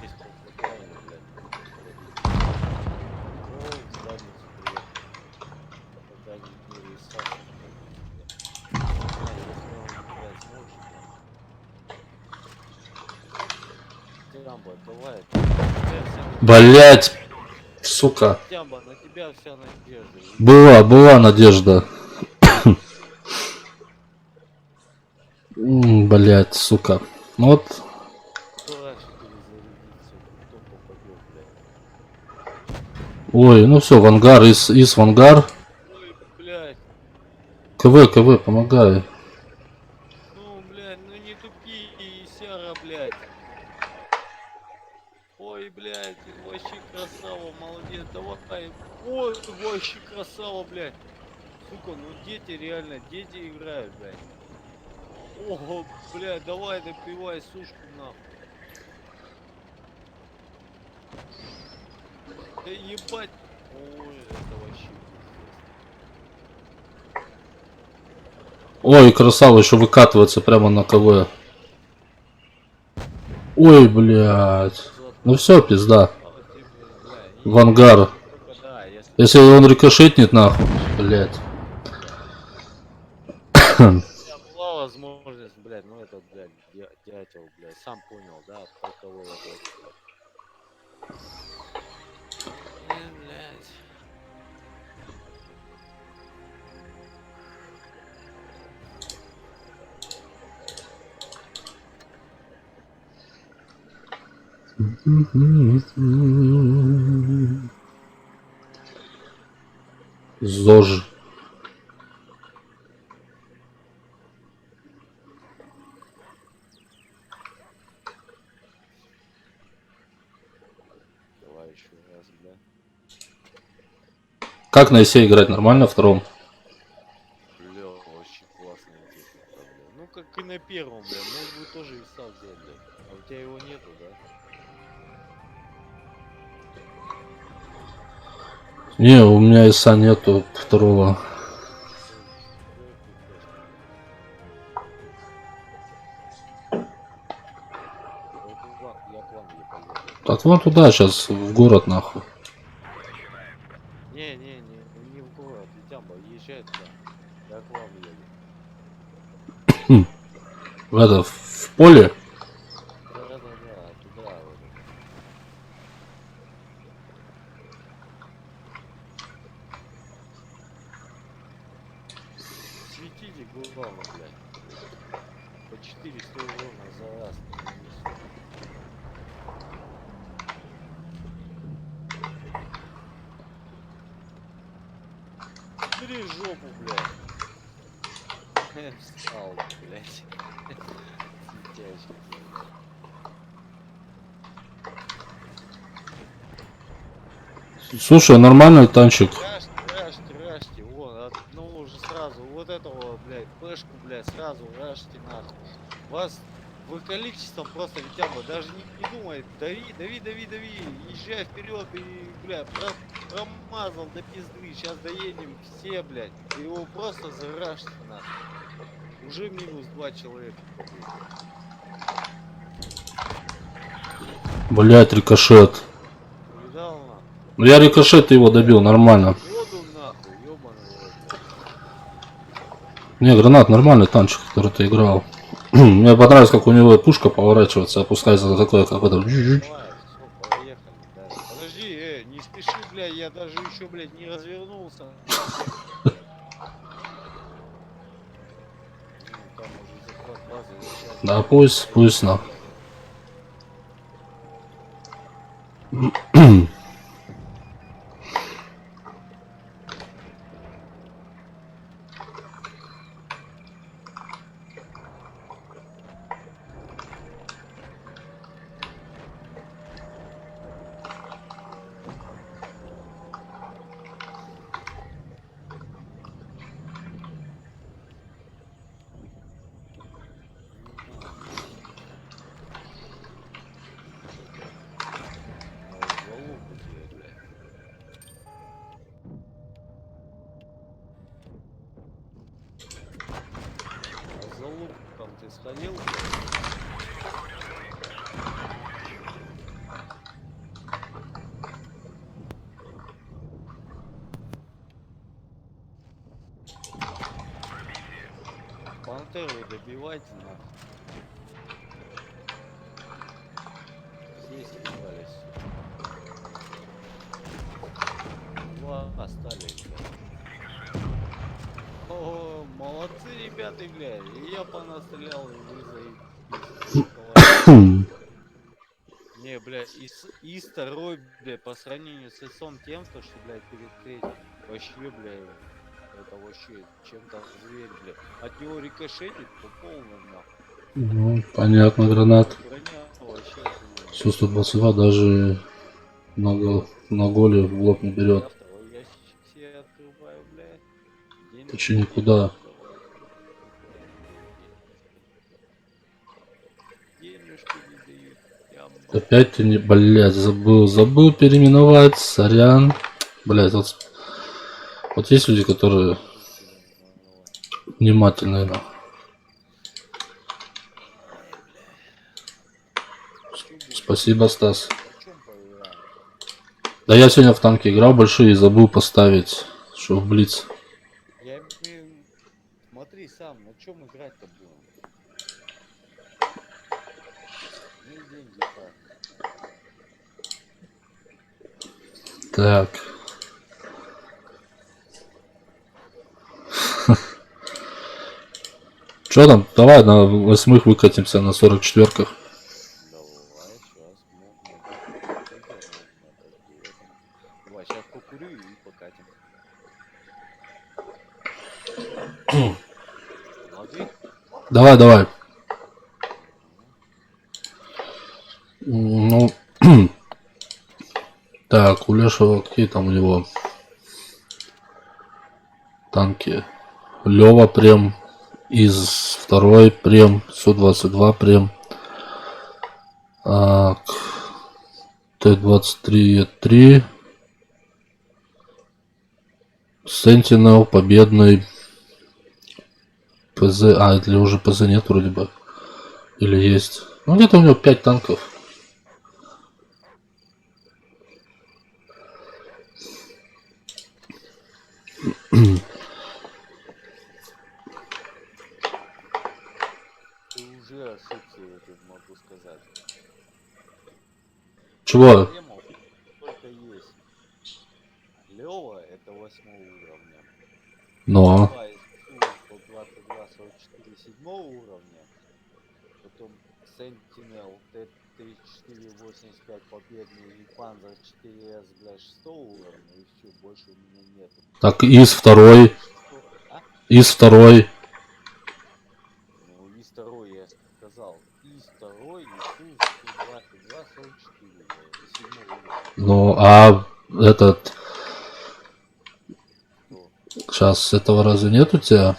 S7: Есть правильно, блядь. Ой, в задницу приехал. Когда не рисовал. Если он, блядь, сможет. Тямба, давай.
S2: Блять, сука.
S7: Тямба, на тебя вся надежда.
S2: Была надежда. Блять, сука. Ну вот.
S7: Дурачек перезарядиться, кто попадет, блядь.
S2: Ой, ну все, в ангар, из в ангар.
S7: Ой, блядь.
S2: КВ, помогай.
S7: Ну, блядь, ну не тупи, Сяра, блядь. Ой, блядь, вообще красава, молодец, давай. Ой, вообще красава, блядь. Сука, ну дети реально, дети играют, блядь. Ого, блядь, давай допивай сушку, нахуй. Да ебать. Ой, это вообще пиздец.
S2: Ой, красава, еще выкатывается прямо на КВ. Ой, блядь. Ну все, пизда. В ангар. Если он рикошетнет, нахуй, блядь.
S7: Была возможность, блядь, ну этот, блядь, дятел, блядь, сам понял, да, про кого я говорю, блядь.
S2: ЗОЖ.
S7: Давай еще раз, бля.
S2: Как на ИСе играть? Нормально втором?
S7: Бля, очень классная техника, бля. Ну как и на первом, бля. Мог бы тоже ИСа взять, бля. А у тебя его нету, да?
S2: Не, у меня ИСа нету второго. Так вон туда сейчас, в город нахуй.
S7: Не в город, Витямба, езжай туда. Я к вам еду.
S2: В это, в поле.
S7: Да, туда вот. Светите главное, блядь. По 400 урона за раз. Бери жопу, блядь. Встал, блядь. Светящий.
S2: Слушай, нормальный танчик.
S7: Рашьте, вон, ну уже сразу, вот этого, блядь, пешку, блядь, сразу рашьте нахуй. Вы количеством просто Витяба даже не думай, дави, езжай вперед и, блядь, промазал до пизды, сейчас доедем все, блядь, его просто зарашьте нахуй. Уже минус 2 человека.
S2: Блять, рикошет.
S7: Видал нахуй?
S2: Ну я рикошет его добил, нормально.
S7: Воду нахуй, ёбаный рот.
S2: Не, гранат нормальный танчик, который ты играл. Мне понравилось, как у него пушка поворачивается, опускается такое, как это.
S7: Давай, все, поехали дальше. Подожди, не спеши, бля, я даже еще, блядь, не развернулся. Ну, там уже захват базы, сейчас.
S2: Да пусть на.
S7: Залупу тебе, блядь. А за луком ты сходил? Пантеру добивайте нахуй. Все съебались. Два остались. О, молодцы ребята, бля. И я понастрелял, и вы заебались. Не, блядь, и второй, бля, по сравнению с ИСом тем, что, блядь, перед третьим, вообще, бля, это вообще чем-то зверь, бля. От него рикошетит по полному, нахуй.
S2: Ну, понятно, гранат.
S7: Броня вообще охуенная.
S2: Все 122 даже на голе в лоб не берет.
S7: Я второй ящичек себе открываю, блядь. Денежки
S2: Ты че никуда?
S7: Денежки не дают. Я
S2: Опять ты не, блядь, забыл переименовать, сорян. Блядь, вот есть люди, которые внимательные, да. Спасибо, Стас. Да я сегодня в танке играл большие и забыл поставить, что в Блиц.
S7: Я смотри сам, на чем играть-то будем? Ну деньги так.
S2: Так. Че там? Давай на 8-х выкатимся на 44-ках.
S7: Давай, сейчас. Давай, сейчас покурю и покатим. Смотри.
S2: Давай. Ну, так, у Лешего какие там у него танки? Лева прем, из второй прем, Су-22 прем, Т-23-3, Сентинел, победный, ПЗ, это уже ПЗ нет вроде бы, или есть, ну где-то у него 5 танков.
S7: Ты уже ошибся, я тебе могу сказать.
S2: Чего?
S7: Проблема только есть. Лева это 8 уровня.
S2: Но.
S7: 122, 44 7 уровня. Потом Sentinel Т-3485 победный и Panzer 4С, блядь, 6 уровня. И все, больше у меня нету.
S2: Так, из второй.
S7: А?
S2: Из второй.
S7: Ну, из второй я сказал. Из второй и 122, 44, 7 уровня.
S2: Ну, а этот...
S7: Что?
S2: Сейчас, этого разве нет у тебя?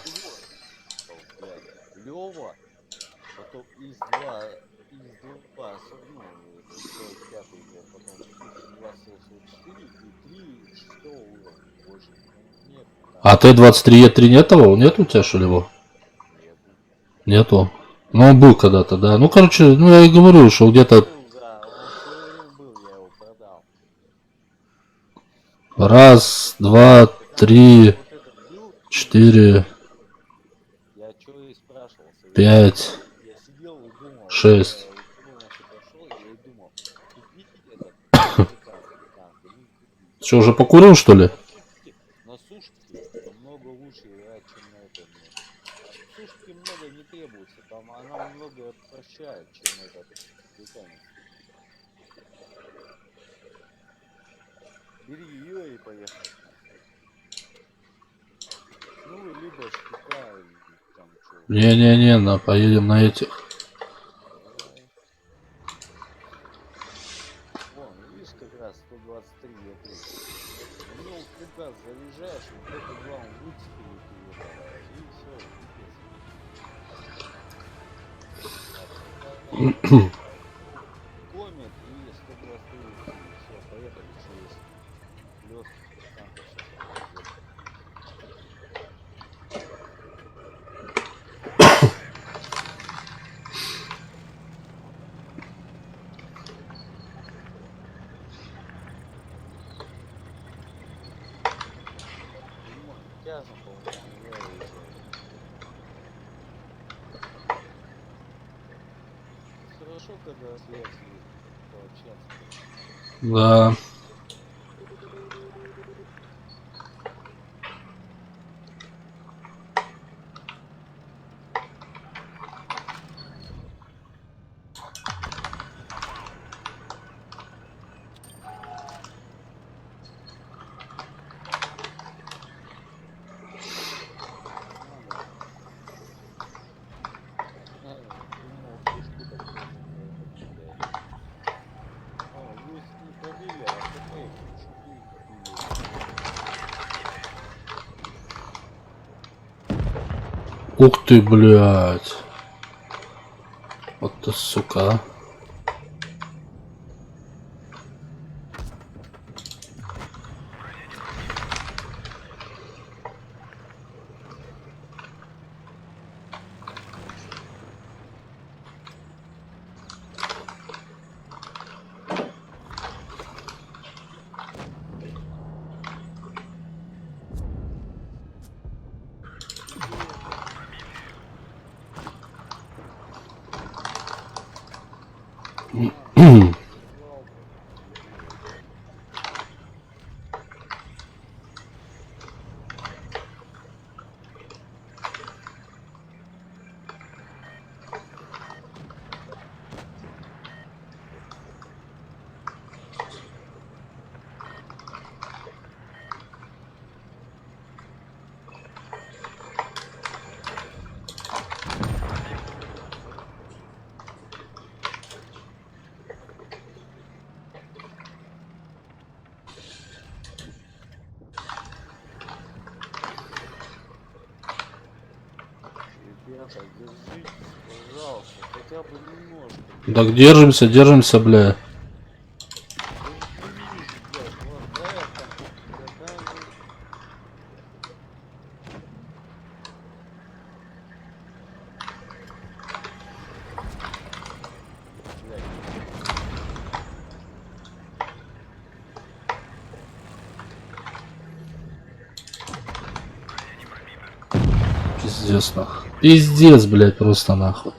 S7: Лева, потом из 2, ну, 45, потом 122, 44 и 3 6 уровня. Больше нет.
S2: А Т-23Е3 нет того? Нет у тебя, что ли, его?
S7: Нету.
S2: Нету. Ну, он был когда-то, да. Ну, короче, ну, я и говорю, что где-то
S7: Был, да, он все время был, я его продал.
S2: раз, два, три,
S7: Вот этот был,
S2: 4,
S7: я что и спрашивал.
S2: 5.
S7: Я сидел и думал.
S2: 6.
S7: Я полностью прошел, я и думал, купить этот американский танк или не купить.
S2: Что, уже покурил, что ли?
S7: На сушке намного лучше играть, чем на этом. Сушки много не требуется, там она много прощает, чем этот британец. Бери ее и поехали. Ну, либо штука, и там что.
S2: Не-не-не, поедем на этих.
S7: Вон, видишь, как раз 123 я на него как раз заряжаешь, вот это два он выцепит и все, комет и 123, все, поехали через лёд танка сейчас. Тяжно, по-моему, я уезжаю. Хорошо, когда связь есть, пообщаться.
S2: Да.
S7: Думал, фишку так можно потерять. Вы не побили, а какие купили?
S2: Ух ты, блядь. Вот ты, сука.
S7: Ребята, держитесь, пожалуйста, хотя бы немножко.
S2: Так держимся, держимся, бля. Пиздец, нахуй. Пиздец, блядь, просто нахуй.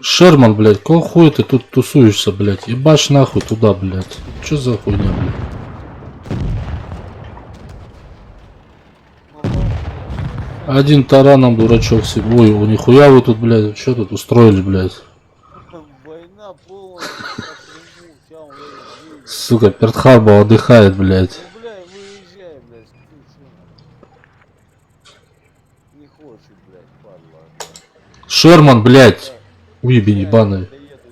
S2: Шерман, блядь, какого хуя ты тут тусуешься, блядь? Ебашь нахуй туда, блядь. Чё за хуйня, блядь? Один тараном дурачок себе. Ой, у нихуя вы тут, блядь, что тут устроили, блядь?
S7: Война полностью.
S2: Сука, Пертхарбо отдыхает, блядь.
S7: Ну, бля, выезжай, блядь, не хочет, блядь, падла.
S2: Шерман, блядь. Уебень ебаный.
S7: Доеду,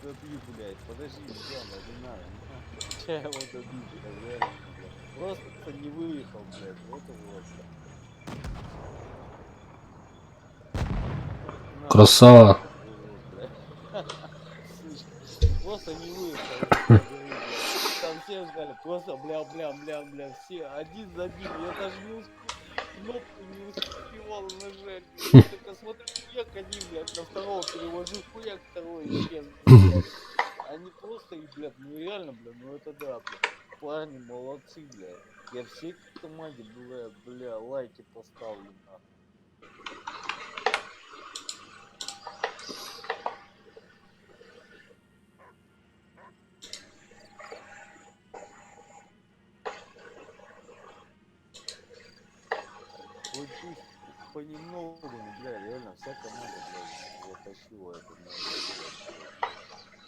S7: добью, блядь, подожди, Яна, не надо, не надо. Я его добью, блядь, реально, блядь. Просто не выехал, блядь, вот и вот. На,
S2: Красава.
S7: просто не выехал. Там все ждали, просто бля, все один за одним. Я даже не успел, кнопку не успевал нажать. Я только смотрю, хуяк один, блядь, на второго перевожу, хуяк второй исчез. Они просто, и, блядь, ну реально, блядь, ну это да, блядь. Парни молодцы, блядь. Я всей команде, бля, лайки поставлю, нахуй. Вот пусть понемногу, ну, бля, реально, вся команда, блядь, затащила это,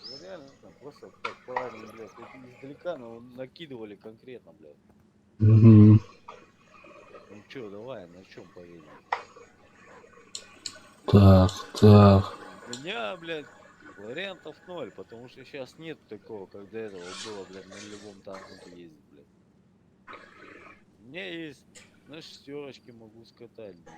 S7: ну, реально, просто так парни, блядь, издалека, но накидывали конкретно, блядь.
S2: Угу.
S7: Ну чё, давай, на чем поедем?
S2: Так, так.
S7: У меня, блядь, вариантов ноль, потому что сейчас нет такого, как до этого было, блядь, на любом танке ездить, блядь. У меня есть, на шестерочке могу скатать, блядь.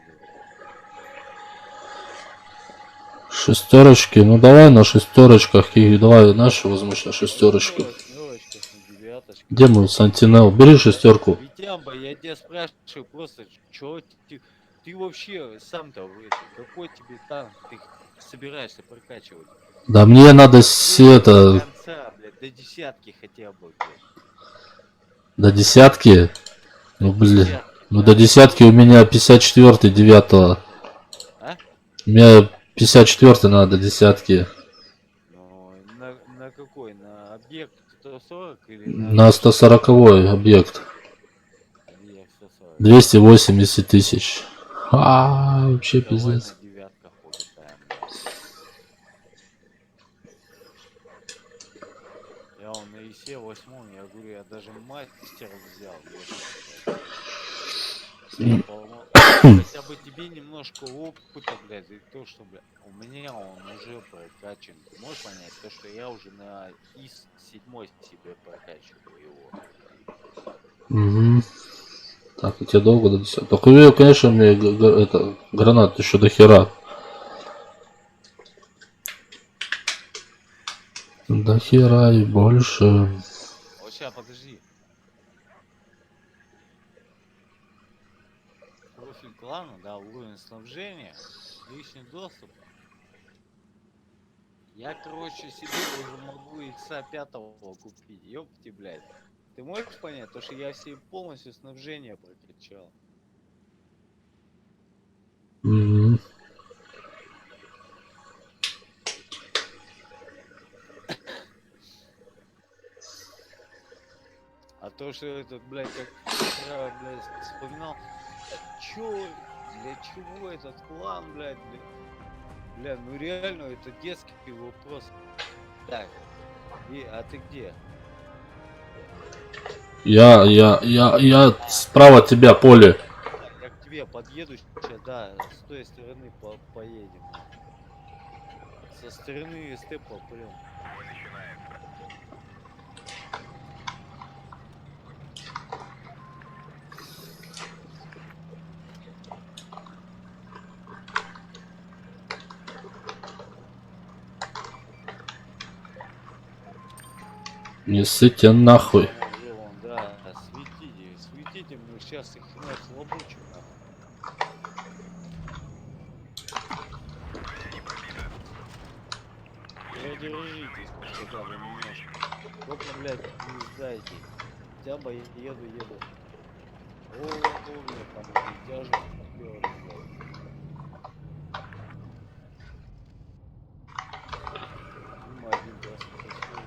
S2: Шестерочки. Ну давай на шестерочках. И давай наши возможно шестерочку.
S7: Восьмерочках, на девяточках.
S2: Где мой Сантинел? Бери шестерку.
S7: Витямба, я тебя спрашиваю просто, чё ты вообще сам-то, какой тебе танк ты собираешься прокачивать?
S2: Да мне надо
S7: До
S2: это...
S7: конца, блядь, до десятки хотя бы, блядь.
S2: До десятки? Ну, блин.
S7: Десятки,
S2: Ну
S7: да.
S2: до десятки у меня 54-й, 9-го.
S7: А?
S2: У меня 54-й надо до десятки.
S7: Ну, на какой? На объект 140 или
S2: На 140-й объект.
S7: объект 140?
S2: 280 тысяч. Вообще
S7: Давай
S2: пиздец.
S7: на девятках покатаем, да. Я вон на ИСе 8, я говорю, я даже мастер взял. Хотя бы тебе немножко опыта, блядь, и то, что, блядь, у меня он уже прокачан. Ты можешь понять, то, что я уже на ИС 7 себе прокачиваю его.
S2: Угу. Так, и тебе долго до 10. Только я, конечно, мне это, гранат еще до хера. До хера и больше.
S7: Вот сейчас, подожди. Профиль клана, да, уровень снабжения, личный доступ. Я, короче, себе уже могу икса 5 купить, ёпти, блядь. Ты можешь понять, то что я все полностью снабжение прокачал.
S2: Угу.
S7: А то, что этот, блядь, как вчера, блядь, вспоминал, чё, для чего этот клан, блядь, бля, ну реально, это детский вопрос. Так, а ты где?
S2: Я справа от тебя, поле.
S7: Я к тебе подъеду сейчас, да, с той стороны поедем. Со стороны степа прям.
S2: Не сыте нахуй.
S7: Вон, да, светите, мы сейчас их нахлобучим. задержитесь хотя бы немножко. Только, блядь, не сдайте. Хотя бы еду. О, блядь, там уже тяжесть попёрлась, блядь. Мимо один просто пошёл.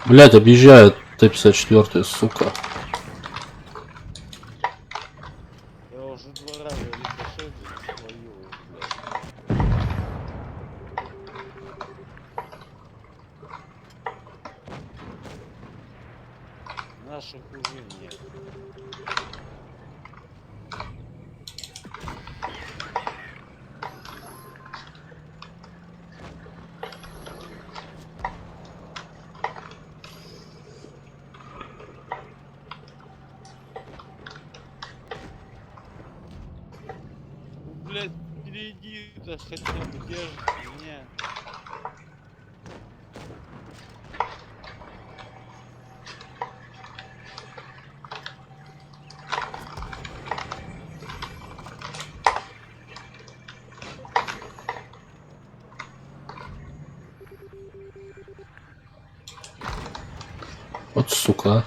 S2: Блять, объезжает Т-54, сука.
S7: Я уже 2 раза рикошет свою, блядь. Наших уже нет. Ну, блядь, перейди-то хотя бы, держи меня.
S2: Вот сука.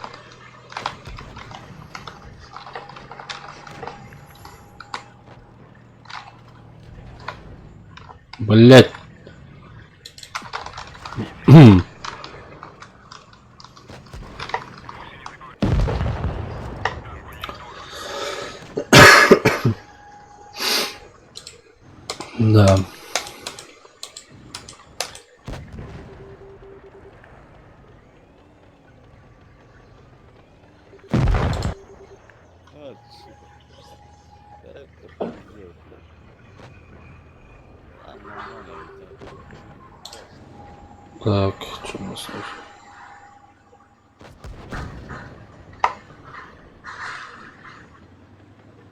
S2: Блять. Да.
S7: А, сука. Это пиздец, блядь. А, нормально, ведь.
S2: Так, что у нас?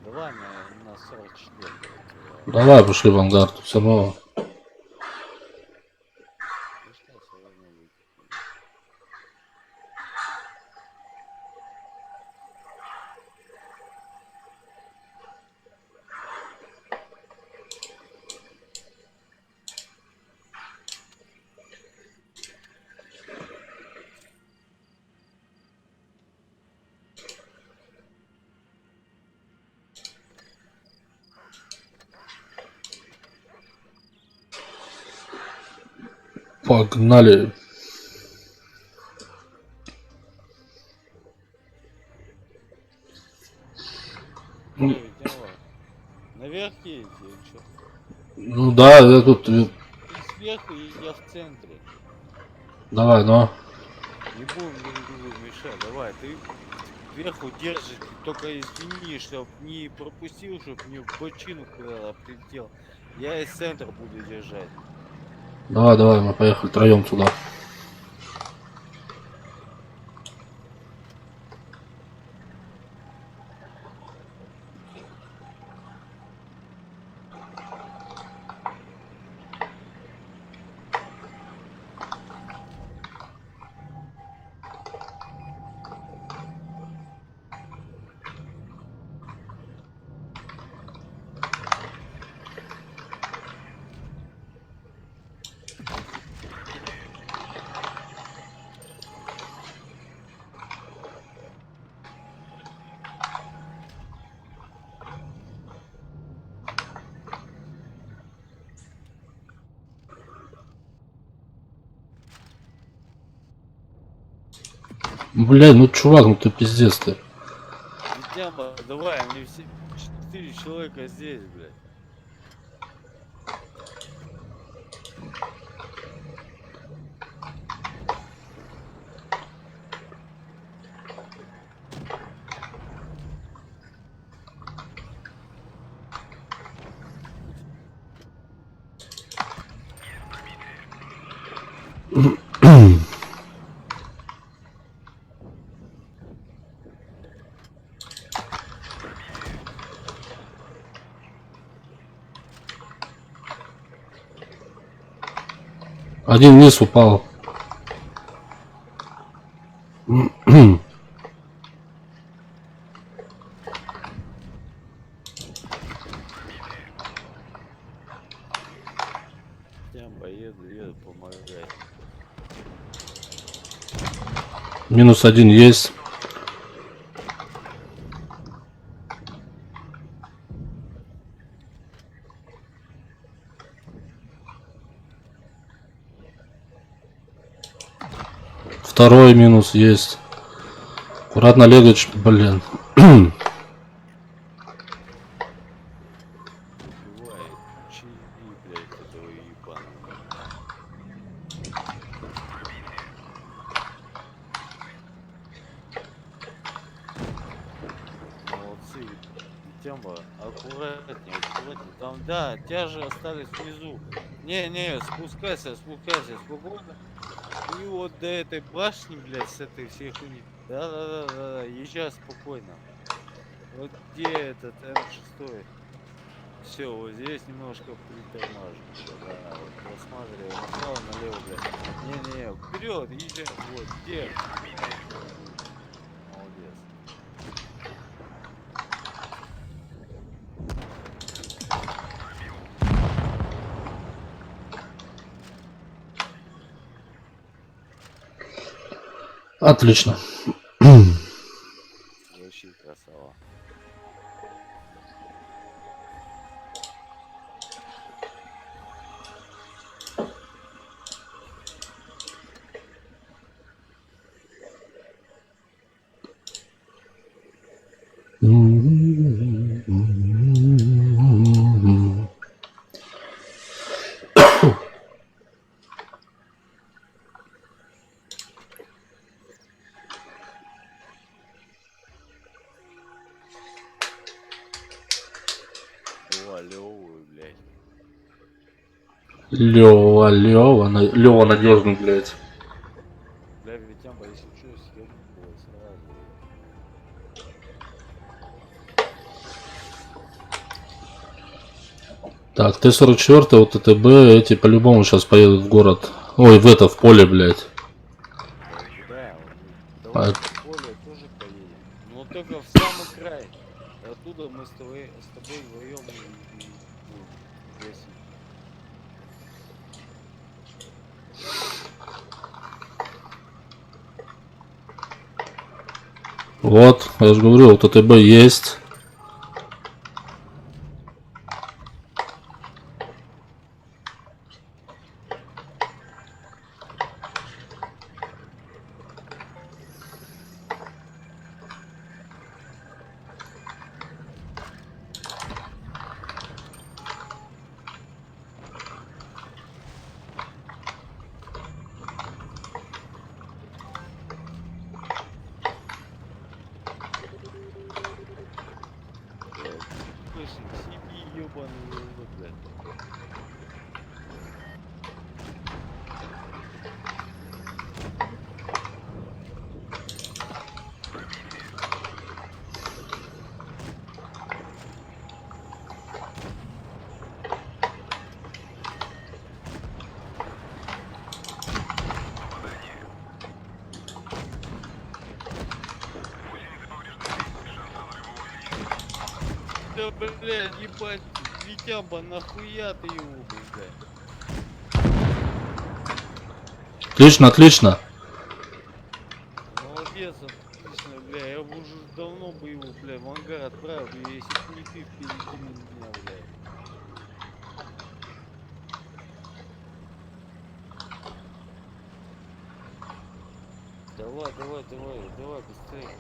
S7: Давай на 44.
S2: Давай, пошли в ангар, тут все равно. Погнали.
S7: Наверх едете или что?
S2: Ну да, я тут.
S7: Ты сверху и я в центре.
S2: Давай, но.
S7: Не будем друг другу мешать. Давай, ты сверху держишь, только извини, чтоб не пропустил, чтоб не в бочину куда-то прилетел. Я из центра буду держать.
S2: Давай, давай, мы поехали втроем туда. Бля, ну чувак, ну ты пиздец ты.
S7: Витяма, давай, они все 4 человека здесь, блядь.
S2: Один вниз упал. Минус один есть. Второй минус есть. Аккуратно, Легович, блин.
S7: Убивает. Чили, блядь, этого ебаного. Молодцы. Тема, аккуратнее, аккуратнее. Там, да, тебя же остались внизу. Не, спускайся, спокойно. И вот до этой башни, блядь, с этой всей хуйни. Да, езжай спокойно. Вот где этот М6? Все, вот здесь немножко притормаживаю. Да, вот просматриваю направо, налево, блядь. Не, вперед, езжай. Вот, где? Молодец.
S2: Отлично.
S7: Вообще красава. Лёвую, блядь.
S2: Лёва надежный, блядь.
S7: Бля, Витямба, если что, съем сразу.
S2: Так, Т-44, вот ТТБ, эти по-любому сейчас поедут в город. Ой, в поле, блядь.
S7: Да, давай в поле тоже поедем. Но только в самый край. Оттуда мы с тобой вдвоем и будем гасить.
S2: Вот, я же говорю, вот ТТБ есть.
S7: Слышим, себе ебаный рот, блядь. Да, блядь, ебать, Витямба, нахуя ты его, блядь?
S2: Отлично, отлично.
S7: Молодец, отлично, бля, я бы уже давно бы его, бля, в ангар отправил, бля, если бы не ты впереди меня, бля. Давай, быстрее.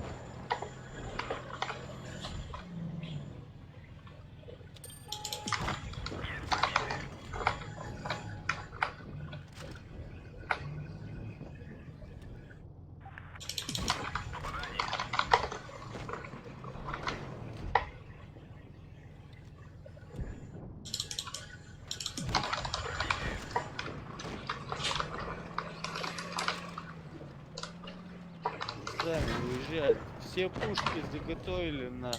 S7: Сами уезжают. Все пушки заготовили на...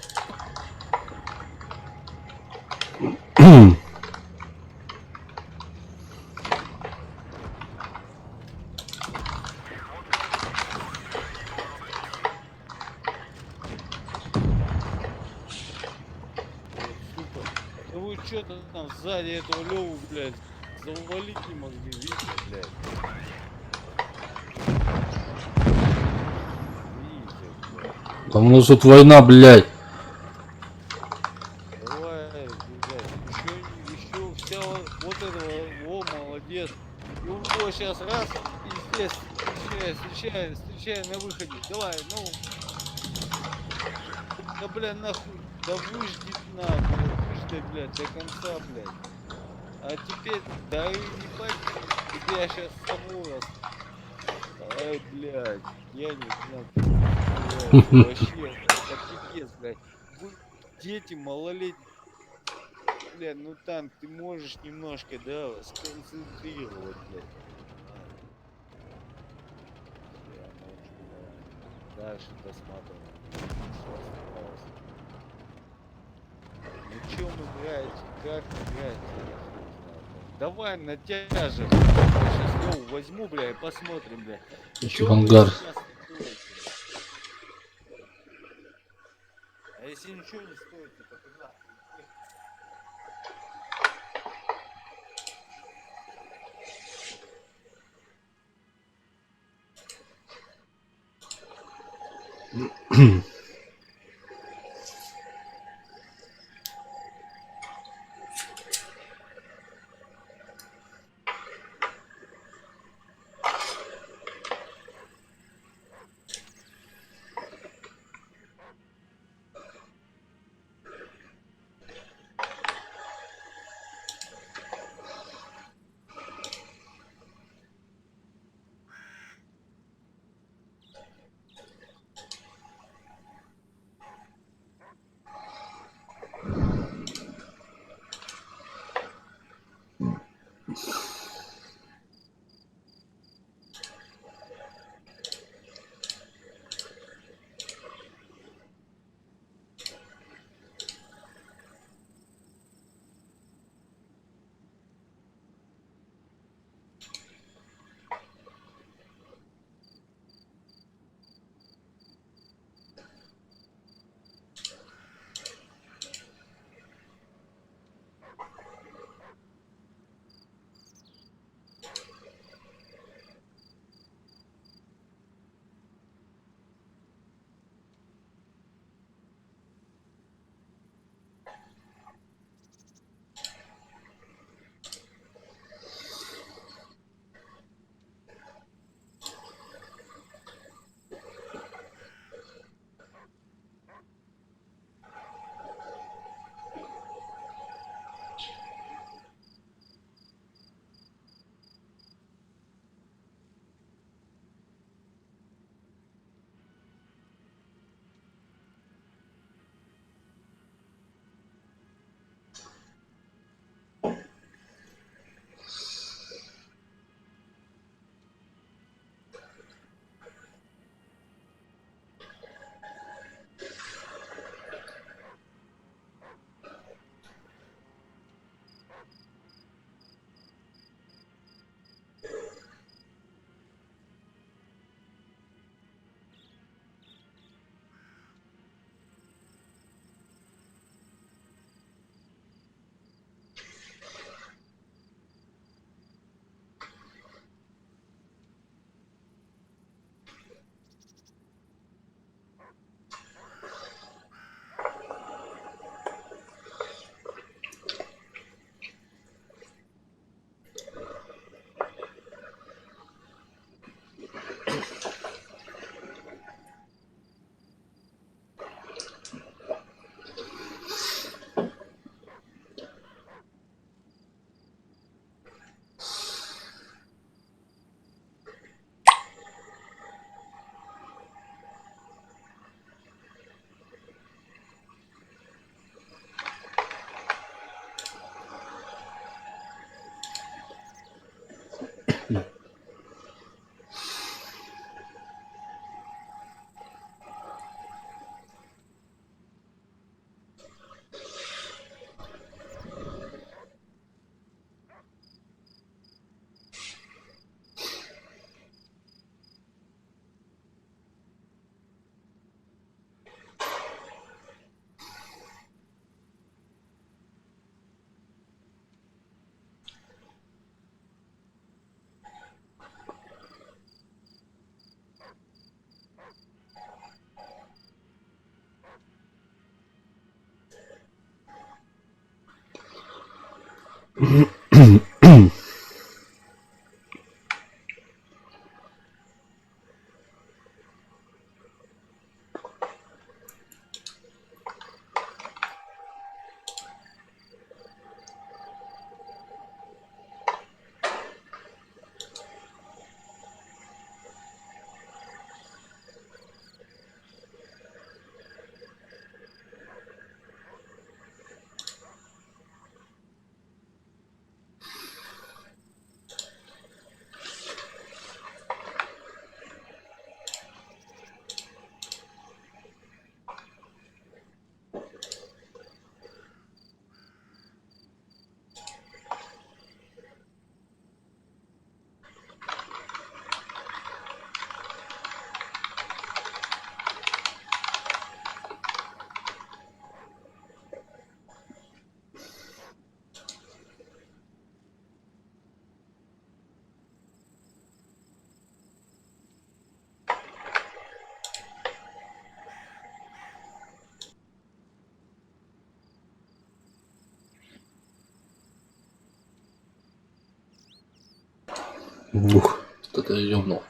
S7: Сука. Да вы что-то там сзади этого Лёву, блядь, завалить не могли, видите, блядь.
S2: Да у нас тут война, блядь.
S7: Давай, блядь, еще вся вот этого, о, молодец. И его сейчас раз, и здесь, встречай на выходе. Давай, ну, да, бля, нахуй, да выжди нахуй, выжди, блядь, до конца, блядь. А теперь, да ебать, тебя сейчас саму раз. Ай, блядь, я не знаю, блядь, вообще, это пипец, блядь. Вы дети малолетние. Бля, ну танк, ты можешь немножко, да, сконцентрировать, блядь. Бля, ну что, дальше досматриваем. Что осталось? Ну чё мы, блядь, как играть? Я хуй знаю, блядь. Давай натяжем. Я сейчас Лёву возьму, бля, и посмотрим, бля.
S2: Идти
S7: Чё
S2: в
S7: вы
S2: ангар.
S7: сейчас стоите? А если ничего не стоите, то куда?
S2: Ух, это я ёбнул.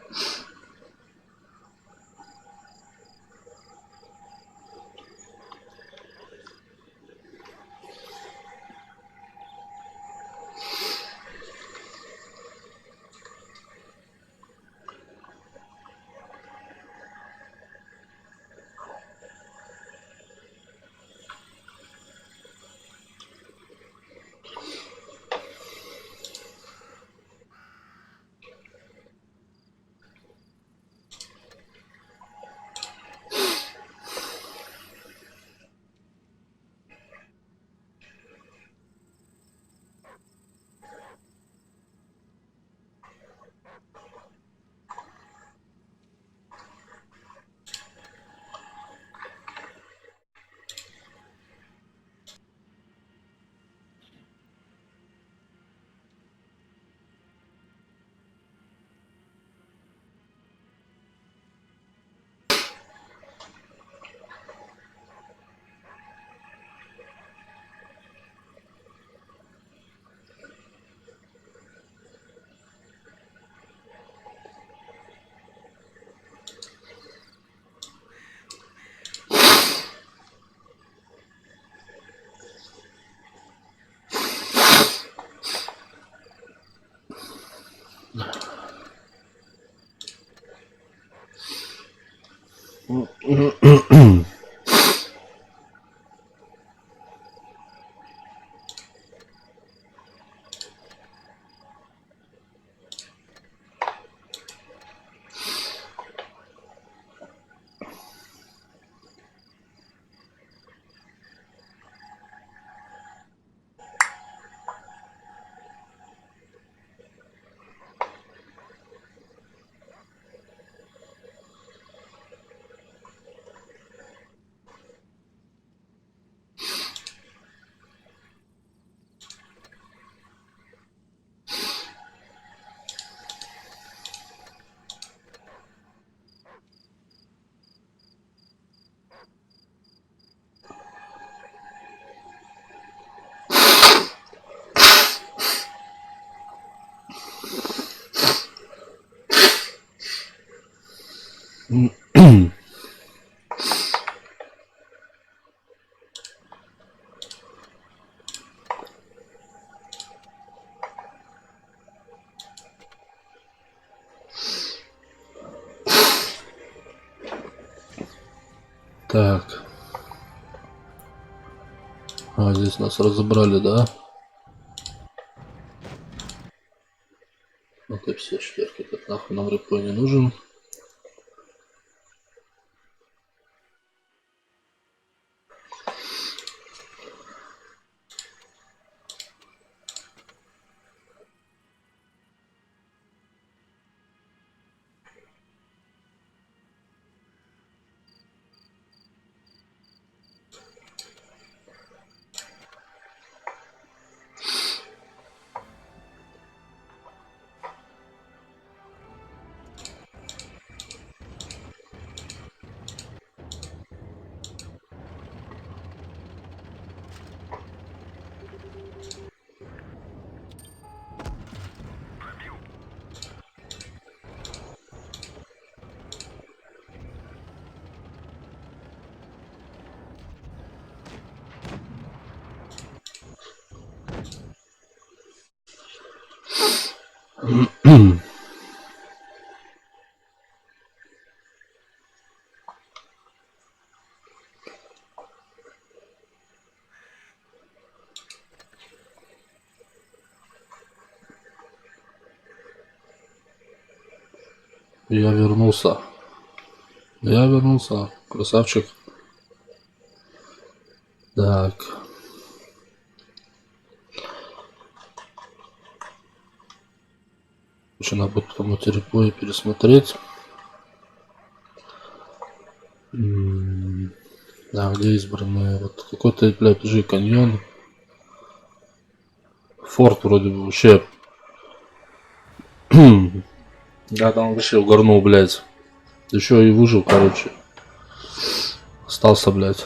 S2: Так. А, здесь нас разобрали, да? Вот и все шкерки. Так нахуй нам репой не нужен. Я вернулся. Я вернулся. Красавчик. Так. Еще надо будет потом эти реплеи пересмотреть. Да, где избранные? Вот какой-то, блядь, же каньон. Форт вроде бы вообще. Я там вообще угорнул, блядь. Еще и выжил, короче. Остался, блядь.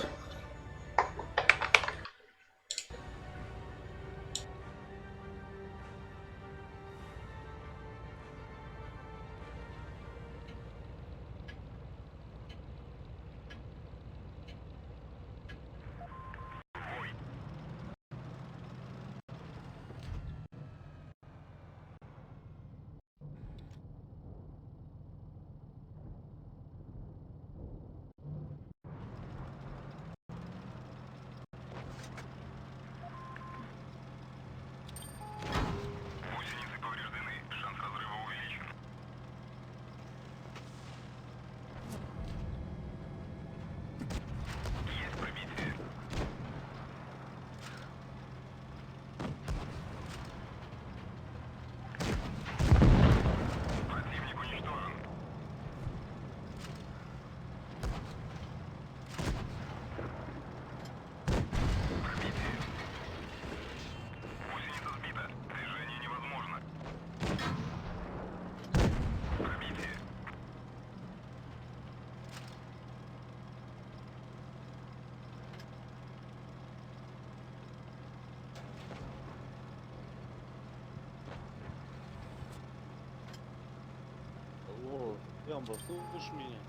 S7: Алло, Ямба, слышишь меня?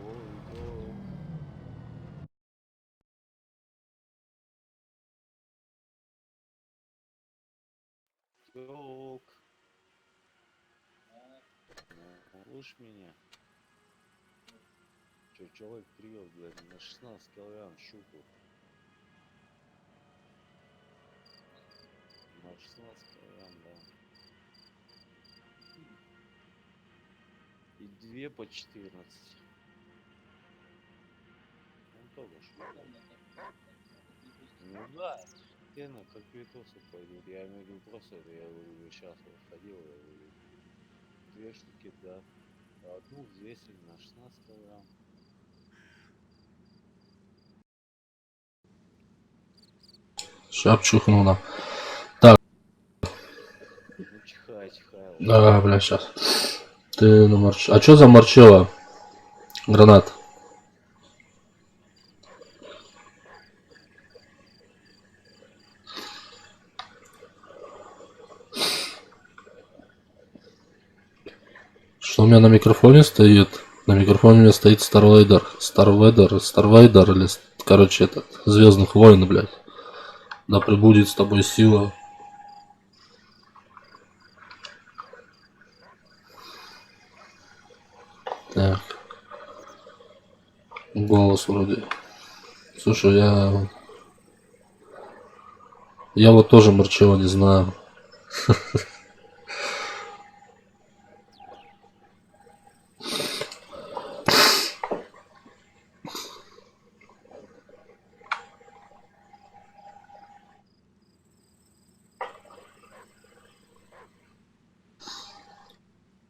S7: Ой, Ёлк. Слышь меня? Чё, человек привел, блядь, на 16 килограмм щуку. На 16 килограмм, да. И 2 по 14. Ну, только что. Ну да. Тена, как видосы пойдут. Я имею в виду просто, это я говорю, сейчас вот ходил, я говорю, 2 штуки, да. Одну взвесили на 16 килограмм.
S2: Сейчас чихнула. Так.
S7: Ну чихай, чихай.
S2: Да, бля, сейчас. Ты на марш... А что за марчелло? Гранат. Что у меня на микрофоне стоит? На микрофоне у меня стоит Старвейдер. Старвейдер или, короче, этот, Звездных войн, блядь. Да пребудет с тобой сила. Так. Голос вроде. Слушай, я вот тоже Марчелло не знаю.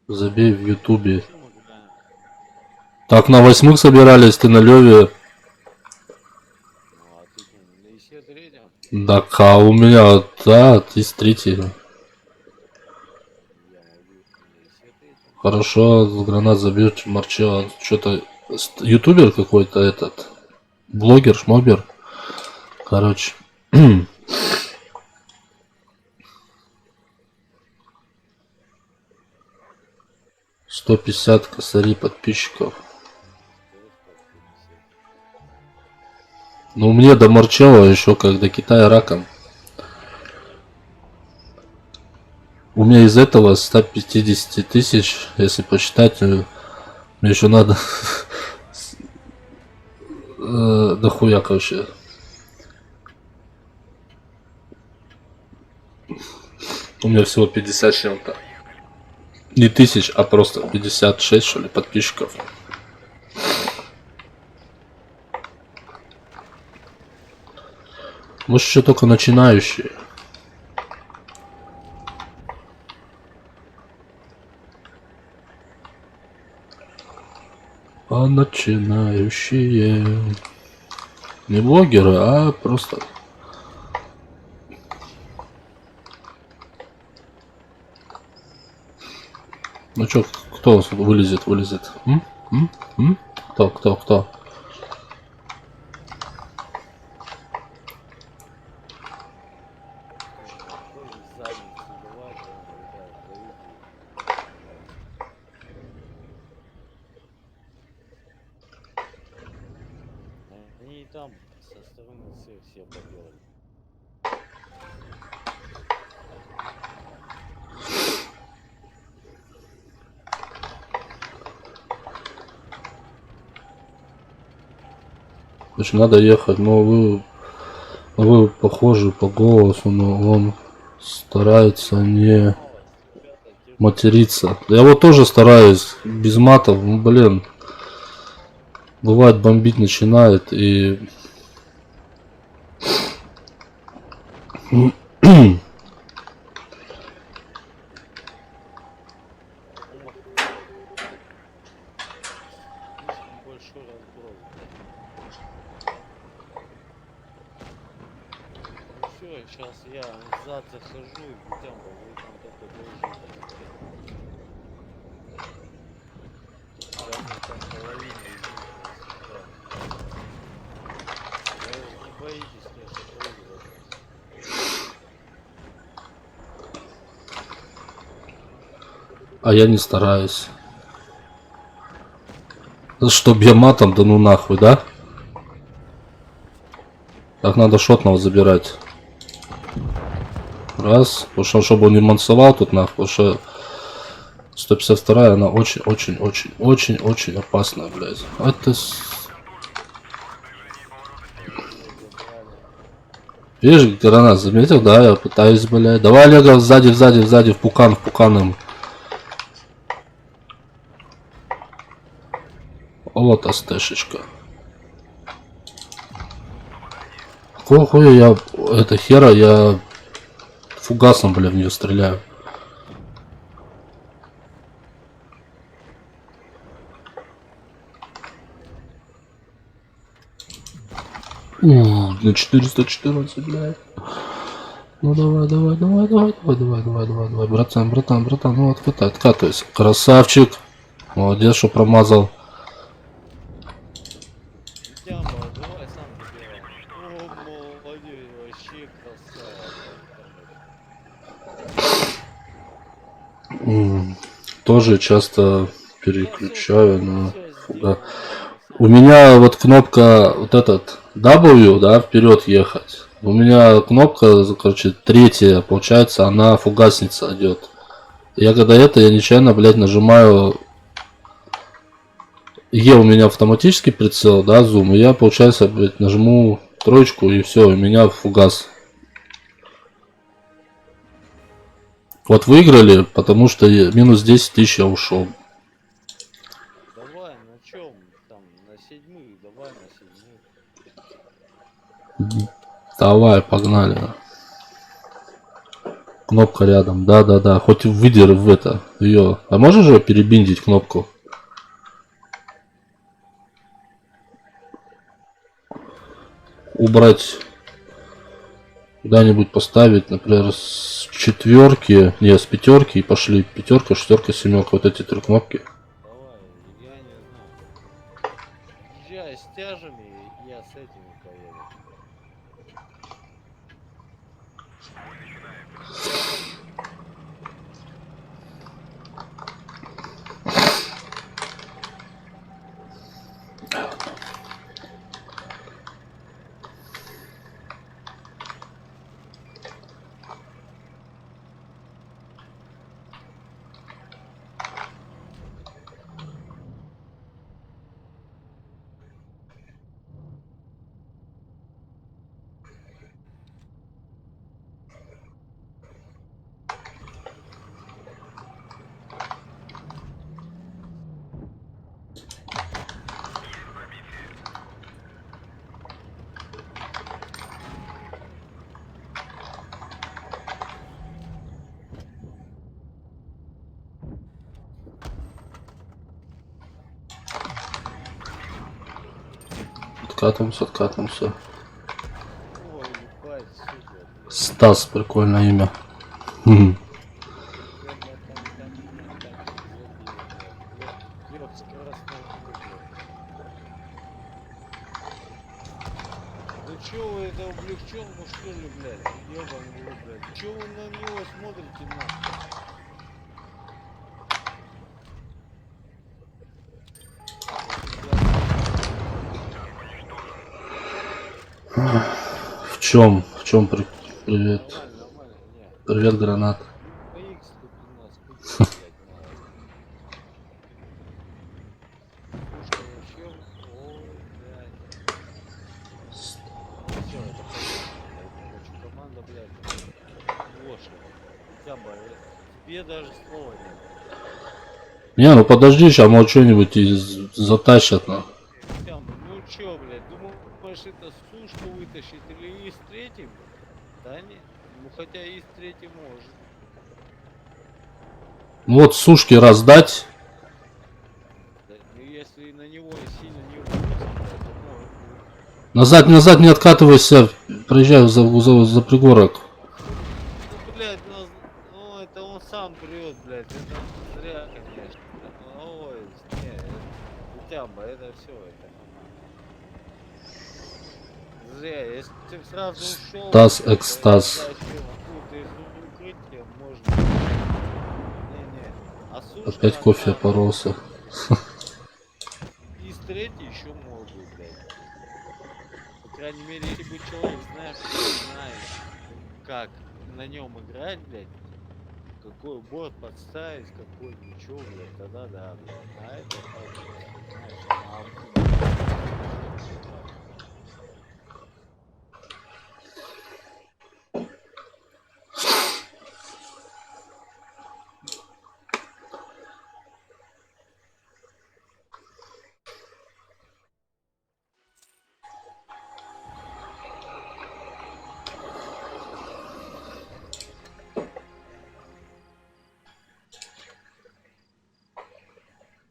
S2: Забей в Ютубе. Так, на 8 собирались, ты на Леве.
S7: Ну а ты на Есе третьем?
S2: Да, а у меня, да, ты с 3.
S7: Я могу на Есе третьем.
S2: Хорошо, гранат забьет Марчелло. Что-то ютубер какой-то этот. Блогер, шмобер. Короче. 150 косарей подписчиков. Ну мне до Марчелло еще как до Китая раком. У меня из этого 150 тысяч, если посчитать, мне еще надо дохуя, короче. У меня всего 50 с чем-то. Не тысяч, а просто 56, что ли, подписчиков. Может, еще только начинающие. А начинающие. Не блогеры, а просто... Ну чё, кто вылезет? Кто?
S7: Они и там со стороны все поделали.
S2: В общем, надо ехать, но вы похожи по голосу, но он старается не материться. Я вот тоже стараюсь без матов, ну блин. Бывает бомбить начинает и...
S7: Большой разброс. Ну все, сейчас я назад захожу и будем, вы там только держите. Я не там половину вы не боитесь, конечно, проигрывать.
S2: А я не стараюсь. Чтоб я матом, да ну нахуй, да? Так надо шотного забирать. Раз. Потому что, чтобы он не мансовал тут нахуй. Потому что 152 она очень опасная, блядь. Это... Видишь, гранат заметил, да? Я пытаюсь, блядь. Давай, Олега, сзади, в пукан им. Вот астешечка. Какого хуя я... Это хера, я... Фугасом, бля, в нее стреляю. На 414, блядь. Ну давай, братан, ну откатывайся. Красавчик. Молодец, что промазал.
S7: Тяма, давай сам добирай. О, молодец, вообще красава.
S2: Тоже часто переключаю на фуга. У меня вот кнопка вот этот W, да, вперед ехать. У меня кнопка, короче, третья, получается, она фугасница идет. Я когда я нечаянно, блядь, нажимаю Е, у меня автоматический прицел, да, зум, и я, получается, блядь, нажму троечку и все, у меня фугас. Вот выиграли, потому что минус 10 тысяч я ушел.
S7: Давай, на чем? Там, на 7-й, давай на 7-й.
S2: Давай, погнали. Кнопка рядом, да. Хоть выдер в это, ее. А можешь же перебиндить кнопку? Убрать. Куда-нибудь поставить, например, с 4, не, с 5 и пошли 5, 6, 7, вот эти 3 кнопки.
S7: Давай, я не знаю. Езжай с тяжами, я с этими поеду.
S2: Откатываемся.
S7: Ой, ебать, сука.
S2: Стас, прикольное имя. Мгм.
S7: Лёг скоростной путь. Ну чё вы это облегчёнку что ли, блядь? Ёбаный в рот, блядь. Чё вы на него смотрите, нахуй?
S2: В чем привет?
S7: Нормально, не.
S2: Привет, гранат.
S7: X тут у нас купить, блядь, надо. Пушка вообще, ой, блядь. Всё, это понятно. Короче, команда, блядь, лошадь. Тямба, тебе даже слова нет.
S2: Не, ну подожди, сейчас может что-нибудь и затащат, ну.
S7: Тямба, ну чё, блядь, думаешь, это сушку вытащить или из третьим? Да нет, ну хотя из третьим может.
S2: Ну вот сушки раздать.
S7: Да, ну если на него сильно не упустить, то может.
S2: Назад не откатывайся. Проезжай за пригорок.
S7: Ну, блядь, ну это он сам прет, блядь, это зря, конечно. Ой, не, Тямба, это все, это зря, если ты сразу ушел.
S2: Стас, экстаз.
S7: Откуда из укрытия можно. Не-не. А сушка,
S2: Опять кофе
S7: она,
S2: поролся.
S7: из третьей еще могут, блядь. По крайней мере, если бы человек знает как на нем играть, блядь, какой борт подставить, какой ничего, блядь, тогда да, блядь. А это так, знаешь,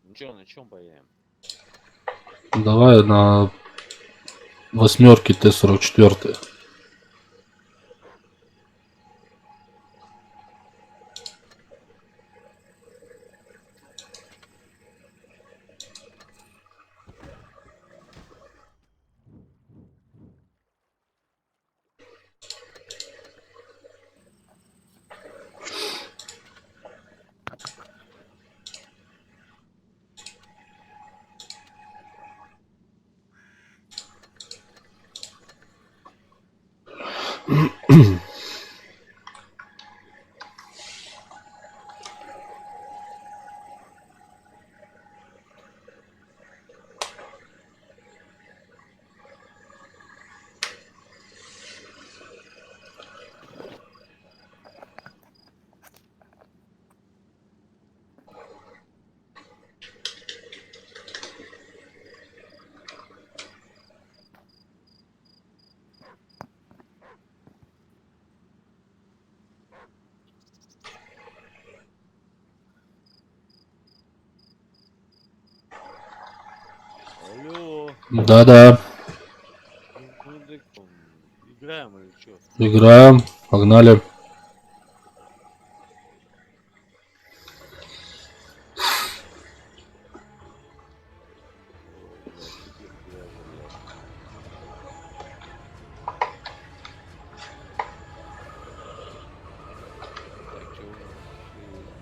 S7: ну чё, на чем поедем?
S2: Давай на 8 Т-44.
S7: Алло,
S2: Да-да,
S7: ну так играем или чё?
S2: играем. Погнали.
S7: Ой, блядь, теперь пляжа, блядь. Так, чё у нас ещё есть?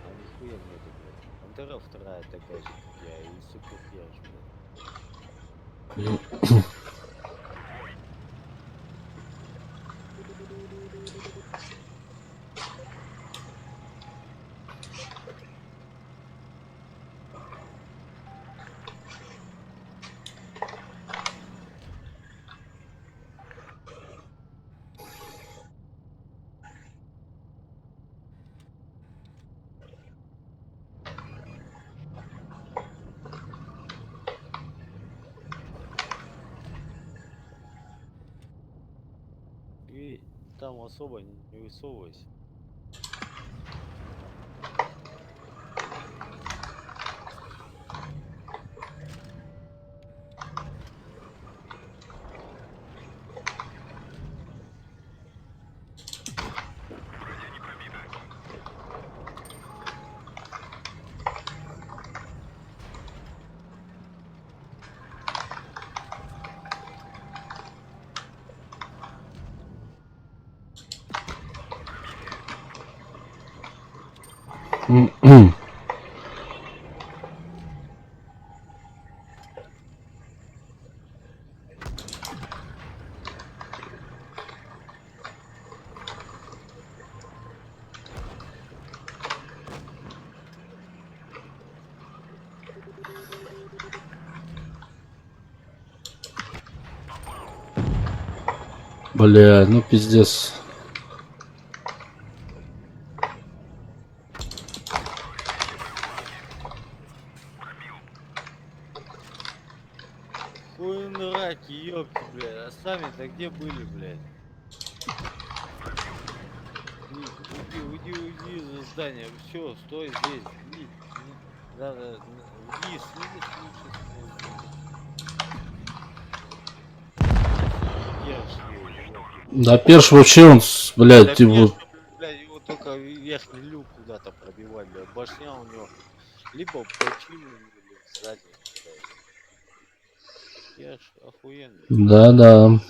S7: А нихуя нету, блядь. Пантера вторая такая же, как я, и супер пляж, блядь. И там особо не высовывайся.
S2: Бля, ну пиздец.
S7: Хуй раки, ёпки, блядь. А сами-то где были, блядь? Уйди за здание. Все, стой здесь. Да, вниз,
S2: Да перш вообще он, блядь, его...
S7: блядь, его только верхний люк куда-то пробивать, блядь. Башня у него либо починена, либо сзади, блядь. Перш охуенный.
S2: Да-да.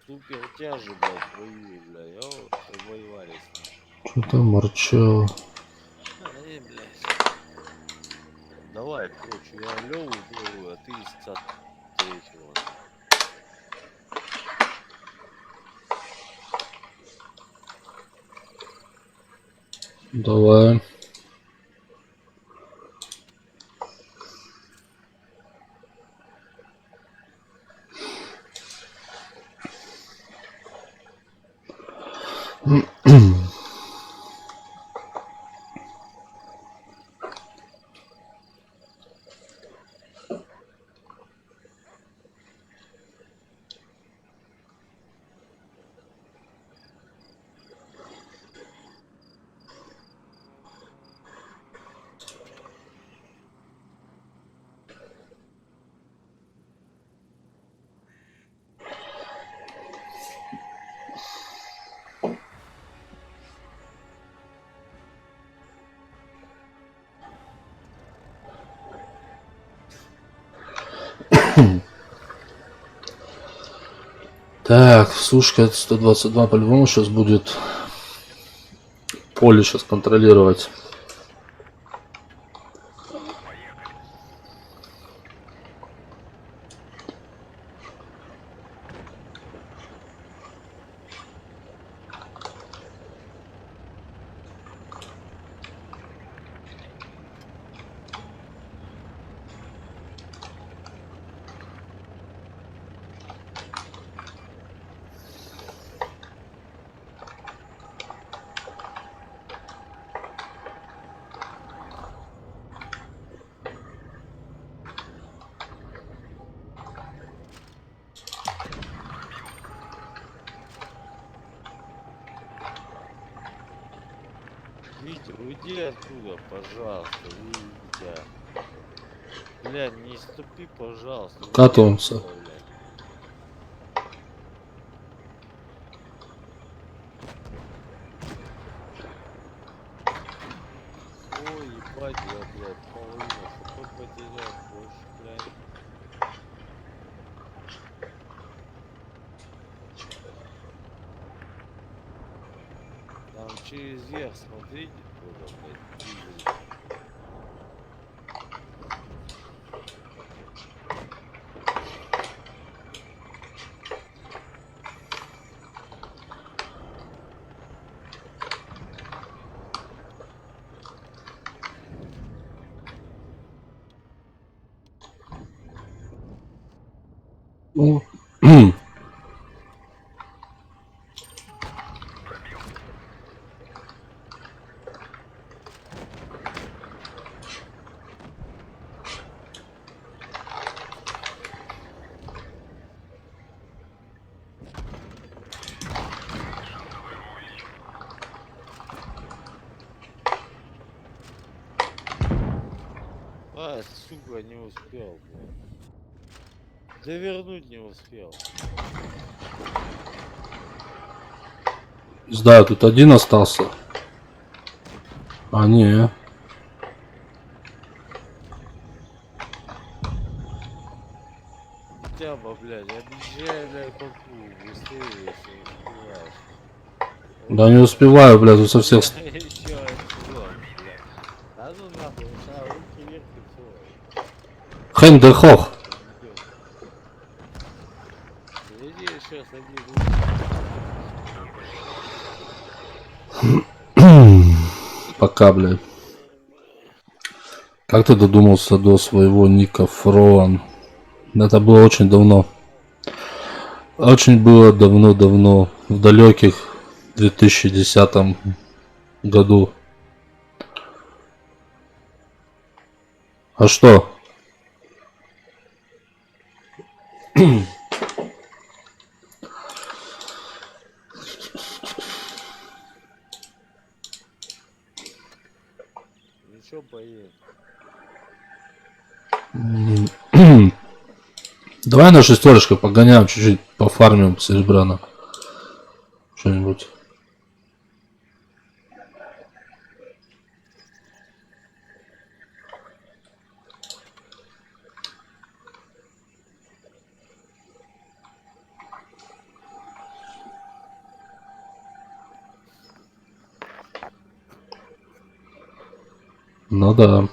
S7: Супер тяжи, блядь, воюют, блядь. О, воевали с ним.
S2: Что там Марчо?
S7: Блядь. Давай, короче, я Лёву беру, а ты из 53-го.
S2: Давай. Так, сушка 122 по-любому сейчас будет поле сейчас контролировать.
S7: Витя, уйди оттуда, пожалуйста, Витя. Бля, не ступи, пожалуйста. Уйди
S2: Катаемся.
S7: оттуда, блядь. Ой, ебать, я, блядь, половину, что потерял, больше, блядь. Там через верх, смотрите, куда, блядь, двигается.
S2: Ну,
S7: А, сука, не успел, блядь. Довернуть не успел.
S2: не знаю, тут один остался. А, не.
S7: Тяба, блядь, объезжай, блядь,
S2: Да не успеваю, блядь, тут со всех...
S7: Еще сезон, блядь. Да ну нахуй, сначала руки вверх и все.
S2: Хэнь де хох.
S7: Иди еще садись.
S2: Пока, блядь. Как ты додумался до своего ника Фроан? Это было очень давно. Очень было давно-давно. В далеких 2010 году. А что?
S7: Ничего поедет.
S2: Давай на шестерочках погоняем, чуть-чуть пофармим серебряно. Что-нибудь. Ну да.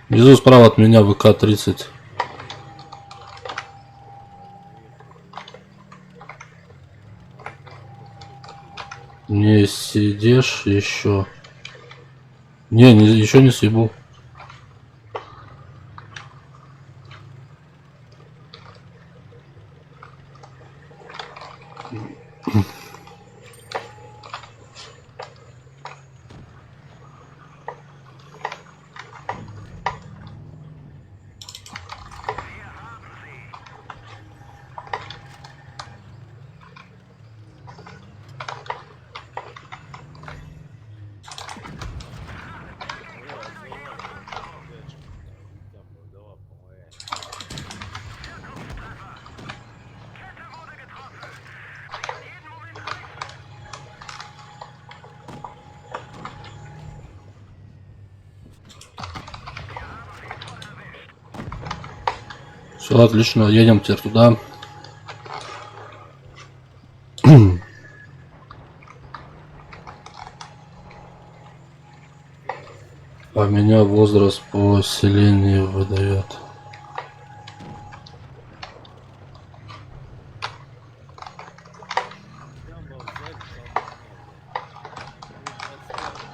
S2: Внизу справа от меня ВК-30. Не сидишь еще? Не, еще не съебу. Все отлично, едем теперь туда. А меня возраст поселения выдает.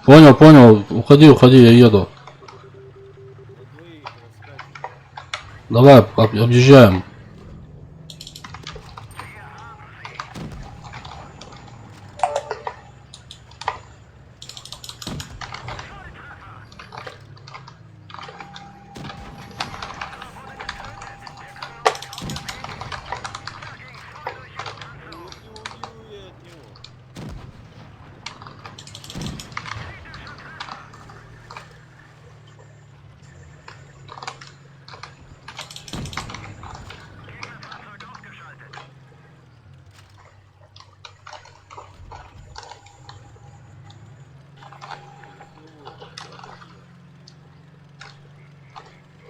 S2: Понял. Уходи, я еду. Давай, объезжаем.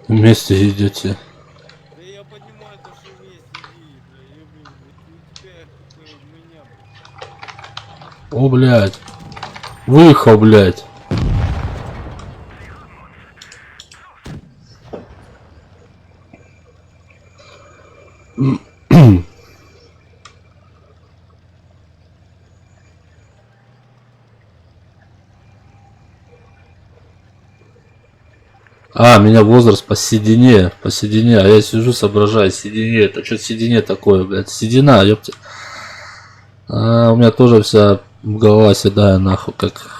S2: Вместе идете.
S7: Да я понимаю, то, что вместе иди, бля, я, блин, у тебя какая у меня, бля.
S2: О, блядь. Выехал, блядь. А, меня возраст по седине, а я сижу, соображаю, седине, это что седине такое, блядь, седина, ёпта. А, у меня тоже вся голова седая, нахуй, как...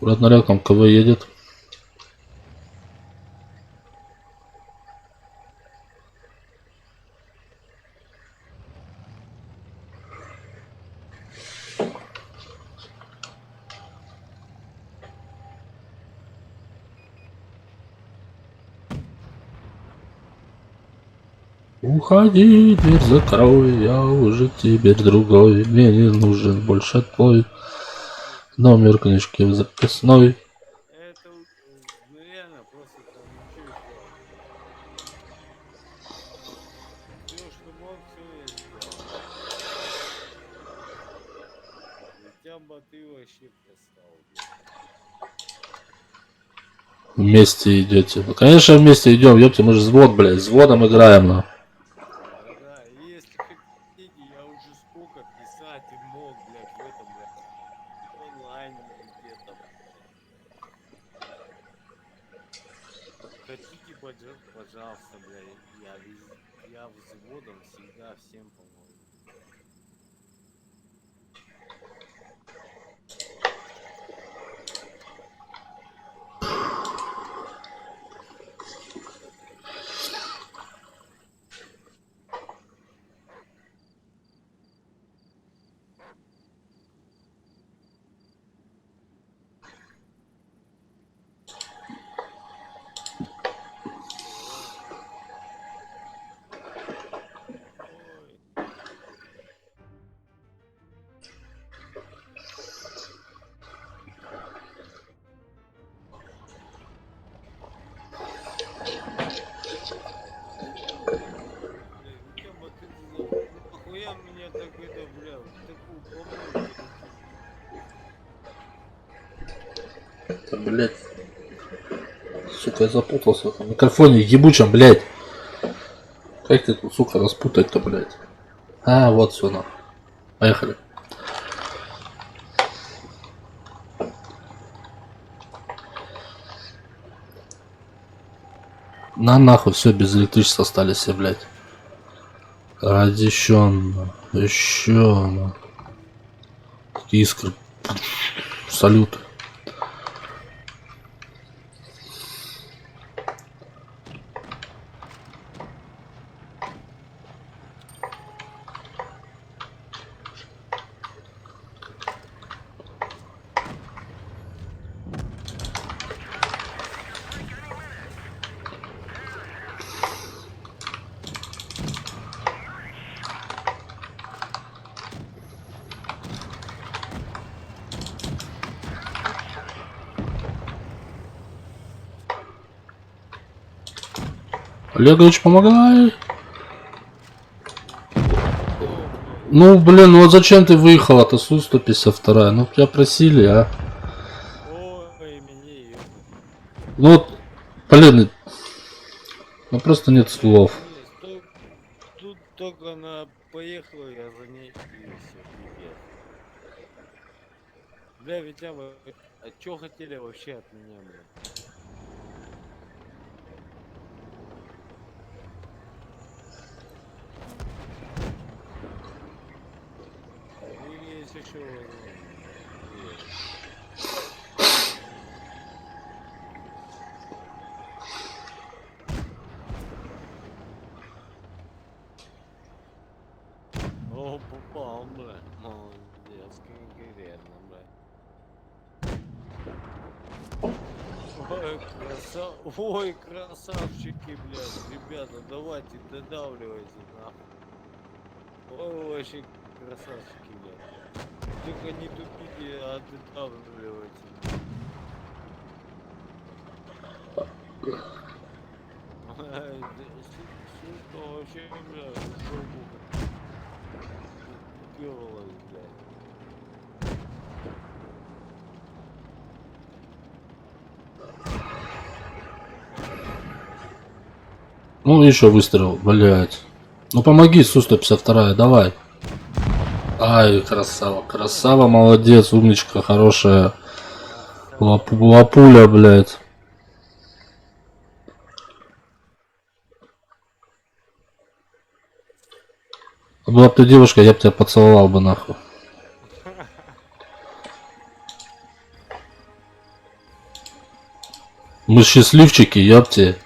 S2: Аккуратно рядом КВ едет. Уходи, дверь закрой, я уже теперь другой, мне не нужен больше твой номер книжки в записной.
S7: Это, ну реально, просто там ничего сделать. Все, что мог, все я сделал. Хотя бы ты вообще пристал,
S2: Вместе идете. Ну, конечно, вместе идем, ёпте, мы же взвод, блядь, взводом играем, на.
S7: да, если хотите, я уже сколько писать и мог, блядь, в этом, блядь, онлайне где-то, блядь. Хотите, пожалуйста, блядь, я взводом всегда всем помогу. Ой. Хотя бы ты, нахуя меня так это, бля, в такую помойку
S2: Да, блядь. Сука, я запутался в этом микрофоне ебучем, блядь. Как ты тут, сука, распутать-то, блядь? А, вот все, нахуй. Поехали. На нахуй, все, без электричества остались все, блядь. Ради еще, искры. Салют. Олегович, помогай. Ну, блин, ну вот зачем ты выехала? Это Су-152. Ну, тебя просили, а.
S7: Ой, меня её.
S2: Ну, вот, блин, ну просто нет слов.
S7: Тут только она поехала, я за ней и все, пипец. Бля, Витя, вы, а чё хотели вообще от меня, бля? Вы мне если что, Ой, красавчики, блядь, ребята, давайте, додавливайте, нахуй. Ой, вообще красавчики, блядь. Только не тупите, а додавливайте. Сука, вообще, блядь, жопу уперлась, блядь.
S2: Ну, еще выстрел, блядь. Ну, помоги, Су-152, давай. Ай, красава, красава, молодец, умничка, хорошая. Лапуля, блядь. Была бы ты девушка, я бы тебя поцеловал бы, нахуй. Мы счастливчики, ёпте.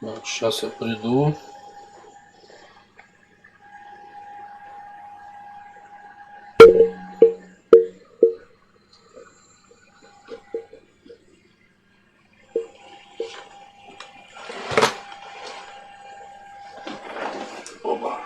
S2: Так, сейчас я приду. Оба.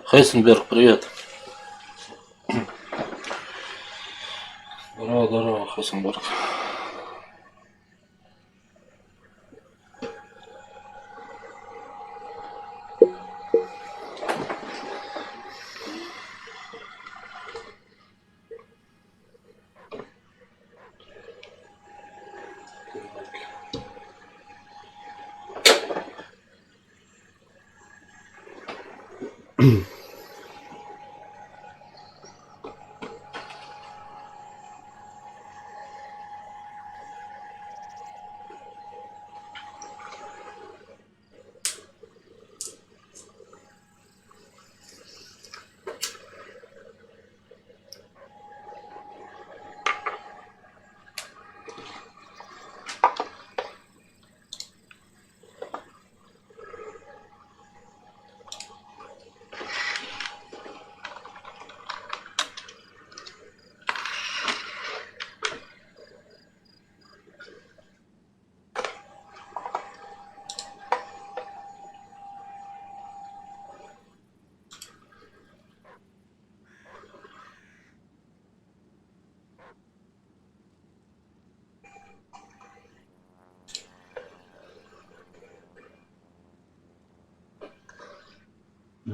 S2: Хайсенберг, привет. Здорово, здорово, Хайсенберг.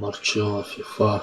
S2: Марчелло, FIFA.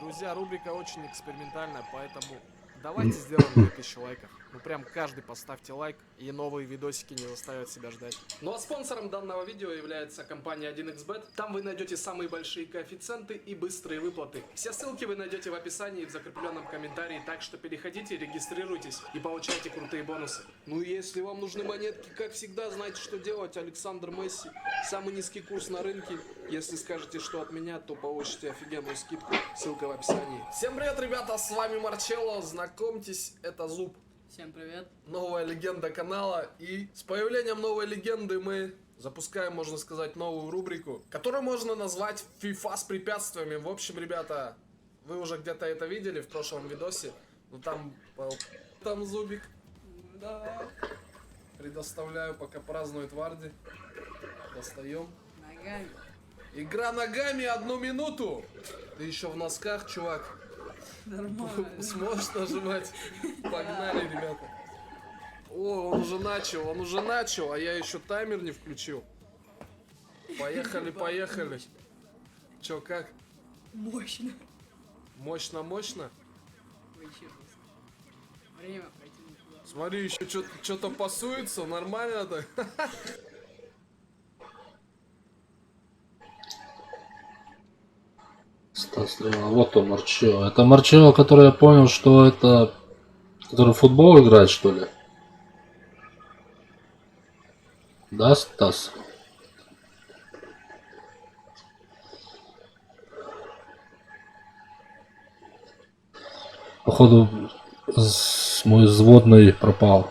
S9: Друзья, рубрика очень экспериментальная, поэтому давайте сделаем 2000 лайков. Ну прям каждый поставьте лайк, и новые видосики не заставят себя ждать. Ну а спонсором данного видео является компания 1xbet. Там вы найдете самые большие коэффициенты и быстрые выплаты. Все ссылки вы найдете в описании и в закрепленном комментарии, так что переходите, регистрируйтесь и получайте крутые бонусы. Ну и если вам нужны монетки, как всегда, знаете, что делать. Александр Месси. Самый низкий курс на рынке. Если скажете, что от меня, то получите офигенную скидку. Ссылка в описании. Всем привет, ребята, с вами Марчелло. Знакомьтесь, это Зуб.
S10: Всем привет.
S9: Новая легенда канала. И с появлением новой легенды мы запускаем, можно сказать, новую рубрику, которую можно назвать FIFA с препятствиями. В общем, ребята, вы уже где-то это видели в прошлом видосе. Ну там Зубик. Да. Предоставляю, пока празднует Варди. Достаем.
S10: Ногами.
S9: Игра ногами 1 минуту. Ты еще в носках, чувак.
S10: Нормально.
S9: Сможешь нажимать? Погнали, ребята. О, он уже начал, а я еще таймер не включил. Поехали. Че, как?
S10: Мощно.
S9: Мощно?
S10: Вообще просто. Время пройти никуда.
S9: Смотри, еще что-то пасуется, нормально так.
S2: Стас Леон. Вот он, Марчелло. Это Марчелло, который я понял, что это... Который в футбол играет, что ли? Да, Стас? Походу, мой взводный пропал.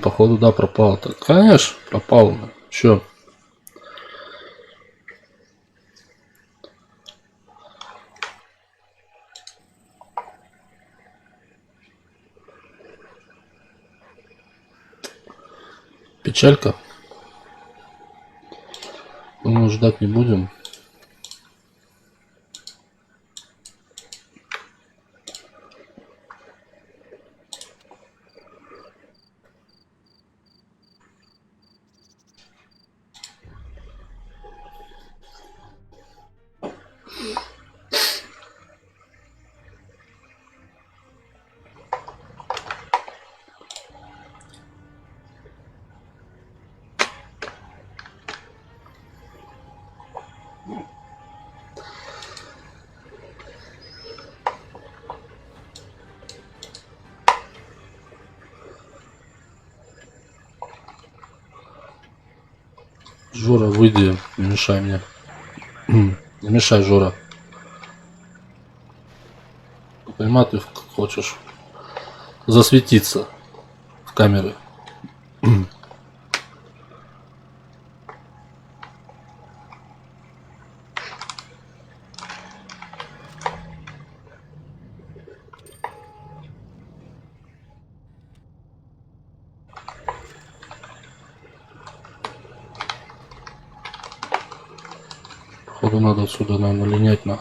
S2: Походу, да, пропал. Так, конечно, пропал. Чё? Печалька. Думаю, ждать не будем. Жора, выйди, не мешай мне. Не мешай, Жора. Понимаю, ты хочешь засветиться в камеры. Походу надо отсюда, наверное, линять на.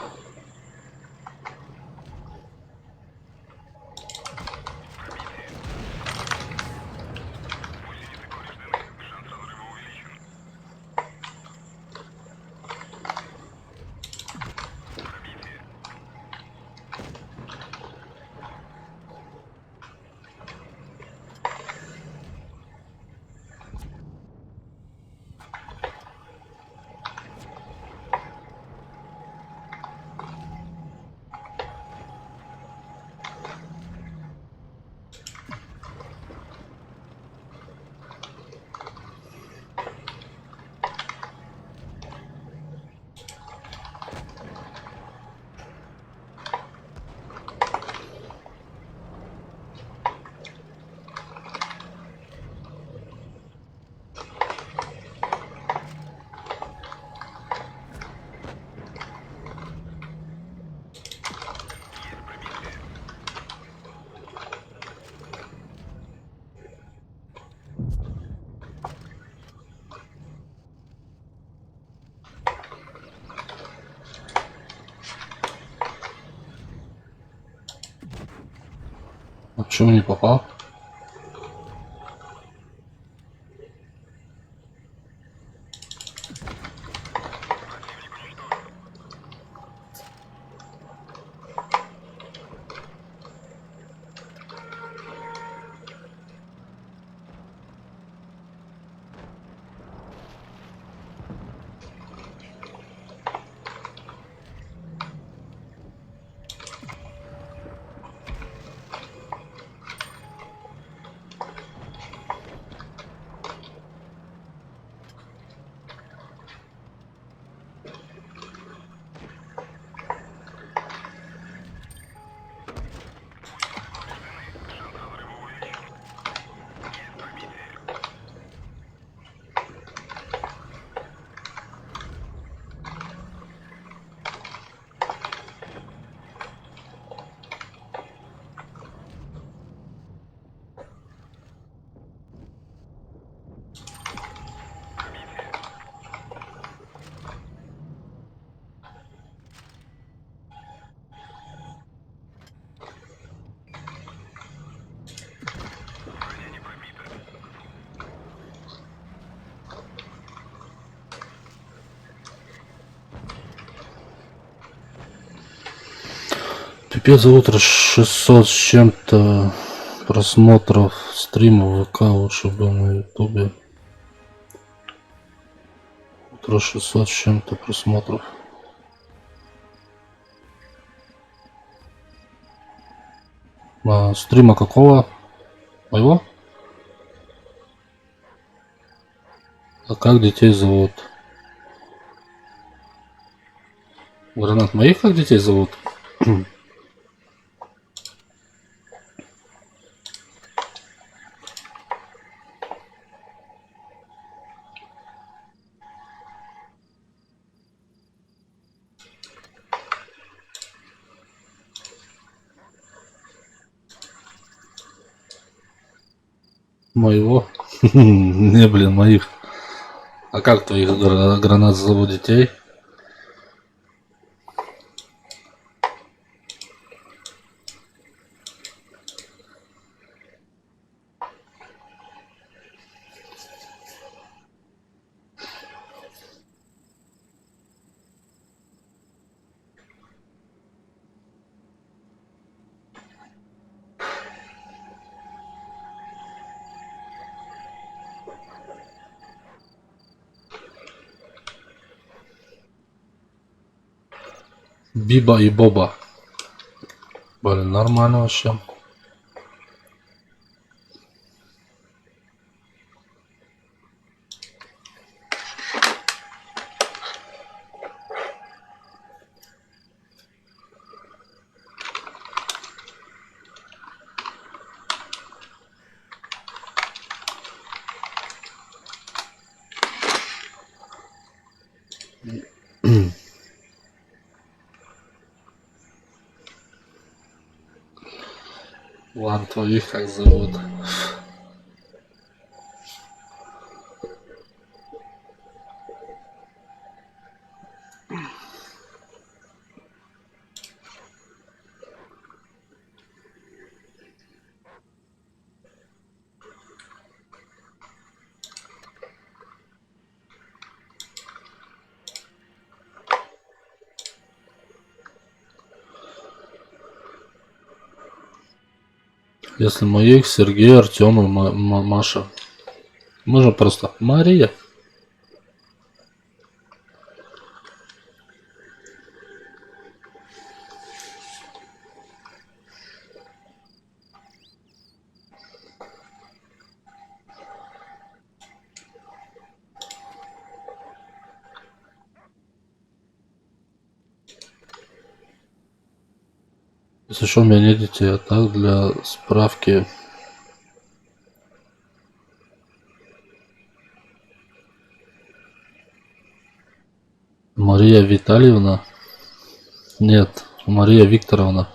S2: А почему не попал? Пипец, за утро 600 с чем-то просмотров стрима ВК, лучше бы на ютубе. Утро 600 с чем-то просмотров. А, стрима какого? Моего? А как детей зовут? Гранат, моих как детей зовут? Моего? Не, блин, моих. А как твоих гранат зовут детей? Биба и Боба. Блин, нормально вообще. Ладно, твоих как зовут? Если моих, Сергей, Артем и Маша. Можно просто Мария. Если что, у меня нет детей, а так для справки. Мария Витальевна? Нет, Мария Викторовна.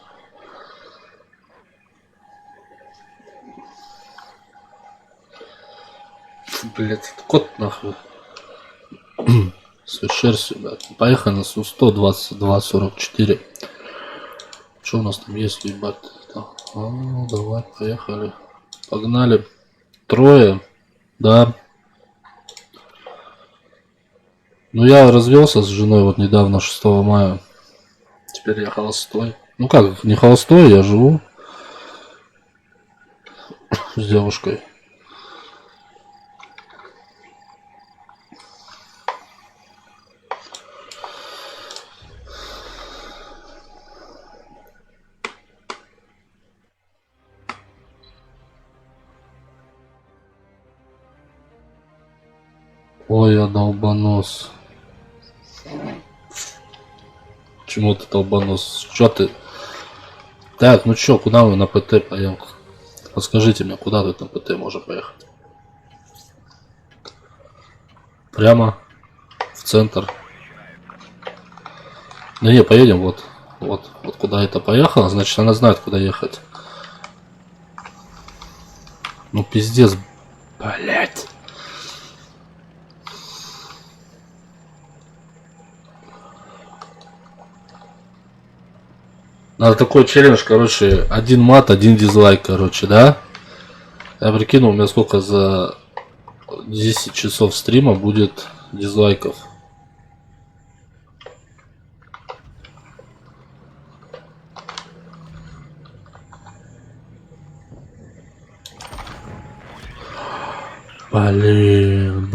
S2: Блять, кот нахуй. С шерстью, да. Поехали на Су-122-44. Что у нас там есть, ебать? Давай, поехали. Погнали. Трое. Да. Ну, я развелся с женой вот недавно, 6 мая. Теперь я холостой. Ну как, не холостой, я живу с девушкой. Ой, я долбанос. Почему ты долбанос? Чё ты? Так, ну чё, куда мы на ПТ поехали? Подскажите мне, куда тут на ПТ можно поехать? Прямо в центр. Ну не, поедем вот куда это поехала, значит она знает, куда ехать. Ну пиздец, блять. Надо такой челлендж, короче, один мат, один дизлайк, короче, да? Я прикинул, у меня сколько за 10 часов стрима будет дизлайков. Блин.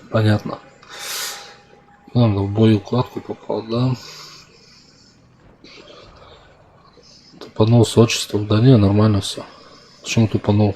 S2: Понятно. Ладно, в бою укладку попал, да? Тупанул с отчеством. Да не, нормально все. Почему тупанул?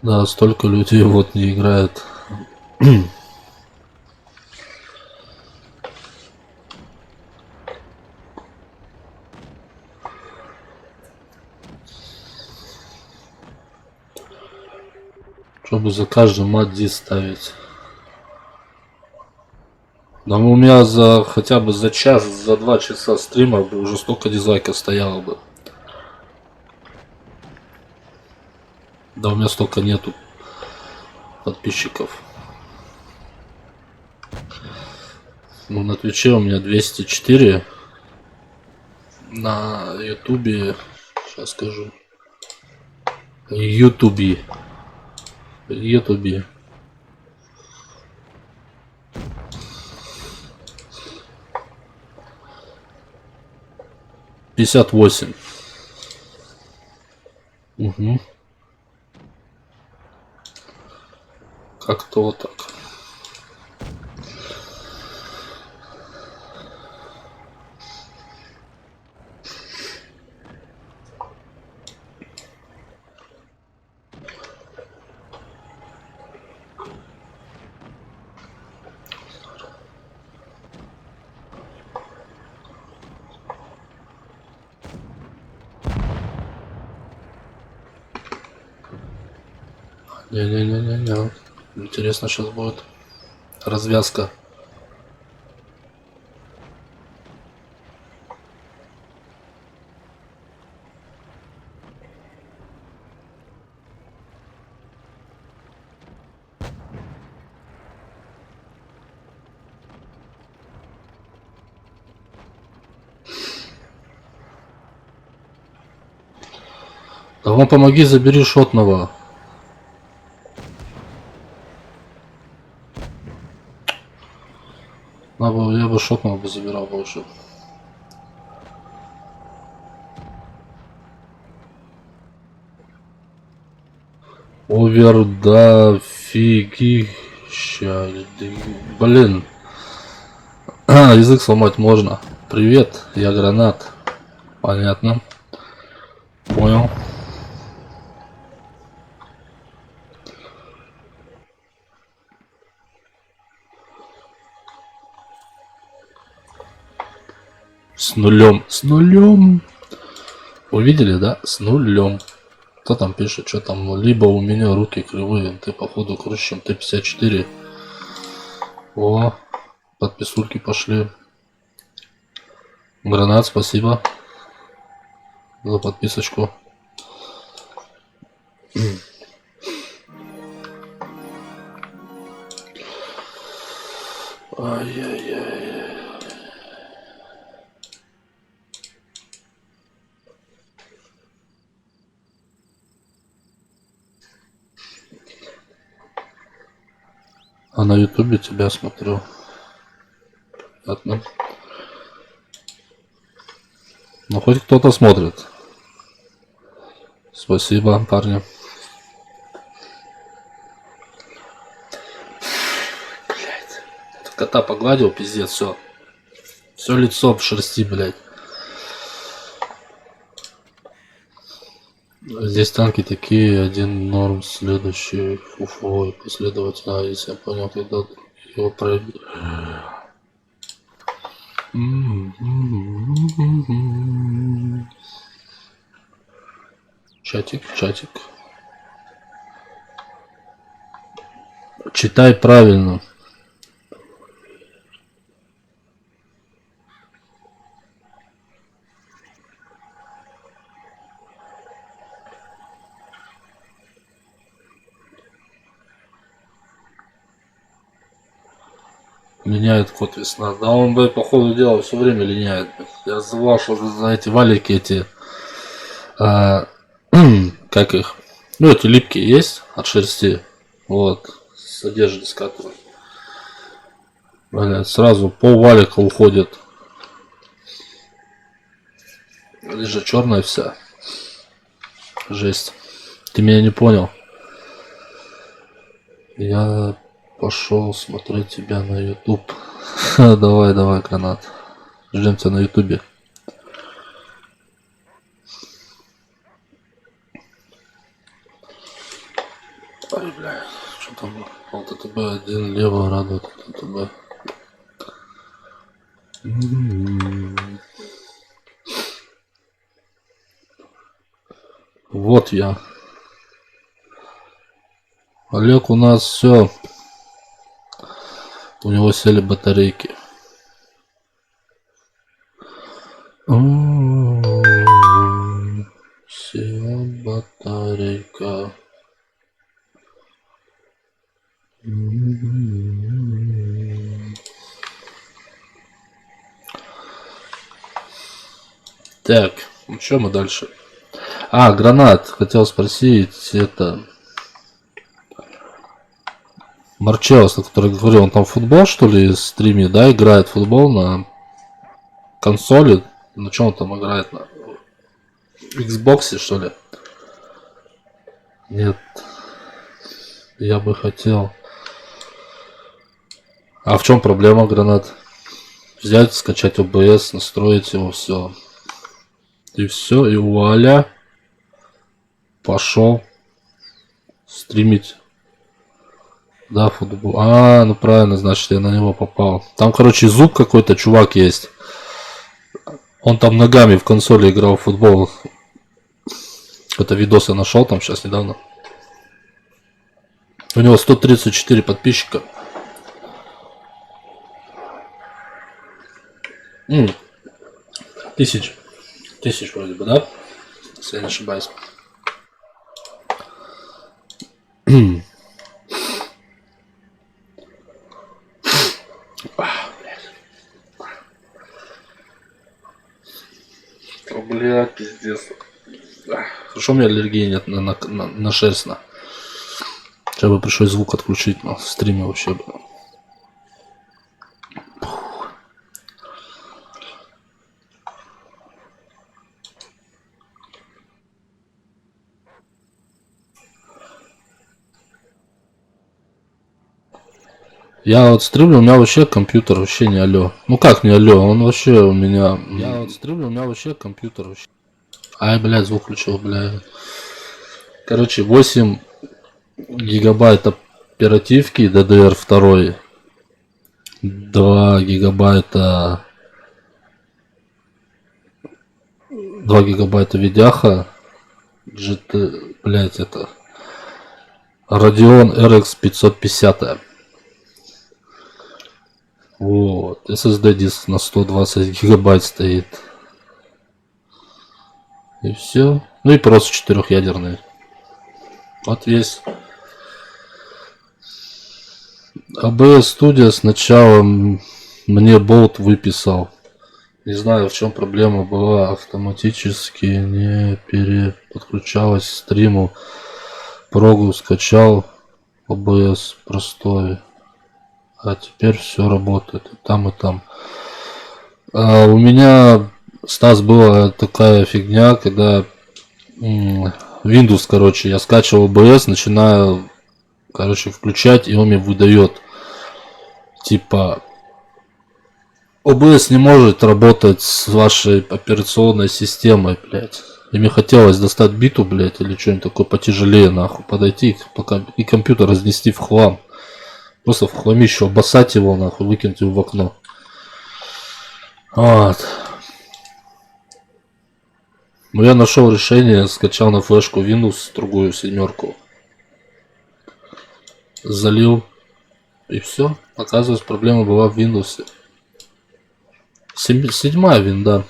S2: Да, столько людей вот не играет. Чтобы за каждый мат дис ставить. Да у меня за хотя бы за час, за 2 часа стрима уже столько дизлайков стояло бы. Да у меня столько нету подписчиков. Ну на Твиче у меня 204. На Ютубе, сейчас скажу. Ютубе. 58. Угу. Как-то вот так. Не-не-не-не-не. Интересно сейчас будет. Развязка. Да вон помоги, забери шотного. Я бы шотного бы забирал больше. Овер да фигища. Блин. Язык сломать можно. Привет, я Гранат. Понятно. Понял. С нулем. С нулем. Увидели, да? С нулем. Кто там пишет, что там? Ну, либо у меня руки кривые, ты походу круче, чем Т-54. О, подписульки пошли. Гранат, спасибо за подписочку. Ай-яй-яй. А на ютубе тебя смотрю. Понятно. Ну хоть кто-то смотрит. Спасибо, парни. Блять. Кота погладил, пиздец, все. Все лицо в шерсти, блять. Здесь танки такие, один норм, следующий фуфо, и последовательно, если я понял, когда его пройдет. Чатик. Читай правильно. Меняет код весна. Да он, бы по ходу дела все время линяет. Я забыл, что за эти валики эти... как их? Ну, эти липкие есть от шерсти. Вот. С одежды скатывают. Блядь, сразу пол валика уходит. Или же черная вся. Жесть. Ты меня не понял. Я пошел смотреть тебя на YouTube. Давай, Гранат. Ждем тебя на ютубе. Ай, бля, что там? ЛТТБ один лево радует. ЛТТБ. Вот я. Олег, у нас все. У него сели батарейки. Села батарейка. Так, ну что мы дальше? Гранат. Хотел спросить, это... Марчелос, который говорил, он там футбол, что ли, стримит, да, играет в футбол на консоли. На чем он там играет? На Xbox, что ли? Нет. Я бы хотел... А в чем проблема, Гранат? Взять, скачать OBS, настроить его, все. И все, и вуаля. Пошел стримить. Да, футбол. Ну правильно, значит, я на него попал. Там, короче, звук какой-то чувак есть. Он там ногами в консоли играл в футбол. Это видос я нашел там сейчас недавно. У него 134 подписчика. Тысяч вроде бы, да? Если я не ошибаюсь. О, бля, пиздец. Хорошо, у меня аллергии нет на шерсть. Сейчас бы пришлось звук отключить на стриме вообще. Я вот стримлю, у меня вообще компьютер вообще не алё. Ну как не алё, он вообще у меня... Я вот стримлю, у меня вообще компьютер вообще... Ай, блядь, звук включил, блядь. Короче, 8 гигабайт оперативки DDR2. 2 гигабайта... 2 гигабайта видяха. GT, блядь, это... Radeon RX 550. Вот. SSD диск на 120 гигабайт стоит. И все. Ну и просто 4-ядерный. Вот весь. ABS Studio сначала мне болт выписал. Не знаю, в чем проблема была. Автоматически не переподключалась к стриму. Прогу скачал. ABS простой. А теперь все работает и там, и там. У меня, Стас, была такая фигня, когда Windows, короче, я скачивал OBS, начинаю, короче, включать, и он мне выдает, типа, OBS не может работать с вашей операционной системой, блядь. И мне хотелось достать биту, блядь, или что-нибудь такое потяжелее, нахуй, подойти и компьютер разнести в хлам. Просто в хламище обоссать его, нахуй, выкинуть его в окно. Вот. Но я нашел решение, скачал на флешку Windows, другую 7. Залил. И все. Оказывается, проблема была в Windows. 7 винда.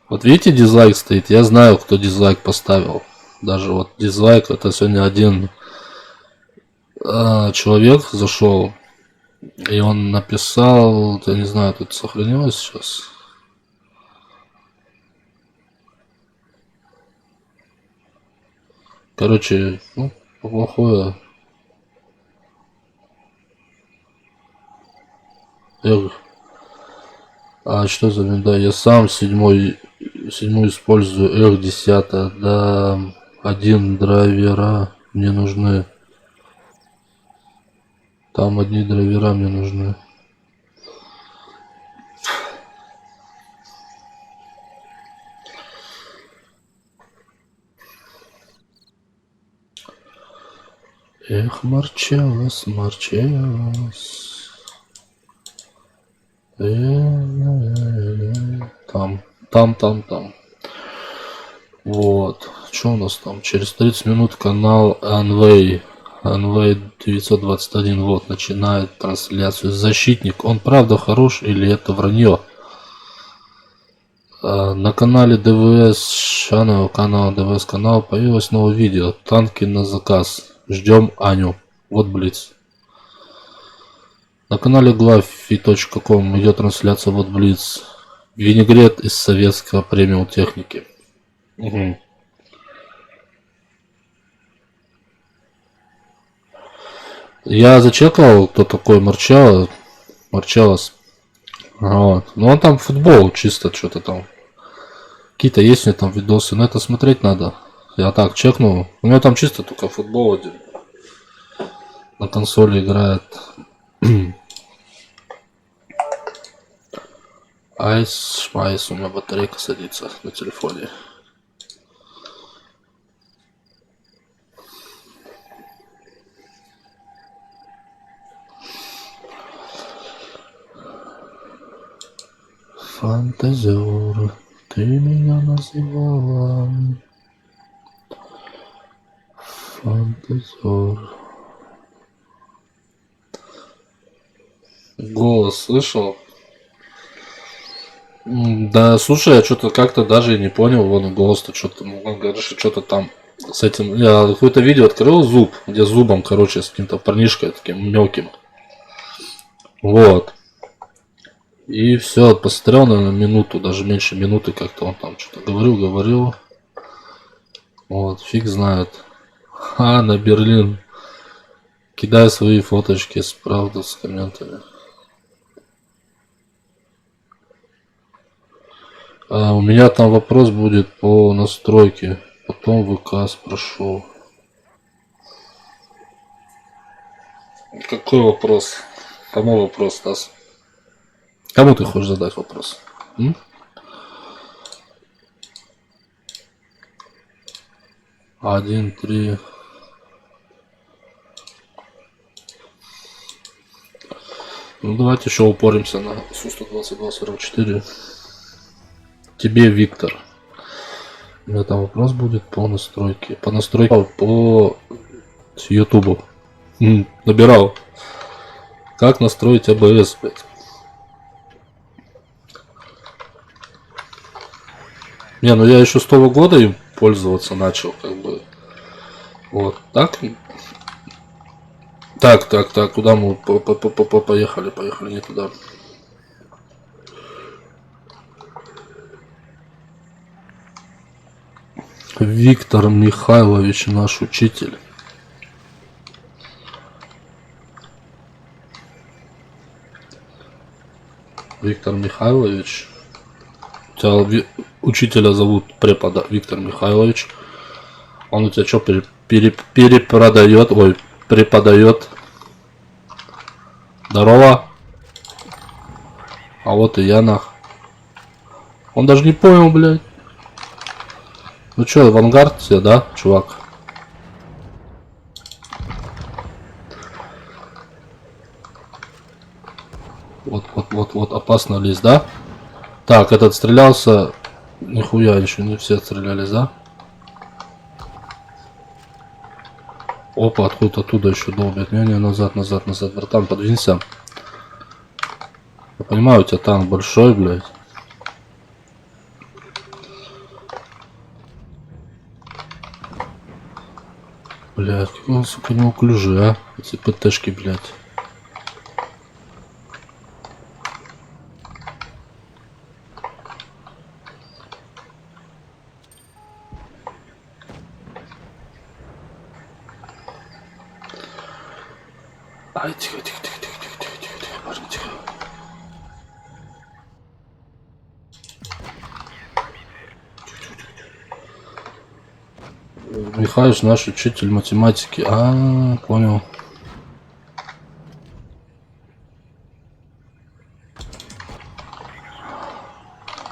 S2: Вот видите, дизлайк стоит. Я знаю, кто дизлайк поставил. Даже вот дизлайк, это сегодня один человек зашел. И он написал, я не знаю, тут сохранилось сейчас. Короче, ну, плохое. А что за винда? Я сам седьмую использую R10. Да, один драйвера мне нужны. Там одни драйвера мне нужны. Эх, Марчеллос. Там. Вот. Что у нас там? Через 30 минут канал Anway 921 вот начинает трансляцию. Защитник. Он правда хорош или это вранье? На канале ДВС канала ДВС канал появилось новое видео. Танки на заказ. Ждем Аню. Вот Блиц. На канале glafi.com идет трансляция вот Блиц. Винегрет из советского премиум техники. Угу. Я зачекал, кто такой Марчеллос. Вот. Ну он там футбол чисто что-то там. Какие-то есть у него там видосы, но это смотреть надо. Я так чекнул. У него там чисто только футбол один. На консоли играет. Айс, у меня батарейка садится на телефоне. Фантазер, ты меня называла. Фантазер. Голос слышал? Да, слушай, я что-то как-то даже и не понял, вон голос-то что-то, он говорит, что что-то там с этим, я какое-то видео открыл, зуб, где зубом, короче, с каким-то парнишкой таким мелким, вот, и все, посмотрел, наверное, минуту, даже меньше минуты, как-то он там что-то говорил, вот, фиг знает, на Берлин, кидай свои фоточки с правдой, с комментами. У меня там вопрос будет по настройке. Потом ВК спрошу. Какой вопрос? Кому вопрос, Стас? Кому ты хочешь задать вопрос? 1, 3. Ну давайте еще упоримся на Су-122-44. Тебе, Виктор. У меня там вопрос будет по настройке. По настройке по Ютубу. Набирал. Как настроить АБС, блядь? Не, ну я еще с того года им пользоваться начал, как бы. Вот. Так. Так, куда мы поехали, не туда. Виктор Михайлович, наш учитель. Виктор Михайлович. У тебя учителя зовут препода Виктор Михайлович. Он у тебя что перепродает? Ой, преподает. Здорово. А вот и я нах. Он даже не понял, блядь. Ну чё, авангард тебе, да, чувак? Вот, опасно лезть, да? Так, этот стрелялся. Нихуя, еще не все стрелялись, да? Опа, откуда оттуда еще долбят. Не, назад, братан, подвинься. Я понимаю, у тебя танк большой, блядь. Блядь, как он, сука, неуклюжий, а? Эти ПТшки, блядь. Ай, тихо, парень, тихо. Михайлович, наш учитель математики. Понял.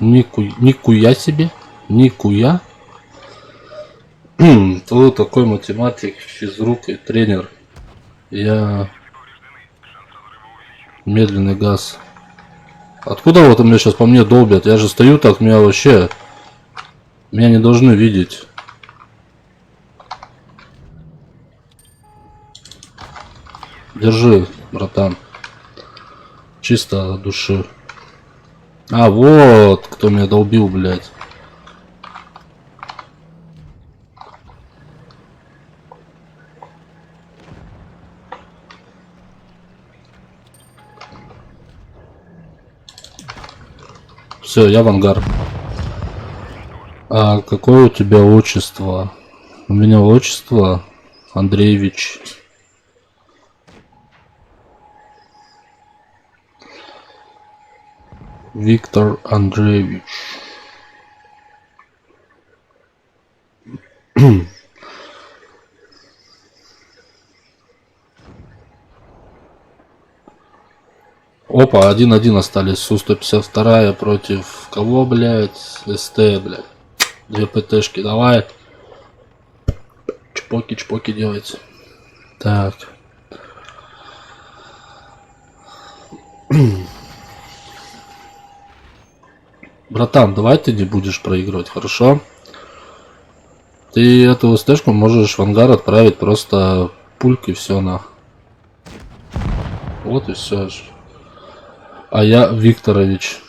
S2: Никуя себе. Никуя. Кто такой математик, физрук и тренер? Я... Медленный газ. Откуда вот у меня сейчас по мне долбят? Я же стою так, меня вообще... Меня не должны видеть. Держи, братан. Чисто от души. Вот, кто меня долбил, блядь. Все, я в ангар. А какое у тебя отчество? У меня отчество Андреевич. Виктор Андреевич. Опа, 1-1 остались. Су-152 против кого, блядь? СТ, блядь. Две ПТшки, давай. Чпоки делайте. Так. Братан, давай ты не будешь проигрывать, хорошо? Ты эту стэшку можешь в ангар отправить просто пульк и все на. Вот и все. А я Викторович.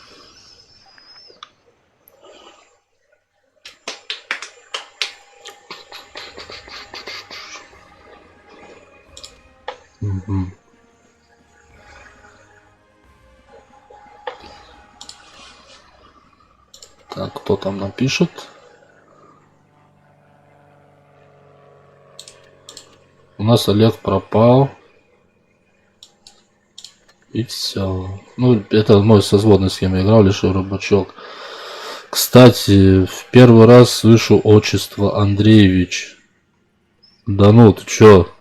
S2: Угу. Так, кто там напишет? У нас Олег пропал. И все. Ну, это мой созводный, с кем я играл, Леший Рыбачок. Кстати, в первый раз слышу отчество Андреевич. Да ну, ты чё?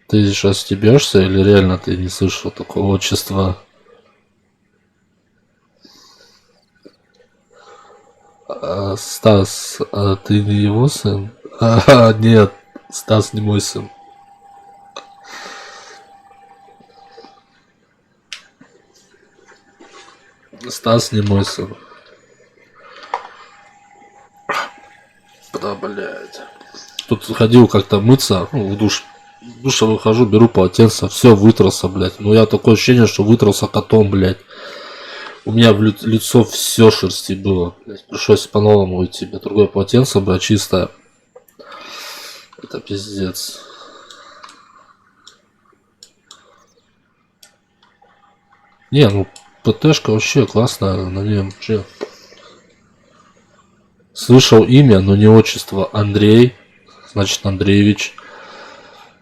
S2: Ты сейчас стебешься или реально ты не слышал такого отчества? Стас, а ты не его сын? Нет, Стас не мой сын. Стас не мой сын. Да, блядь. Тут ходил как-то мыться, ну, в душ. В душе выхожу, беру полотенце, все вытрался, блядь. Ну, я такое ощущение, что вытрался котом, блядь. У меня в лицо все шерсти было. Блядь. Пришлось по-новому идти. Другое полотенце, блядь, чистое. Это пиздец. Не, ну, ПТшка вообще классная, на ней вообще. Слышал имя, но не отчество. Андрей, значит Андреевич.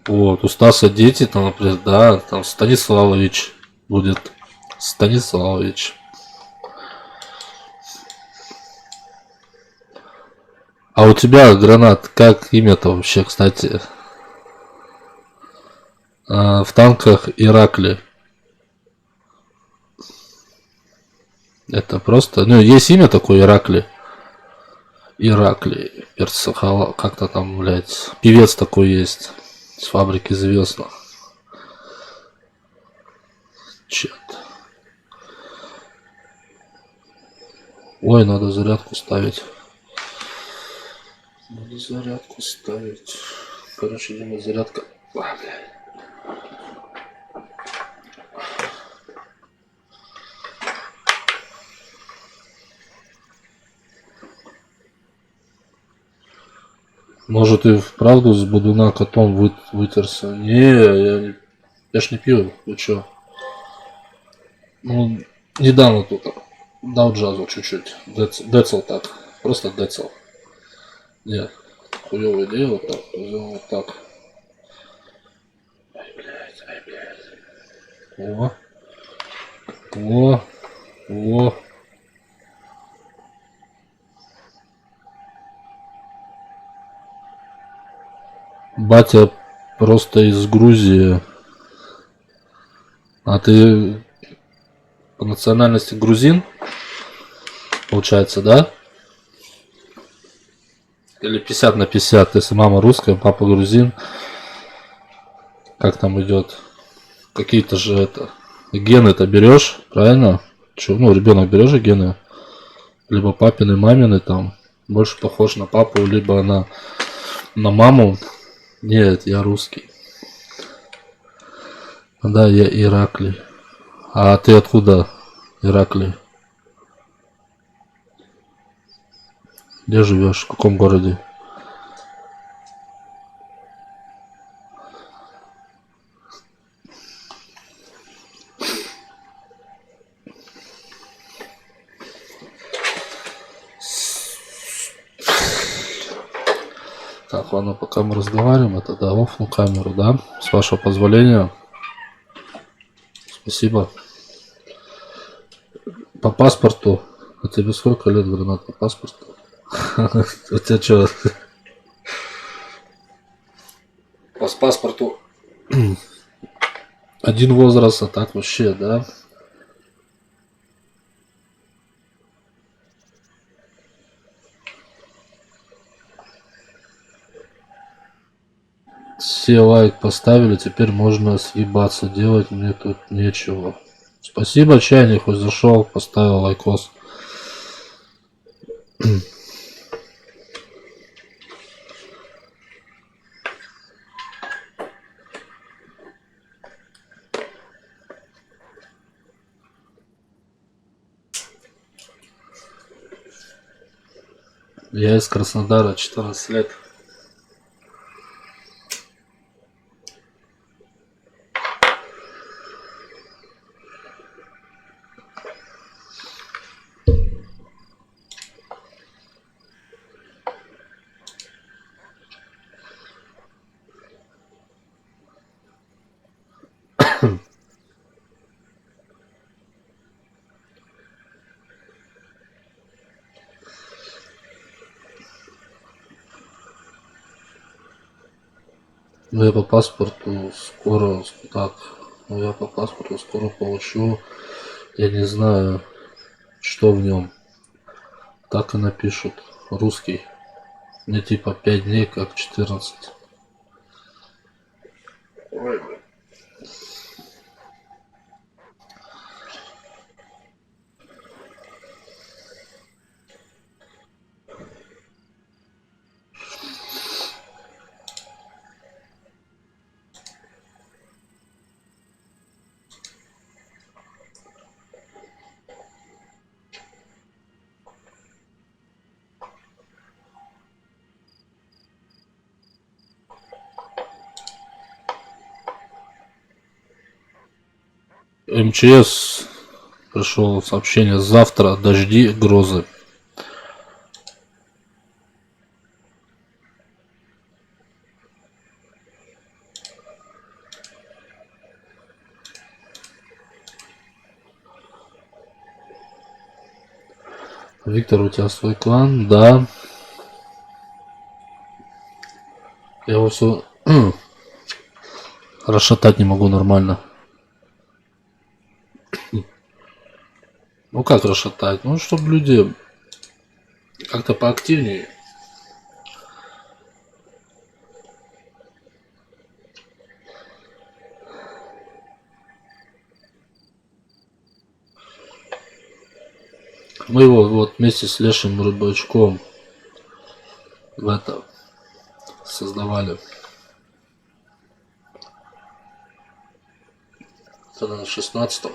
S2: Вот, у Стаса дети там, например, да, там Станиславович будет. Станиславович. А у тебя, Гранат, как имя-то вообще, кстати? В танках Иракли. Это просто... Ну, есть имя такое, Иракли. Иракли. Перцахала, как-то там, блядь. Певец такой есть. С фабрики звезд. Чет. Ой, надо зарядку ставить. Надо зарядку ставить. Короче, Дима, зарядка. А, блядь. Может и вправду с Будуна котом вытерся. Не, я ж не пью, вы чё? Ну, недавно тут дал джазу чуть-чуть. Децл так. Просто децл. Нет, хуёвая идея вот так. Взял вот так. Ай, блядь. Во. Батя просто из Грузии. А ты по национальности грузин? Получается, да? Или 50 на 50? Если мама русская, папа грузин. Как там идет? Какие-то же это... Гены-то берешь, правильно? Че, ну, ребенок берешь же гены. Либо папины, мамины там. Больше похож на папу, либо на маму. Нет, я русский. Да, я Ираклий. А ты откуда, Ираклий? Где живешь? В каком городе? Так, ладно, пока мы разговариваем, это да, офну камеру, да? С вашего позволения. Спасибо. По паспорту. А тебе сколько лет, Гранат, по паспорту? У тебя что? По паспорту один возраст, а так вообще, да? Все лайк поставили, теперь можно съебаться, делать мне тут нечего. Спасибо, чайник, хоть зашел, поставил лайкос. Я из Краснодара, 14 лет. Ну, я по паспорту скоро, так, ну, я по паспорту скоро получу, я не знаю, что в нем. Так и напишут, русский. Мне типа 5 дней, как 14. МЧС пришло сообщение: завтра дожди, грозы. Виктор, у тебя свой клан? Да. Я его все расшатать не могу нормально. Ну как расшатать? Ну, чтобы люди как-то поактивнее. Мы его вот вместе с Лешим Рыбачком в это создавали. Тогда на 16-м.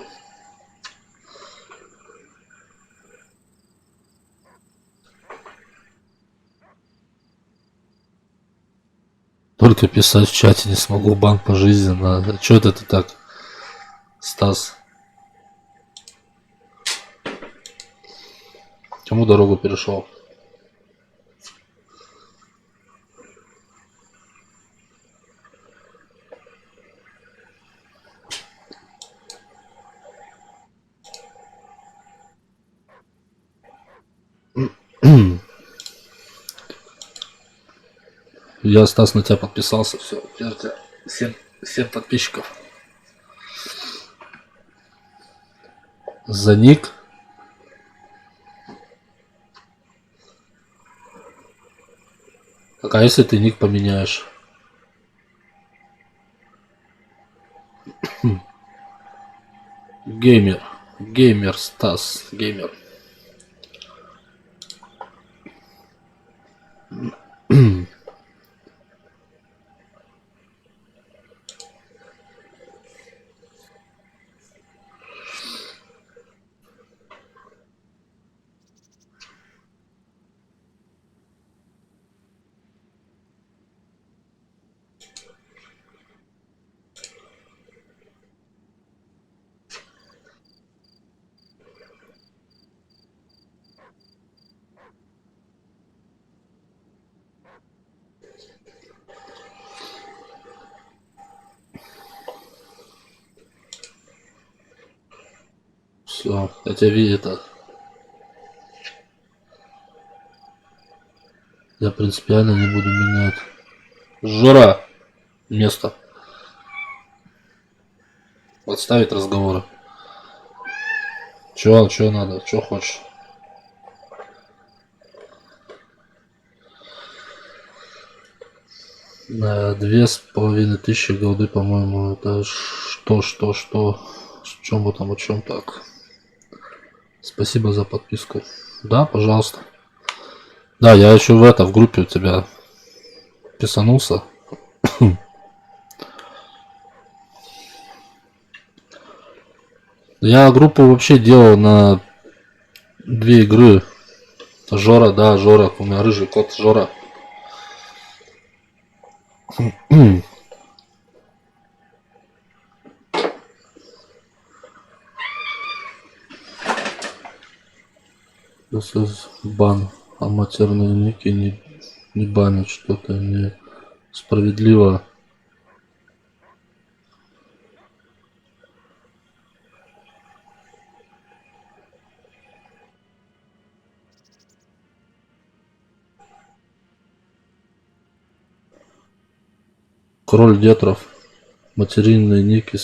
S2: Только писать в чате не смогу, банк пожизненно. Чё это ты так, Стас? Кому дорогу перешел? Я, Стас, на тебя подписался, все. 7 подписчиков. За ник. Так, а если ты ник поменяешь? Геймер. Геймер, Стас. Геймер. Все, я тебя видел. Я принципиально не буду менять. Жора. Место. Отставить разговоры. Чё надо? Чё хочешь? На 2500 голды, по-моему, это что? С чем бы там, о чем так? Спасибо за подписку. Да, пожалуйста. Да, я еще в группе у тебя писанулся. Я группу вообще делал на 2 игры. Жора, да, Жора. У меня рыжий кот Жора. This is бан. А матерные ники не банят, что-то несправедливо. Король Детров. Материнные ники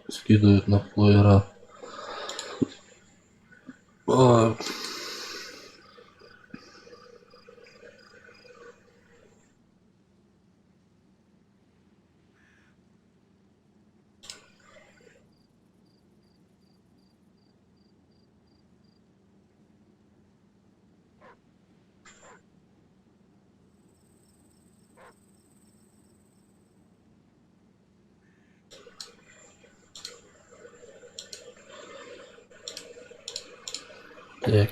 S2: скидывают на плеера. Так.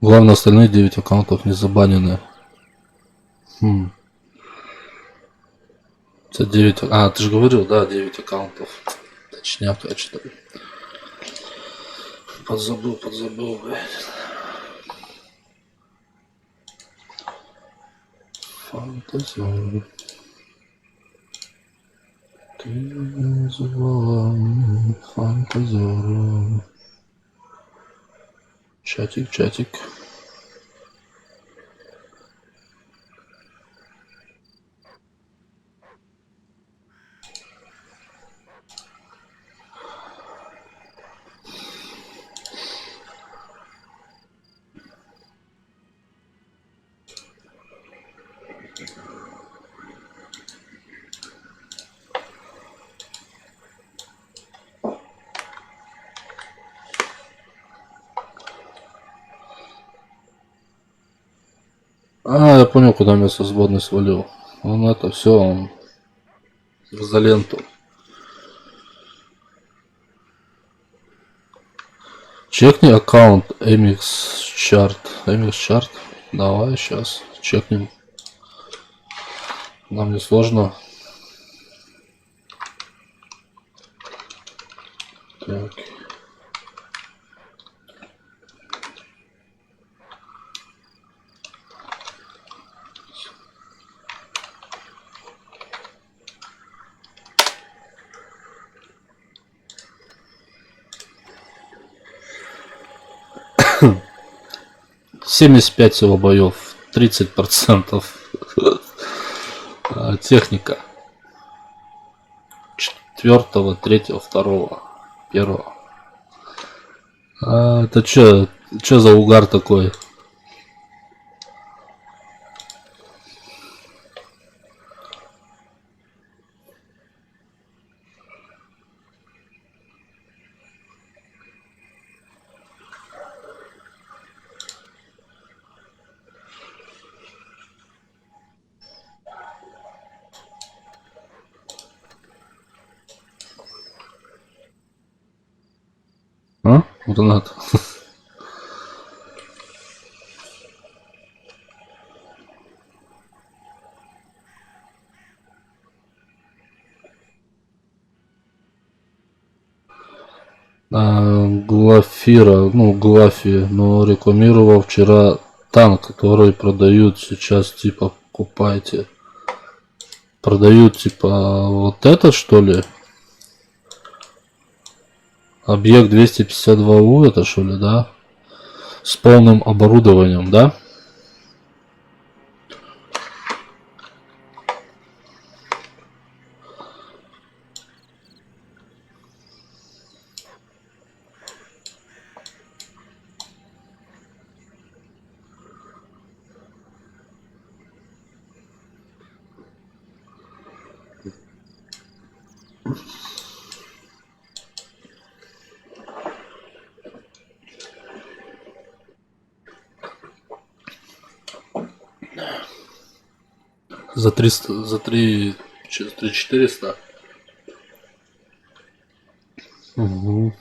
S2: Главное, остальные 9 аккаунтов не забанены. Это 9... А, ты же говорил, да, 9 аккаунтов. Точняк, я что-то подзабыл, блядь. Фантазер. Ты называла фантазером. Чатик. А, я понял, куда место свободный свалил. Он это все, он за ленту. Чекни аккаунт MX Chart. MX Chart. Давай сейчас чекнем. Нам не сложно. Так. «75 всего боев, 30% техника. 4-го, 3-го, 2-го, 1-го. Это чё за угар такой? А? Гранат. Глафира, Глафи, но рекламировал вчера танк, который продают сейчас, типа, покупайте. Продают, типа, вот этот, что ли? Объект 252У, это что ли, да? С полным оборудованием, да? За 300, за 3, 400. Угу.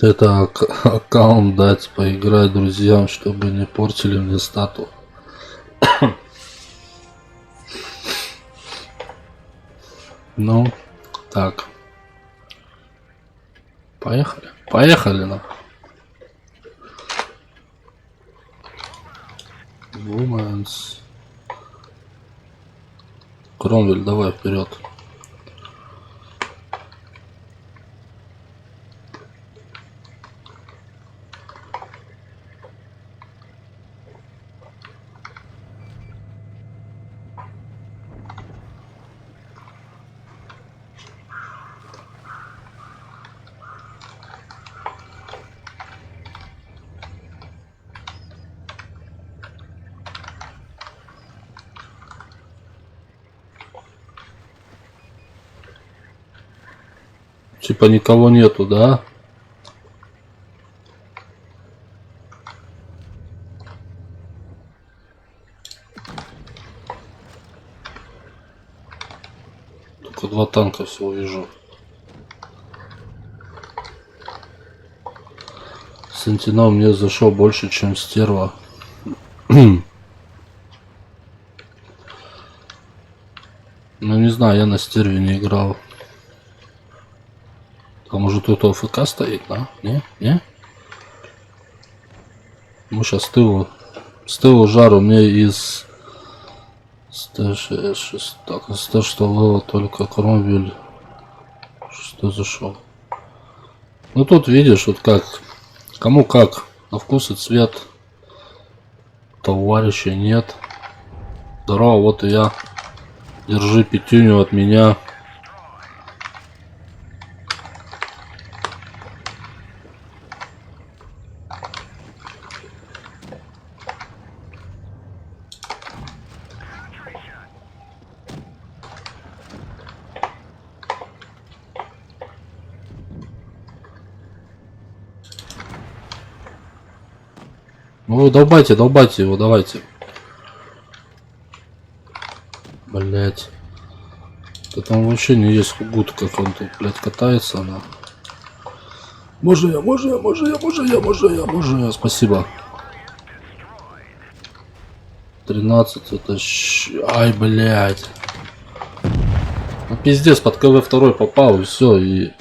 S2: Это аккаунт дать поиграть друзьям, чтобы не портили мне стату. Ну, так. Поехали. Поехали на. Women's. Кромвель, давай вперед. Типа никого нету, да? Только 2 танка всего вижу. Сентинел мне зашел больше, чем стерва. Ну не знаю, я на стерве не играл. А может тут ОФК стоит, да? Не? Не? Мы сейчас с тылу жару мне из 106, так, из 106 левела только Кромвель 6 зашел. Ну тут видишь, вот как, кому как, на вкус и цвет. Товарища нет. Здорово, вот и я. Держи пятюню от меня. Ну долбайте, долбайте его, давайте. Блять. Да там вообще не есть хугут, как он тут, блять, катается она. Можно я, спасибо. 13 это ай, блять. Ну пиздец, под КВ-2 попал и все, и...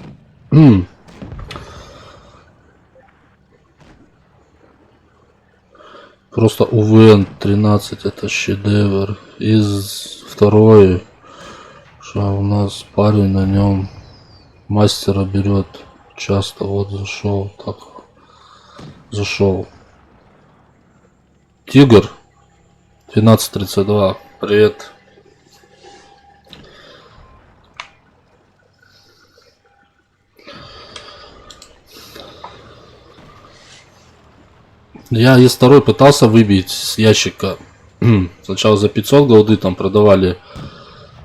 S2: Просто УВН 13 это шедевр. Из второй, что у нас парень на нем мастера берет часто. Вот зашел, так зашел. Тигр 1232. Привет. Я из второй пытался выбить с ящика. Сначала за 500 голды там продавали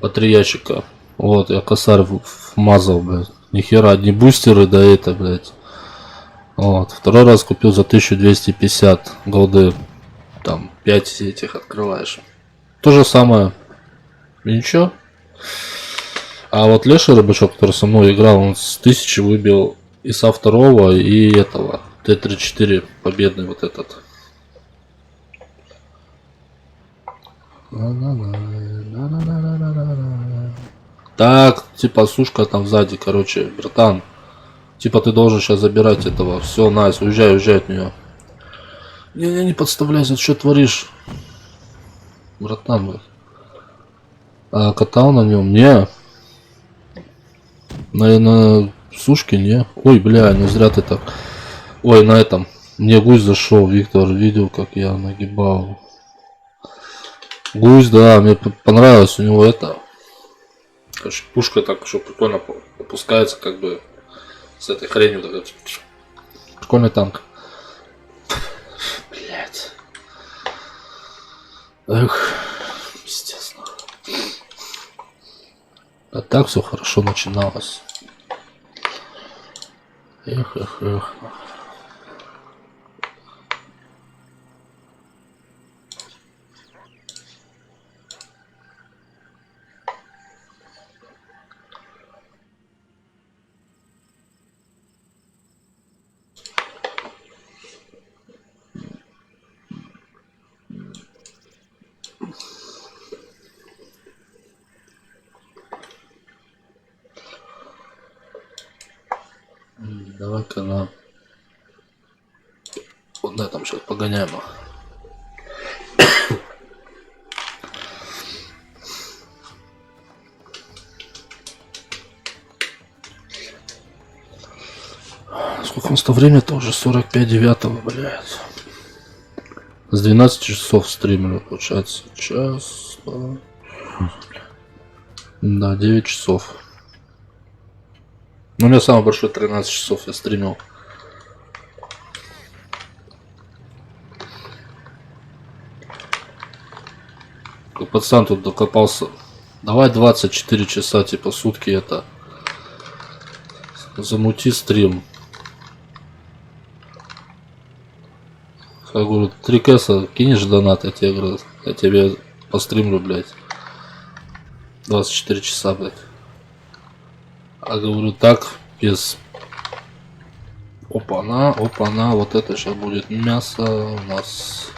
S2: по 3 ящика. Вот, я косарь вмазал, блядь. Нихера, одни бустеры, да это, блядь. Вот, второй раз купил за 1250 голды. Там 5 этих открываешь. То же самое. И ничего. А вот Леша Рыбачок, который со мной играл, он с 1000 выбил и со второго, и этого. Т-34 победный вот этот. Так, типа сушка там сзади, короче, братан. Типа ты должен сейчас забирать этого. Все, найс, уезжай, уезжай от нее. Не подставляйся, что творишь? Братан, а катал на нем? Не. На сушке не. Ой, бля, не зря ты так. Ой, на этом. Мне гусь зашел, Виктор видел, как я нагибал. Гусь, да, мне понравилось у него это. Короче, пушка так еще прикольно опускается, как бы с этой хренью. Так, прикольный танк. Блять. Эх, естественно. А так все хорошо начиналось. Эх, эх, эх. Давай-ка на вот на этом сейчас погоняем. Сколько у нас то время-то уже 45-9, блядь. С 12 часов стримили, получается. Час, два. Да, 9 часов. Ну, у меня самый большой 13 часов я стримил. Пацан тут докопался. Давай 24 часа, типа сутки это. Замути стрим. Я говорю, 3 кэса кинешь донат, я тебе говорю, я тебе постримлю, блядь. 24 часа, блядь. А говорю, так, без... Опа-на, опа-на, вот это сейчас будет мясо у нас.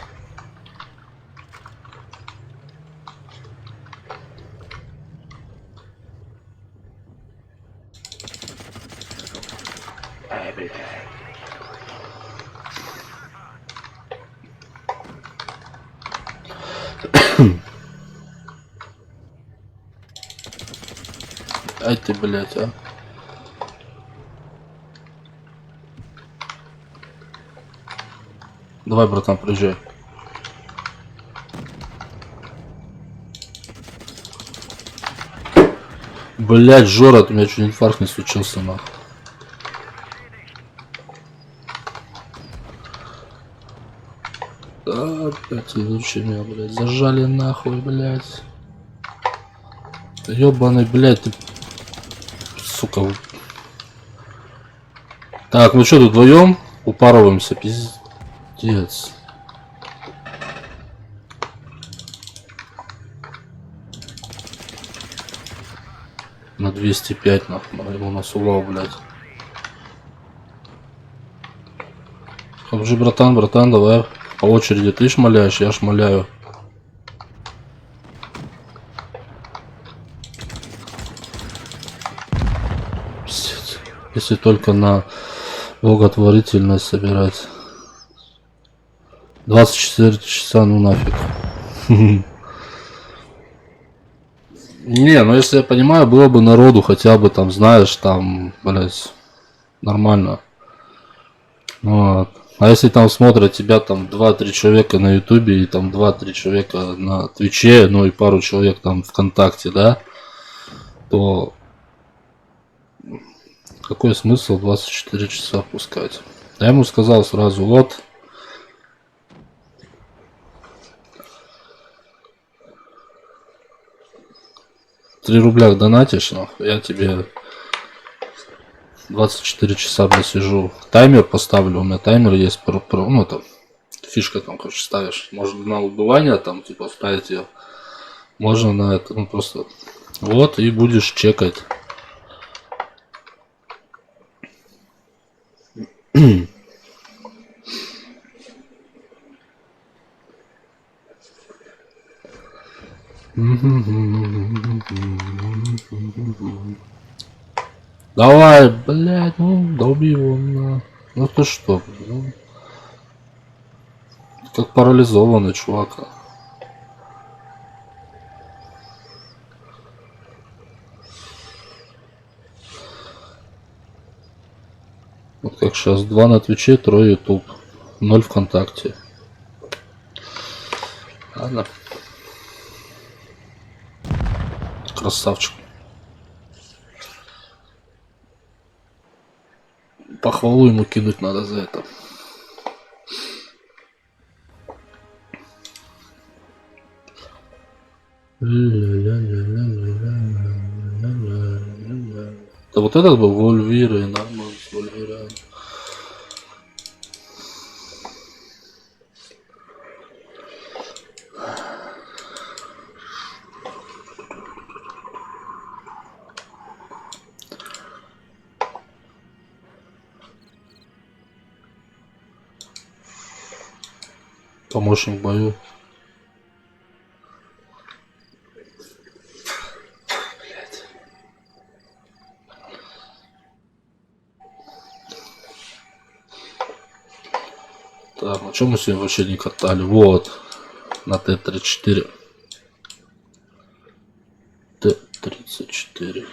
S2: Ай ты, блядь, а. Давай, братан, приезжай. Блядь, Жора, у меня чуть инфаркт не случился, нахуй. Да, опять лучше меня, блядь, зажали нахуй, блядь. Ёбаный, блядь, ты... Сука. Так, ну что, тут вдвоем упарываемся, пиздец. На 205, нахуй, его насувал, блядь. Хабжи, братан, давай. По очереди ты шмаляешь, я шмаляю. Пиздец. Если только на благотворительность собирать. 24 часа, ну нафиг. Не, ну если я понимаю, было бы народу хотя бы там, знаешь, там, блять, нормально. Вот. А если там смотрят тебя там 2-3 человека на ютубе и там 2-3 человека на твиче, ну и пару человек там ВКонтакте, да, то какой смысл 24 часа пускать? Я ему сказал сразу, вот. $3 рубля донатишь, но я тебе 24 часа, блядь, сижу. Таймер поставлю, у меня таймер есть, ну там, фишка там, короче, ставишь. Можно на убывание там, типа, ставить ее. Можно на это, ну просто, вот, и будешь чекать. Давай, блядь, ну, долби его на... Ну ты что, ну... Как парализованный чувак. Вот как сейчас 2 на Твиче, 3 YouTube, 0 ВКонтакте. Ладно. Красавчик. Похвалу ему кинуть надо за это. Да вот этот был Вольвир и нормально с Вольвиром. Помощник в бою. Так, на чем мы сегодня вообще не катали? Вот, на Т-34. Т-34.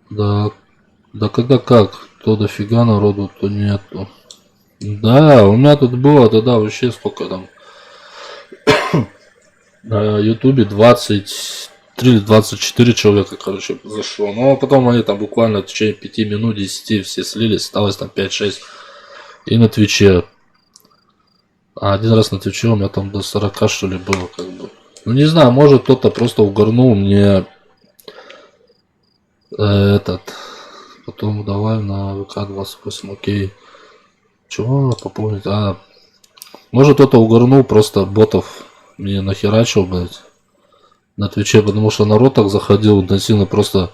S2: Да, да когда как? То дофига народу, то нету. Да, у меня тут было тогда вообще сколько там. На ютубе 23 или 24 человека, короче, зашло. Но потом они там буквально в течение 5 минут, 10 все слились, осталось там 5-6. И на Твиче. А один раз на Твиче у меня там до 40 что ли было, как бы. Ну не знаю, может кто-то просто угорнул мне этот. Потом давай на ВК-28, окей. Чего пополнить? А, может кто-то угорнул, просто ботов мне нахерачил, блядь, на Твиче, потому что народ так заходил интенсивно, просто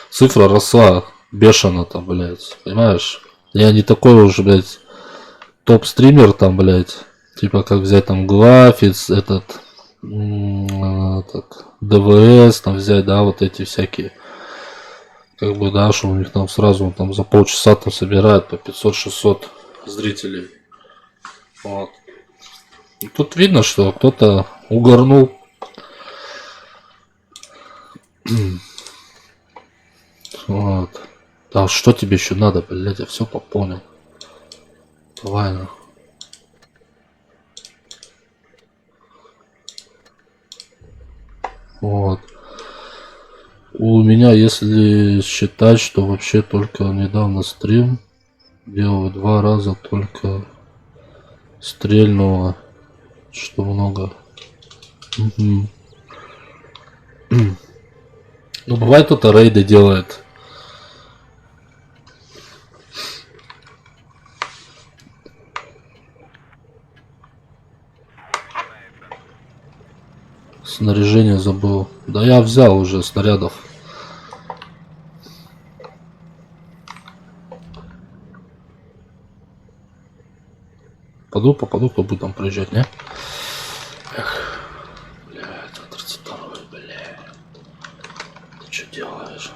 S2: цифра росла бешено там, блядь, понимаешь? Я не такой уже, блядь, топ-стример там, блядь, типа как взять там Глафиц, этот ДВС, там взять, да, вот эти всякие, как бы, да, что у них там сразу там за полчаса там собирают по 500-600 зрителей. Вот. И тут видно, что кто-то угорнул. Вот. Да что тебе еще надо, блядь, я все пополнил. Давай, ну. Вот. У меня, если считать, что вообще только недавно стрим делал 2 раза только стрельного, что много. Ну бывает кто-то рейды делает. Снаряжение забыл. Да я взял уже снарядов. Попаду, кто будет там проезжать, не? Эх, блядь, 32-й, блядь. Ты что делаешь?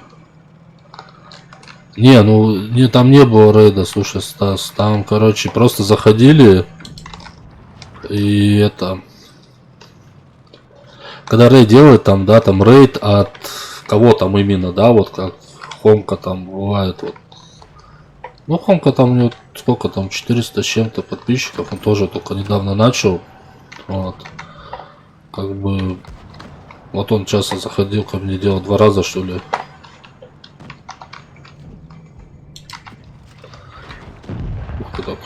S2: Не, ну не, там не было рейда, слушай, Стас. Там, короче, просто заходили. И это... Когда рейд делают, там, да, там рейд от кого там именно, да, вот как Хомка там бывает, вот. Ну, Хомка там у него сколько там, 400 с чем-то подписчиков, он тоже только недавно начал. Вот. Как бы, вот он часто заходил ко мне, делал 2 раза, что ли. Ух ты как.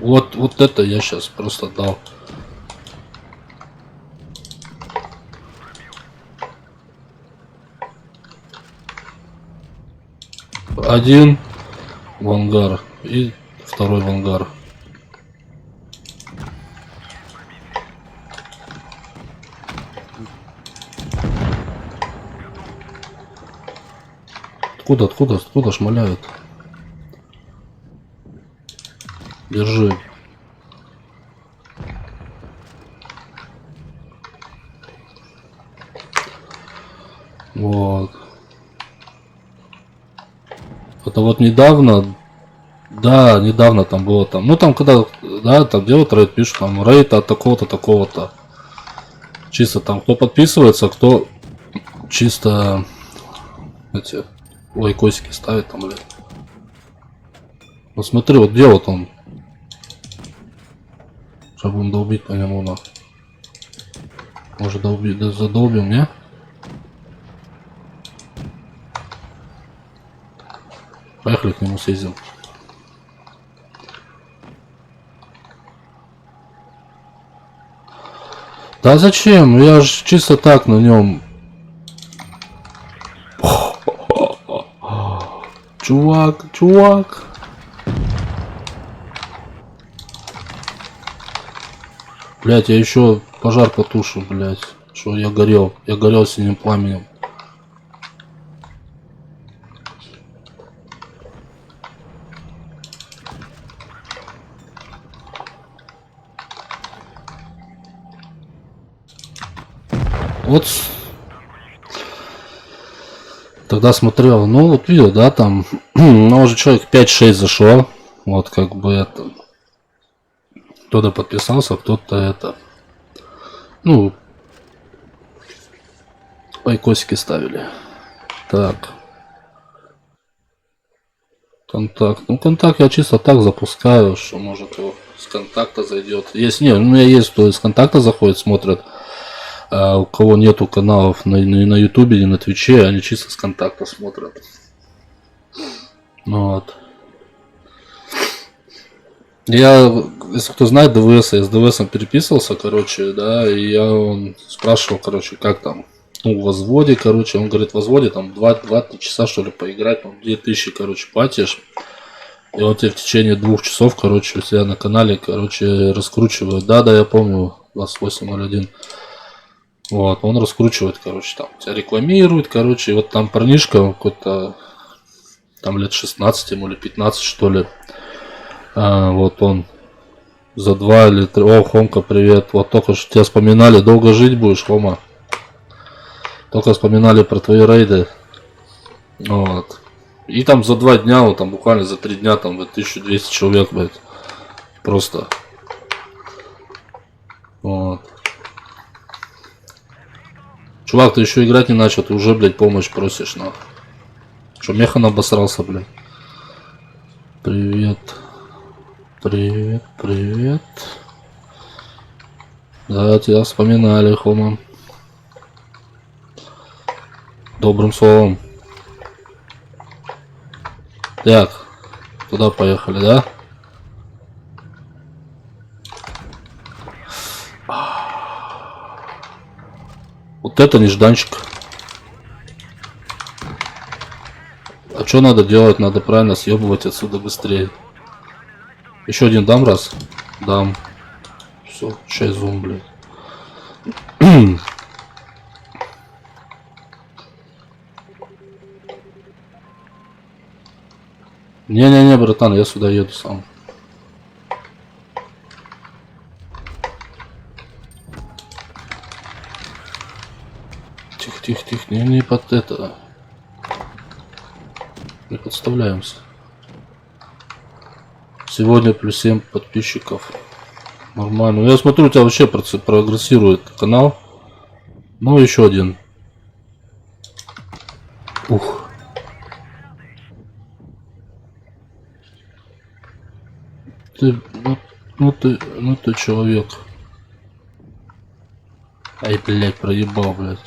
S2: Вот это я сейчас просто дал. Один в ангар и второй в ангар. Откуда шмаляют? Держи. Вот. Это вот недавно, да, недавно там было там, ну там когда, да, там делают рейд, пишут там рейд от такого-то, такого-то. Чисто там, кто подписывается, кто чисто эти лайкосики ставит там, блядь. Вот смотри, вот где вот он. Сейчас будем долбить по нему, на. Может, задолбим, не? Поехали к нему съездим. Да зачем? Я ж чисто так на нем. Чувак. Блять, я еще пожар потушу, блять. Что я горел синим пламенем. Вот тогда смотрел, ну вот видел, да, там, ну уже человек 5-6 зашел, вот как бы это, кто-то подписался, кто-то это, ну, лайкосики ставили. Так, контакт, ну контакт я чисто так запускаю, что может его с контакта зайдет. Есть, не, у меня есть, кто из контакта заходит, смотрят. А у кого нету каналов на ютубе или на твиче, они чисто с контакта смотрят. Вот. Я, если кто знает ДВС, я с ДВСом переписывался, короче, да, и я он спрашивал, короче, как там, ну, в возводе, короче, он говорит, в возводе там 2-3 часа, что ли, поиграть, там 2000, короче, платишь, и он тебе в течение 2 часов, короче, у себя на канале, короче, раскручивает, да, я помню, 2801. Вот, он раскручивает, короче, там, тебя рекламирует, короче, и вот там парнишка какой-то, там лет 16 ему или 15, что ли, вот он за 2 или 3, о, Хомка, привет, вот только что тебя вспоминали, долго жить будешь, Хома, только вспоминали про твои рейды, вот, и там за 2 дня, вот там буквально за 3 дня, там, 1200 человек, блядь, просто, вот. Чувак, ты еще играть не начал, ты уже, блядь, помощь просишь, нахуй. Что, механ обосрался, блядь? Привет. Да, тебя вспоминали, Хома. Добрым словом. Так, туда поехали, да? Вот это нежданчик. А что надо делать? Надо правильно съебывать отсюда быстрее. Еще один дам раз? Дам. Все, чай зум, блядь. Не-не-не, братан, я сюда еду сам. Тихо, не под это. Не подставляемся. Сегодня плюс 7 подписчиков. Нормально. Я смотрю, у тебя вообще прогрессирует канал. Ну, еще один. Ух. Ты, ну ты человек. Ай, блядь, проебал, блядь.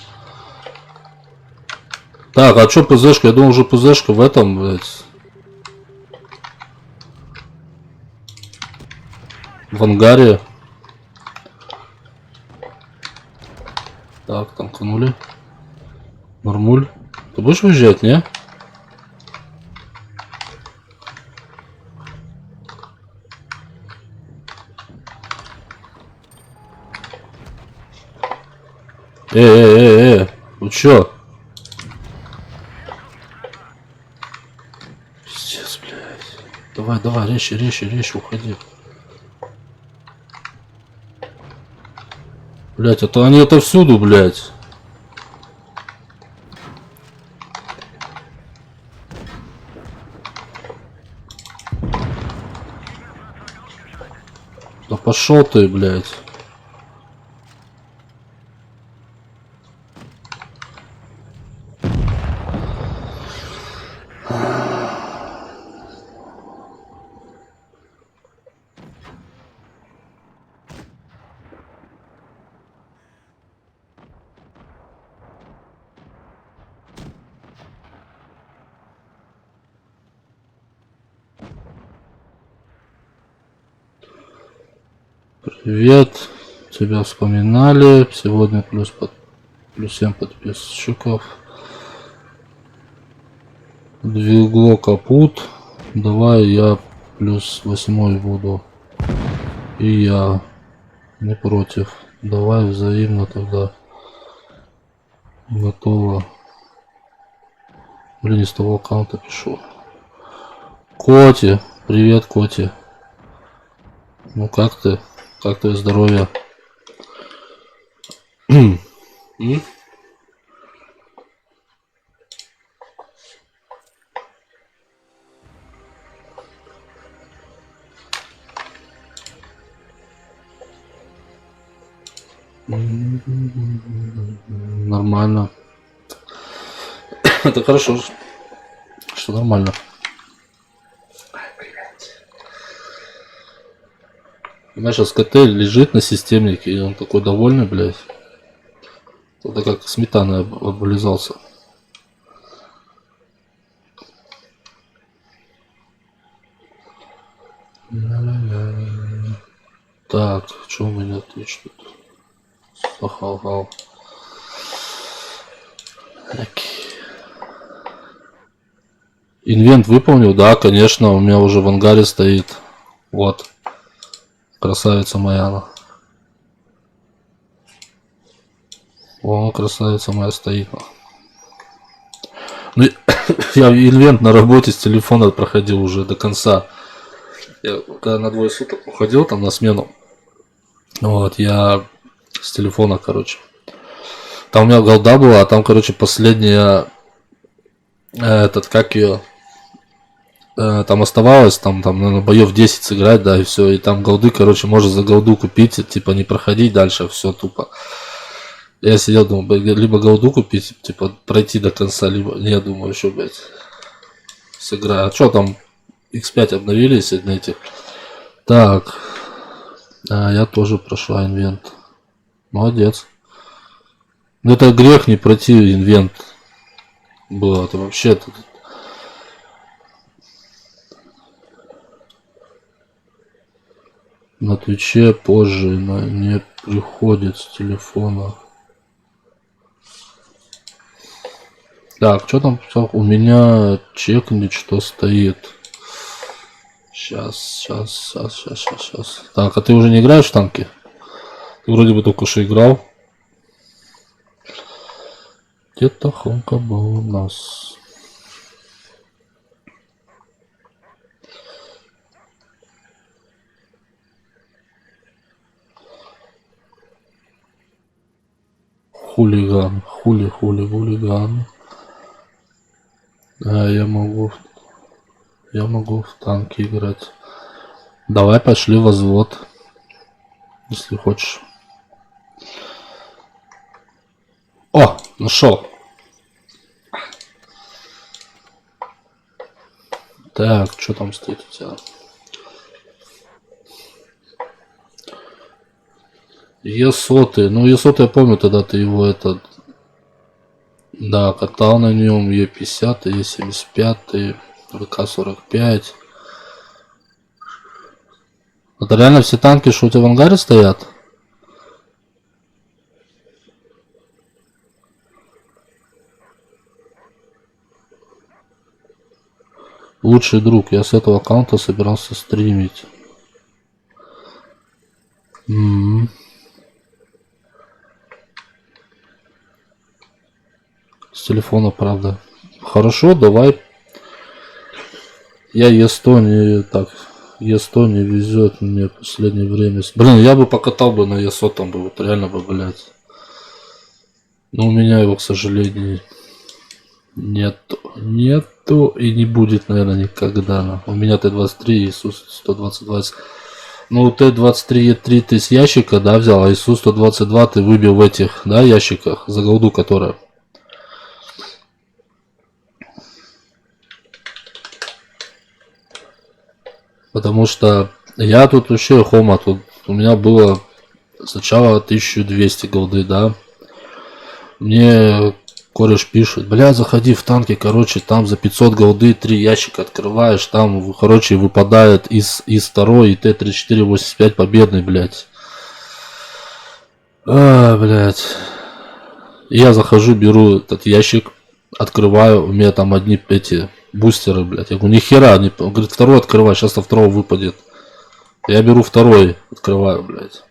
S2: Так, а чё ПЗшка? Я думал, уже ПЗшка в этом, блядь. В ангаре. Так, тамканули. Нормуль. Ты будешь выезжать, не? Вы чё? Пиздец, блядь. Давай, резче, уходи. Блядь, а то они это всюду, блядь. Да пошел ты, блядь. Привет. Тебя вспоминали. Сегодня плюс 7 подписчиков. Двигло капут. Давай я плюс 8 буду. И я не против. Давай взаимно тогда. Готово. Блин, из того аккаунта пишу. Коти. Привет, Коти. Ну как ты? Как твое здоровье? Нормально. Это хорошо, что нормально. Понимаешь, сейчас КТ лежит на системнике, и он такой довольный, блядь. Это как сметана облизался. Так, что у меня тут что-то? Сахал. Инвент выполнил? Да, конечно, у меня уже в ангаре стоит. Вот. Красавица моя. О, красавица моя стоит. Ну, я инвент на работе с телефона проходил уже до конца. Я когда на 2 суток уходил там на смену. Вот, я с телефона, короче. Там у меня голда была, а там, короче, последняя... как ее... Там оставалось, там, наверное, боев 10 сыграть, да, и все. И там голды, короче, можно за голду купить, типа, не проходить дальше, все тупо. Я сидел, думал, либо голду купить, типа, пройти до конца, либо... Не, думаю, еще, блядь, сыграю. А что там, X5 обновились на этих? Так. Я тоже прошла инвент. Молодец. Ну, это грех не пройти инвент. Было, это вообще... На Твиче позже не приходит с телефона. Так, что там? У меня чекнет, что стоит. Сейчас. Так, а ты уже не играешь в танки? Ты вроде бы только что играл. Где-то Хомка был у нас. Хулиган, хулиган. Я могу в танки играть. Давай пошли в возвод, если хочешь. О, нашел. Так, что там стоит у тебя? Е100, ну Е100 я помню, тогда ты его этот, да, катал на нем. Е50, Е75, ВК-45. Это реально все танки, что у тебя в ангаре стоят? Лучший друг, я с этого аккаунта собирался стримить. С телефона, правда. Хорошо, давай. Я Е100 не... Так, Е100 не везет мне в последнее время. Блин, я бы покатал бы на Е100 там бы, вот реально бы, блядь. Но у меня его, к сожалению, нету и не будет, наверное, никогда. У меня Т-23 и ИСУ-120. Ну, Т-23 Е3 ты с ящика, да, взял, а ИСУ-122 ты выбил в этих, да, ящиках за голду, которая. Потому что я тут вообще хома, тут у меня было сначала 1200 голды, да. Мне кореш пишет, бля, заходи в танки, короче, там за 500 голды 3 ящика открываешь, там, короче, выпадает из второй и Т-34-85 победный, блядь. Блядь. Я захожу, беру этот ящик, открываю, у меня там одни эти бустеры, блядь. Я говорю, нихера, не... Он говорит, второй открывай, сейчас со второго выпадет. Я беру второй, открываю, блядь.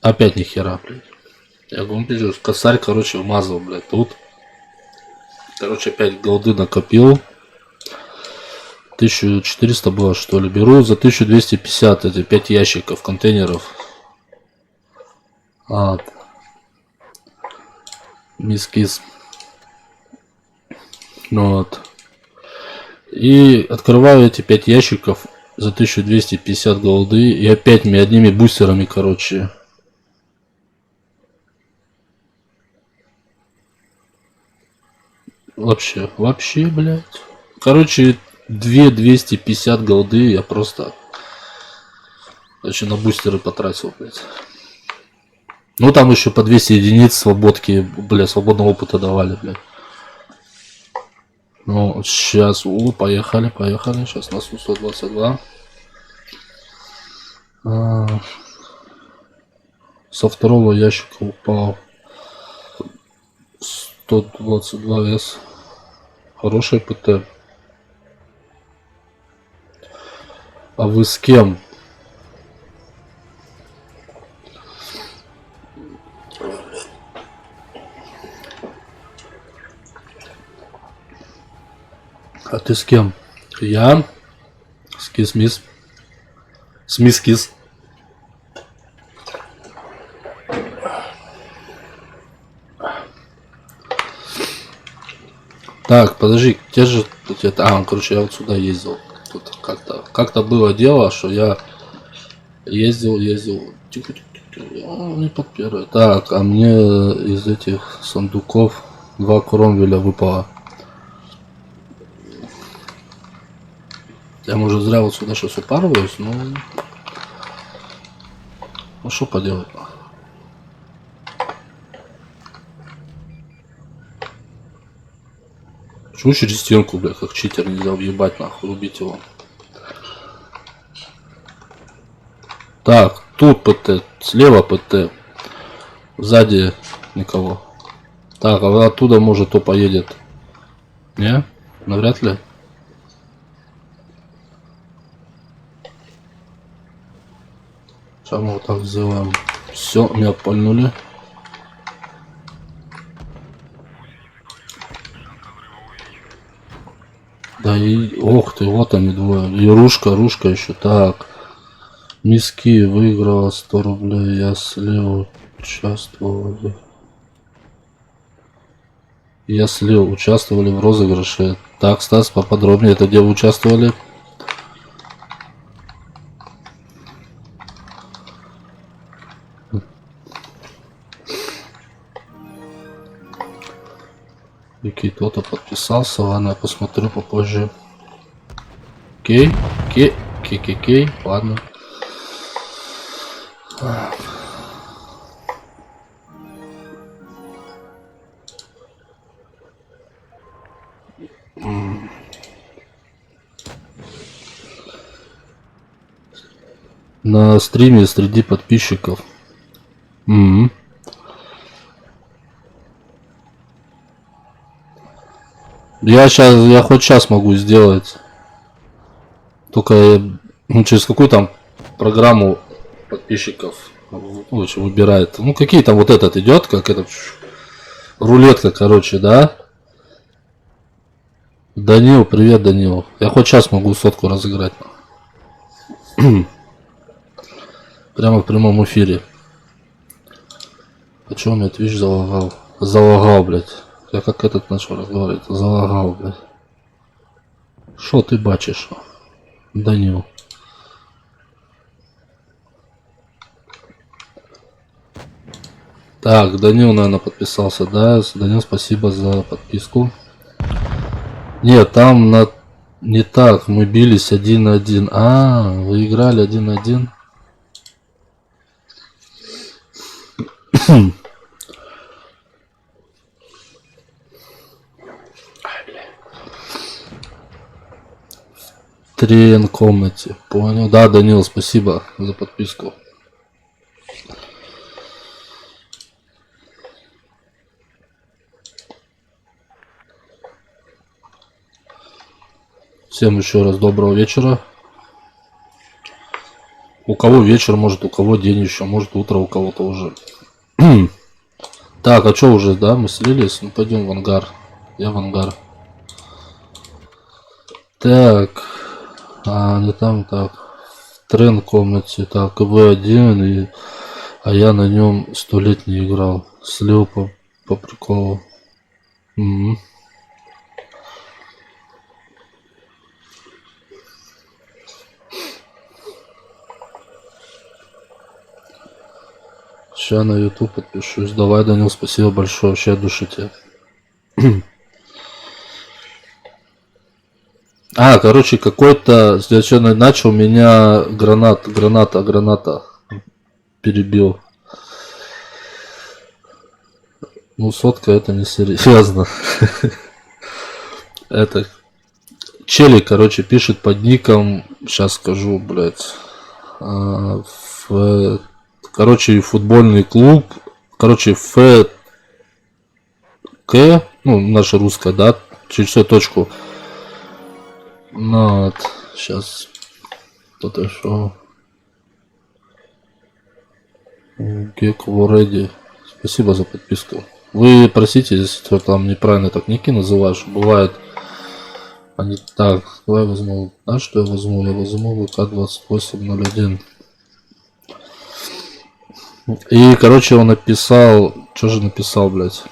S2: Опять нихера, блядь. Я говорю, пиздец, косарь, короче, вмазал, блядь, тут. Короче, опять голды накопил. 1400 было, что ли. Беру за 1250 эти 5 ящиков, контейнеров. Мискис. Вот. И открываю эти 5 ящиков за 1250 голды. И опять мне одними бустерами, короче. Вообще, блядь. Короче, 2250 голды я просто, короче, на бустеры потратил, блядь. Ну там еще по 200 единиц свободки, блядь, свободного опыта давали, блядь. Ну, сейчас, поехали. Сейчас на 122. Со второго ящика упал 122С. Хороший ПТ. А вы с кем? А ты с кем? Я? Скис-мис. Смис-кис. Так, подожди, где же тут это? Короче, я вот сюда ездил. Тут как-то было дело, что я ездил. Тихо. Не под первое. Так, а мне из этих сундуков 2 Кромвеля выпало. Я, может, зря вот сюда сейчас упарываюсь, но... Ну, что поделать? Почему через стенку, бля, как читер нельзя въебать, нахуй, убить его? Так, тут ПТ, слева ПТ, сзади никого. Так, а оттуда, может, то поедет. Не? Навряд ли. Сейчас мы вот так сделаем. Все, меня пальнули. Да и... Ох ты, вот они двое. И Рушка еще. Так. Миски выиграла 100 рублей. Я слил. Участвовали в розыгрыше. Так, Стас, поподробнее. Это где вы участвовали? И кто-то подписался, ладно, я посмотрю попозже. Кей, ладно. На стриме среди подписчиков. Я хоть сейчас могу сделать. Только через какую там программу подписчиков выбирает. Ну какие там вот этот идет, как это рулетка, короче, да? Данил, привет, Данил. Я хоть сейчас могу сотку разыграть. Прямо в прямом эфире. А чё у меня Twitch залагал? Залагал, блядь. Я как этот начал разговаривать. Залагал, блядь. Шо ты бачишь? Данил. Так, Данил, наверное, подписался, да? Данил, спасибо за подписку. Нет, там не так. Мы бились 1-1. Вы играли 1-1. В 3 комнате. Понял. Да, Данил, спасибо за подписку. Всем еще раз доброго вечера. У кого вечер, может, у кого день еще, может, утро у кого-то уже. Так, а что уже, да, мы слились? Ну, пойдем в ангар. Я в ангар. Так. А, не там, так. В трен комнате. Так, В1, и... а я на нем 100 лет не играл. Слил по приколу. Угу. Сейчас на YouTube подпишусь. Давай, Данил, спасибо большое. Вообще от души тебе. А, короче, какой-то... Я начал, меня граната перебил. Ну, сотка это не серьезно. Это... Челик, короче, пишет под ником... Сейчас скажу, блядь. Короче, футбольный клуб. Короче, ФК. Ну, наша русская, да? Через всю точку. Ну, вот. Сейчас. Кто-то шел. Геквореди. Спасибо за подписку. Вы простите, если там неправильно так ники называешь. Бывает. Они так. Давай возьму. А что я возьму? Я возьму ВК-2801. И, короче, он написал... Что же написал, блядь?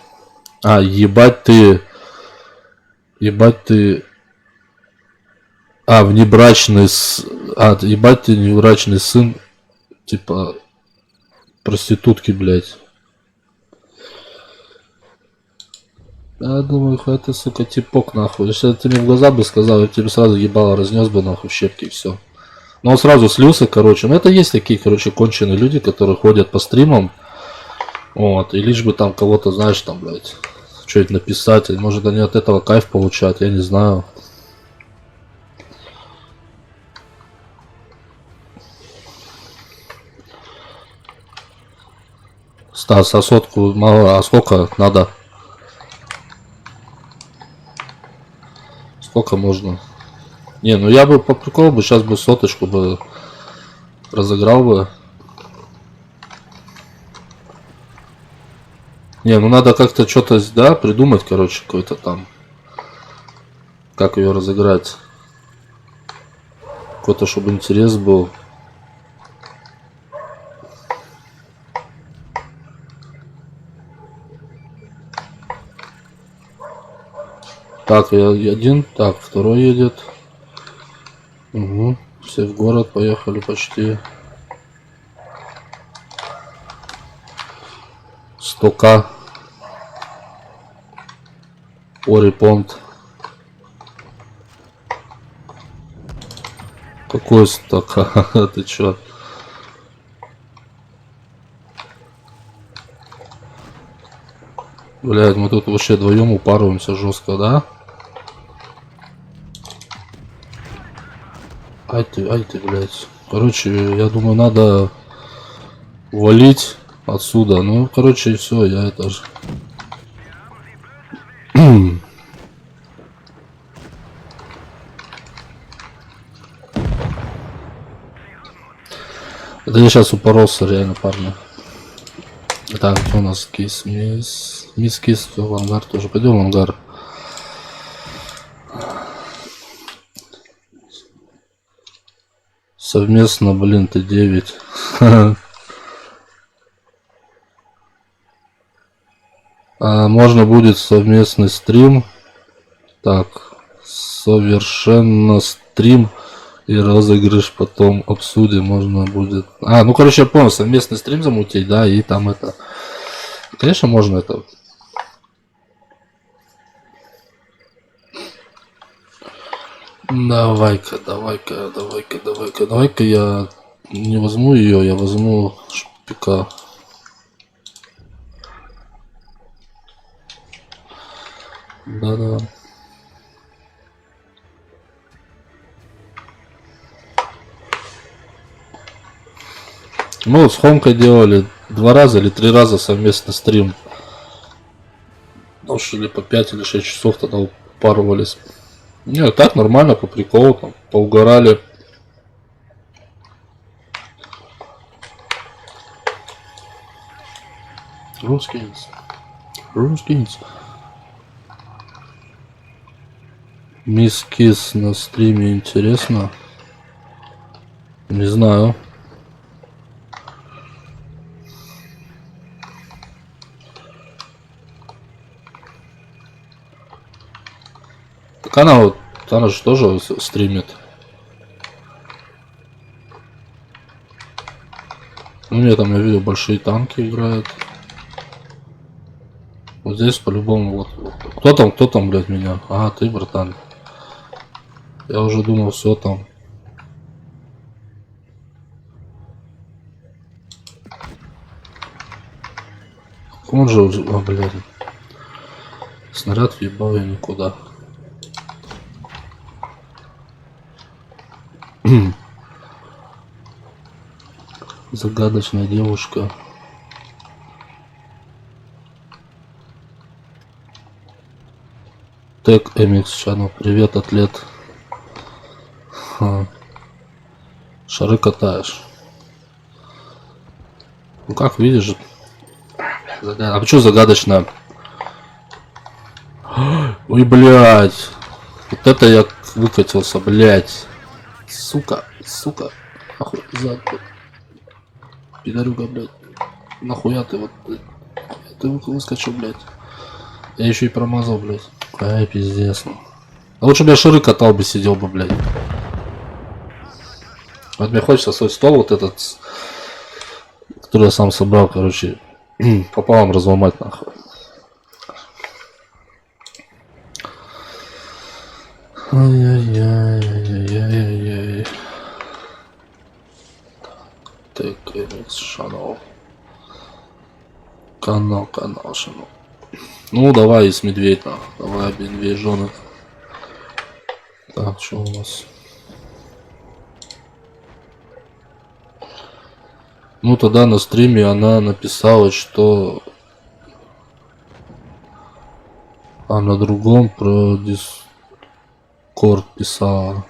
S2: А, ебать ты... А, внебрачный... ебать ты внебрачный сын... Типа... Проститутки, блядь. Я думаю, хватит, сука, типок, нахуй. Если ты мне в глаза бы сказал, я тебе сразу ебало разнес бы, нахуй, в щепки и все. Но он сразу слился, короче. Ну, это есть такие, короче, конченые люди, которые ходят по стримам. Вот. И лишь бы там кого-то, знаешь, там, блядь, что-нибудь написать. Или, может, они от этого кайф получают, я не знаю. Стас, а сотку мало, а сколько надо? Сколько можно? Не, ну я бы по приколу бы сейчас бы соточку бы разыграл бы. Не, ну надо как-то что-то, да, придумать, короче, какой-то там. Как ее разыграть. Какой-то, чтобы интерес был. Так, я один. Так, второй едет. Угу. Все в город поехали почти. 100к. Орипонт. Какой 100к? Ты чё? Блядь, мы тут вообще вдвоем упарываемся жестко, да? Ай ты, блядь. Короче, я думаю, надо валить отсюда. Ну, короче, все, я это же. Да я сейчас упоролся, реально, парни. Так, у нас кейс, мисс кейс, все, в ангар тоже. Пойдем в ангар. Совместно, блин, Т9. Можно будет совместный стрим. Так, совершенно стрим и розыгрыш потом обсудим. Можно будет. Ну короче, я понял, совместный стрим замутить, да, и там это. Конечно, можно это. Давай-ка я не возьму ее, я возьму шпика. Да. Мы вот с Хомкой делали 2 раза или 3 раза совместно стрим. Ну, или по 5 или 6 часов тогда упарывались. Не, так нормально, по приколу, там, поугорали. Рускинс. Рускинс. Мисс Кис на стриме, интересно? Не знаю. Так она же тоже стримит. Ну, мне там, я видел, большие танки играют. Вот здесь по-любому вот. Кто там, блядь, меня? А, ты, братан. Я уже думал, все там. Он же, а, блядь. Снаряд въебал я никуда. Загадочная девушка. Тег MX Channel. Привет, атлет. Шары катаешь. Ну как видишь. А почему загадочно? Ой, блядь. Вот это я выкатился, блядь. Сука, сука. Нахуй, задку. Пидорюга, блядь. Нахуя ты вот... Ты выскочил, блядь. Я еще и промазал, блядь. Ай, пиздец. А лучше бы я шары катал бы, сидел бы, блядь. Вот мне хочется свой стол вот этот, который я сам собрал, короче, пополам разломать, нахуй. Ай-яй-яй-яй-яй-яй. Так, Channel. Канал, Channel. Ну, давай, есть медведь, нахуй. Давай, медвежонок. Так, что у нас? Ну, тогда на стриме она написала, что... А на другом про Дискорд писала.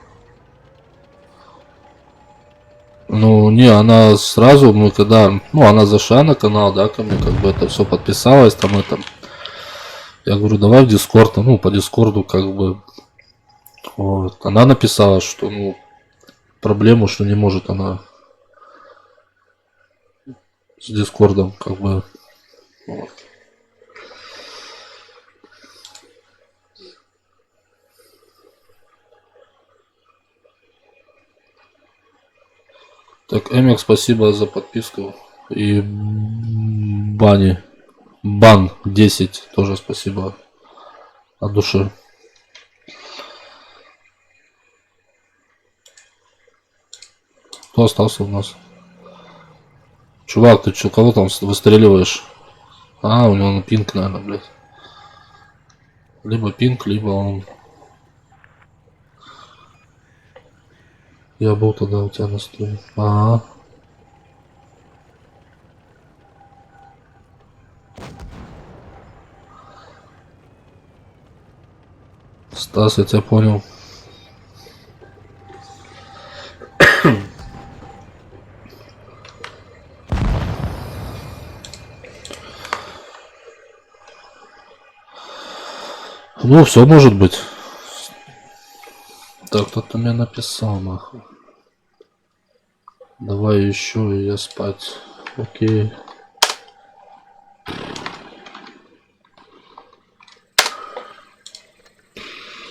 S2: Ну, не, она сразу, мы когда... Ну, она зашла на канал, да, ко мне, как бы это все подписалось, там это... Я говорю, давай в Дискорд, ну, по Дискорду, как бы... Вот. Она написала, что, ну, проблему, что не может она... С Дискордом, как бы. Вот. Так, Эмик, спасибо за подписку. И Бан 10 тоже спасибо от души. Кто остался у нас? Чувак, ты чё, кого там выстреливаешь? А, у него пинг, наверное, блядь. Либо пинг, либо он... Я был тогда у тебя на стриме. Ага. Стас, я тебя понял. Ну, все может быть. Так, кто-то мне написал, нахуй. Давай еще, и я спать. Окей.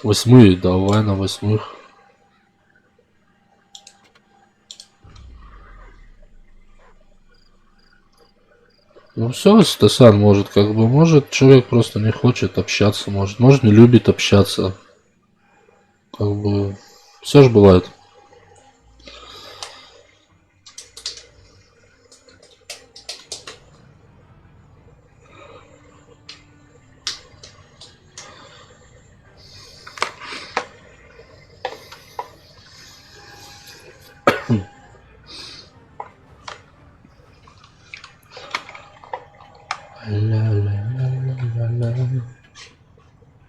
S2: Восьмые, давай на восьмых. Ну все, Стасан может, как бы, может, человек просто не хочет общаться, может не любит общаться. Как бы, все же бывает.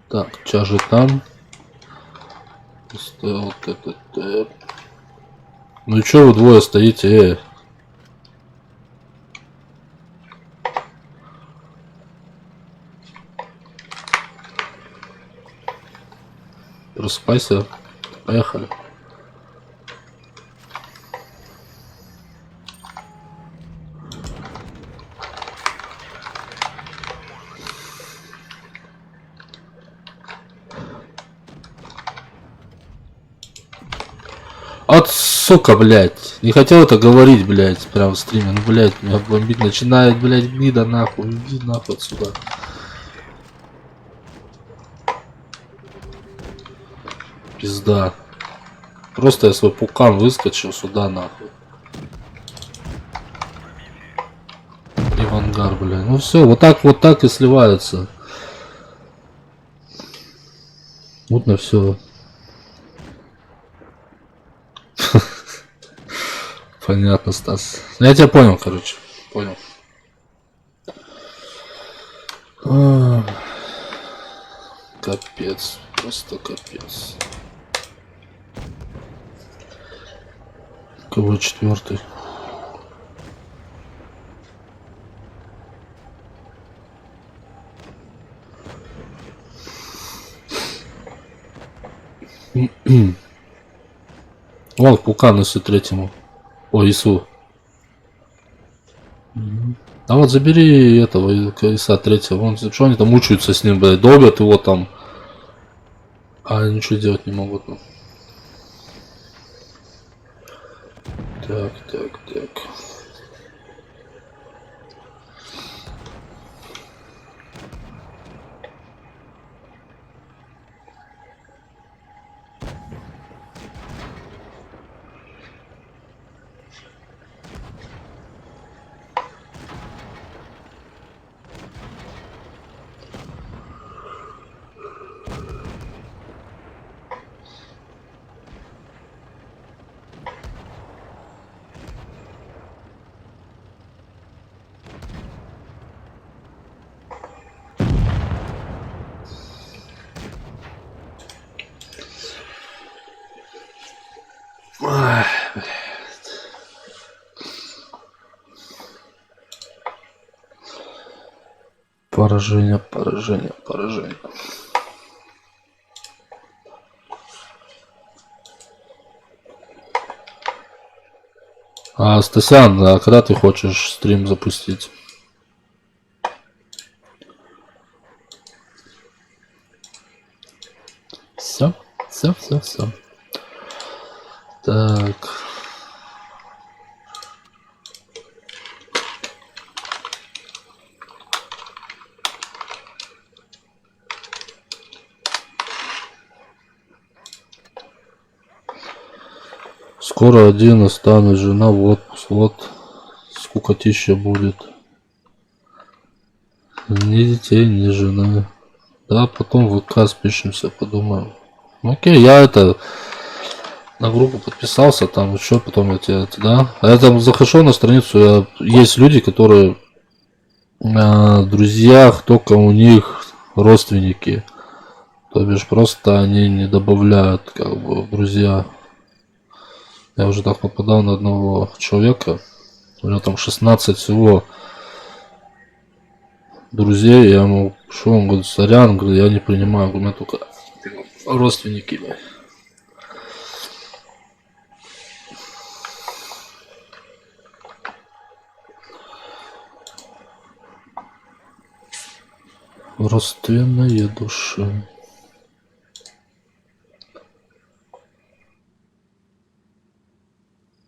S2: Так, ча же там. Вот это. Ну и чё вы двое стоите, Просыпайся. Поехали. От сука, блядь. Не хотел это говорить, блядь, прям в стриме. Ну, блядь, меня бомбить начинает, блядь, гнида нахуй. Иди нахуй отсюда. Пизда. Просто я свой пукан выскочил сюда, нахуй. И в ангар, блядь. Ну все, вот так и сливается. Вот на все. Понятно, Стас. Я тебя понял, короче. Понял. Капец. Просто капец. Кого четвертый? Вон пукан несу третьему. О, Ису. А вот забери этого Иса третьего. Вон, что они там мучаются с ним, блядь, долбят его там. А ничего делать не могут. Ну. Так. Ах, блядь. Поражение. А, Стасян, а когда ты хочешь стрим запустить? Все. Так. Скоро один останусь, жена в отпуск. Вот скукотища будет. Ни детей, ни жены. Да, потом в ВК спишемся, подумаем. Окей, я это на группу подписался, там еще потом я тебе это, да. А я там захожу на страницу, есть люди, которые в друзьях, только у них родственники. То бишь просто они не добавляют как бы в друзья. Я уже так попадал на одного человека. У него там 16 всего друзей. Я ему шел, он говорит, сорян, говорит, я не принимаю, у меня только родственники. Родственные души.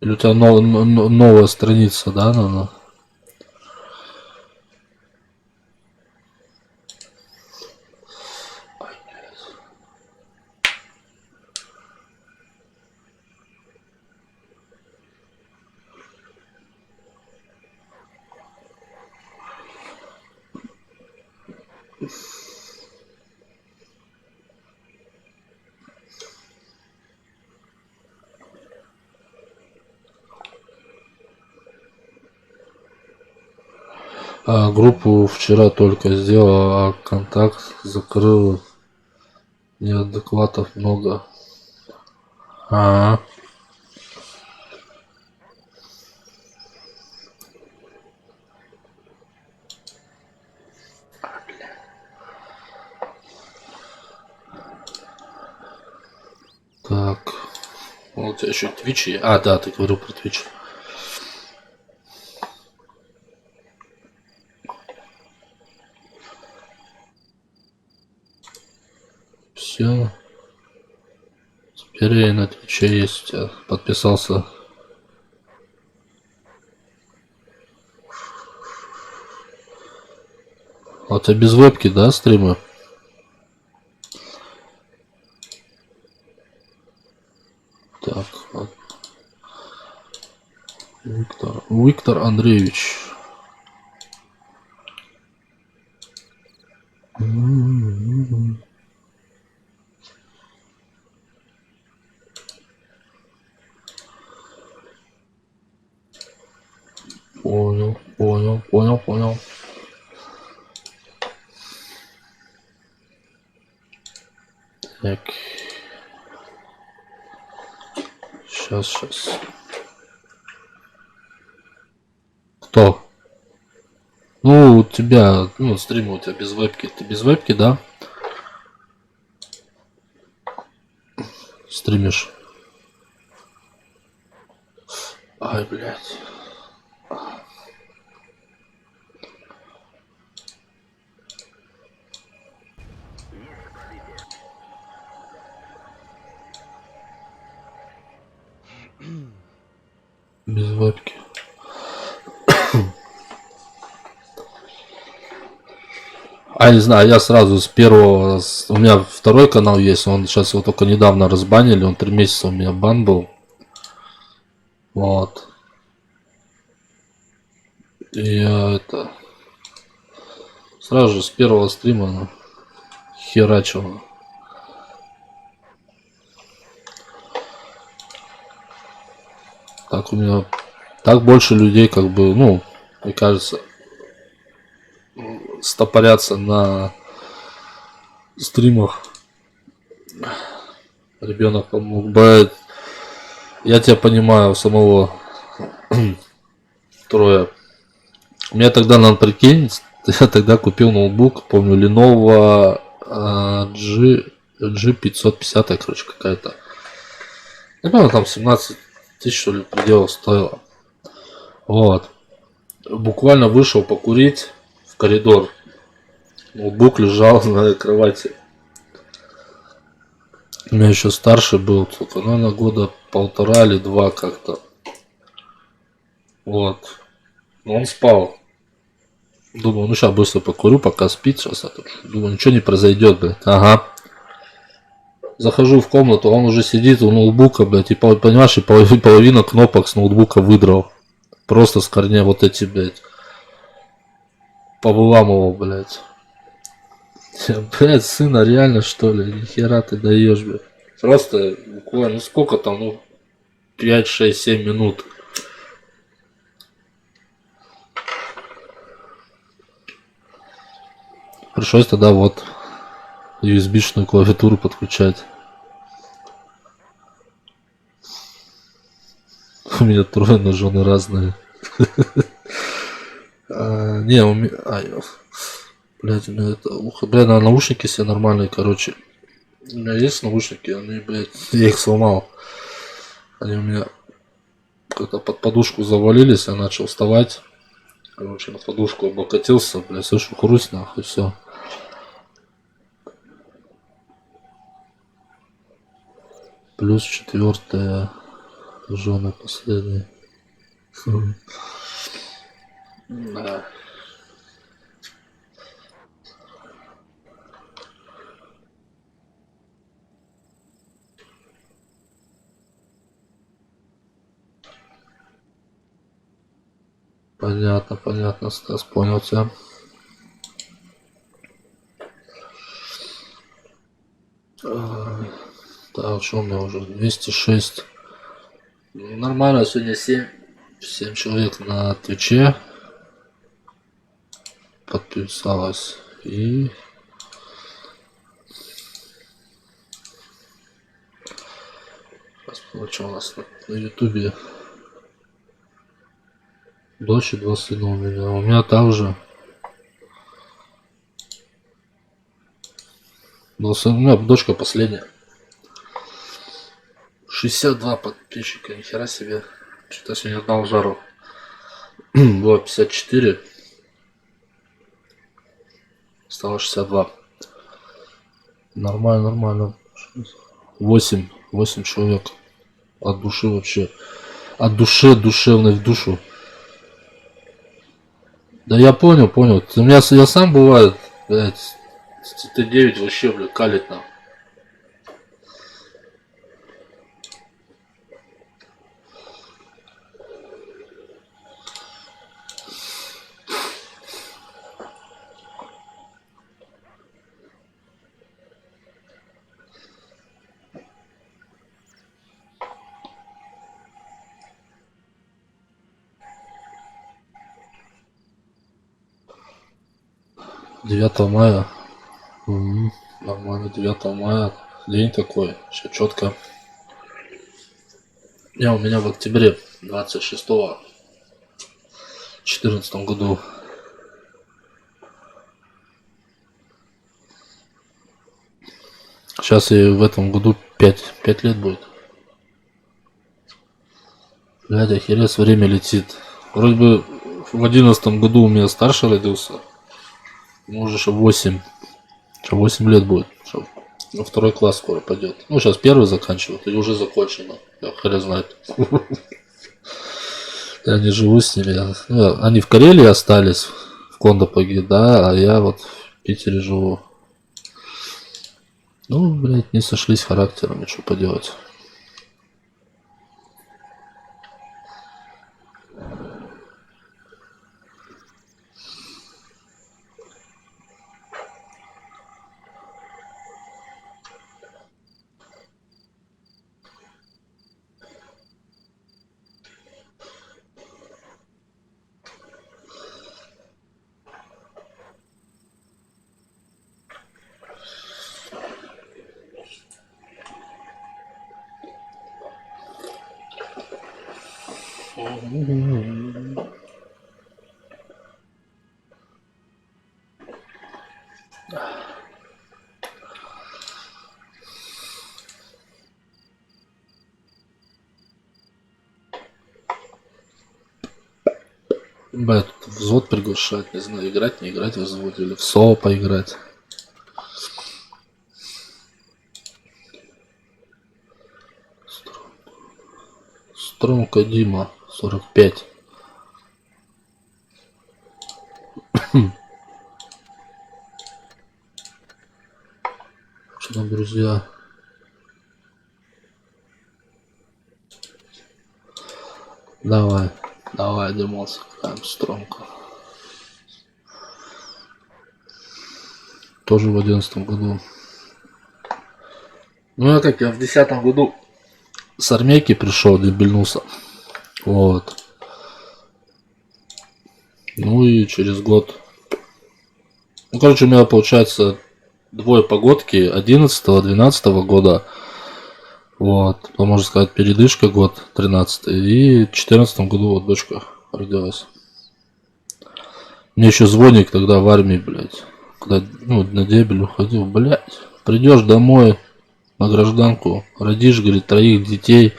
S2: Или у тебя новая страница, да, наверное? А группу вчера только сделал, а контакт закрыл. Неадекватов много. А. Так. Вот у тебя еще Twitch. А, да, ты говорил про Twitch. Все. Теперь я на Твиче есть. Я подписался. А у тебя без вебки, да, стримы? Так, вот. Виктор Андреевич. Понял. Так. Сейчас. Кто? Ну, у тебя, стрим у тебя без вебки. Ты без вебки, да? Стримишь. Ай, блядь. Без вебки. А, не знаю, я сразу с первого... У меня второй канал есть, он сейчас его только недавно разбанили, он 3 месяца у меня бан был. Вот. И я сразу же с первого стрима херачил. Так у меня... Так больше людей, как бы, мне кажется, стопорятся на стримах. Ребенок помог бы. Я тебя понимаю, самого трое. У меня тогда, надо прикинь, я тогда купил ноутбук, помню, Lenovo G550, короче, какая-то. Я помню, там 17 тысяч, что ли, пределов стоило. Вот. Буквально вышел покурить в коридор. Ноутбук лежал на кровати. У меня еще старший был, только, наверное, года 1,5 или 2 как-то. Вот. Но он спал. Думаю, сейчас быстро покурю, пока спит. Сейчас. Думаю, ничего не произойдет, блядь. Ага. Захожу в комнату, он уже сидит у ноутбука, блядь, и, понимаешь, и половина кнопок с ноутбука выдрал. Просто с корней вот эти, блядь. Повыламывал, блядь. Блядь, сына, реально, что ли? Нихера ты даешь, блядь. Просто буквально, сколько там, 5, 6, 7 минут. Пришлось тогда вот USB-шную клавиатуру подключать. У меня трое ножёны разные. Не, у меня... Блядь, у меня это ухо... Блядь, наушники все нормальные, короче. У меня есть наушники, они, блядь, я их сломал. Они у меня как-то под подушку завалились, я начал вставать. Короче, на подушку облокотился, блядь, слышу хрусть, нахуй, все. Плюс 4 жена последняя. Да. Понятно, Стас, понял тебя. Так, что у меня уже 206. Нормально, сегодня 7 человек на Твиче подписалось. И сейчас Вот что у нас на ютубе. Дочь и 2 сына у меня. У меня также. У меня дочка последняя. 62 подписчика. Нихера себе. Что-то сегодня дал жару. Было 54. Стало 62. Нормально, нормально. 8 человек. От души вообще. От души, душевной в душу. Да я понял. У меня я сам бывает, блядь, Т9 вообще, блядь, калит нам. Девятого мая. Нормально, 9 мая. День такой. Все четко. У меня в октябре 26-го 2014 году. Сейчас и в этом году 5 лет будет. Блядь, охерец, время летит. Вроде бы в 11 году у меня старший родился. Может, еще 8. Еще 8 лет будет. Ну, 2 класс скоро пойдет. Ну, сейчас 1 заканчивают. Или уже закончено. Я хрен знает. Я не живу с ними. Они в Карелии остались. В Кондопоге, да. А я вот в Питере живу. Ну, блядь, не сошлись характерами. Что поделать. Бля, тут взвод приглашать, не знаю, играть, не играть в взводе, или в СО поиграть. Стромка Дима, 45. Что там, друзья? Давай, Димон, сыграем Стромка. Тоже в 11 году. Ну, я в 10 году с армейки пришел, дебильнулся. Вот. Ну и через год. Ну, короче, у меня получается 2 погодки 11-12 года. Вот. То, можно сказать, передышка год 13. И в 14 году вот дочка родилась. Мне еще звонник тогда в армии, блядь. Когда, на дебель уходил, блядь. Придешь домой на гражданку, родишь, говорит, 3 детей.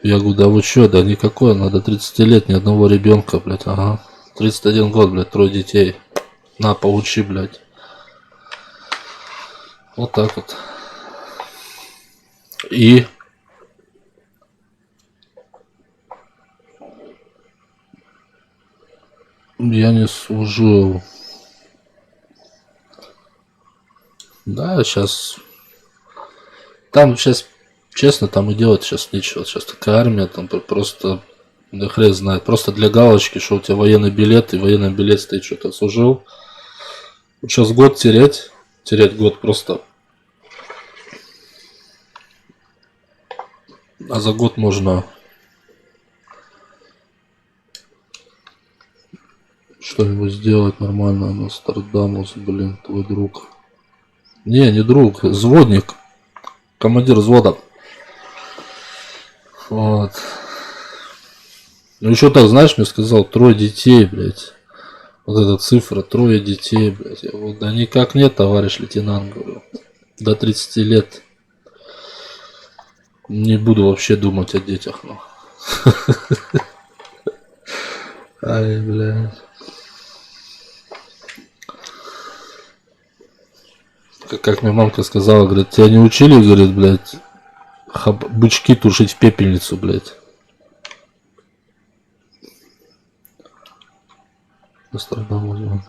S2: Я говорю, да вы что, да никакой, надо 30 лет, ни одного ребенка, блядь, ага. 31 год, блядь, 3 детей. На, поучи, блядь. Вот так вот. И я не служил. Да, сейчас. Там сейчас, честно, там и делать сейчас нечего. Сейчас такая армия, там просто, да хрен знает, просто для галочки, что у тебя военный билет, и военный билет стоит, что-то служил. Сейчас год терять год просто. А за год можно что-нибудь сделать нормально. Нострадамус, блин, твой друг. Не друг, взводник. Командир взвода. Вот. Ну еще так, знаешь, мне сказал, 3 детей, блядь. Вот эта цифра, 3 детей, блядь. Я говорю, да никак нет, товарищ лейтенант, говорю. До 30 лет не буду вообще думать о детях, ну. Ай, блядь. Как мне мамка сказала, говорит, тебя не учили, говорит, блядь, бычки тушить в пепельницу, блядь. Нострадамус.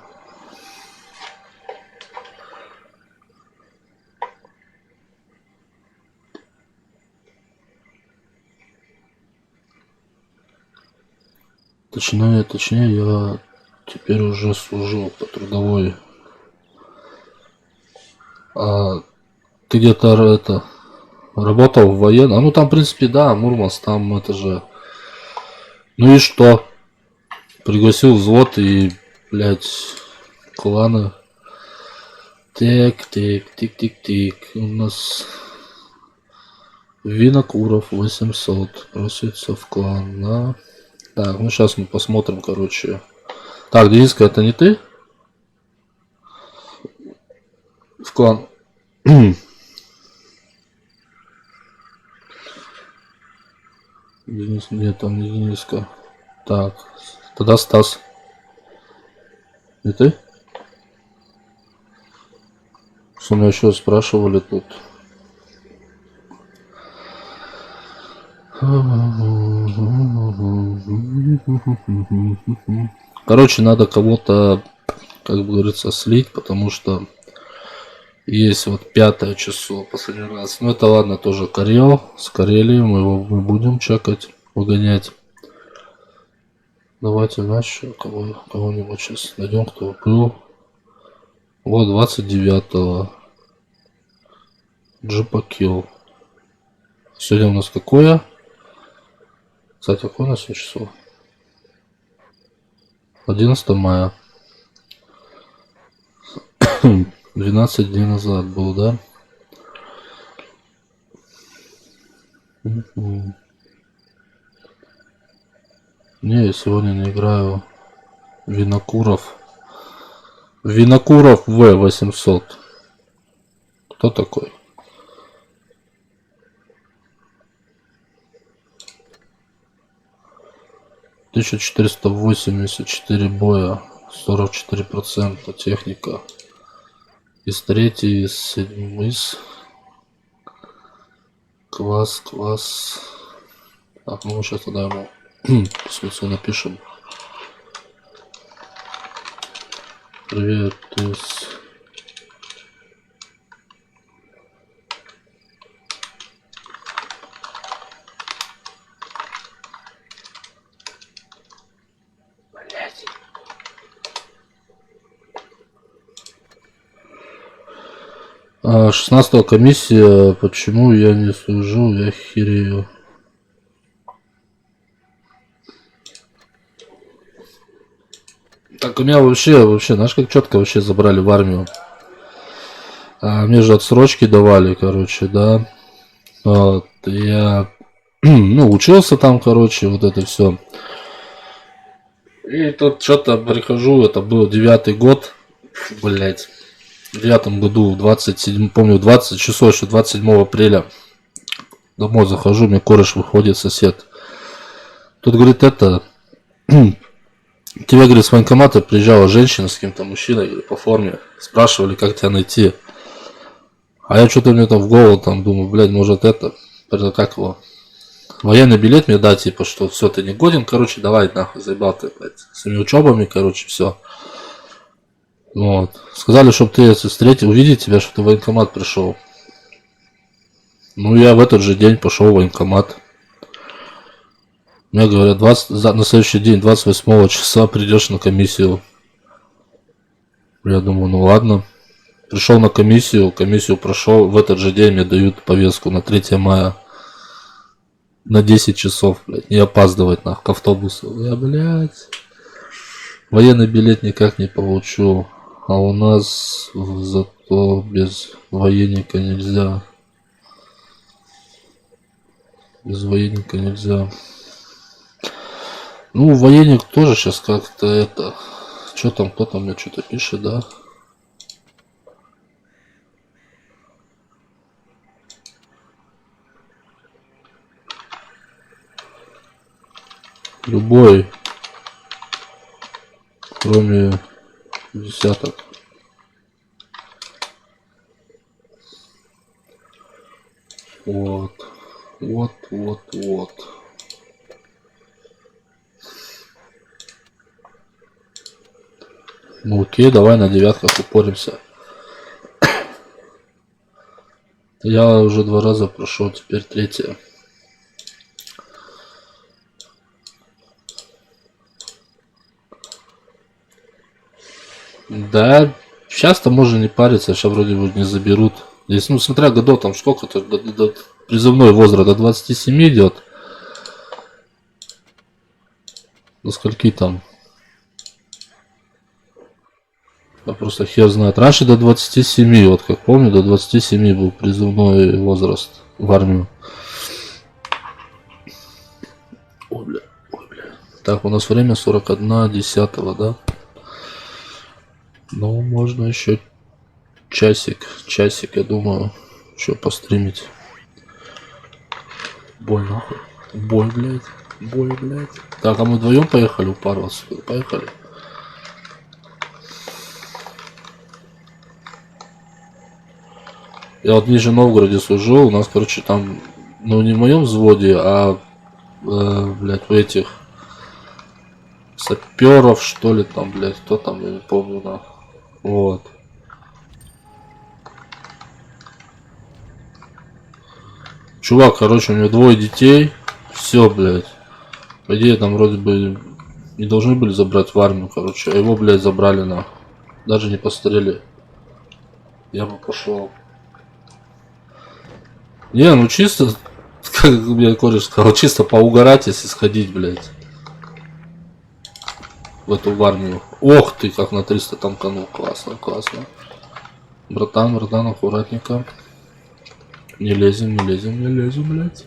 S2: Точнее, я теперь уже служу по трудовой. А ты где-то это работал в военном? А ну там, в принципе, да, Мурманск, там это же. Ну и что? Пригласил взвод и, блядь, кланы. Тик. У нас Винокуров 800 просится в клан, да? Так, ну сейчас мы посмотрим, короче. Так, Дениска, это не ты? В клан. Денис, нет, там не Дениска. Так, тогда Стас. Не ты? Что меня еще спрашивали тут? Короче, надо кого-то, как бы говорится, слить, потому что есть вот 5 число последний раз. Ну это ладно, тоже Карел. С Карелией мы будем чекать, выгонять. Давайте, знаешь, кого-нибудь сейчас найдем, кто был. Вот 29-го. Джипакил. Сегодня у нас какое? Кстати, какое у нас число? 11 мая. 12 дней назад был, да? Не, я сегодня не играю. Винокуров. Винокуров В800. Кто такой? — 1484 боя, 44% техника. Из 3, из 7, из класс. Так, ну мы сейчас тогда ему смысл напишем. Привет, из... А 16-го комиссия, почему я не служу, я херею. Так, у меня вообще, знаешь, как четко вообще забрали в армию. Мне же отсрочки давали, короче, да. Вот, я, ну, учился там, короче, вот это все. И тут что-то прихожу, это был 9-й год, блять. В 9 году, 27, помню, 20 часов, еще 27 апреля. Домой захожу, мне кореш выходит, сосед. Тут, говорит, это... Тебе, говорит, с военкомата приезжала женщина с каким-то мужчиной, говорит, по форме. Спрашивали, как тебя найти. А я что-то мне там в голову там думаю, блядь, может это... Как его? Военный билет мне дать, типа, что все, ты не годен, короче, давай нахуй, заебал ты, блядь. С своими учебами, короче, все. Вот. Сказали, чтобы ты встретил, увидеть тебя, что ты в военкомат пришел. Ну, я в этот же день пошел в военкомат. Мне говорят, на следующий день, 28 числа, придешь на комиссию. Я думаю, ну ладно. Пришел на комиссию прошел. В этот же день мне дают повестку на 3 мая. На 10 часов, блядь. Не опаздывать, нахуй, к автобусу. Я, блядь. Военный билет никак не получу. А у нас зато без военника нельзя. Без военника нельзя. Ну, военник тоже сейчас как-то это... Что там, кто там мне что-то пишет, да? Любой, кроме десяток. Вот. Вот. Ну окей, давай на девятках упоримся. Я уже 2 раза прошел, теперь 3-я. Да, сейчас-то можно не париться, сейчас вроде бы не заберут. Здесь, ну, смотря годов, там сколько-то, призывной возраст до 27 идет. До скольки там? Я просто хер знает. Раньше до 27, вот как помню, до 27 был призывной возраст в армию. Ой, бля. Так, у нас время 41:10, да? Ну, можно еще часик, я думаю, еще постримить. Бой, нахуй. Бой, блядь. Так, а мы вдвоем поехали упарываться? Поехали. Я вот в Нижнем Новгороде служил, у нас, короче, там, ну, не в моем взводе, а, блядь, у этих саперов, что ли, там, блядь, кто там, я не помню, нахуй. Вот. Чувак, короче, у него 2 детей. Все, блядь. По идее, там вроде бы не должны были забрать в армию, короче. А его, блядь, забрали нахуй. Даже не посмотрели. Я бы пошел. Не, ну чисто, как мне кореш сказал, чисто поугарать, если сходить, блядь. В эту армию. Ох ты, как на 300 тамканул. Классно. Братан, аккуратненько. Не лезем, блядь.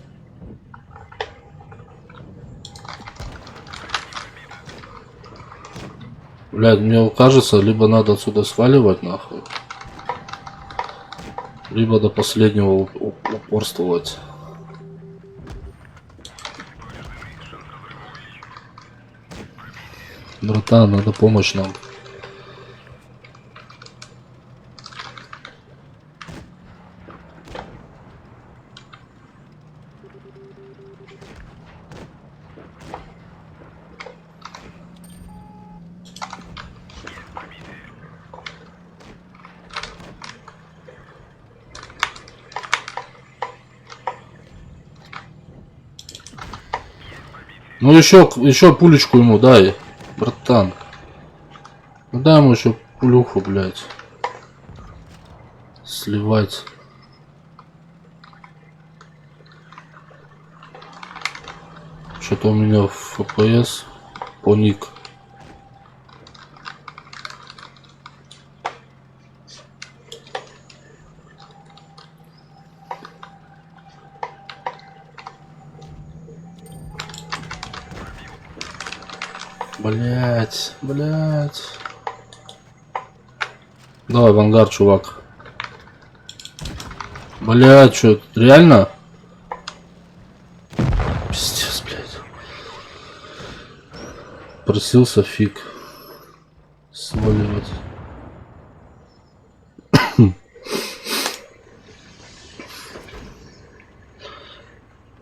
S2: Блядь, мне кажется, либо надо отсюда сваливать, нахуй. Либо до последнего упорствовать. Братан, надо помощь нам. Ну еще пулечку ему дай, братан. Ну дай ему еще пулюху, блядь. Сливать. Что-то у меня в FPS поник. Блять. Давай в ангар, чувак. Блять, что, реально? Пиздец, блять. Просился фиг. Сваливать.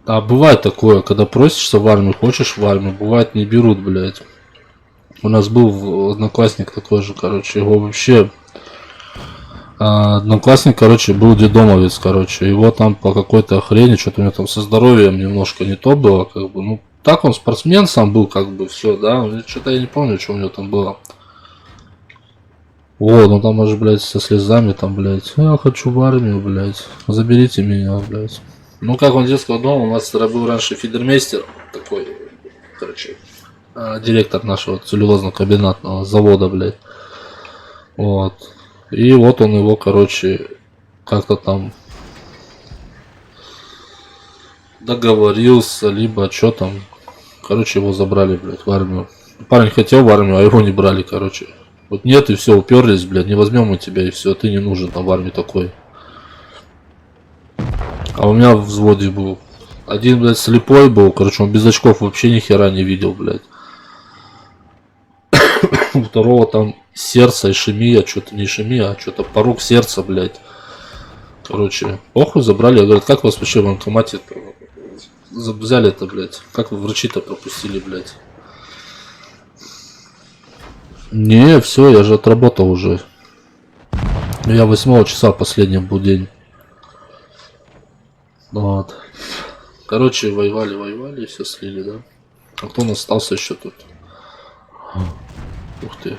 S2: А бывает такое, когда просишься в армию, хочешь в армию, бывает не берут, блять. У нас был одноклассник такой же, короче, его вообще... Одноклассник, короче, был детдомовец, короче, его там по какой-то хрени, что-то у него там со здоровьем немножко не то было, как бы, ну, так он спортсмен сам был, как бы, все, да, что-то я не помню, что у него там было. О, ну там аж, блядь, со слезами, там, блядь, я хочу в армию, блядь, заберите меня, блядь. Ну, как он детского дома, у нас был раньше фидермейстер, такой, короче, директор нашего целлюлозно-комбинатного завода, блядь, вот. И вот он его, короче, как-то там договорился, либо что там. Короче, его забрали, блядь, в армию. Парень хотел в армию, а его не брали, короче. Вот нет, и все, уперлись, блядь, не возьмем мы тебя, и все, ты не нужен там в армии такой. А у меня в взводе был. Один, блядь, слепой был, короче, он без очков вообще ни хера не видел, блядь. У второго там сердце, ишемия, что-то не ишемия, а что-то порог сердца, блядь. Короче, похуй забрали. Говорят, как вас вообще в военкомате взяли это, блядь? Как вы врачи-то пропустили, блядь? Не, все, я же отработал уже. Я 8 часа последний был день. Вот. Короче, воевали, все слили, да? А кто у нас остался еще тут? Ух ты.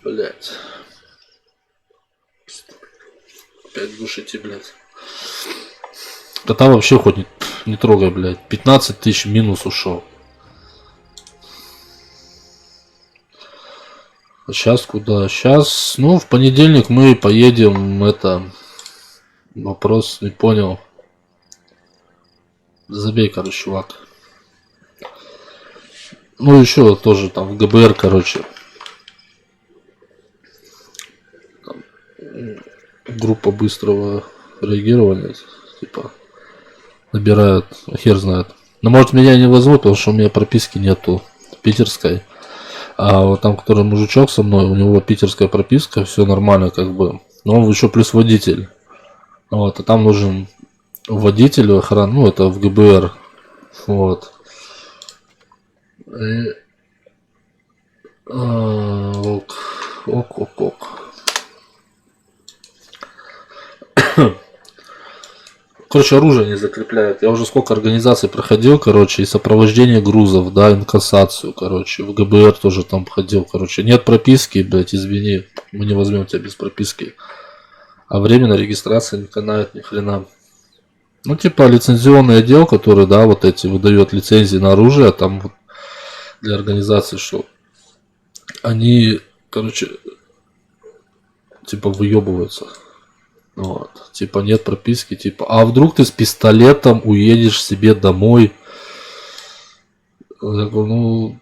S2: Блять. Опять душите, блять. Кота вообще хоть не трогай, блять. 15 тысяч минус ушел. А сейчас куда? Сейчас, ну, в понедельник мы поедем, это... Вопрос не понял. Забей, короче, чувак. Ну, еще тоже там в ГБР, короче. Там, группа быстрого реагирования, типа, набирают, хер знает. Но может меня не возьмут, потому что у меня прописки нету питерской. А вот там, который мужичок со мной, у него питерская прописка, все нормально, как бы. Но он еще плюс водитель. Вот, а там нужен водитель, охрана, ну, это в ГБР. Вот. И... Ок. Короче, оружие не закрепляют. Я уже сколько организаций проходил, короче, и сопровождение грузов, да, инкассацию, короче, в ГБР тоже там ходил, короче. Нет прописки, блядь, извини, мы не возьмем тебя без прописки. А временная регистрация не канает ни хрена. Ну, типа, лицензионный отдел, который, да, вот эти выдает лицензии на оружие, там вот для организации, что они, короче, типа, выебываются. Вот. Типа, нет прописки, типа, а вдруг ты с пистолетом уедешь себе домой? Я говорю,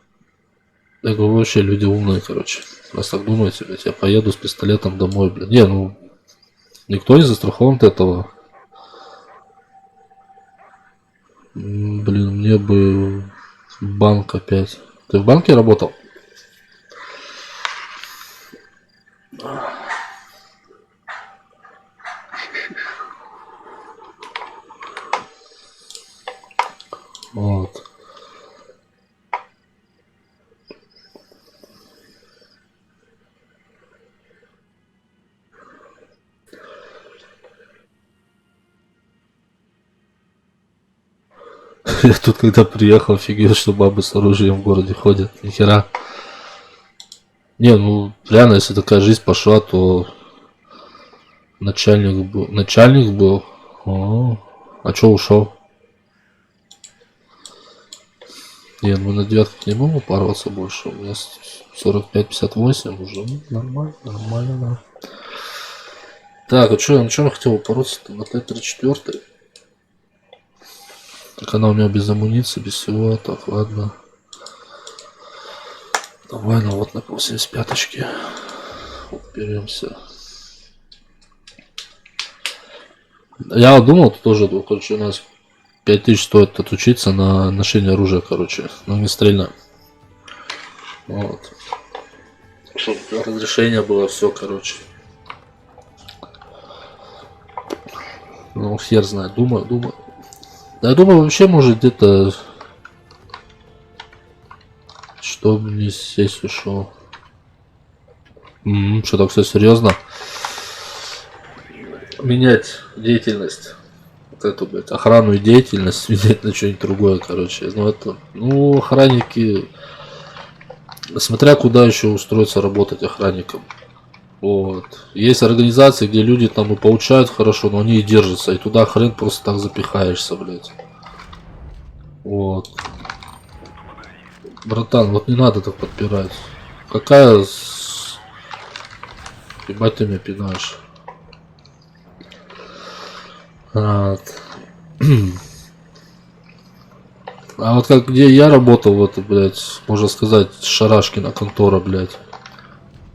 S2: вообще люди умные, короче. Раз так думаете, блядь, я поеду с пистолетом домой, блядь. Не, ну, никто не застрахован от этого. Блин, мне бы в банк опять. Ты в банке работал? Вот. Я тут когда приехал, офигел, что бабы с оружием в городе ходят. Нихера. Не, ну реально, если такая жизнь пошла, то начальник был. А чё ушел? Не, ну на девятках не могу упарываться больше. У меня 45-58 уже. Ну, нормально, да. Так, а чё, на чем я хотел упороться-то? На Т-34. Так она у меня без амуниции, без всего. Так, ладно. Давай, ну вот на 85-очке. Уперемся. Я думал, тоже, короче, у нас 5000 стоит отучиться на ношение оружия, короче, но не стрельно. Вот. Чтобы разрешение было все, короче. Ну, хер знает, думаю. Да, я думаю, вообще, может, где-то... Чтобы не сесть ушел. Что так все серьезно? Менять деятельность. Вот эту, блядь, охрану и деятельность менять на что-нибудь другое, короче. Ну, это... Ну, охранники... Смотря куда еще устроиться работать охранником. Вот. Есть организации, где люди там и получают хорошо, но они и держатся. И туда хрен просто так запихаешься, блядь. Вот. Братан, вот не надо так подпирать. Какая... Ебать ты меня пинаешь. Вот. А вот как где я работал, вот, блядь, можно сказать, Шарашкина контора, блядь.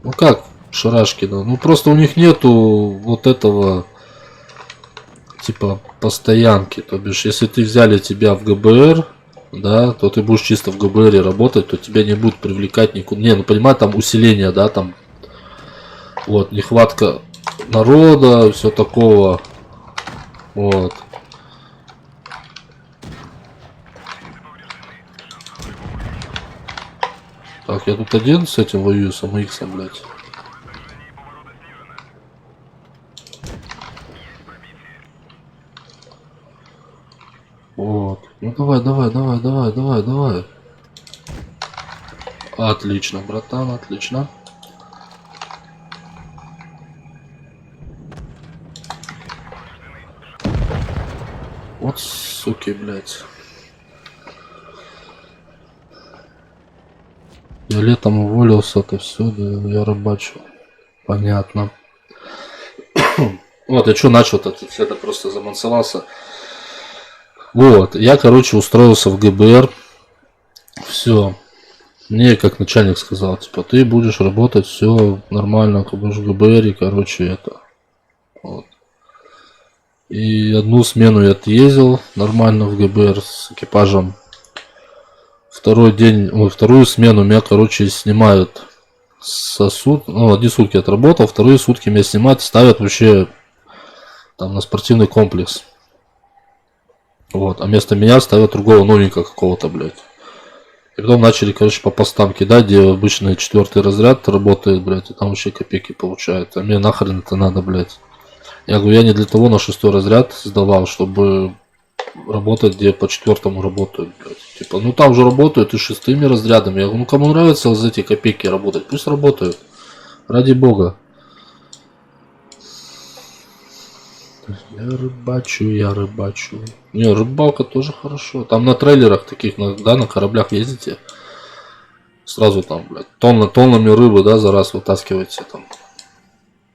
S2: Ну как Шарашкина? Ну просто у них нету вот этого типа постоянки. То бишь, если ты взяли тебя в ГБР, да, то ты будешь чисто в ГБР работать, то тебя не будут привлекать никуда. Не, ну понимаю, там усиление, да, там вот, нехватка народа, все такого. Вот. Так, я тут один с этим воюю, с АМХ, блядь. Вот. Ну давай. Отлично, братан, отлично. Вот суки, блядь. Я летом уволился, то все, да, я рыбачу. Понятно. Вот, я что начал-то, это просто замансовался. Вот, я, короче, устроился в ГБР. Все. Мне как начальник сказал, типа, ты будешь работать, все нормально, как будешь в ГБР, и, короче, это. Вот. И одну смену я отъездил нормально в ГБР с экипажем. Вторую смену меня, короче, снимают сосуд. Ну, одни сутки отработал, вторые сутки меня снимают, ставят вообще там на спортивный комплекс. Вот, а вместо меня ставят другого новенького какого-то, блядь. И потом начали, короче, по постам кидать, где обычный 4-й разряд работает, блядь, и там вообще копейки получают. А мне нахрен это надо, блядь. Я говорю, я не для того на 6-й разряд сдавал, чтобы работать, где по 4-му работают, блядь. Типа, ну там же работают и 6-ми разрядами. Я говорю, ну кому нравится за эти копейки работать, пусть работают. Ради бога. Я рыбачу. Не, рыбалка тоже хорошо. Там на трейлерах таких, да, на кораблях ездите. Сразу там, блядь, тоннами рыбы, да, за раз вытаскиваете там.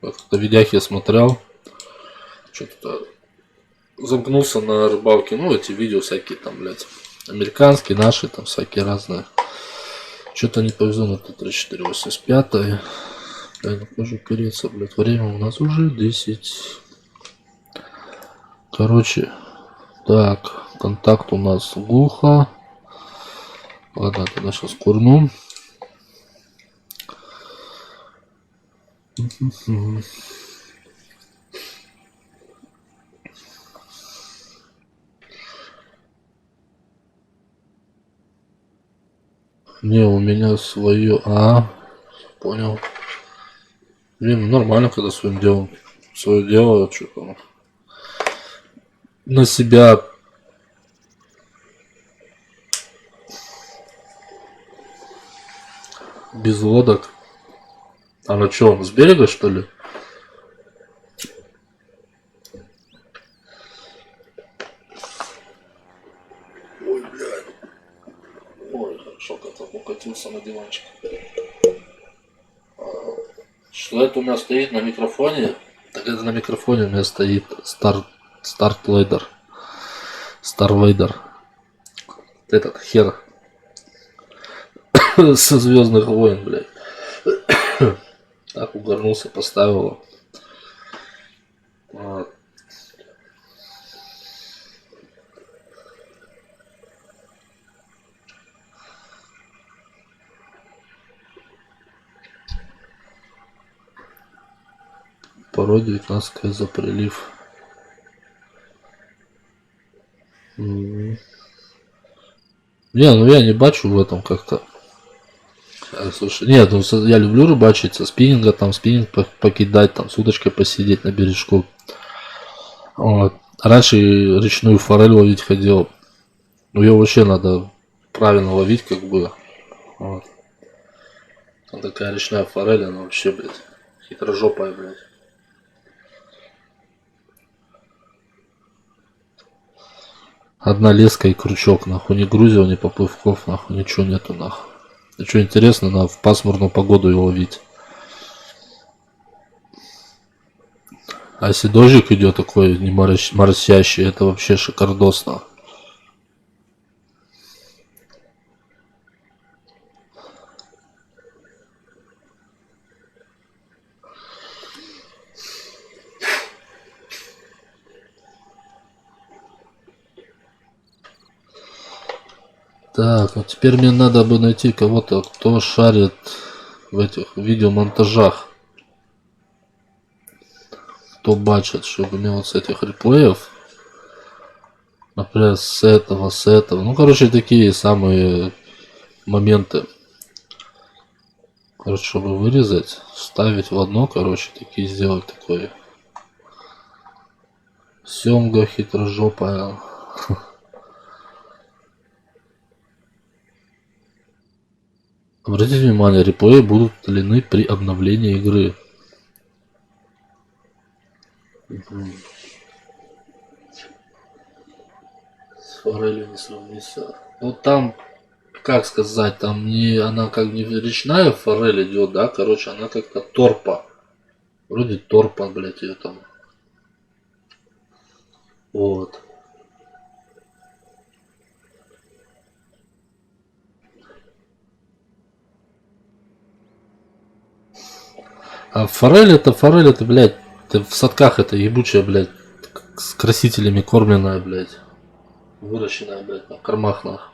S2: Как-то видях я смотрел. Что-то замкнулся на рыбалке. Ну, эти видео всякие там, блядь, американские, наши, там всякие разные. Что-то не повезло на Т-34-85. Да, не хожу переться, блядь. Время у нас уже 10. Короче, так, контакт у нас глухо. Ладно, тогда сейчас курну. Не, у меня свое. Понял. Блин, нормально, когда своим делом. Свое дело, что там. На себя. Без лодок. А на что, с берега, что ли? Ой, блядь. Ой, хорошо, как-то укатился на диванчик. Что это у меня стоит на микрофоне? Так это на микрофоне у меня стоит Старвейдер. Этот хер со Звездных войн, блядь. Так угорнулся, поставил его. Вот. Порой 19 за прилив. Не, ну я не бачу в этом как-то. Слушай, нет, ну я люблю рыбачить со спиннинга, там спиннинг покидать, там с удочкой посидеть на бережку. Вот. Раньше речную форель ловить ходил. Ну ее вообще надо правильно ловить, как бы. Вот. Там такая речная форель, она вообще, блядь, Хитрожопая, блядь. Одна леска и крючок, нахуй. Ни грузил, ни поплывков, нахуй. Ничего нету, нахуй. И что интересно, надо в пасмурную погоду его ловить. А если дождик идет такой не моросящий, это вообще шикардосно. Так, ну теперь мне надо бы найти кого-то, кто шарит в этих видеомонтажах. Кто бачит, чтобы мне вот с этих реплеев, например, с этого, ну, короче, такие самые моменты, короче, чтобы вырезать, вставить в одно, короче, такие сделать такое. Семга хитрожопая. Обратите внимание, реплеи будут удалены при обновлении игры. С форелью не сравнится. Ну там, как сказать, там не, она как не речная форель идет, да, короче, она как-то торпа. Вроде торпа, блядь, ее там. Вот. А форель, блядь, это в садках это ебучая, блядь, с красителями кормленная, блядь. Выращенная, блядь, на кормах, нахуй.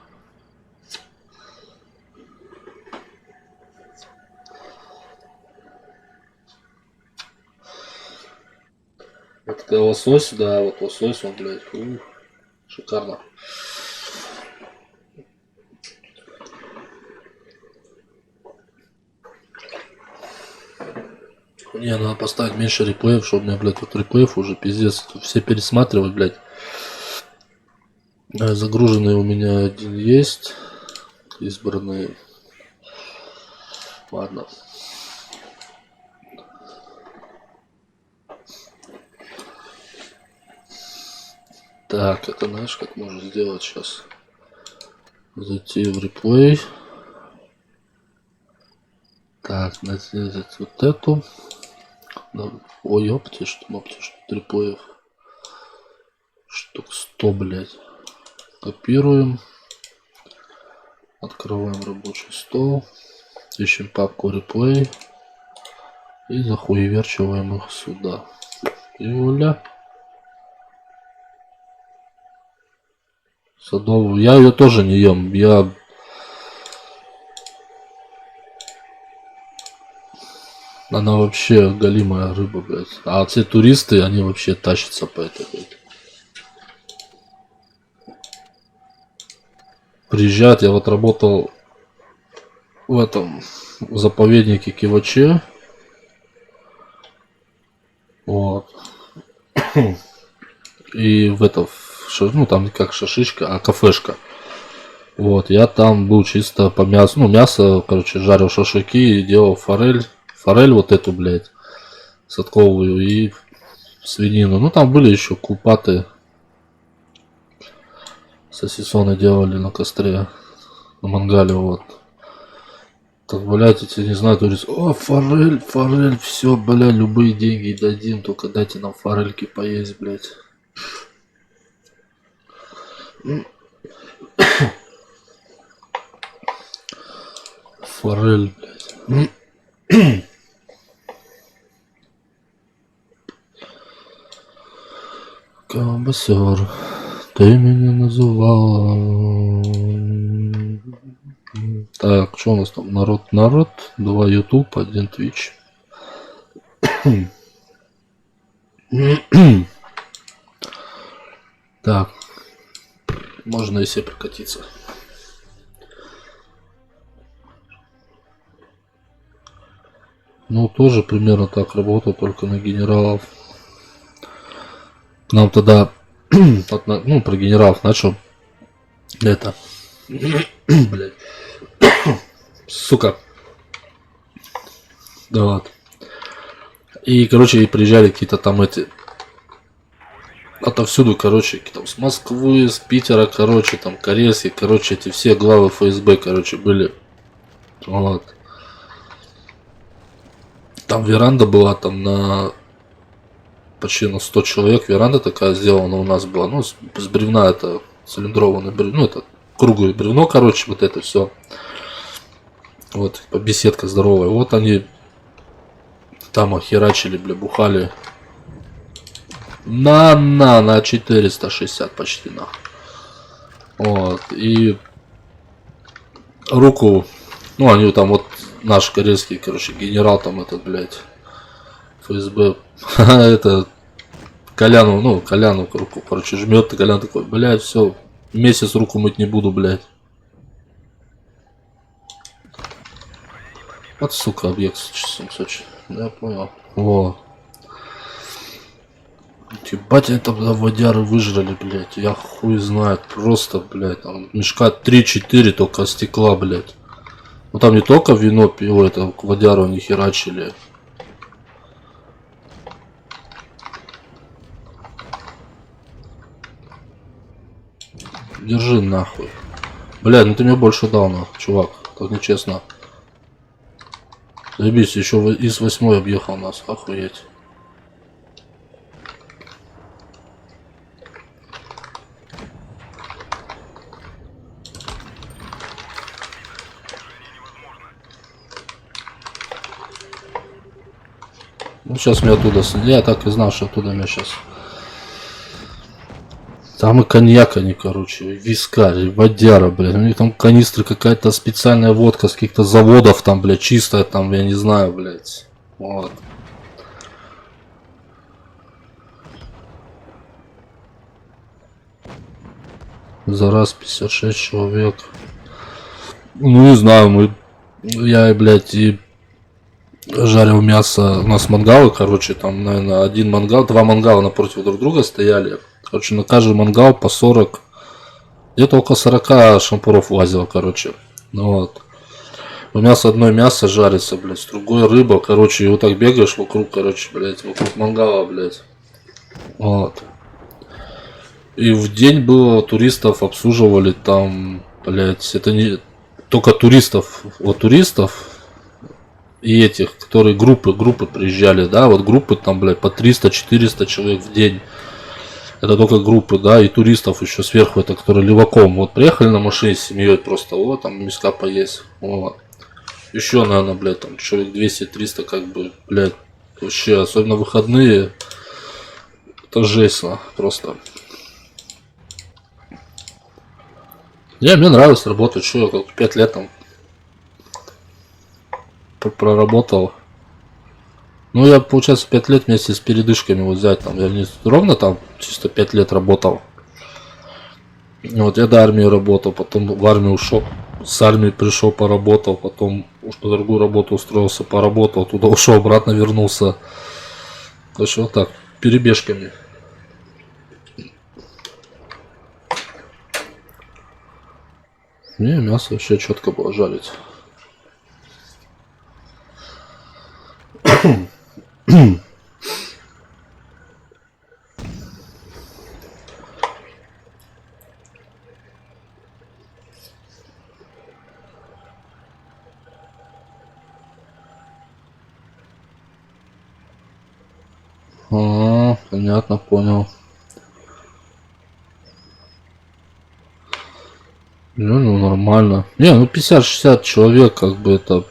S2: Вот такой лосось, да, вот лосось, он, блядь, шикарно. Не, надо поставить меньше реплеев, чтобы у меня, блядь, вот реплеев уже пиздец. Все пересматривать, блядь. Загруженный у меня один есть. Избранный. Ладно. Так, это знаешь, как можно сделать сейчас? Зайти в реплей. Так, сделать вот эту. Ой, ёпти, что реплеев. Штук 100, блядь. Копируем. Открываем рабочий стол. Ищем папку реплей. И захуеверчиваем их сюда. И вуля. Садовую. Я ее тоже не ем. Она вообще голимая рыба, блядь. А все туристы, они вообще тащатся по этой, блядь. Приезжают, я вот работал в этом заповеднике Киваче. Вот. И в это, ну там как шашишка, а кафешка. Вот, я там был чисто по мясу, ну мясо, короче, жарил шашлыки и делал форель вот эту, блядь, садковую и свинину. Ну там были еще купаты. Сосисоны делали на костре, на мангале, вот. Так, блядь, эти, не знаю, туристы, о, форель, все, бля, любые деньги дадим, только дайте нам форельки поесть, блядь. Форель, блядь. Колбасер, ты меня называла. Так, что у нас там? Народ, 2 YouTube, 1 Twitch. Так, можно и себе прокатиться. Ну, тоже примерно так работал, только на генералов. Нам тогда, ну, про генералов начал это, блядь, сука, да ладно. И, короче, и приезжали какие-то там эти... Отовсюду, короче, там с Москвы, с Питера, короче, там корейские, короче, эти все главы ФСБ, короче, были. Вот. Там веранда была, там на... Почти на 100 человек веранда такая сделана у нас была. Ну, с бревна это цилиндрованное бревно, ну, это круглое бревно, короче, вот это все. Вот, беседка здоровая. Вот они там охерачили, бля, бухали. На 460 почти, на. Вот, и руку, ну, они там вот, наш корейский, короче, генерал там этот, блядь, ФСБ, это, Коляну руку, короче, жмет, и Колян такой, блядь, все, месяц руку мыть не буду, блядь. Вот, сука, объект 700, я понял. Во. Ебать, они там водяры выжрали, блядь, я хуй знает, просто, блядь, там мешка 3-4 только стекла, блядь. Ну там не только вино, пиво, это водяру они херачили. Держи нахуй. Блядь, ну ты мне больше дал, нахуй, чувак, так нечестно. Заебись, еще из 8 объехал нас, охуеть. Ну сейчас меня оттуда, я так и знал, что оттуда меня сейчас. Там и коньяк они, короче, вискарь, водяра, блядь. У них там канистры, какая-то специальная водка с каких-то заводов там, блядь, чистая там, я не знаю, блядь. Вот. За раз 56 человек. Ну не знаю, я, блядь, и жарил мясо. У нас мангалы, короче, там, наверное, один мангал, два мангала напротив друг друга стояли. Короче, на каждый мангал по 40, где-то около 40 шампуров влазило, короче. Ну вот. У мяса одно мясо жарится, блядь, с другой рыба, короче, и вот так бегаешь вокруг, короче, блядь, вокруг мангала, блядь. Вот. И в день было туристов обслуживали там, блядь, это не только туристов, вот туристов и этих, которые группы приезжали, да, вот группы там, блядь, по 300-400 человек в день. Это только группы, да, и туристов еще сверху, это которые леваком. Вот приехали на машине с семьей просто, вот, там мяска поесть. Вот. Еще, наверное, блядь, там человек 200-300, как бы, блядь, вообще, особенно выходные, это жесть, просто. Мне нравилось работать, что я как 5 лет там проработал. Ну, я, получается, 5 лет вместе с передышками вот взять, там, я не ровно там чисто 5 лет работал. Вот, я до армии работал, потом в армию ушел, с армии пришел, поработал, потом на другую работу устроился, поработал, туда ушел, обратно вернулся. Короче, вот так, перебежками. Не, мясо вообще четко было жарить. Понятно, понял. Ну, нормально. Не, ну 50-60 человек, как бы это...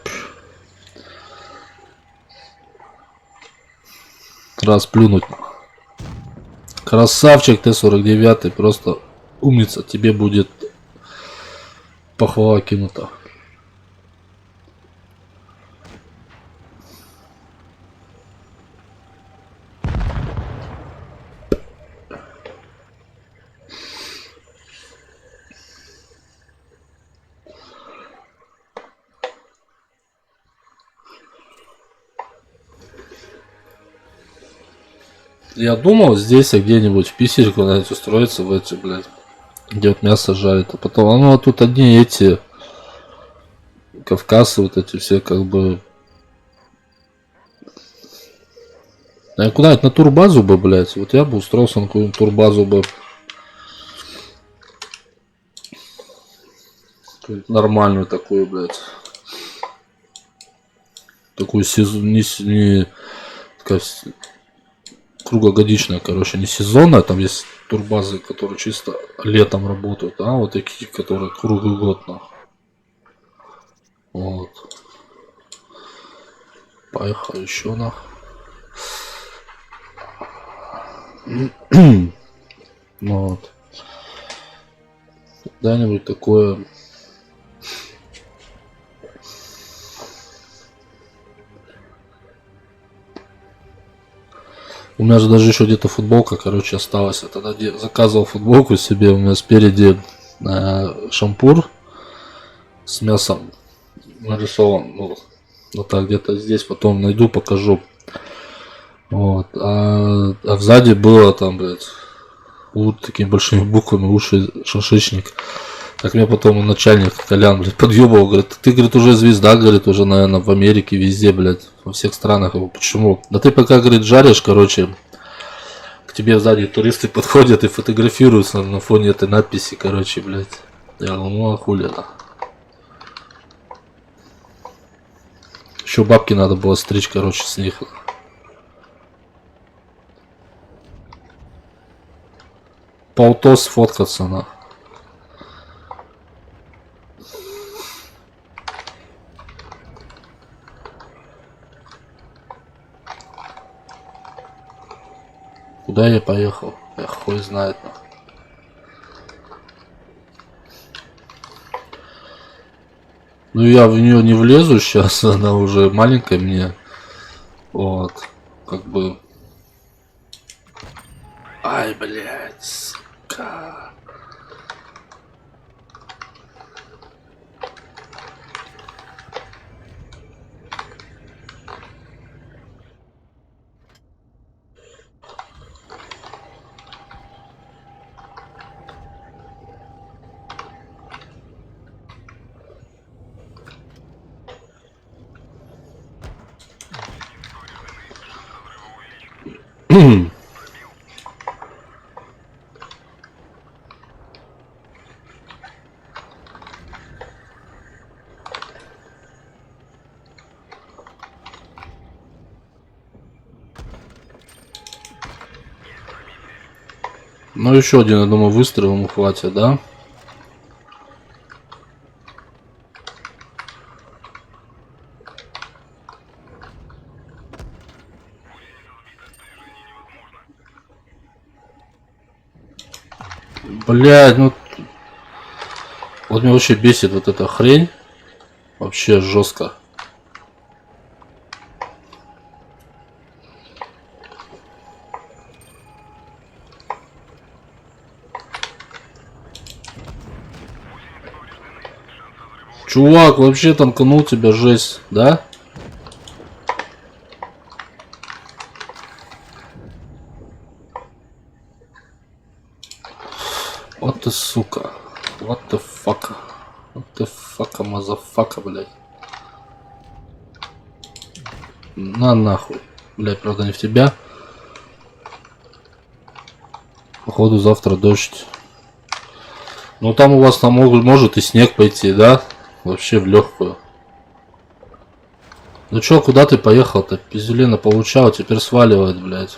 S2: Раз плюнуть. Красавчик, Т-49, просто умница. Тебе будет похвала кинута. Я думал здесь где-нибудь в Питере куда-нибудь устроиться в эти, блядь, где вот мясо жарит, а потом, ну, тут одни эти кавказцы, вот эти все, как бы, Да я куда-нибудь на турбазу бы, блядь. Вот я бы устроился на какую-нибудь турбазу бы. Какую-нибудь нормальную такую, блядь. Такую сезон, не такая круглогодичная, короче, не сезонная. Там есть турбазы, которые чисто летом работают, а вот такие, которые круглый год, нахуй. Вот. Поехал еще нахуй. Ну вот. Куда-нибудь такое. У меня же даже еще где-то футболка, короче, осталась. Я тогда заказывал футболку себе. У меня спереди шампур с мясом нарисован. Ну, вот так где-то здесь. Потом найду, покажу. Вот. А сзади было там, блядь, вот такими большими буквами уши шашечник. Так мне потом начальник Колян, блядь, подъебывал, говорит, ты, говорит, уже звезда, говорит, уже, наверное, в Америке, везде, блядь, во всех странах. Его, почему? Да ты пока, говорит, жаришь, короче, к тебе сзади туристы подходят и фотографируются на фоне этой надписи, короче, блядь. Я говорю, ну а хули, да. Еще бабки надо было стричь, короче, с них. Полтос сфоткаться, на. Куда я поехал? Я хуй знает. Ну я в нее не влезу сейчас, она уже маленькая мне. Вот. Как бы. Ай, блядь, сука. Ну еще один, я думаю, выстрел ему хватит, да? Блядь, ну... Вот меня вообще бесит вот эта хрень. Вообще жестко. Чувак, вообще танканул тебя, жесть, да? Вот ты, сука. What the fuck? What the fuck, мазафака, блядь. На нахуй. Блядь, правда не в тебя. Походу завтра дождь. Ну там у вас там может и снег пойти, да? Вообще в легкую. Ну чё, куда ты поехал-то? Пиздюлина получал, теперь сваливает, блядь.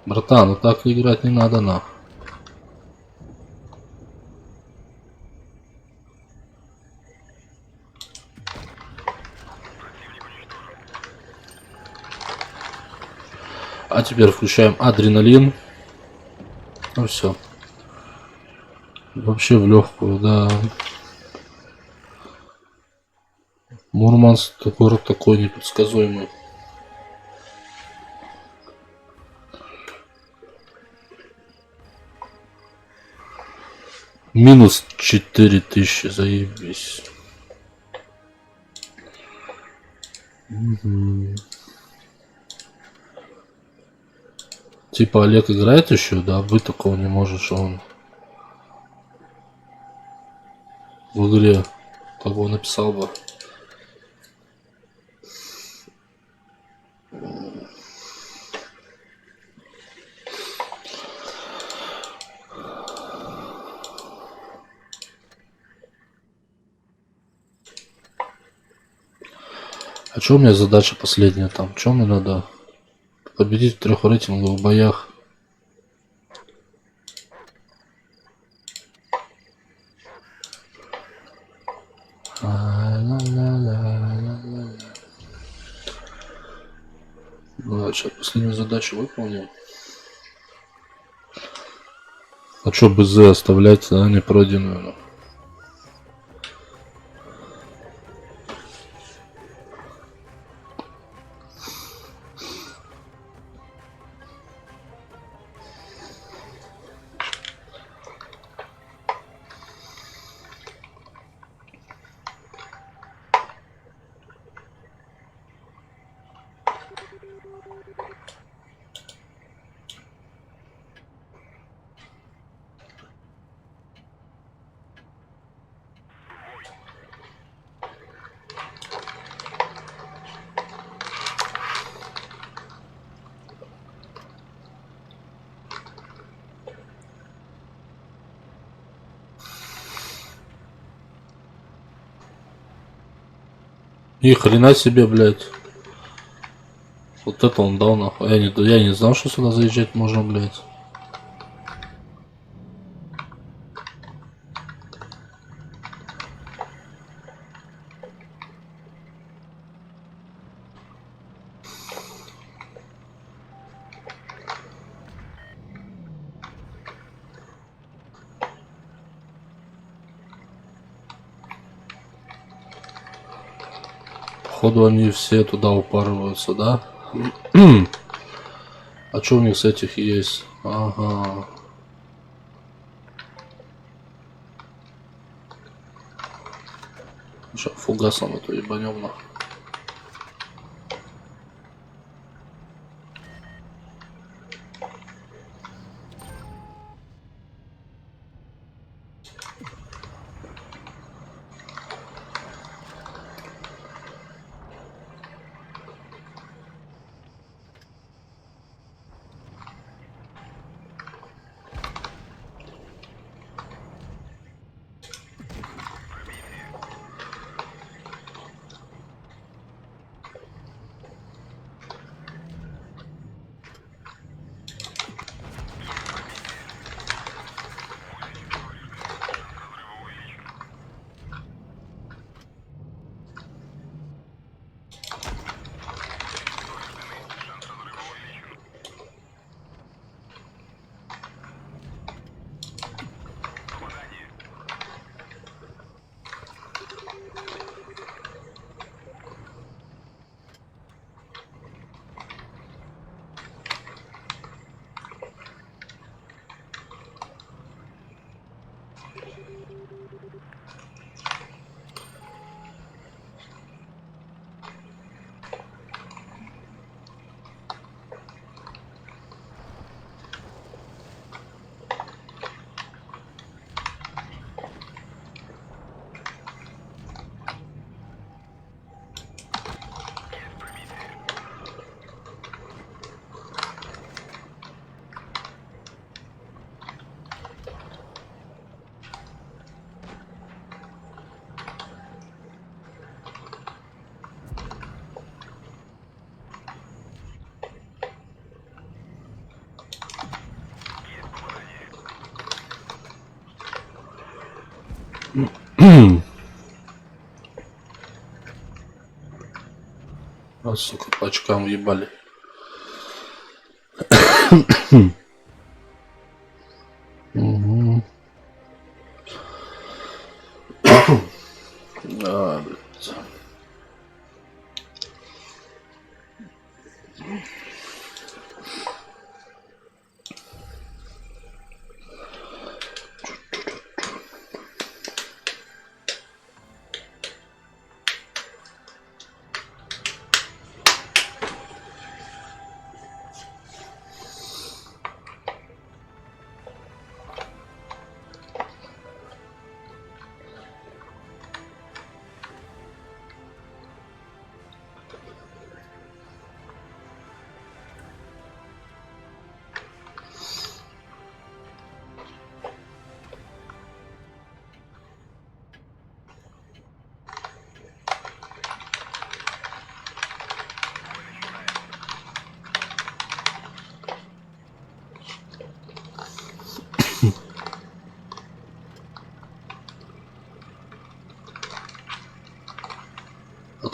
S2: Братан, ну так играть не надо, нахуй. А теперь включаем адреналин. Ну все. Вообще в легкую, да. Мурманск, город такой непредсказуемый. Минус 4000, заебись. Угу. Типа Олег играет еще, да? Быть такого не можешь, он в игре того написал бы. А что у меня задача последняя там? Что мне надо? Победить в 3 рейтинговых боях. Да, сейчас последнюю задачу выполним. А что БЗ оставлять, да, не пройденную? Ни хрена себе, блядь. Вот это он дал нахуй. Я не знал, что сюда заезжать можно, блядь. Походу они все туда упарываются, да? А что у них с этих есть? Ага. Сейчас фугасом эту ебанем нахуй. А, сука, по очкам ебали. Угу. А, блядь.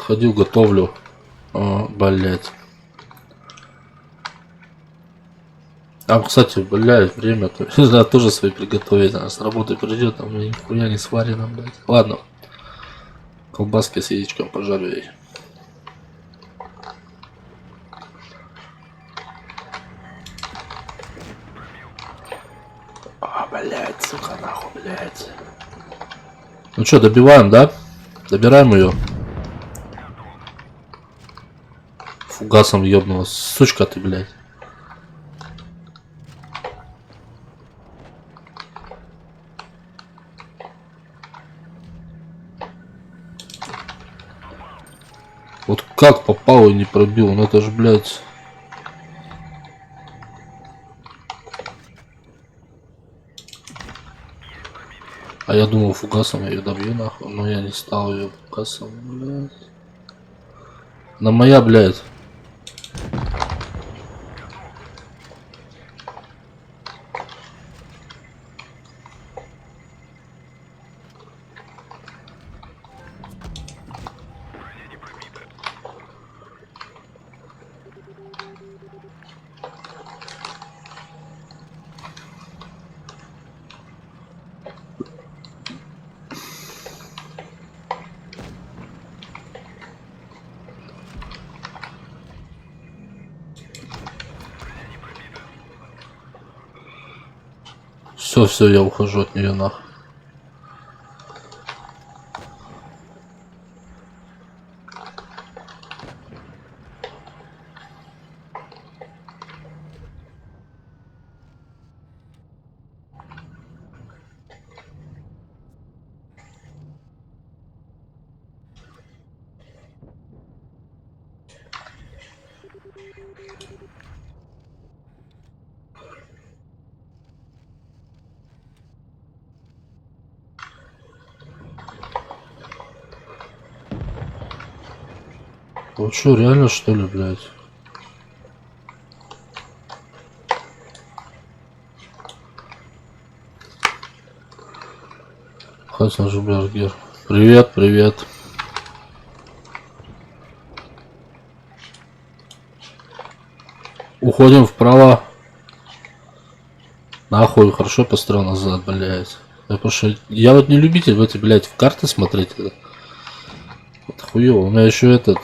S2: подходил, готовлю. О, блять. А, кстати, блядь, время-то. Надо тоже свои приготовить. Она с работы придет, а мне нихуя не сварено, блядь. Ладно. Колбаски с яичком пожарю ей. А, блядь, сука, нахуй, блядь. Ну что, добиваем, да? Добираем ее. Фугасом ёбнула. Сучка ты, блядь. Вот как попал и не пробил? Ну это же, блядь. А я думал, фугасом я ее добью, нахуй. Но я не стал ее фугасом, блядь. На моя, блядь. Все, я ухожу от нее нахуй. Вот что, реально что ли, блядь? Хайзенбергер. Привет, привет. Уходим вправо. Нахуй, хорошо построил назад, блядь. Я вот не любитель в эти, блядь, в карты смотреть. Это хуёво. У меня еще этот...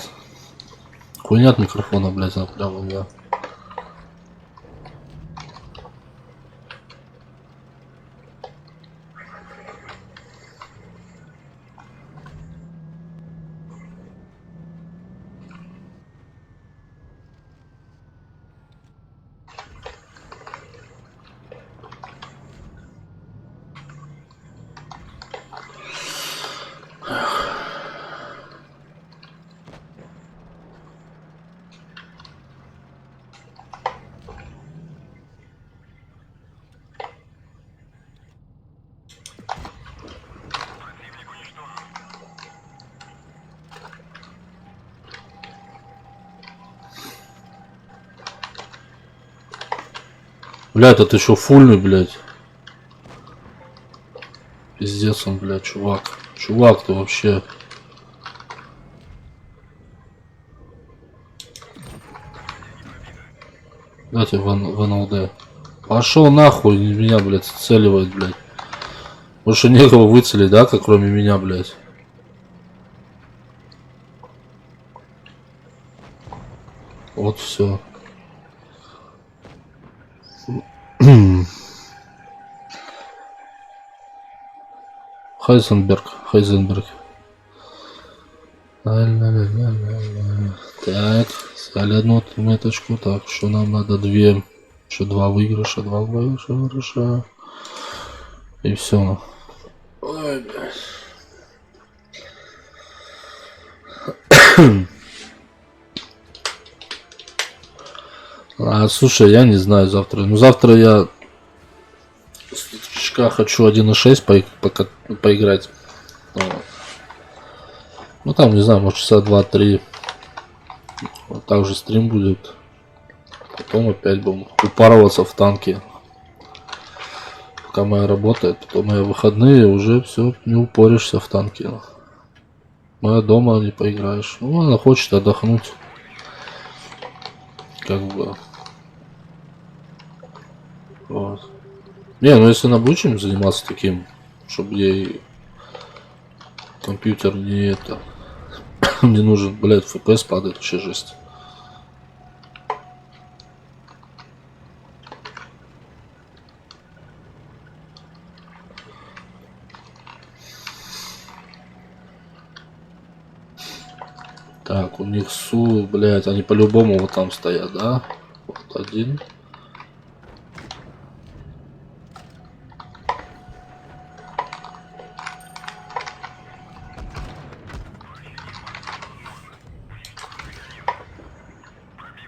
S2: Хуйня от микрофона, блядь, она прям у меня. Блядь, это еще фульный, блядь. Пиздец он, блядь, чувак. Чувак, ты вообще... Дайте в НЛД. Пошел нахуй, меня, блядь, целивает, блядь. Больше некого выцелить, да, как кроме меня, блядь. Вот все. Хайзенберг. Так, взяли одну отметочку. Так, что нам надо? Две. Еще два выигрыша. И все. Ой, блядь. Слушай, я не знаю завтра. Ну завтра я хочу 1.6 поиграть. Ну там, не знаю, может часа 2-3. Вот так же стрим будет. Потом опять будем упарываться в танке. Пока моя работает. Потом мои выходные уже все, не упоришься в танке. Ну, а дома не поиграешь. Ну, она хочет отдохнуть. Как бы. Вот. Не, ну если она будет чем заниматься таким, чтобы ей компьютер не это... не нужен, блядь, FPS падает, вообще жесть. Так, у них Су, блядь, они по-любому вот там стоят, да? Вот один.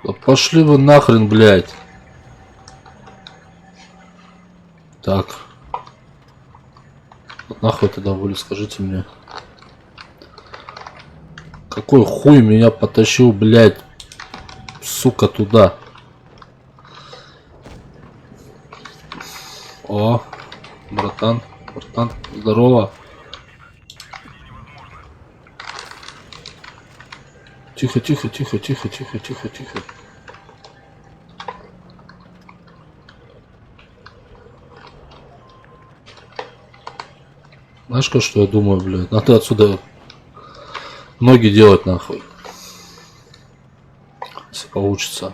S2: Да пошли вы нахрен, блядь. Так. Вот нахуй тогда были, скажите мне. Какой хуй меня потащил, блядь, сука, туда? О, братан, здорово. Тихо. Знаешь, что я думаю, блядь? Надо отсюда ноги делать, нахуй. Если получится.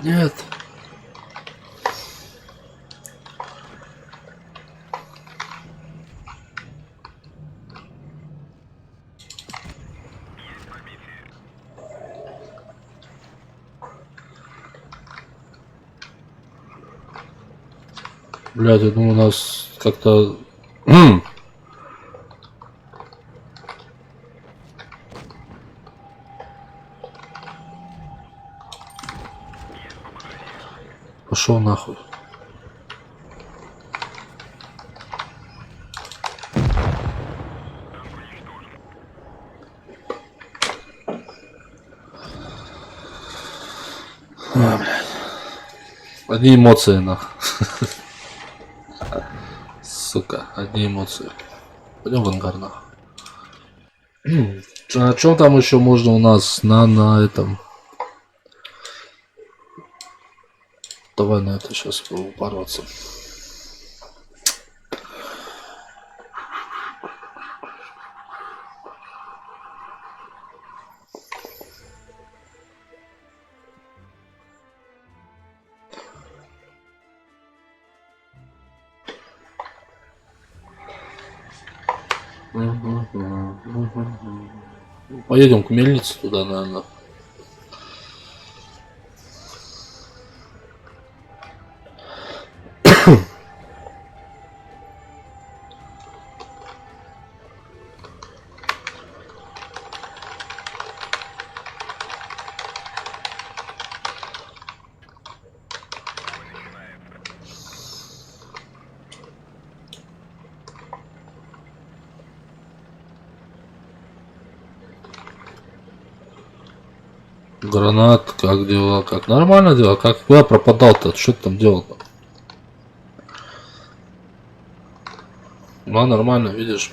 S2: Нет. Блядь, я думаю, у нас как-то... Пошел нахуй. А, блядь. Одни эмоции, нахуй. Сука, одни эмоции. Пойдем в ангар, нахуй. На чем там еще можно у нас на этом? Давай на это сейчас упарываться. Поедем к мельнице туда, наверное. Гранат, как дела? Как нормально дела? Как куда пропадал-то? Что ты там делал-то? Ну, нормально, видишь.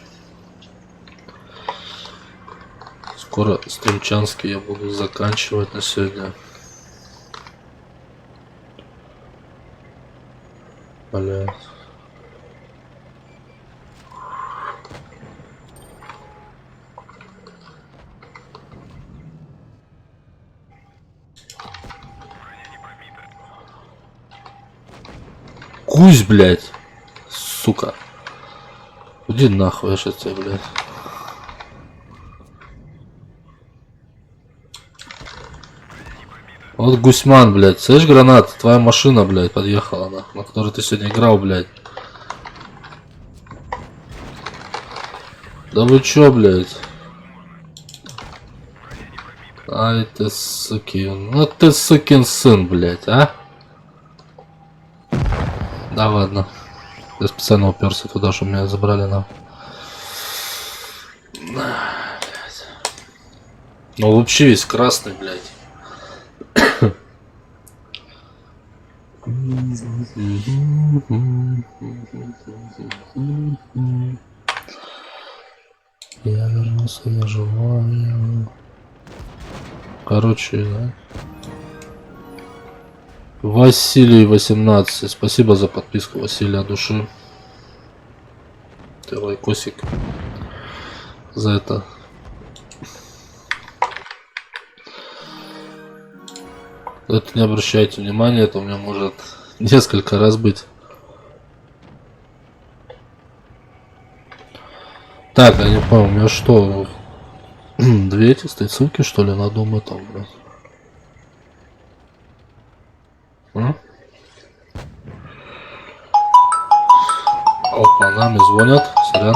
S2: Скоро стримчанский я буду заканчивать на сегодня. Блядь. Гусь, блядь. Сука. Иди нахуй, я сейчас тебя, блядь. Вот Гусьман, блядь. Слышь, гранат? Твоя машина, блядь, подъехала, на которой ты сегодня играл, блядь. Да вы чё, блядь? Ай ты сукин. Ну ты сукин сын, блядь, а? Да ладно. Я специально уперся туда, чтобы меня забрали на. Ну вообще весь красный, блядь. Я вернулся, я живая. Короче, да. Василий 18. Спасибо за подписку, Василий, от души. Ты лайкосик за это. Это не обращайте внимания, это у меня может несколько раз быть. Так, я не понял, у меня что, две эти стоит ссылки, что ли, на Doom там, блядь? А? Опа, нами звонят, сорян.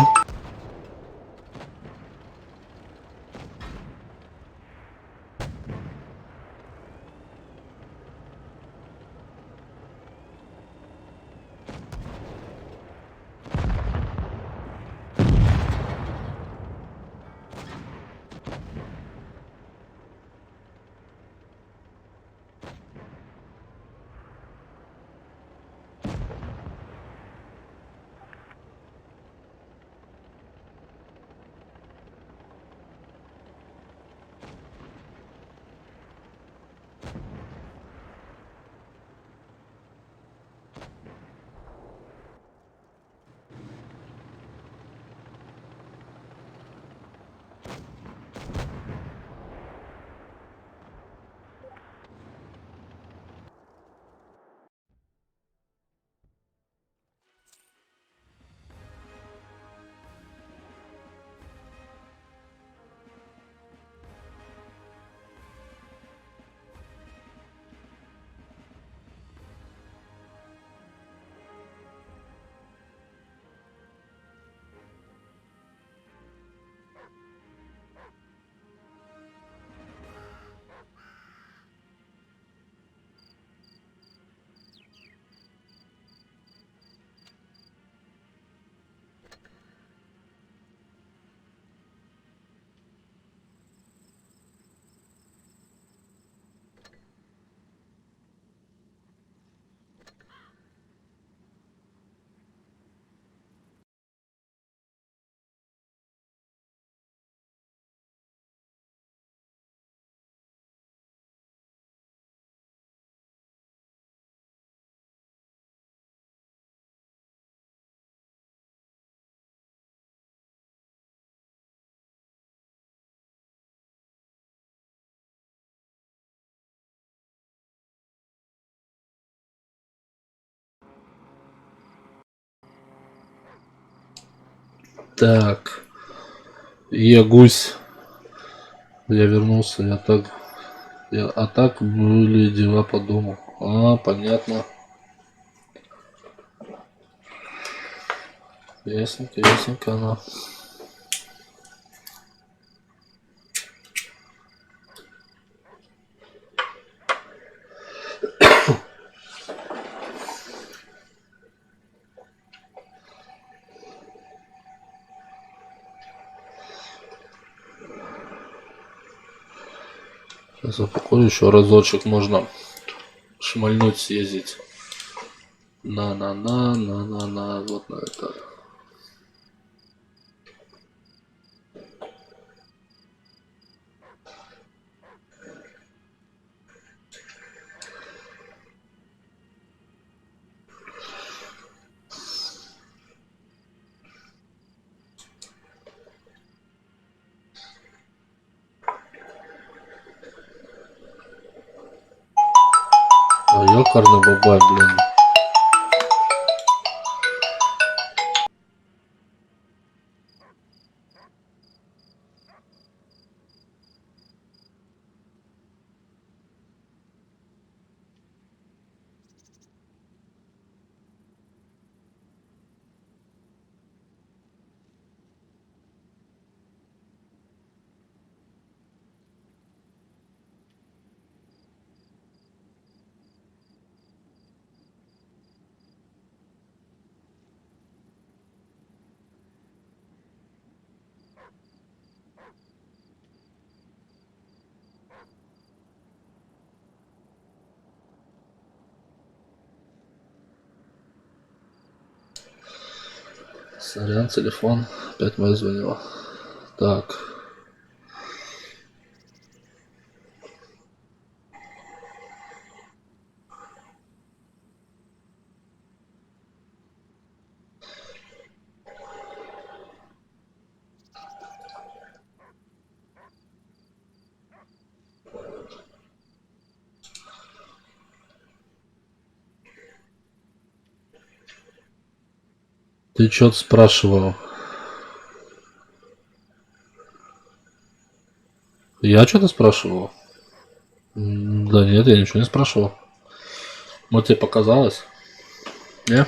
S2: Так, гусь. Я вернулся, а так были дела по дому. А, понятно. Ясненько, ясненько, она. Сейчас упакую еще разочек, можно шмальнуть, съездить. На, вот на это. А ёкарный бабай, блин. Сорян, телефон опять вызвонил. Так. Ты что-то спрашивал? Я что-то спрашивал? Да нет, я ничего не спрашивал. Вот тебе показалось? Не?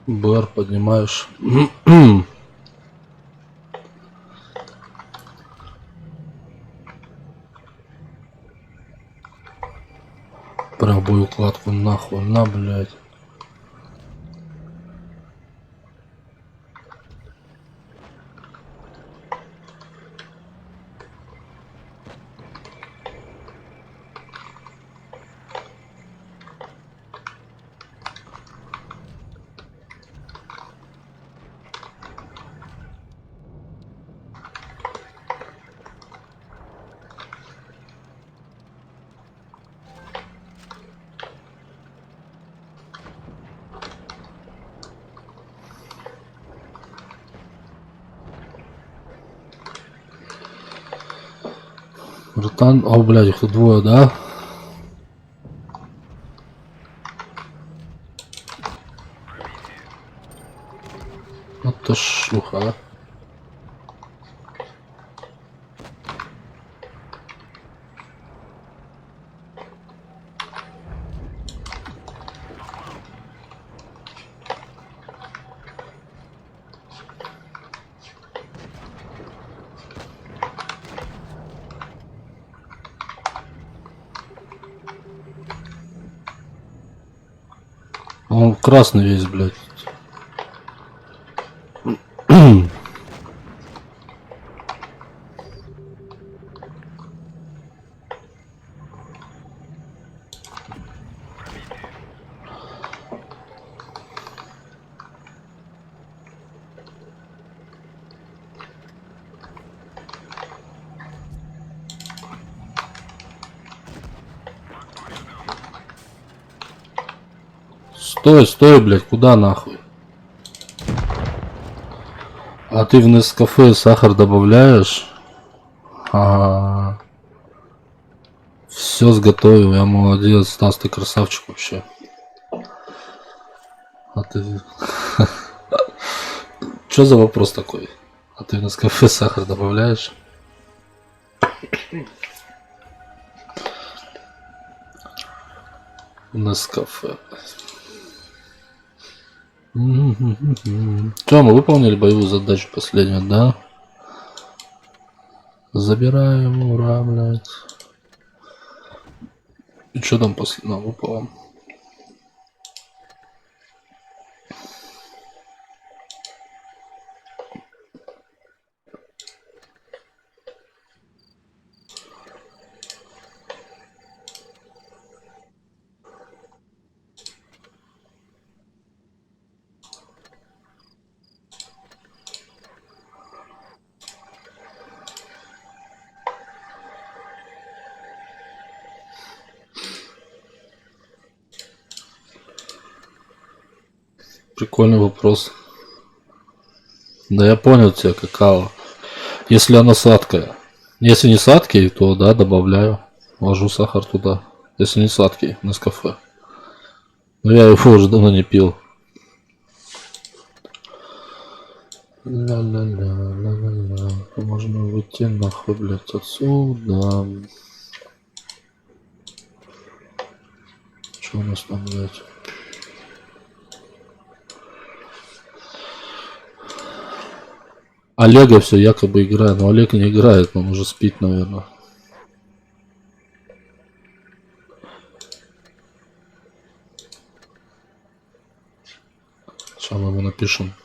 S2: БР поднимаешь. Пробую укладку нахуй, на, блядь. Братан, о, блядь, их тут двое, да? Вот ты шлюха, а. Он красный весь, блядь. Стой, стой, блядь, куда нахуй? А ты в Нескафе сахар добавляешь? Ага. Все сготовил, я молодец, Стас, ты красавчик вообще. А ты... Что за вопрос такой? А ты в Нескафе сахар добавляешь? Нескафе. Что, мы выполнили боевую задачу последнюю, да? Забираем, ура, блядь. И что там после... Ну, выпало. Прикольный вопрос. Да я понял тебя, какао. Если она сладкая. Если не сладкий, то да, добавляю. Ложу сахар туда. Если не сладкий, Нескафе. Но я его уже давно не пил. Ла-ла-ла-ла-ла-ла. Можно выйти нахуй, блядь, отсюда. Что у нас там, блядь? Олега все якобы играет, но Олег не играет, он уже спит, наверное. Сейчас мы ему напишем.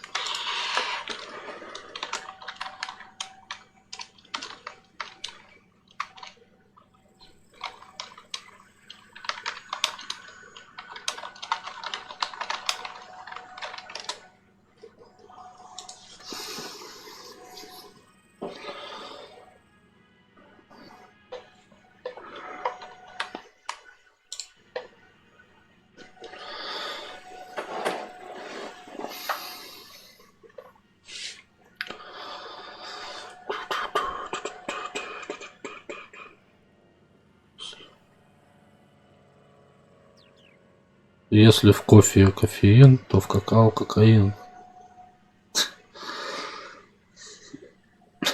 S2: Если в кофе кофеин, то в какао кокаин.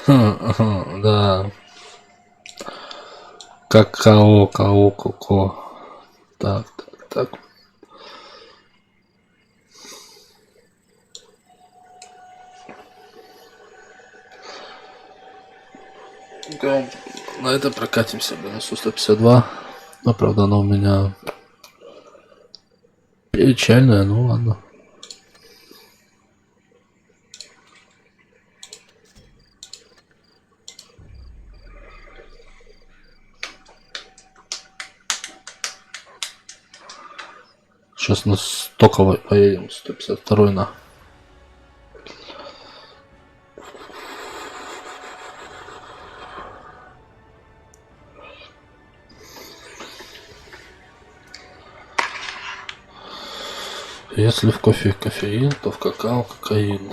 S2: Да. Какао, као, коко. Так, так, так. На это прокатимся, блин, Су-152. Но, правда, она у меня печальная, ну ладно. Сейчас на стоковой поедем, 152 на. Если в кофе кофеин, то в какао кокаин.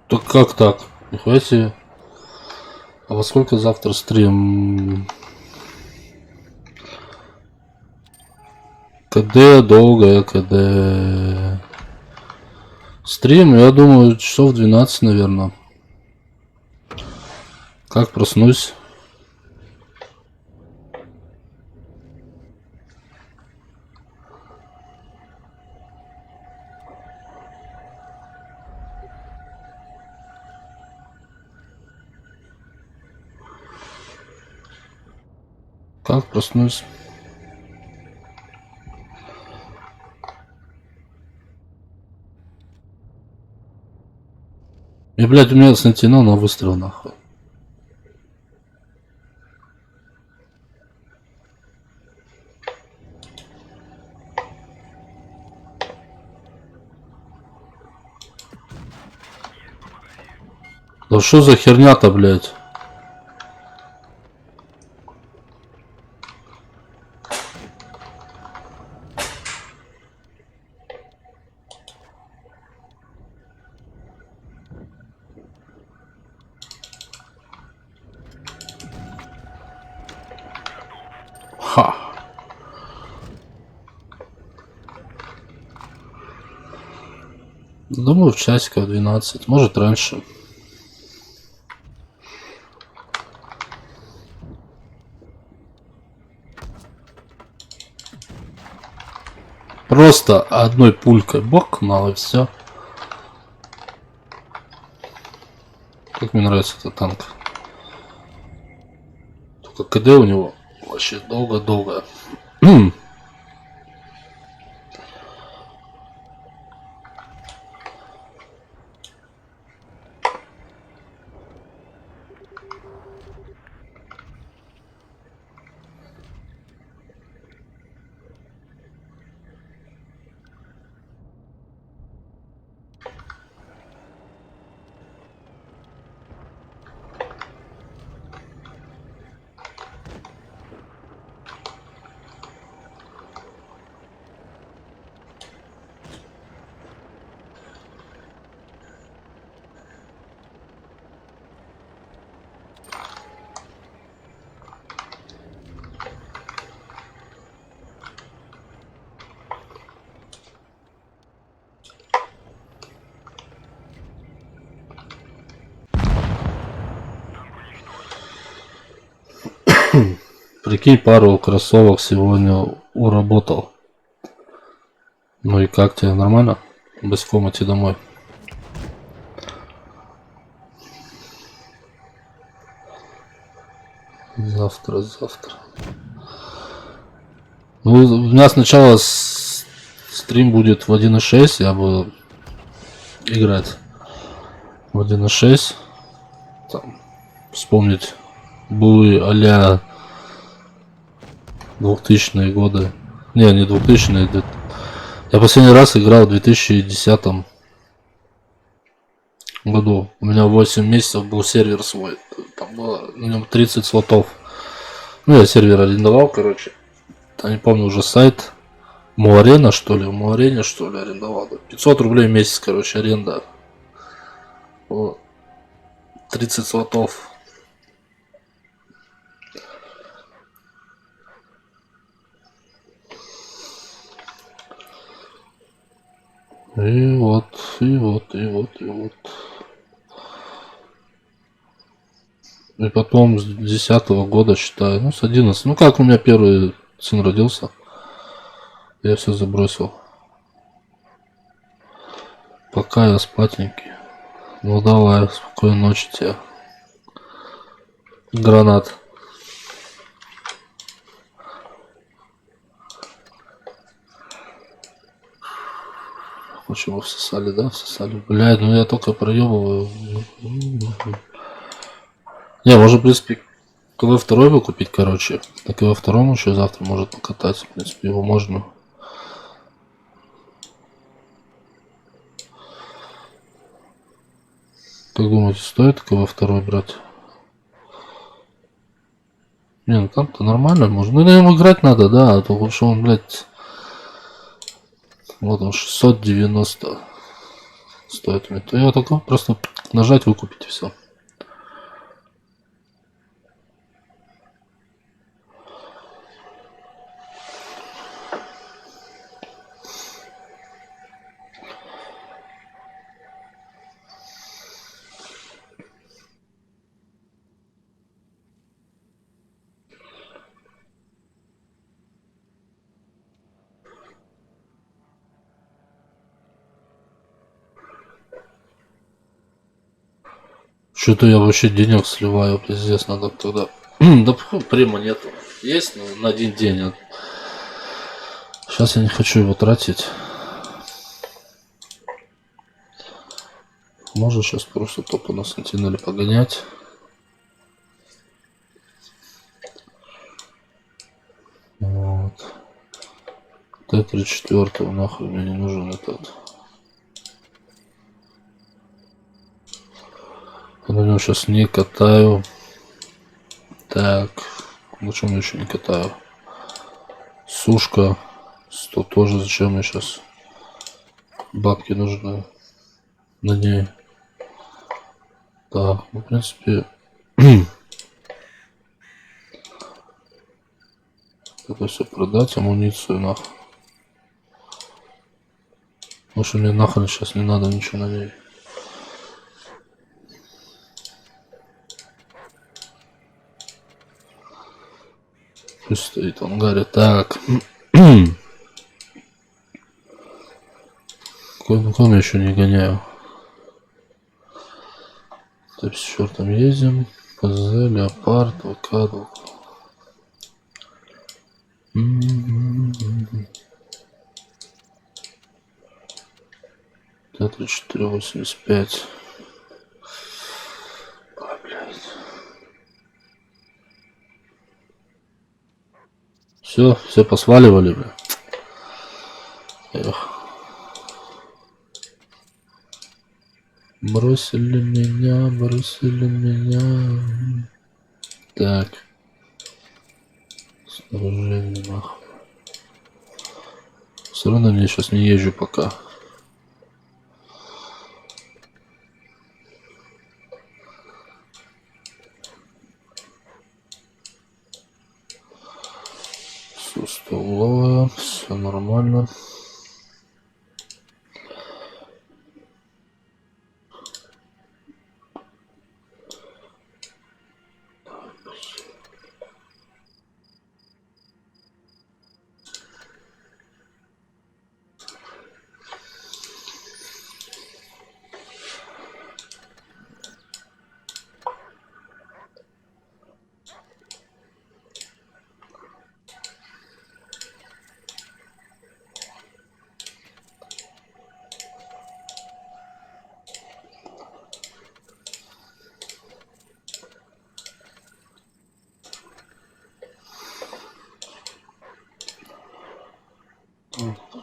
S2: Так как так? Нихуя себе. А во сколько завтра стрим? КД долгое, КД. Стрим, я думаю, часов 12, наверное. Как проснусь? Как проснусь? И, блядь, у меня Сентинел на выстрел, нахуй. Да что за херня-то, блядь? Ха. Думаю, в часиков 12, может раньше. Просто одной пулькой бокнул и все. Как мне нравится этот танк. Только КД у него вообще долго-долго. Прикинь, пару кроссовок сегодня уработал. Ну и как тебе, нормально? Без комнаты домой. Завтра. Ну, у меня сначала стрим будет в 1.6, я буду играть в 1.6. Там, вспомнить былые а-ля 2000-е годы. Не 2000-е. Я последний раз играл в 2010 году. У меня 8 месяцев был сервер свой. Там было на нем 30 слотов. Ну, я сервер арендовал, короче. Я не помню уже сайт. Муарена, что ли? Муарене, что ли, арендовал. 500 рублей в месяц, короче, аренда. Вот. 30 слотов. И вот. И потом с 10-го года, считаю, ну с 11. Ну как у меня первый сын родился, я все забросил. Пока я спатенький. Ну давай, спокойной ночи тебе. Гранат. Почему всосали, да? Всосали. Блядь, ну я только проебываю. Не, можно, в принципе, КВ-2 бы купить, короче. На КВ-2 еще завтра может покататься. В принципе, его можно. Как думаете, стоит КВ-2 брать? Не, ну там-то нормально можно. Ну, на нем играть надо, да. А то лучше он, блядь... Вот он, 690 стоит. То я только просто нажать, выкупить и все. Что-то я вообще денег сливаю, пиздец, надо тогда. Да прима нету. Есть, но на один день. Сейчас я не хочу его тратить. Можно сейчас просто топо на Сентинеле погонять. Вот. Т-34 нахуй мне не нужен этот. Я на нем сейчас не катаю. Так, на чем я еще не катаю? Сушка 100 тоже. Зачем мне сейчас бабки нужны на ней? Так, ну, в принципе, это все продать, амуницию нахуй. Потому что мне нахрен сейчас не надо ничего на ней. Пусть стоит в ангаре. Так. Кое еще не гоняю. Так, с чертом ездим. ПЗ, Леопард, ВК. Т-34-85. Все посваливали, бля. Эх. Бросили меня. Так. Снаружение нахуй. Все равно я сейчас не езжу пока. Все столовое, все нормально.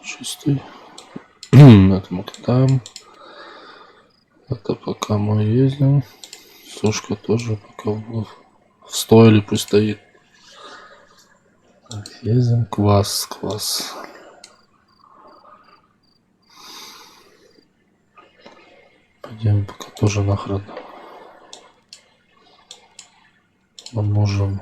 S2: Чистый. Это мы катаем. Это пока мы ездим. Сушка тоже пока в стойле пусть стоит. Так, ездим. Квас. Пойдем пока тоже нахрен. Мы можем.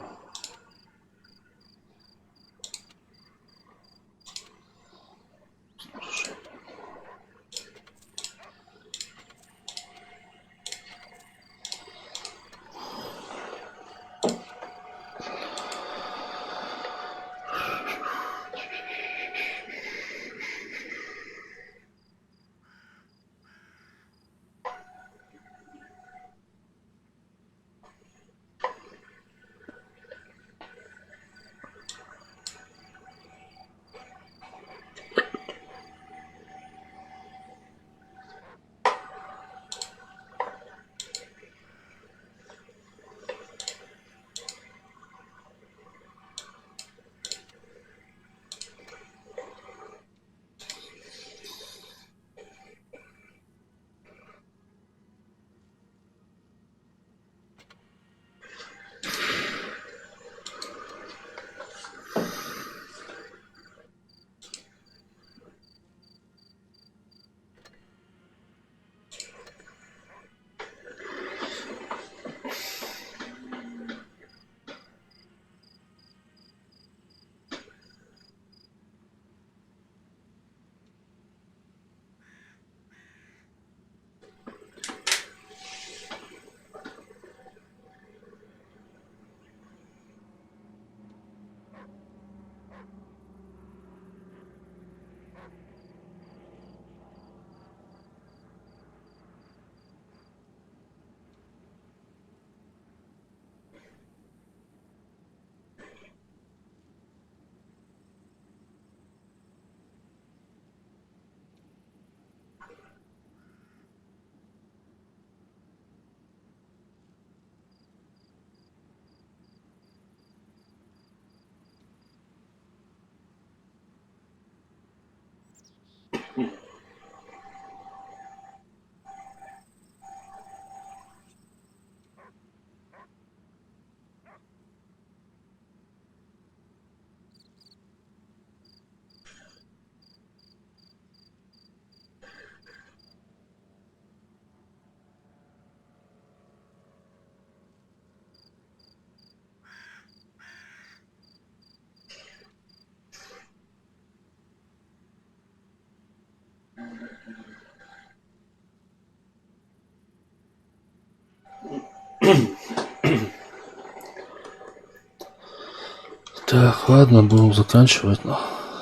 S2: Так, ладно, будем заканчивать на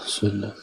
S2: сегодня.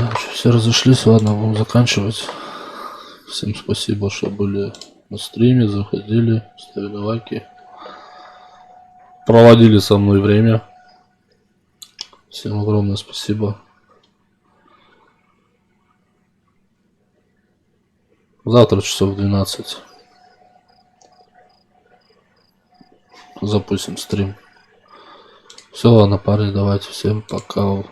S2: Так, все разошлись, ладно, будем заканчивать. Всем спасибо, что были на стриме, заходили, ставили лайки, проводили со мной время. Всем огромное спасибо. Завтра часов 12 запустим стрим. Все, ладно, парни, давайте, всем пока.